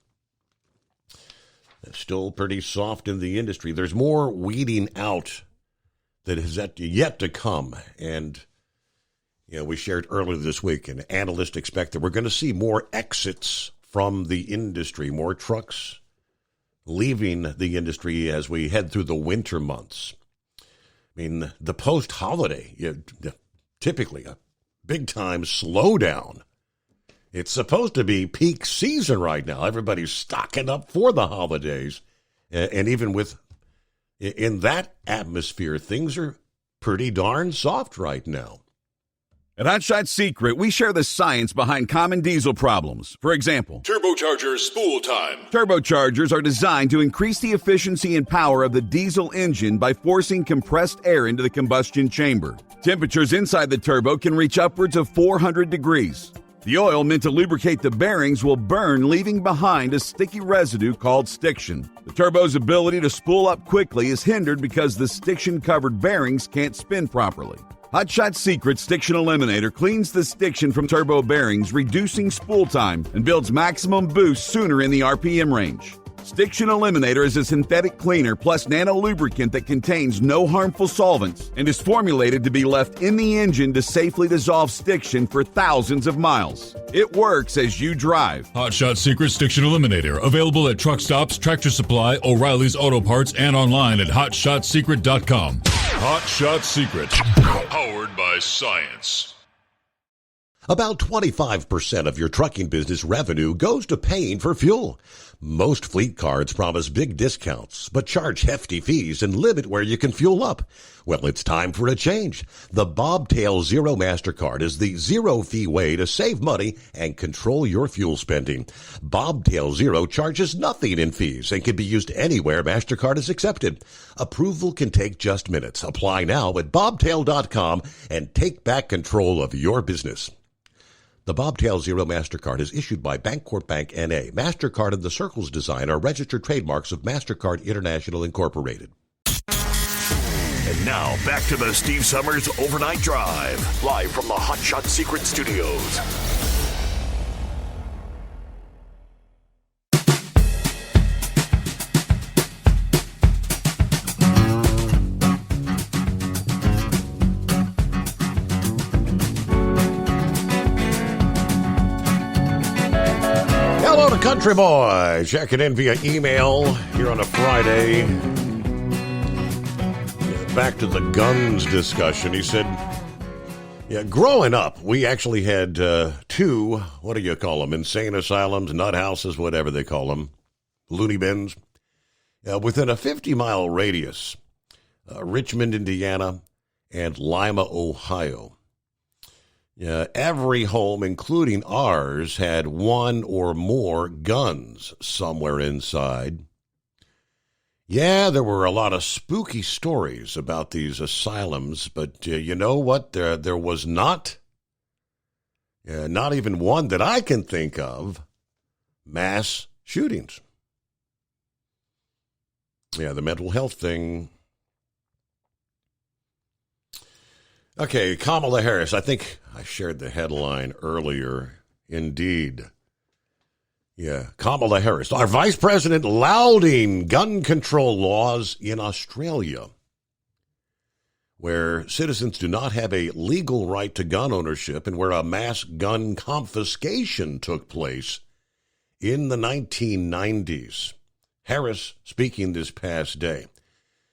It's still pretty soft in the industry. There's more weeding out that is yet to come. And, we shared earlier this week, and analysts expect that we're going to see more exits from the industry, more trucks leaving the industry as we head through the winter months. I mean, the post-holiday, typically a big-time slowdown. It's supposed to be peak season right now. Everybody's stocking up for the holidays. And even in that atmosphere, things are pretty darn soft right now. At Hot Shot Secret, we share the science behind common diesel problems. For example, turbocharger spool time. Turbochargers are designed to increase the efficiency and power of the diesel engine by forcing compressed air into the combustion chamber. Temperatures inside the turbo can reach upwards of 400 degrees. The oil meant to lubricate the bearings will burn, leaving behind a sticky residue called stiction. The turbo's ability to spool up quickly is hindered because the stiction-covered bearings can't spin properly. Hot Shot Secret Stiction Eliminator cleans the stiction from turbo bearings, reducing spool time, and builds maximum boost sooner in the RPM range. Stiction Eliminator is a synthetic cleaner plus nano lubricant that contains no harmful solvents and is formulated to be left in the engine to safely dissolve stiction for thousands of miles. It works as you drive. Hot Shot Secret Stiction Eliminator. Available at truck stops, Tractor Supply, O'Reilly's Auto Parts, and online at HotShotSecret.com. Hot Shot Secret. Powered by science. About 25% of your trucking business revenue goes to paying for fuel. Most fleet cards promise big discounts, but charge hefty fees and limit where you can fuel up. Well, it's time for a change. The Bobtail Zero MasterCard is the zero-fee way to save money and control your fuel spending. Bobtail Zero charges nothing in fees and can be used anywhere MasterCard is accepted. Approval can take just minutes. Apply now at bobtail.com and take back control of your business. The Bobtail Zero MasterCard is issued by Bancorp Bank N.A. MasterCard and the Circles design are registered trademarks of MasterCard International Incorporated. And now, back to the Steve Summers Overnight Drive, live from the Hot Shot Secret Studios. Hello to Country Boy. Checking in via email here on a Friday. Back to the guns discussion. He said, growing up, we actually had two, what do you call them, insane asylums, nut houses, whatever they call them, loony bins, within a 50-mile radius, Richmond, Indiana, and Lima, Ohio. Every home, including ours, had one or more guns somewhere inside. Yeah, there were a lot of spooky stories about these asylums, but you know what? There was not even one that I can think of, mass shootings. Yeah, the mental health thing. Okay, Kamala Harris. I think I shared the headline earlier. Indeed. Yeah, Kamala Harris, our vice president, lauding gun control laws in Australia, where citizens do not have a legal right to gun ownership and where a mass gun confiscation took place in the 1990s. Harris speaking this past day.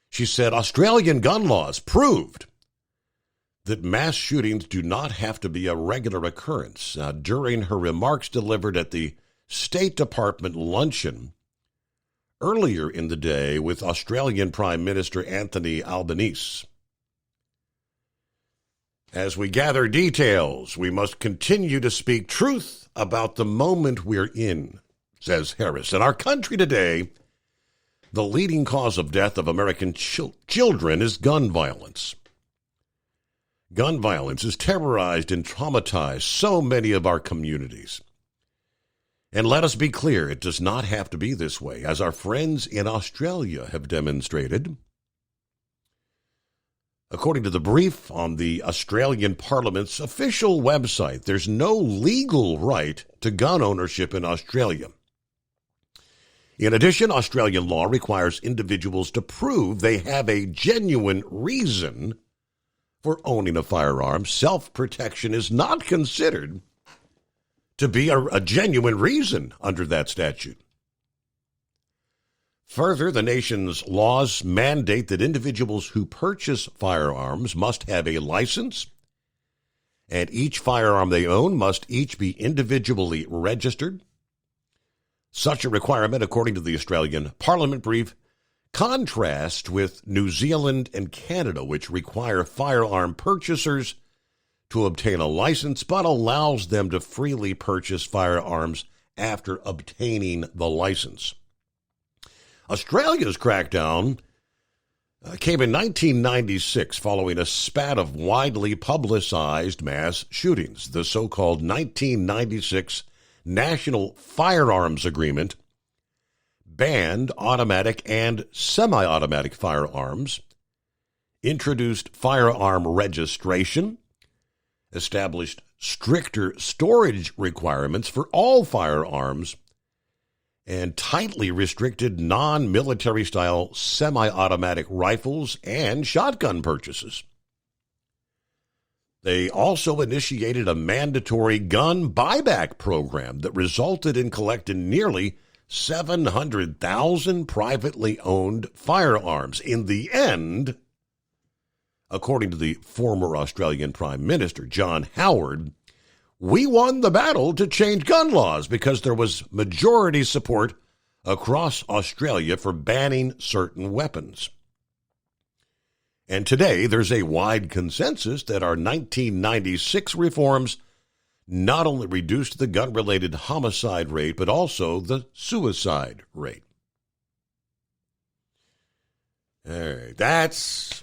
She said Australian gun laws proved that mass shootings do not have to be a regular occurrence. During her remarks delivered at the State Department luncheon earlier in the day with Australian Prime Minister Anthony Albanese. As we gather details, we must continue to speak truth about the moment we're in, says Harris. In our country today, the leading cause of death of American children is gun violence. Gun violence has terrorized and traumatized so many of our communities. And let us be clear, it does not have to be this way, as our friends in Australia have demonstrated. According to the brief on the Australian Parliament's official website, there's no legal right to gun ownership in Australia. In addition, Australian law requires individuals to prove they have a genuine reason for owning a firearm. Self-protection is not considered to be a genuine reason under that statute. Further, the nation's laws mandate that individuals who purchase firearms must have a license, and each firearm they own must each be individually registered. Such a requirement, according to the Australian Parliament brief, contrasts with New Zealand and Canada, which require firearm purchasers to obtain a license, but allows them to freely purchase firearms after obtaining the license. Australia's crackdown came in 1996 following a spat of widely publicized mass shootings. The so-called 1996 National Firearms Agreement banned automatic and semi-automatic firearms, introduced firearm registration, established stricter storage requirements for all firearms, and tightly restricted non-military style semi-automatic rifles and shotgun purchases. They also initiated a mandatory gun buyback program that resulted in collecting nearly 700,000 privately owned firearms. In the end, according to the former Australian Prime Minister, John Howard, we won the battle to change gun laws because there was majority support across Australia for banning certain weapons. And today, there's a wide consensus that our 1996 reforms not only reduced the gun-related homicide rate, but also the suicide rate. All right, that's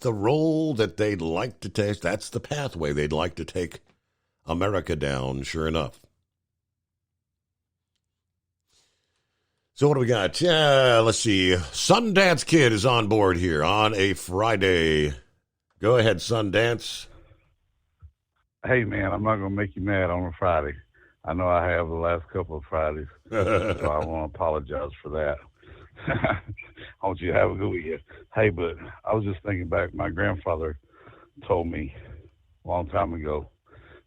the role that they'd like to take. That's the pathway they'd like to take America down, sure enough. So what do we got? Let's see. Sundance Kid is on board here on a Friday. Go ahead, Sundance. Hey, man, I'm not going to make you mad on a Friday. I know I have the last couple of Fridays, so I want to apologize for that. I want you to have a good weekend. Hey, but I was just thinking back. My grandfather told me a long time ago,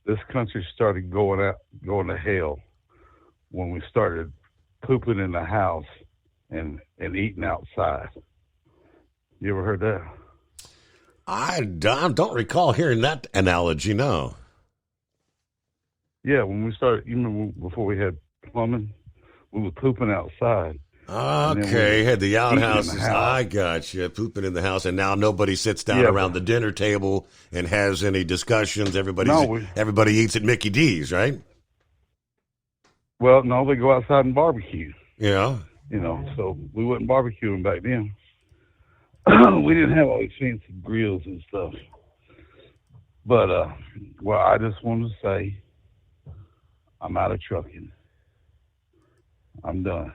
this country started going to hell when we started pooping in the house and eating outside. You ever heard that? I don't recall hearing that analogy, no. Yeah, when we started, you remember before we had plumbing, we were pooping outside. Okay, had the outhouses. I got you. Pooping in the house, and now nobody sits down around the dinner table and has any discussions. Everybody eats at Mickey D's, right? Well, no, they go outside and barbecue. Yeah. You know, so we wasn't barbecuing back then. We didn't have all these fancy grills and stuff. But, well, I just wanted to say I'm out of trucking. I'm done.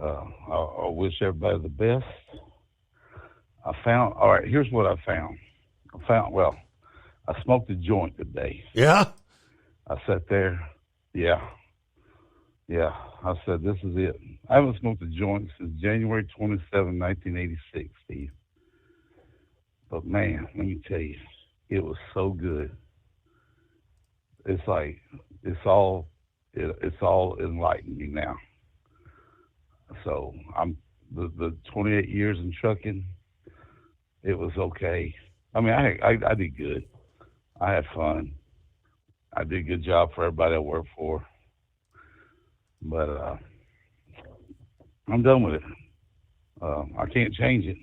I wish everybody the best. All right, here's what I found. I smoked a joint today. Yeah? I sat there. Yeah. I said, this is it. I haven't smoked a joint since January 27, 1986, Steve. But, man, let me tell you, it was so good. It's like, it's all enlightened me now. So I'm the 28 years in trucking, it was okay. I mean, I did good. I had fun. I did a good job for everybody I worked for. But I'm done with it. I can't change it.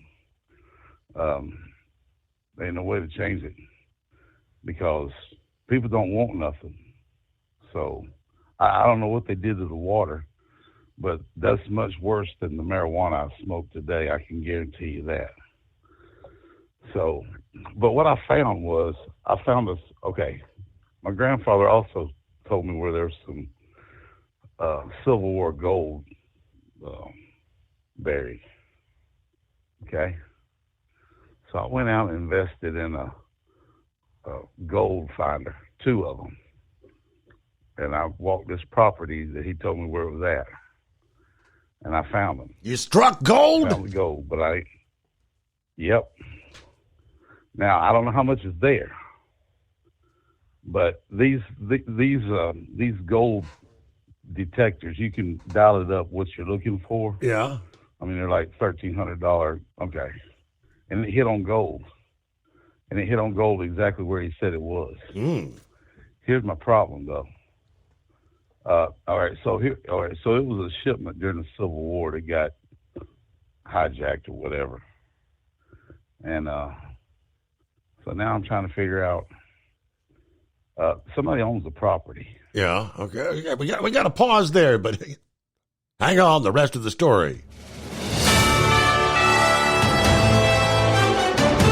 There ain't no way to change it because people don't want nothing. So I don't know what they did to the water, but that's much worse than the marijuana I smoked today. I can guarantee you that. So, but what I found this, okay, my grandfather also told me where there's some Civil War gold buried. Okay? So I went out and invested in a gold finder, 2 of them. And I walked this property that he told me where it was at. And I found them. You struck gold? I found the gold, but yep. Now, I don't know how much is there. But these gold detectors, you can dial it up what you're looking for. Yeah. I mean, they're like $1,300. Okay. And it hit on gold. And it hit on gold exactly where he said it was. Here's my problem, though. All right, so it was a shipment during the Civil War that got hijacked or whatever. And so now I'm trying to figure out, somebody owns the property. Yeah, okay. Yeah, we got to pause there, but hang on, the rest of the story.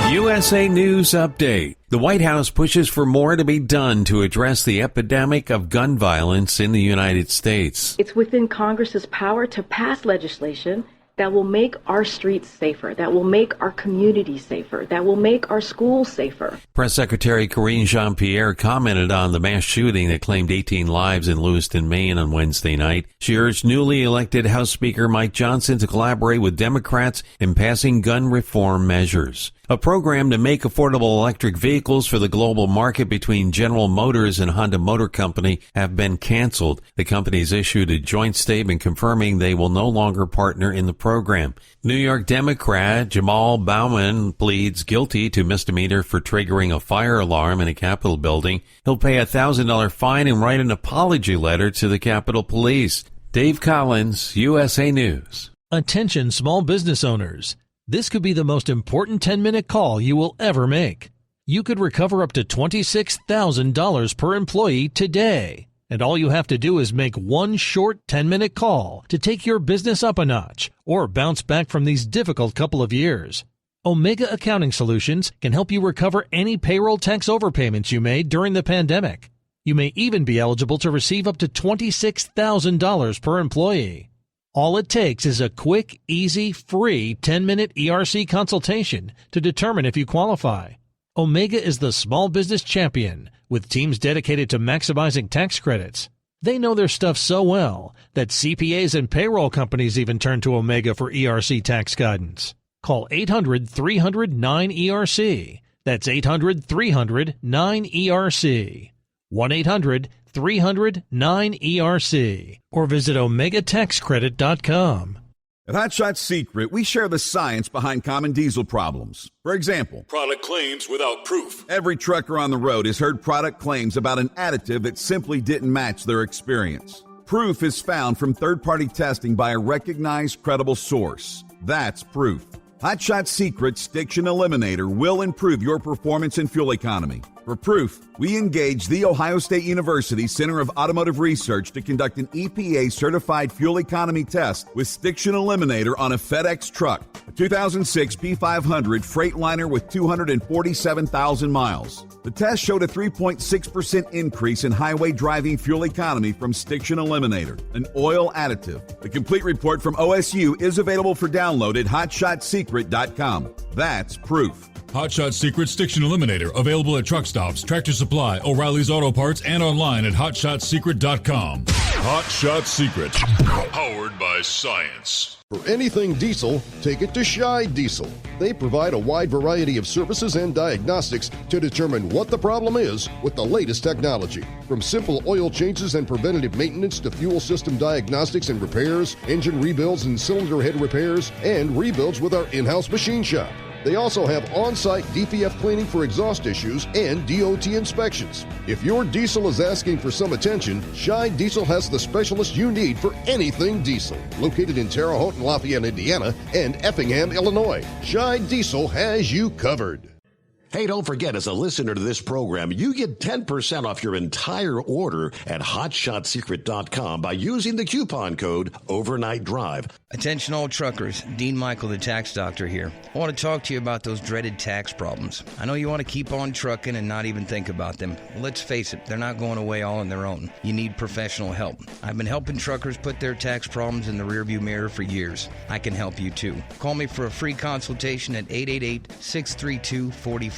USA News Update. The White House pushes for more to be done to address the epidemic of gun violence in the United States. It's within Congress's power to pass legislation that will make our streets safer, that will make our communities safer, that will make our schools safer. Press Secretary Karine Jean-Pierre commented on the mass shooting that claimed 18 lives in Lewiston, Maine on Wednesday night. She urged newly elected House Speaker Mike Johnson to collaborate with Democrats in passing gun reform measures. A program to make affordable electric vehicles for the global market between General Motors and Honda Motor Company have been canceled. The companies issued a joint statement confirming they will no longer partner in the program. New York Democrat Jamal Bowman pleads guilty to misdemeanor for triggering a fire alarm in a Capitol building. He'll pay a $1,000 fine and write an apology letter to the Capitol Police. Dave Collins, USA News. Attention small business owners. This could be the most important 10-minute call you will ever make. You could recover up to $26,000 per employee today. And all you have to do is make one short 10-minute call to take your business up a notch or bounce back from these difficult couple of years. Omega Accounting Solutions can help you recover any payroll tax overpayments you made during the pandemic. You may even be eligible to receive up to $26,000 per employee. All it takes is a quick, easy, free 10-minute ERC consultation to determine if you qualify. Omega is the small business champion with teams dedicated to maximizing tax credits. They know their stuff so well that CPAs and payroll companies even turn to Omega for ERC tax guidance. Call 800-300-9ERC. That's 800-300-9ERC. 1-800-300-9ERC. Or visit OmegaTaxCredit.com. At Hot Shot Secret, we share the science behind common diesel problems. For example, product claims without proof. Every trucker on the road has heard product claims about an additive that simply didn't match their experience. Proof is found from third-party testing by a recognized, credible source. That's proof. Hot Shot Secret Stiction Eliminator will improve your performance and fuel economy. For proof, we engaged the Ohio State University Center of Automotive Research to conduct an EPA-certified fuel economy test with Stiction Eliminator on a FedEx truck, a 2006 P500 Freightliner with 247,000 miles. The test showed a 3.6% increase in highway driving fuel economy from Stiction Eliminator, an oil additive. The complete report from OSU is available for download at HotShotSecret.com. That's proof. Hot Shot Secret Stiction Eliminator, available at truck stops, Tractor Supply, O'Reilly's Auto Parts, and online at HotShotSecret.com. Hot Shot Secret, powered by science. For anything diesel, take it to Scheid Diesel. They provide a wide variety of services and diagnostics to determine what the problem is with the latest technology. From simple oil changes and preventative maintenance to fuel system diagnostics and repairs, engine rebuilds and cylinder head repairs, and rebuilds with our in-house machine shop. They also have on-site DPF cleaning for exhaust issues and DOT inspections. If your diesel is asking for some attention, Scheid Diesel has the specialist you need for anything diesel. Located in Terre Haute and Lafayette, Indiana, and Effingham, Illinois, Scheid Diesel has you covered. Hey, don't forget, as a listener to this program, you get 10% off your entire order at HotShotSecret.com by using the coupon code Overnight Drive. Attention all truckers, Dean Michael, the tax doctor here. I want to talk to you about those dreaded tax problems. I know you want to keep on trucking and not even think about them. Well, let's face it, they're not going away all on their own. You need professional help. I've been helping truckers put their tax problems in the rearview mirror for years. I can help you too. Call me for a free consultation at 888-632-4506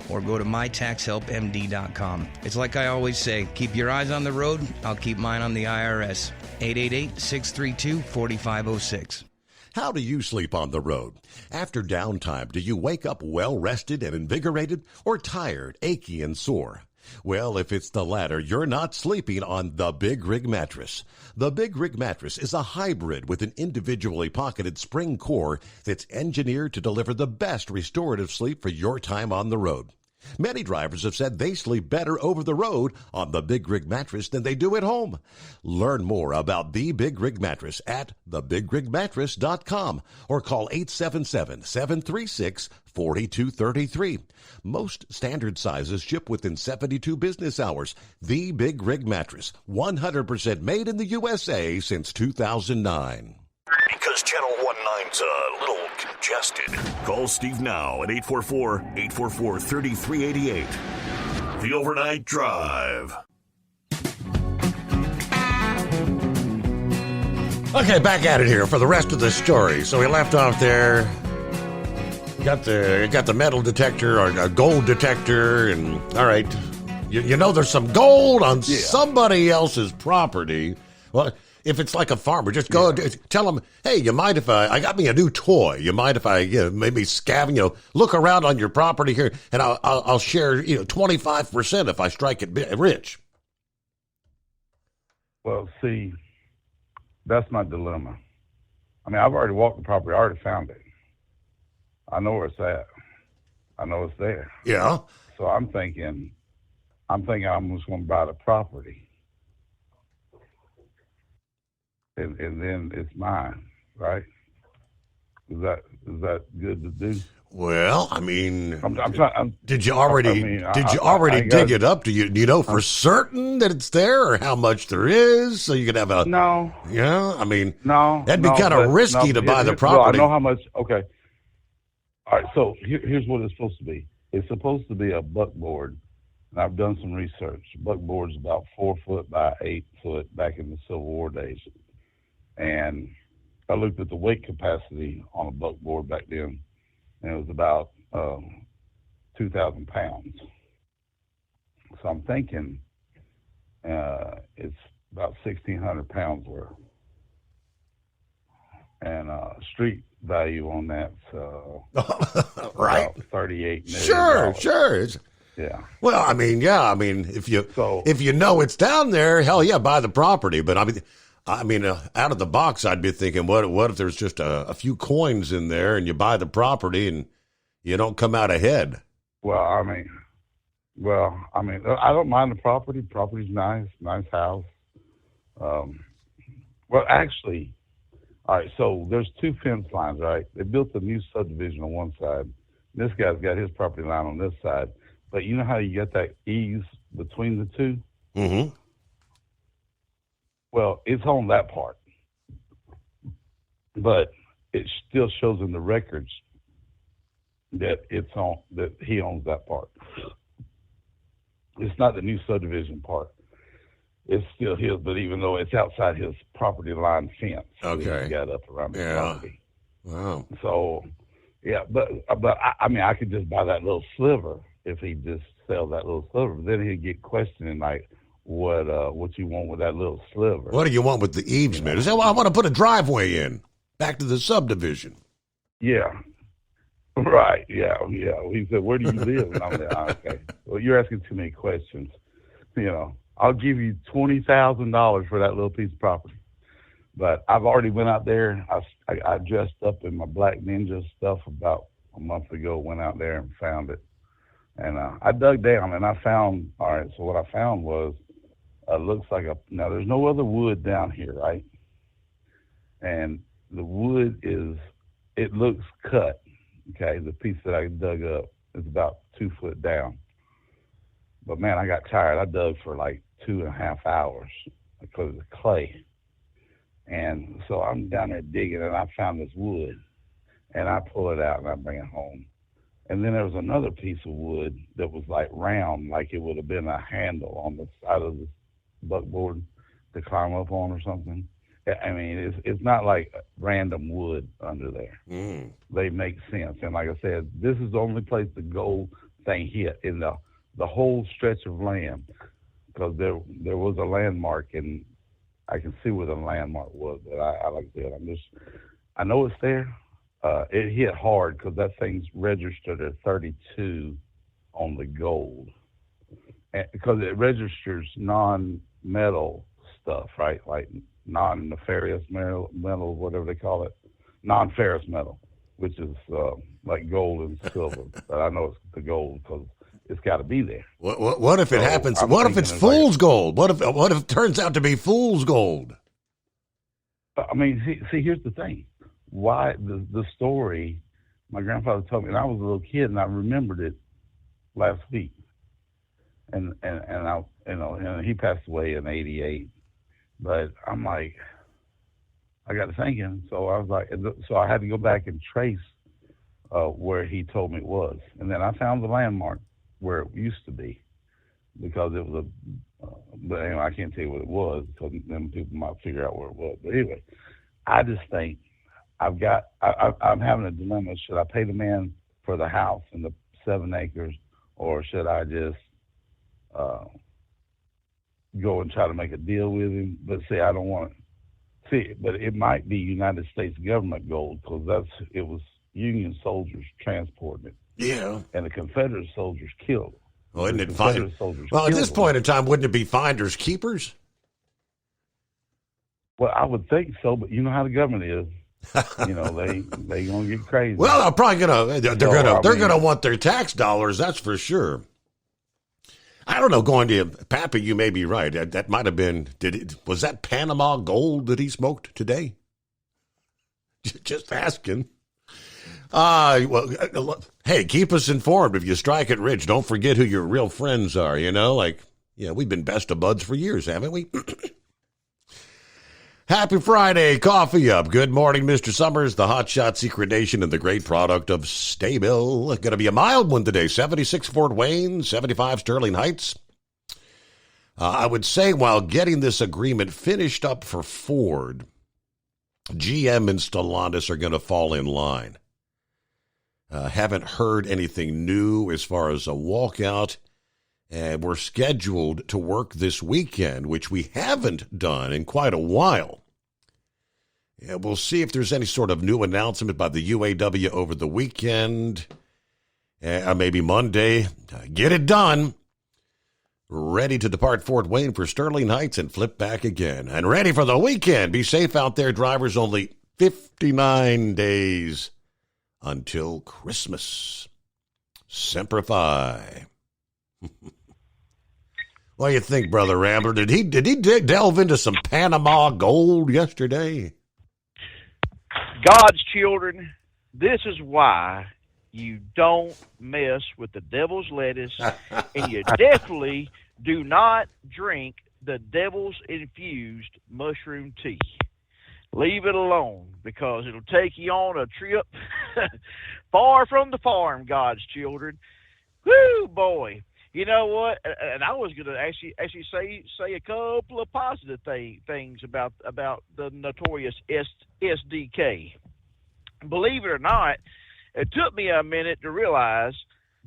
or go to mytaxhelpmd.com. It's like I always say, keep your eyes on the road, I'll keep mine on the IRS. 888-632-4506. How do you sleep on the road? After downtime, do you wake up well-rested and invigorated or tired, achy, and sore? Well, if it's the latter, you're not sleeping on the Big Rig Mattress. The Big Rig Mattress is a hybrid with an individually pocketed spring core that's engineered to deliver the best restorative sleep for your time on the road. Many drivers have said they sleep better over the road on the Big Rig Mattress than they do at home. Learn more about the Big Rig Mattress at thebigrigmattress.com or call 877-736-4233. Most standard sizes ship within 72 business hours. The Big Rig Mattress, 100% made in the USA since 2009. Because Channel 19's a little congested. Call Steve now at 844-844-3388. The Overnight Drive. Okay, back at it here for the rest of the story. So we left off there. Got the metal detector or a gold detector, and all right, you know there's some gold on somebody else's property. Well, if it's like a farmer, just go tell them, hey, you mind if I got me a new toy? You mind if I maybe scavenge, look around on your property here, and I'll share 25% if I strike it rich. Well, see, that's my dilemma. I mean, I've already walked the property. I already found it. I know where it's at. I know it's there. Yeah. So I'm thinking I'm just going to buy the property. And then it's mine, right? Is that good to do? Well, I mean, did you already dig it up? Do you know for certain that it's there, or how much there is, so you could have a no? Yeah, I mean, no. That'd be kind of risky to buy the property. Well, I know how much. Okay. All right. So here's what it's supposed to be. It's supposed to be a buckboard, and I've done some research. Buckboard's about 4 foot by 8 foot back in the Civil War days, and I looked at the weight capacity on a buckboard back then, and it was about 2,000 pounds. So I'm thinking it's about 1,600 pounds worth, and street value on that's right, about $38 million. Sure. Yeah. Well, I mean, if you know it's down there, hell yeah, buy the property. But I mean, out of the box, I'd be thinking, what if there's just a few coins in there, and you buy the property and you don't come out ahead? Well, I mean, I don't mind the property. Property's nice house. Well, actually, all right. So there's 2 fence lines, right? They built a new subdivision on one side. This guy's got his property line on this side. But you know how you get that ease between the two? Mm-hmm. Well, it's on that part, but it still shows in the records that that he owns that part. It's not the new subdivision part. It's still his, but even though it's outside his property line fence, okay, he got up around the property. Wow. So, yeah, but I mean, I could just buy that little sliver if he just sell that little sliver. But then he'd get questioning like, what you want with that little sliver? What do you want with the easement? Is that, well, I want to put a driveway in back to the subdivision. Yeah. Right. Yeah. He said, "Where do you live?" And I'm like, "Okay. Well, you're asking too many questions. I'll give you $20,000 for that little piece of property." But I've already went out there. I dressed up in my Black Ninja stuff about a month ago. Went out there and found it, and I dug down and I found. All right. So what I found was looks like now. There's no other wood down here, right? And the wood it looks cut. Okay, the piece that I dug up is about 2 foot down. But man, I got tired. I dug for like 2.5 hours because of the clay. And so I'm down there digging, and I found this wood, and I pull it out and I bring it home. And then there was another piece of wood that was like round, like it would have been a handle on the side of the buckboard to climb up on or something. I mean, it's not like random wood under there. Mm. They make sense. And like I said, this is the only place the gold thing hit in the whole stretch of land, because there was a landmark, and I can see where the landmark was. But I like I said, I know it's there. It hit hard because that thing's registered at 32 on the gold, because it registers non-metal stuff, right? Like non-nefarious metal, whatever they call it, non-ferrous metal, which is like gold and silver. But I know it's the gold because it's got to be there. What if it happens? What if it's fool's gold? What if it turns out to be fool's gold? I mean, see, here's the thing. Why the story? My grandfather told me, and I was a little kid, and I remembered it last week. And he passed away in '88. But I'm like, I got to thinking, so I was like, so I had to go back and trace where he told me it was, and then I found the landmark where it used to be, because it was but anyway, I can't tell you what it was because then people might figure out where it was. But anyway, I just think I'm having a dilemma. Should I pay the man for the house and the 7 acres, or should I just go and try to make a deal with him? But see, I don't want to see it. But it might be United States government gold, because it was Union soldiers transporting it. Yeah. And the Confederate soldiers killed them. Well, isn't it fine? Well, at this point in time, wouldn't it be finders keepers? Well, I would think so, but you know how the government is. You know, they gonna get crazy. Well, they're probably they're gonna want their tax dollars. That's for sure. I don't know. Going to Pappy, you may be right. That might have been. Was that Panama gold that he smoked today? Just asking. Well, hey, keep us informed if you strike it rich. Don't forget who your real friends are. You know, we've been best of buds for years, haven't we? Happy Friday, coffee up. Good morning, Mr. Summers, the Hot Shot Secret Nation, and the great product of Staybill. Going to be a mild one today. 76 Fort Wayne, 75 Sterling Heights. I would say while getting this agreement finished up for Ford, GM and Stellantis are going to fall in line. Haven't heard anything new as far as a walkout. And we're scheduled to work this weekend, which we haven't done in quite a while. Yeah, we'll see if there's any sort of new announcement by the UAW over the weekend, or maybe Monday. Get it done. Ready to depart Fort Wayne for Sterling Heights and flip back again. And ready for the weekend. Be safe out there, drivers. Only 59 days until Christmas. Semper Fi. What do you think, Brother Rambler? Did he delve into some Panama gold yesterday? God's children, this is why you don't mess with the devil's lettuce, and you definitely do not drink the devil's infused mushroom tea. Leave it alone, because it'll take you on a trip far from the farm, God's children. Whoo, boy. You know what? And I was going to actually say a couple of positive things about the notorious SDK. Believe it or not, it took me a minute to realize,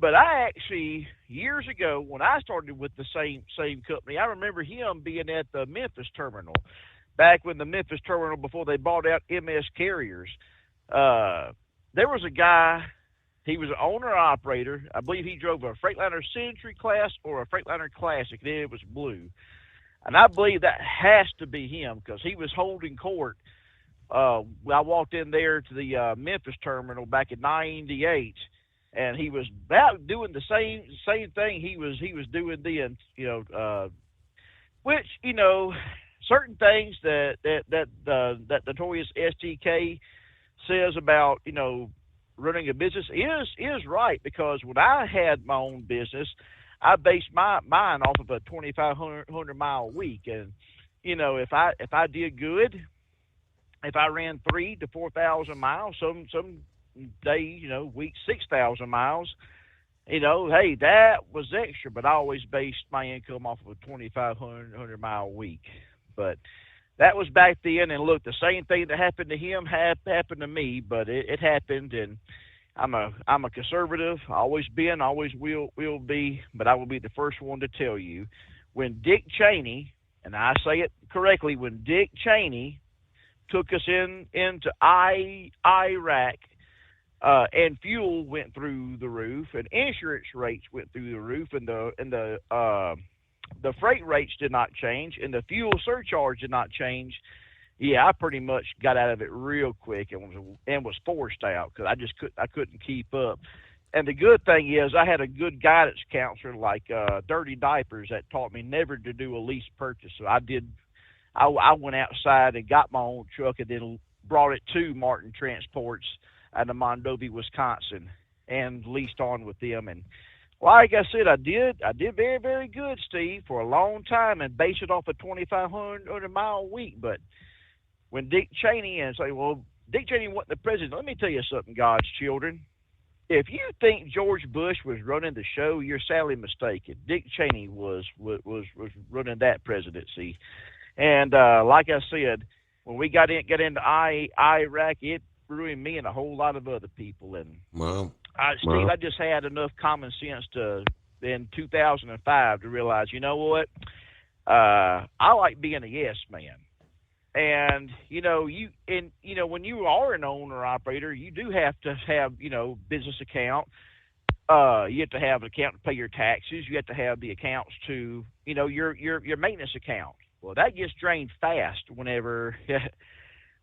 but I actually, years ago, when I started with the same company, I remember him being at the Memphis terminal, back when the Memphis terminal, before they bought out MS Carriers. There was a guy. He was an owner-operator. I believe he drove a Freightliner Century class or a Freightliner Classic. Then it was blue. And I believe that has to be him, because he was holding court. I walked in there to the Memphis terminal back in '98, and he was about doing the same thing he was doing then. Which certain things that notorious STK says about running a business is right, because when I had my own business, I based mine off of a 2,500 mile week, and if I did good, if I ran 3,000 to 4,000 miles, some days, weeks 6,000 miles, hey, that was extra. But I always based my income off of a 2,500 mile week. But that was back then, and look, the same thing that happened to him happened to me, but it happened, and I'm a conservative. I always been, always will be, but I will be the first one to tell you, when Dick Cheney, and I say it correctly, when Dick Cheney took us into Iraq, and fuel went through the roof, and insurance rates went through the roof, and the freight rates did not change, and the fuel surcharge did not change. Yeah, I pretty much got out of it real quick and was forced out, because I couldn't keep up. And the good thing is I had a good guidance counselor like Dirty Diapers that taught me never to do a lease purchase. So I went outside and got my own truck, and then brought it to Martin Transports out of Mondovi, Wisconsin, and leased on with them. And like I said, I did very, very good, Steve, for a long time, and based it off a 2,500 mile week. But when Dick Cheney, and say, well, Dick Cheney wasn't the president. Let me tell you something, God's children. If you think George Bush was running the show, you're sadly mistaken. Dick Cheney was running that presidency. And like I said, when we got into Iraq, it ruined me and a whole lot of other people. And Steve, I just had enough common sense in 2005 to realize, you know what? I like being a yes man. And, when you are an owner operator, you do have to have, business account. You have to have an account to pay your taxes. You have to have the accounts to, your maintenance account. Well, that gets drained fast whenever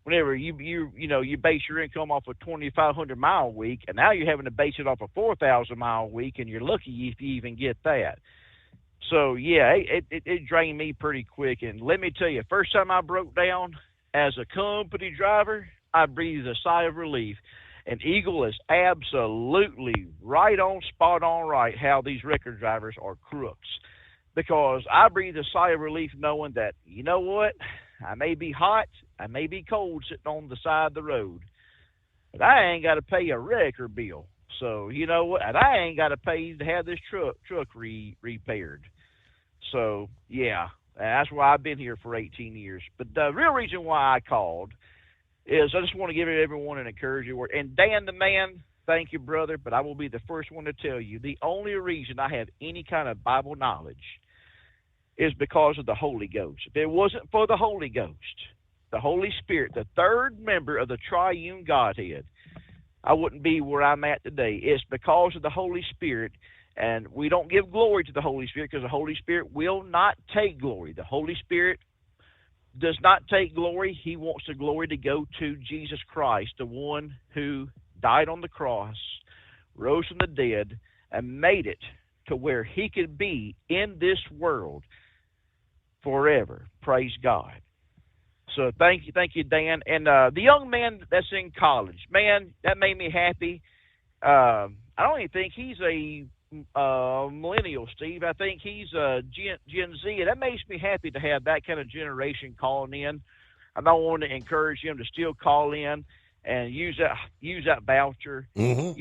you base your income off a 2,500 mile week, and now you're having to base it off a 4,000 mile week, and you're lucky if you even get that. So yeah, it drained me pretty quick. And let me tell you, first time I broke down as a company driver, I breathed a sigh of relief. And Eagle is absolutely right on, spot on right how these record drivers are crooks. Because I breathe a sigh of relief knowing that, you know what, I may be hot, I may be cold sitting on the side of the road, but I ain't got to pay a wrecker bill. So, you know what, and I ain't got to pay to have this truck repaired. So, yeah, that's why I've been here for 18 years. But the real reason why I called is I just want to give everyone an encouraging word. And Dan the man, thank you, brother, but I will be the first one to tell you the only reason I have any kind of Bible knowledge is because of the Holy Ghost. If it wasn't for the Holy Ghost, the Holy Spirit, the third member of the triune Godhead, I wouldn't be where I'm at today. It's because of the Holy Spirit, and we don't give glory to the Holy Spirit because the Holy Spirit will not take glory. The Holy Spirit does not take glory. He wants the glory to go to Jesus Christ, the one who died on the cross, rose from the dead, and made it to where he could be in this world forever. Praise God. So thank you, Dan. And the young man that's in college, man, that made me happy. I don't even think he's a millennial, Steve. I think he's a Gen Z, and that makes me happy to have that kind of generation calling in. I don't want to encourage him to still call in and use that voucher, and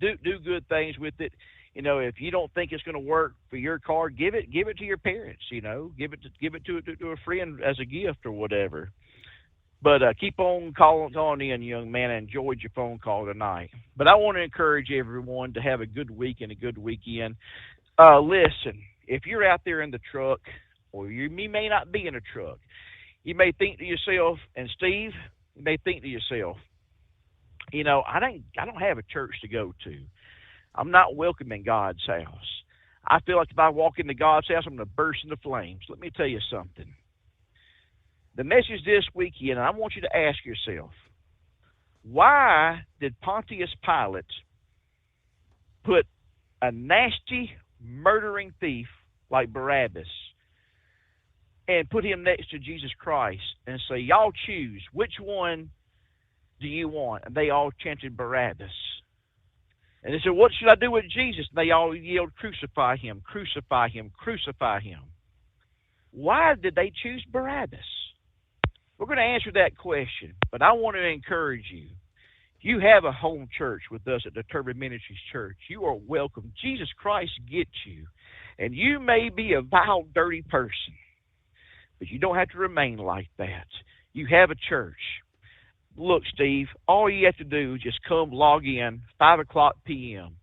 do good things with it. If you don't think it's going to work for your car, give it to your parents. Give it to a friend as a gift or whatever. But keep on calling in, young man. I enjoyed your phone call tonight. But I want to encourage everyone to have a good week and a good weekend. Listen, if you're out there in the truck, or you may not be in a truck, you may think to yourself, and Steve, you may think to yourself, I don't have a church to go to. I'm not welcome in God's house. I feel like if I walk into God's house, I'm going to burst into flames. Let me tell you something. The message this weekend, and I want you to ask yourself, why did Pontius Pilate put a nasty, murdering thief like Barabbas and put him next to Jesus Christ and say, y'all choose, which one do you want? And they all chanted Barabbas. And they said, what should I do with Jesus? And they all yelled, crucify him, crucify him, crucify him. Why did they choose Barabbas? We're going to answer that question, but I want to encourage you. You have a home church with us at the Turban Ministries Church. You are welcome. Jesus Christ gets you. And you may be a vile, dirty person, but you don't have to remain like that. You have a church. Look, Steve, all you have to do is just come log in 5 o'clock p.m.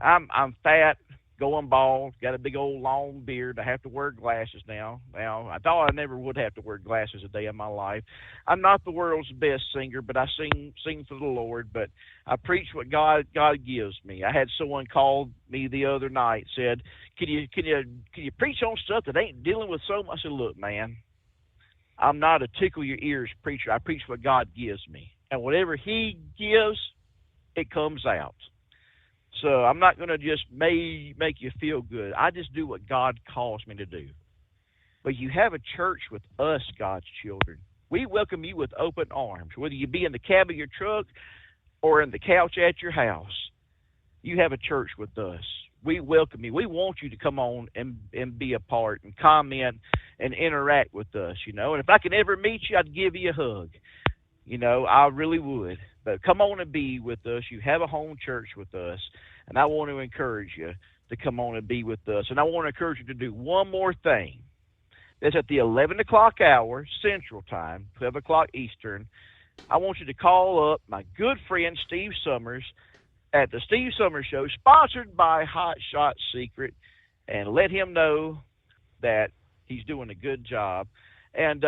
I'm fat, going bald, got a big old long beard. I have to wear glasses now. I thought I never would have to wear glasses a day in my life. I'm not the world's best singer, but I sing for the Lord. But I preach what God gives me. I had someone call me the other night, said, "Can you preach on stuff that ain't dealing with so much?" I said, "Look, man, I'm not a tickle your ears preacher. I preach what God gives me. And whatever he gives, it comes out. So I'm not going to just make you feel good. I just do what God calls me to do. But you have a church with us, God's children. We welcome you with open arms. Whether you be in the cab of your truck or in the couch at your house, you have a church with us. We welcome you. We want you to come on and be a part and comment and interact with us, And if I could ever meet you, I'd give you a hug. I really would. But come on and be with us. You have a home church with us. And I want to encourage you to come on and be with us. And I want to encourage you to do one more thing. That's at the 11 o'clock hour Central Time, 12 o'clock Eastern. I want you to call up my good friend Steve Summers at the Steve Summers Show, sponsored by Hot Shot Secret, and let him know that he's doing a good job. And,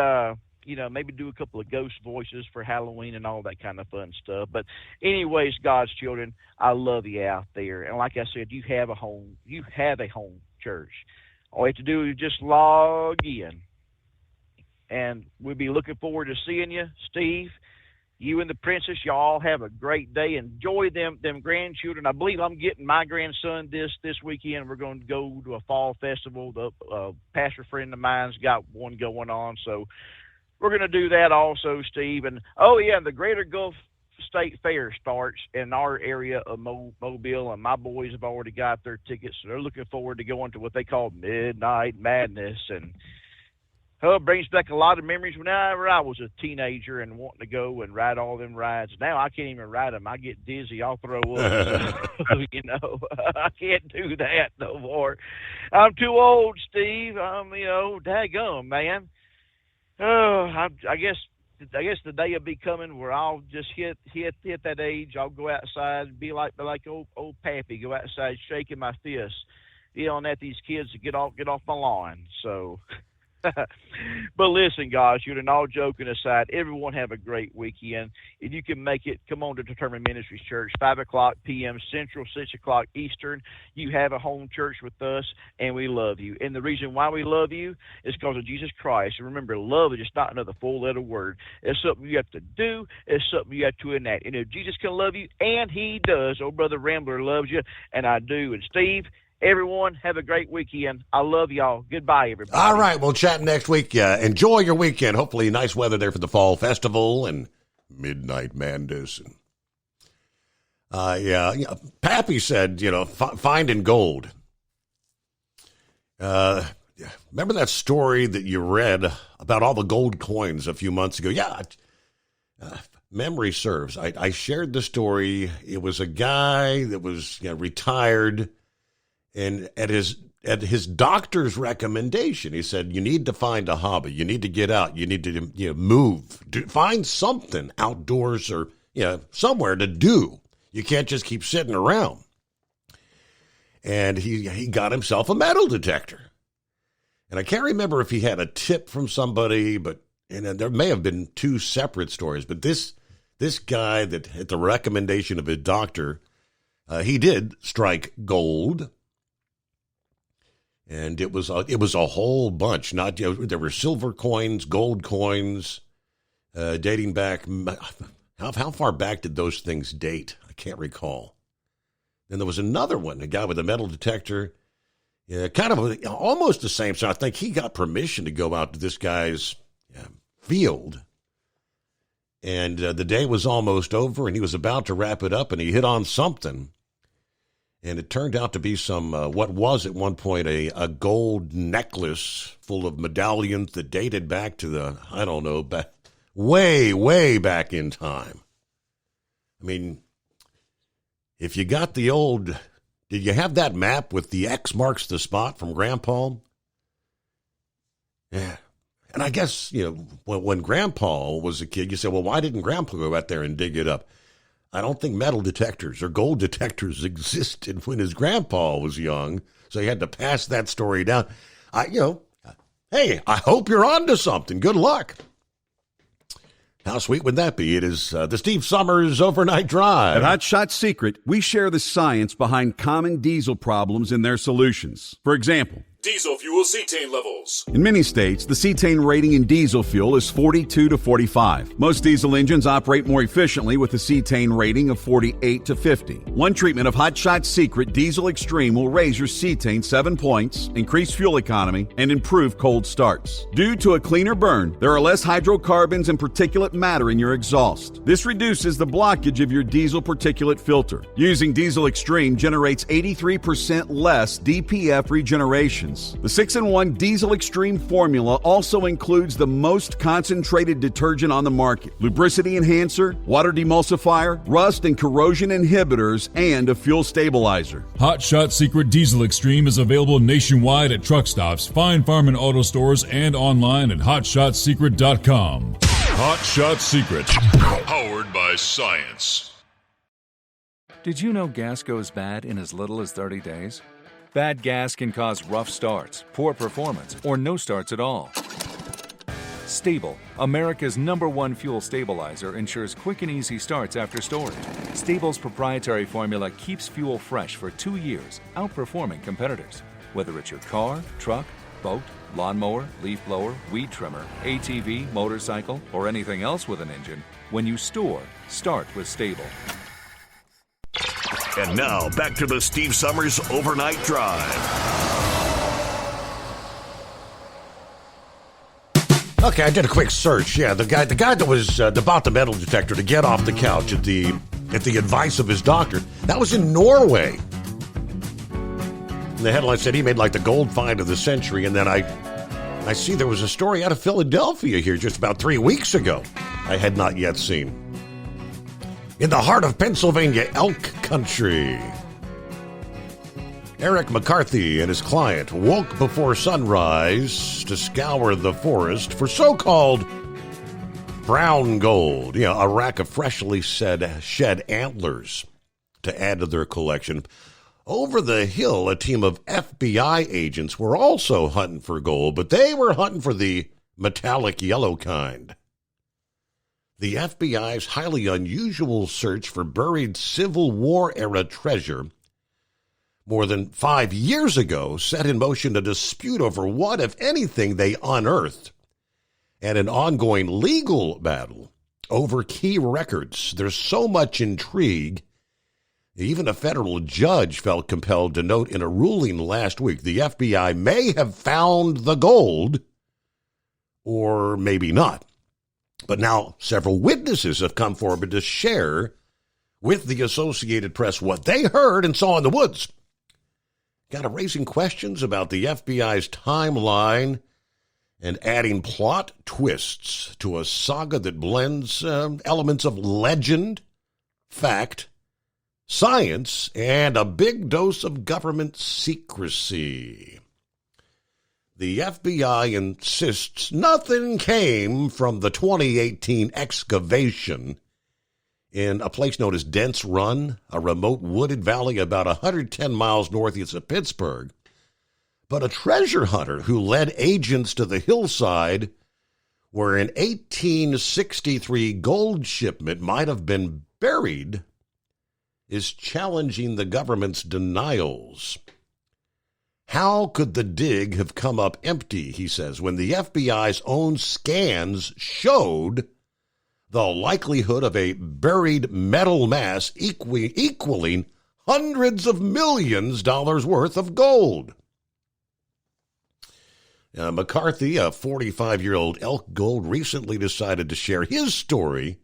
maybe do a couple of ghost voices for Halloween and all that kind of fun stuff. But anyways, God's children, I love you out there. And like I said, you have a home church. All you have to do is just log in. And we'll be looking forward to seeing you, Steve. You and the princess, y'all have a great day. Enjoy them grandchildren. I believe I'm getting my grandson this weekend. We're going to go to a fall festival. The pastor friend of mine's got one going on, so we're going to do that also, Steve. And the Greater Gulf State Fair starts in our area of Mobile, and my boys have already got their tickets, so they're looking forward to going to what they call Midnight Madness. And it brings back a lot of memories whenever I was a teenager and wanting to go and ride all them rides. Now I can't even ride them. I get dizzy. I'll throw up. I can't do that no more. I'm too old, Steve. I'm, daggum, man. I guess the day will be coming where I'll just hit that age. I'll go outside and be like old Pappy, go outside shaking my fist, yelling at these kids to get off my lawn. So, but listen, guys, all joking aside, everyone have a great weekend. If you can make it, come on to Determined Ministries Church, 5 o'clock p.m. Central, 6 o'clock Eastern. You have a home church with us, and we love you. And the reason why we love you is because of Jesus Christ. And remember, love is just not another four-letter word. It's something you have to do. It's something you have to enact. And if Jesus can love you, and he does, old Brother Rambler loves you, and I do. And Steve, everyone, have a great weekend. I love y'all. Goodbye, everybody. All right, we'll chat next week. Enjoy your weekend. Hopefully nice weather there for the Fall Festival and Midnight Madness. Pappy said, finding gold. Remember that story that you read about all the gold coins a few months ago? Yeah, memory serves. I shared the story. It was a guy that was retired. And at his doctor's recommendation, he said, you need to find a hobby. You need to get out. You need to move. Find something outdoors or somewhere to do. You can't just keep sitting around. And he got himself a metal detector. And I can't remember if he had a tip from somebody, and there may have been two separate stories. But this guy that, at the recommendation of his doctor, he did strike gold. And it was a whole bunch. There were silver coins, gold coins, dating back. How far back did those things date? I can't recall. Then there was another one, a guy with a metal detector, kind of almost the same. So I think he got permission to go out to this guy's field. And the day was almost over, and he was about to wrap it up, and he hit on something. And it turned out to be some, what was at one point a gold necklace full of medallions that dated back to way, way back in time. I mean, if you got the old, did you have that map with the X marks the spot from Grandpa? Yeah. And I guess, when Grandpa was a kid, you said, well, why didn't Grandpa go out there and dig it up? I don't think metal detectors or gold detectors existed when his grandpa was young, so he had to pass that story down. Hey, I hope you're on to something. Good luck. How sweet would that be? It is the Steve Summers Overnight Drive. At Hot Shot Secret, we share the science behind common diesel problems and their solutions. For example, diesel fuel cetane levels. In many states, the cetane rating in diesel fuel is 42 to 45. Most diesel engines operate more efficiently with a cetane rating of 48 to 50. One treatment of Hot Shot Secret Diesel Extreme will raise your cetane 7 points, increase fuel economy, and improve cold starts. Due to a cleaner burn, there are less hydrocarbons and particulate matter in your exhaust. This reduces the blockage of your diesel particulate filter. Using Diesel Extreme generates 83% less DPF regeneration. engines. The 6-in-1 Diesel Extreme formula also includes the most concentrated detergent on the market, lubricity enhancer, water demulsifier, rust and corrosion inhibitors, and a fuel stabilizer. Hot Shot Secret Diesel Extreme is available nationwide at truck stops, fine farm and auto stores, and online at hotshotsecret.com. Hot Shot Secret, powered by science. Did you know gas goes bad in as little as 30 days? Bad gas can cause rough starts, poor performance, or no starts at all. Stable, America's #1 fuel stabilizer, ensures quick and easy starts after storage. Stable's proprietary formula keeps fuel fresh for 2 years, outperforming competitors. Whether it's your car, truck, boat, lawnmower, leaf blower, weed trimmer, ATV, motorcycle, or anything else with an engine, when you store, start with Stable. And now, back to the Steve Summers Overnight Drive. Okay, I did a quick search. Yeah, the guy that was bought the metal detector to get off the couch at the advice of his doctor, that was in Norway. And the headline said he made like the gold find of the century, and then I see there was a story out of Philadelphia here just about 3 weeks ago I had not yet seen. In the heart of Pennsylvania elk country, Eric McCarthy and his client woke before sunrise to scour the forest for so-called brown gold, a rack of freshly shed antlers to add to their collection. Over the hill, a team of FBI agents were also hunting for gold, but they were hunting for the metallic yellow kind. The FBI's highly unusual search for buried Civil War-era treasure more than 5 years ago set in motion a dispute over what, if anything, they unearthed, and an ongoing legal battle over key records. There's so much intrigue, even a federal judge felt compelled to note in a ruling last week the FBI may have found the gold, or maybe not. But now several witnesses have come forward to share with the Associated Press what they heard and saw in the woods. Got to raising questions about the FBI's timeline and adding plot twists to a saga that blends elements of legend, fact, science, and a big dose of government secrecy. The FBI insists nothing came from the 2018 excavation in a place known as Dents Run, a remote wooded valley about 110 miles northeast of Pittsburgh. But a treasure hunter who led agents to the hillside where an 1863 gold shipment might have been buried is challenging the government's denials. How could the dig have come up empty, he says, when the FBI's own scans showed the likelihood of a buried metal mass equaling hundreds of millions dollars worth of gold? McCarthy, a 45-year-old Elk Gold, recently decided to share his story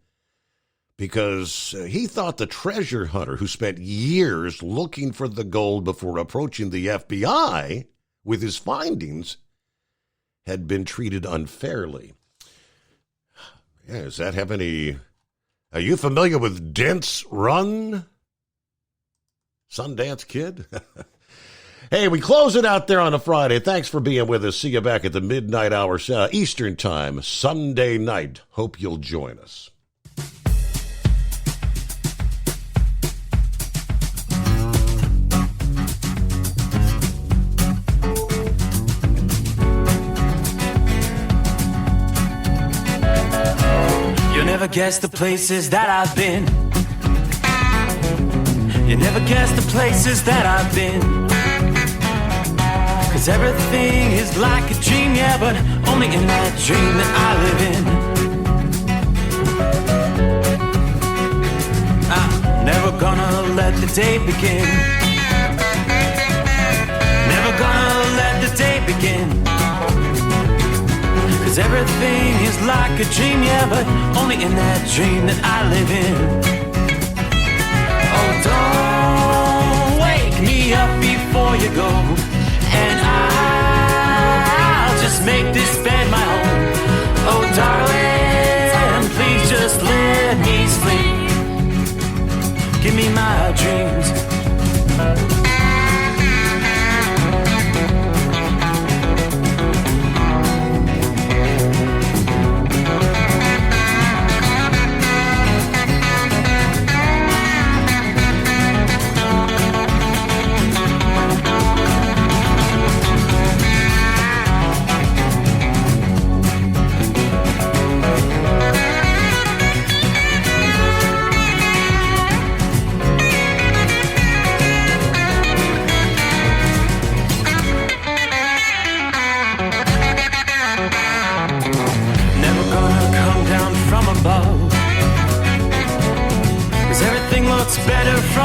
because he thought the treasure hunter who spent years looking for the gold before approaching the FBI with his findings had been treated unfairly. Yeah, does that have any... Are you familiar with Dents Run, Sundance Kid? Hey, we close it out there on a Friday. Thanks for being with us. See you back at the midnight hour Eastern Time, Sunday night. Hope you'll join us. You never guess the places that I've been. You never guess the places that I've been. 'Cause everything is like a dream, yeah, but only in that dream that I live in. I'm never gonna let the day begin. Never gonna let the day begin. 'Cause everything is like a dream, yeah, but only in that dream that I live in. Oh, don't wake me up before you go, and I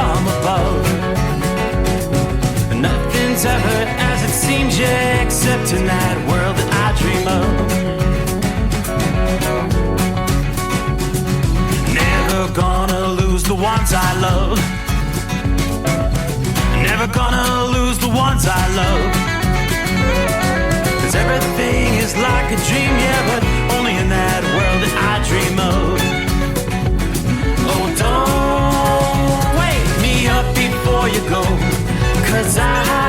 from above. Nothing's ever as it seems, yeah, except in that world that I dream of. Never gonna lose the ones I love. Never gonna lose the ones I love. 'Cause everything is like a dream, yeah, but only in that world that I dream of. Oh, don't wake me up before you go, 'cause I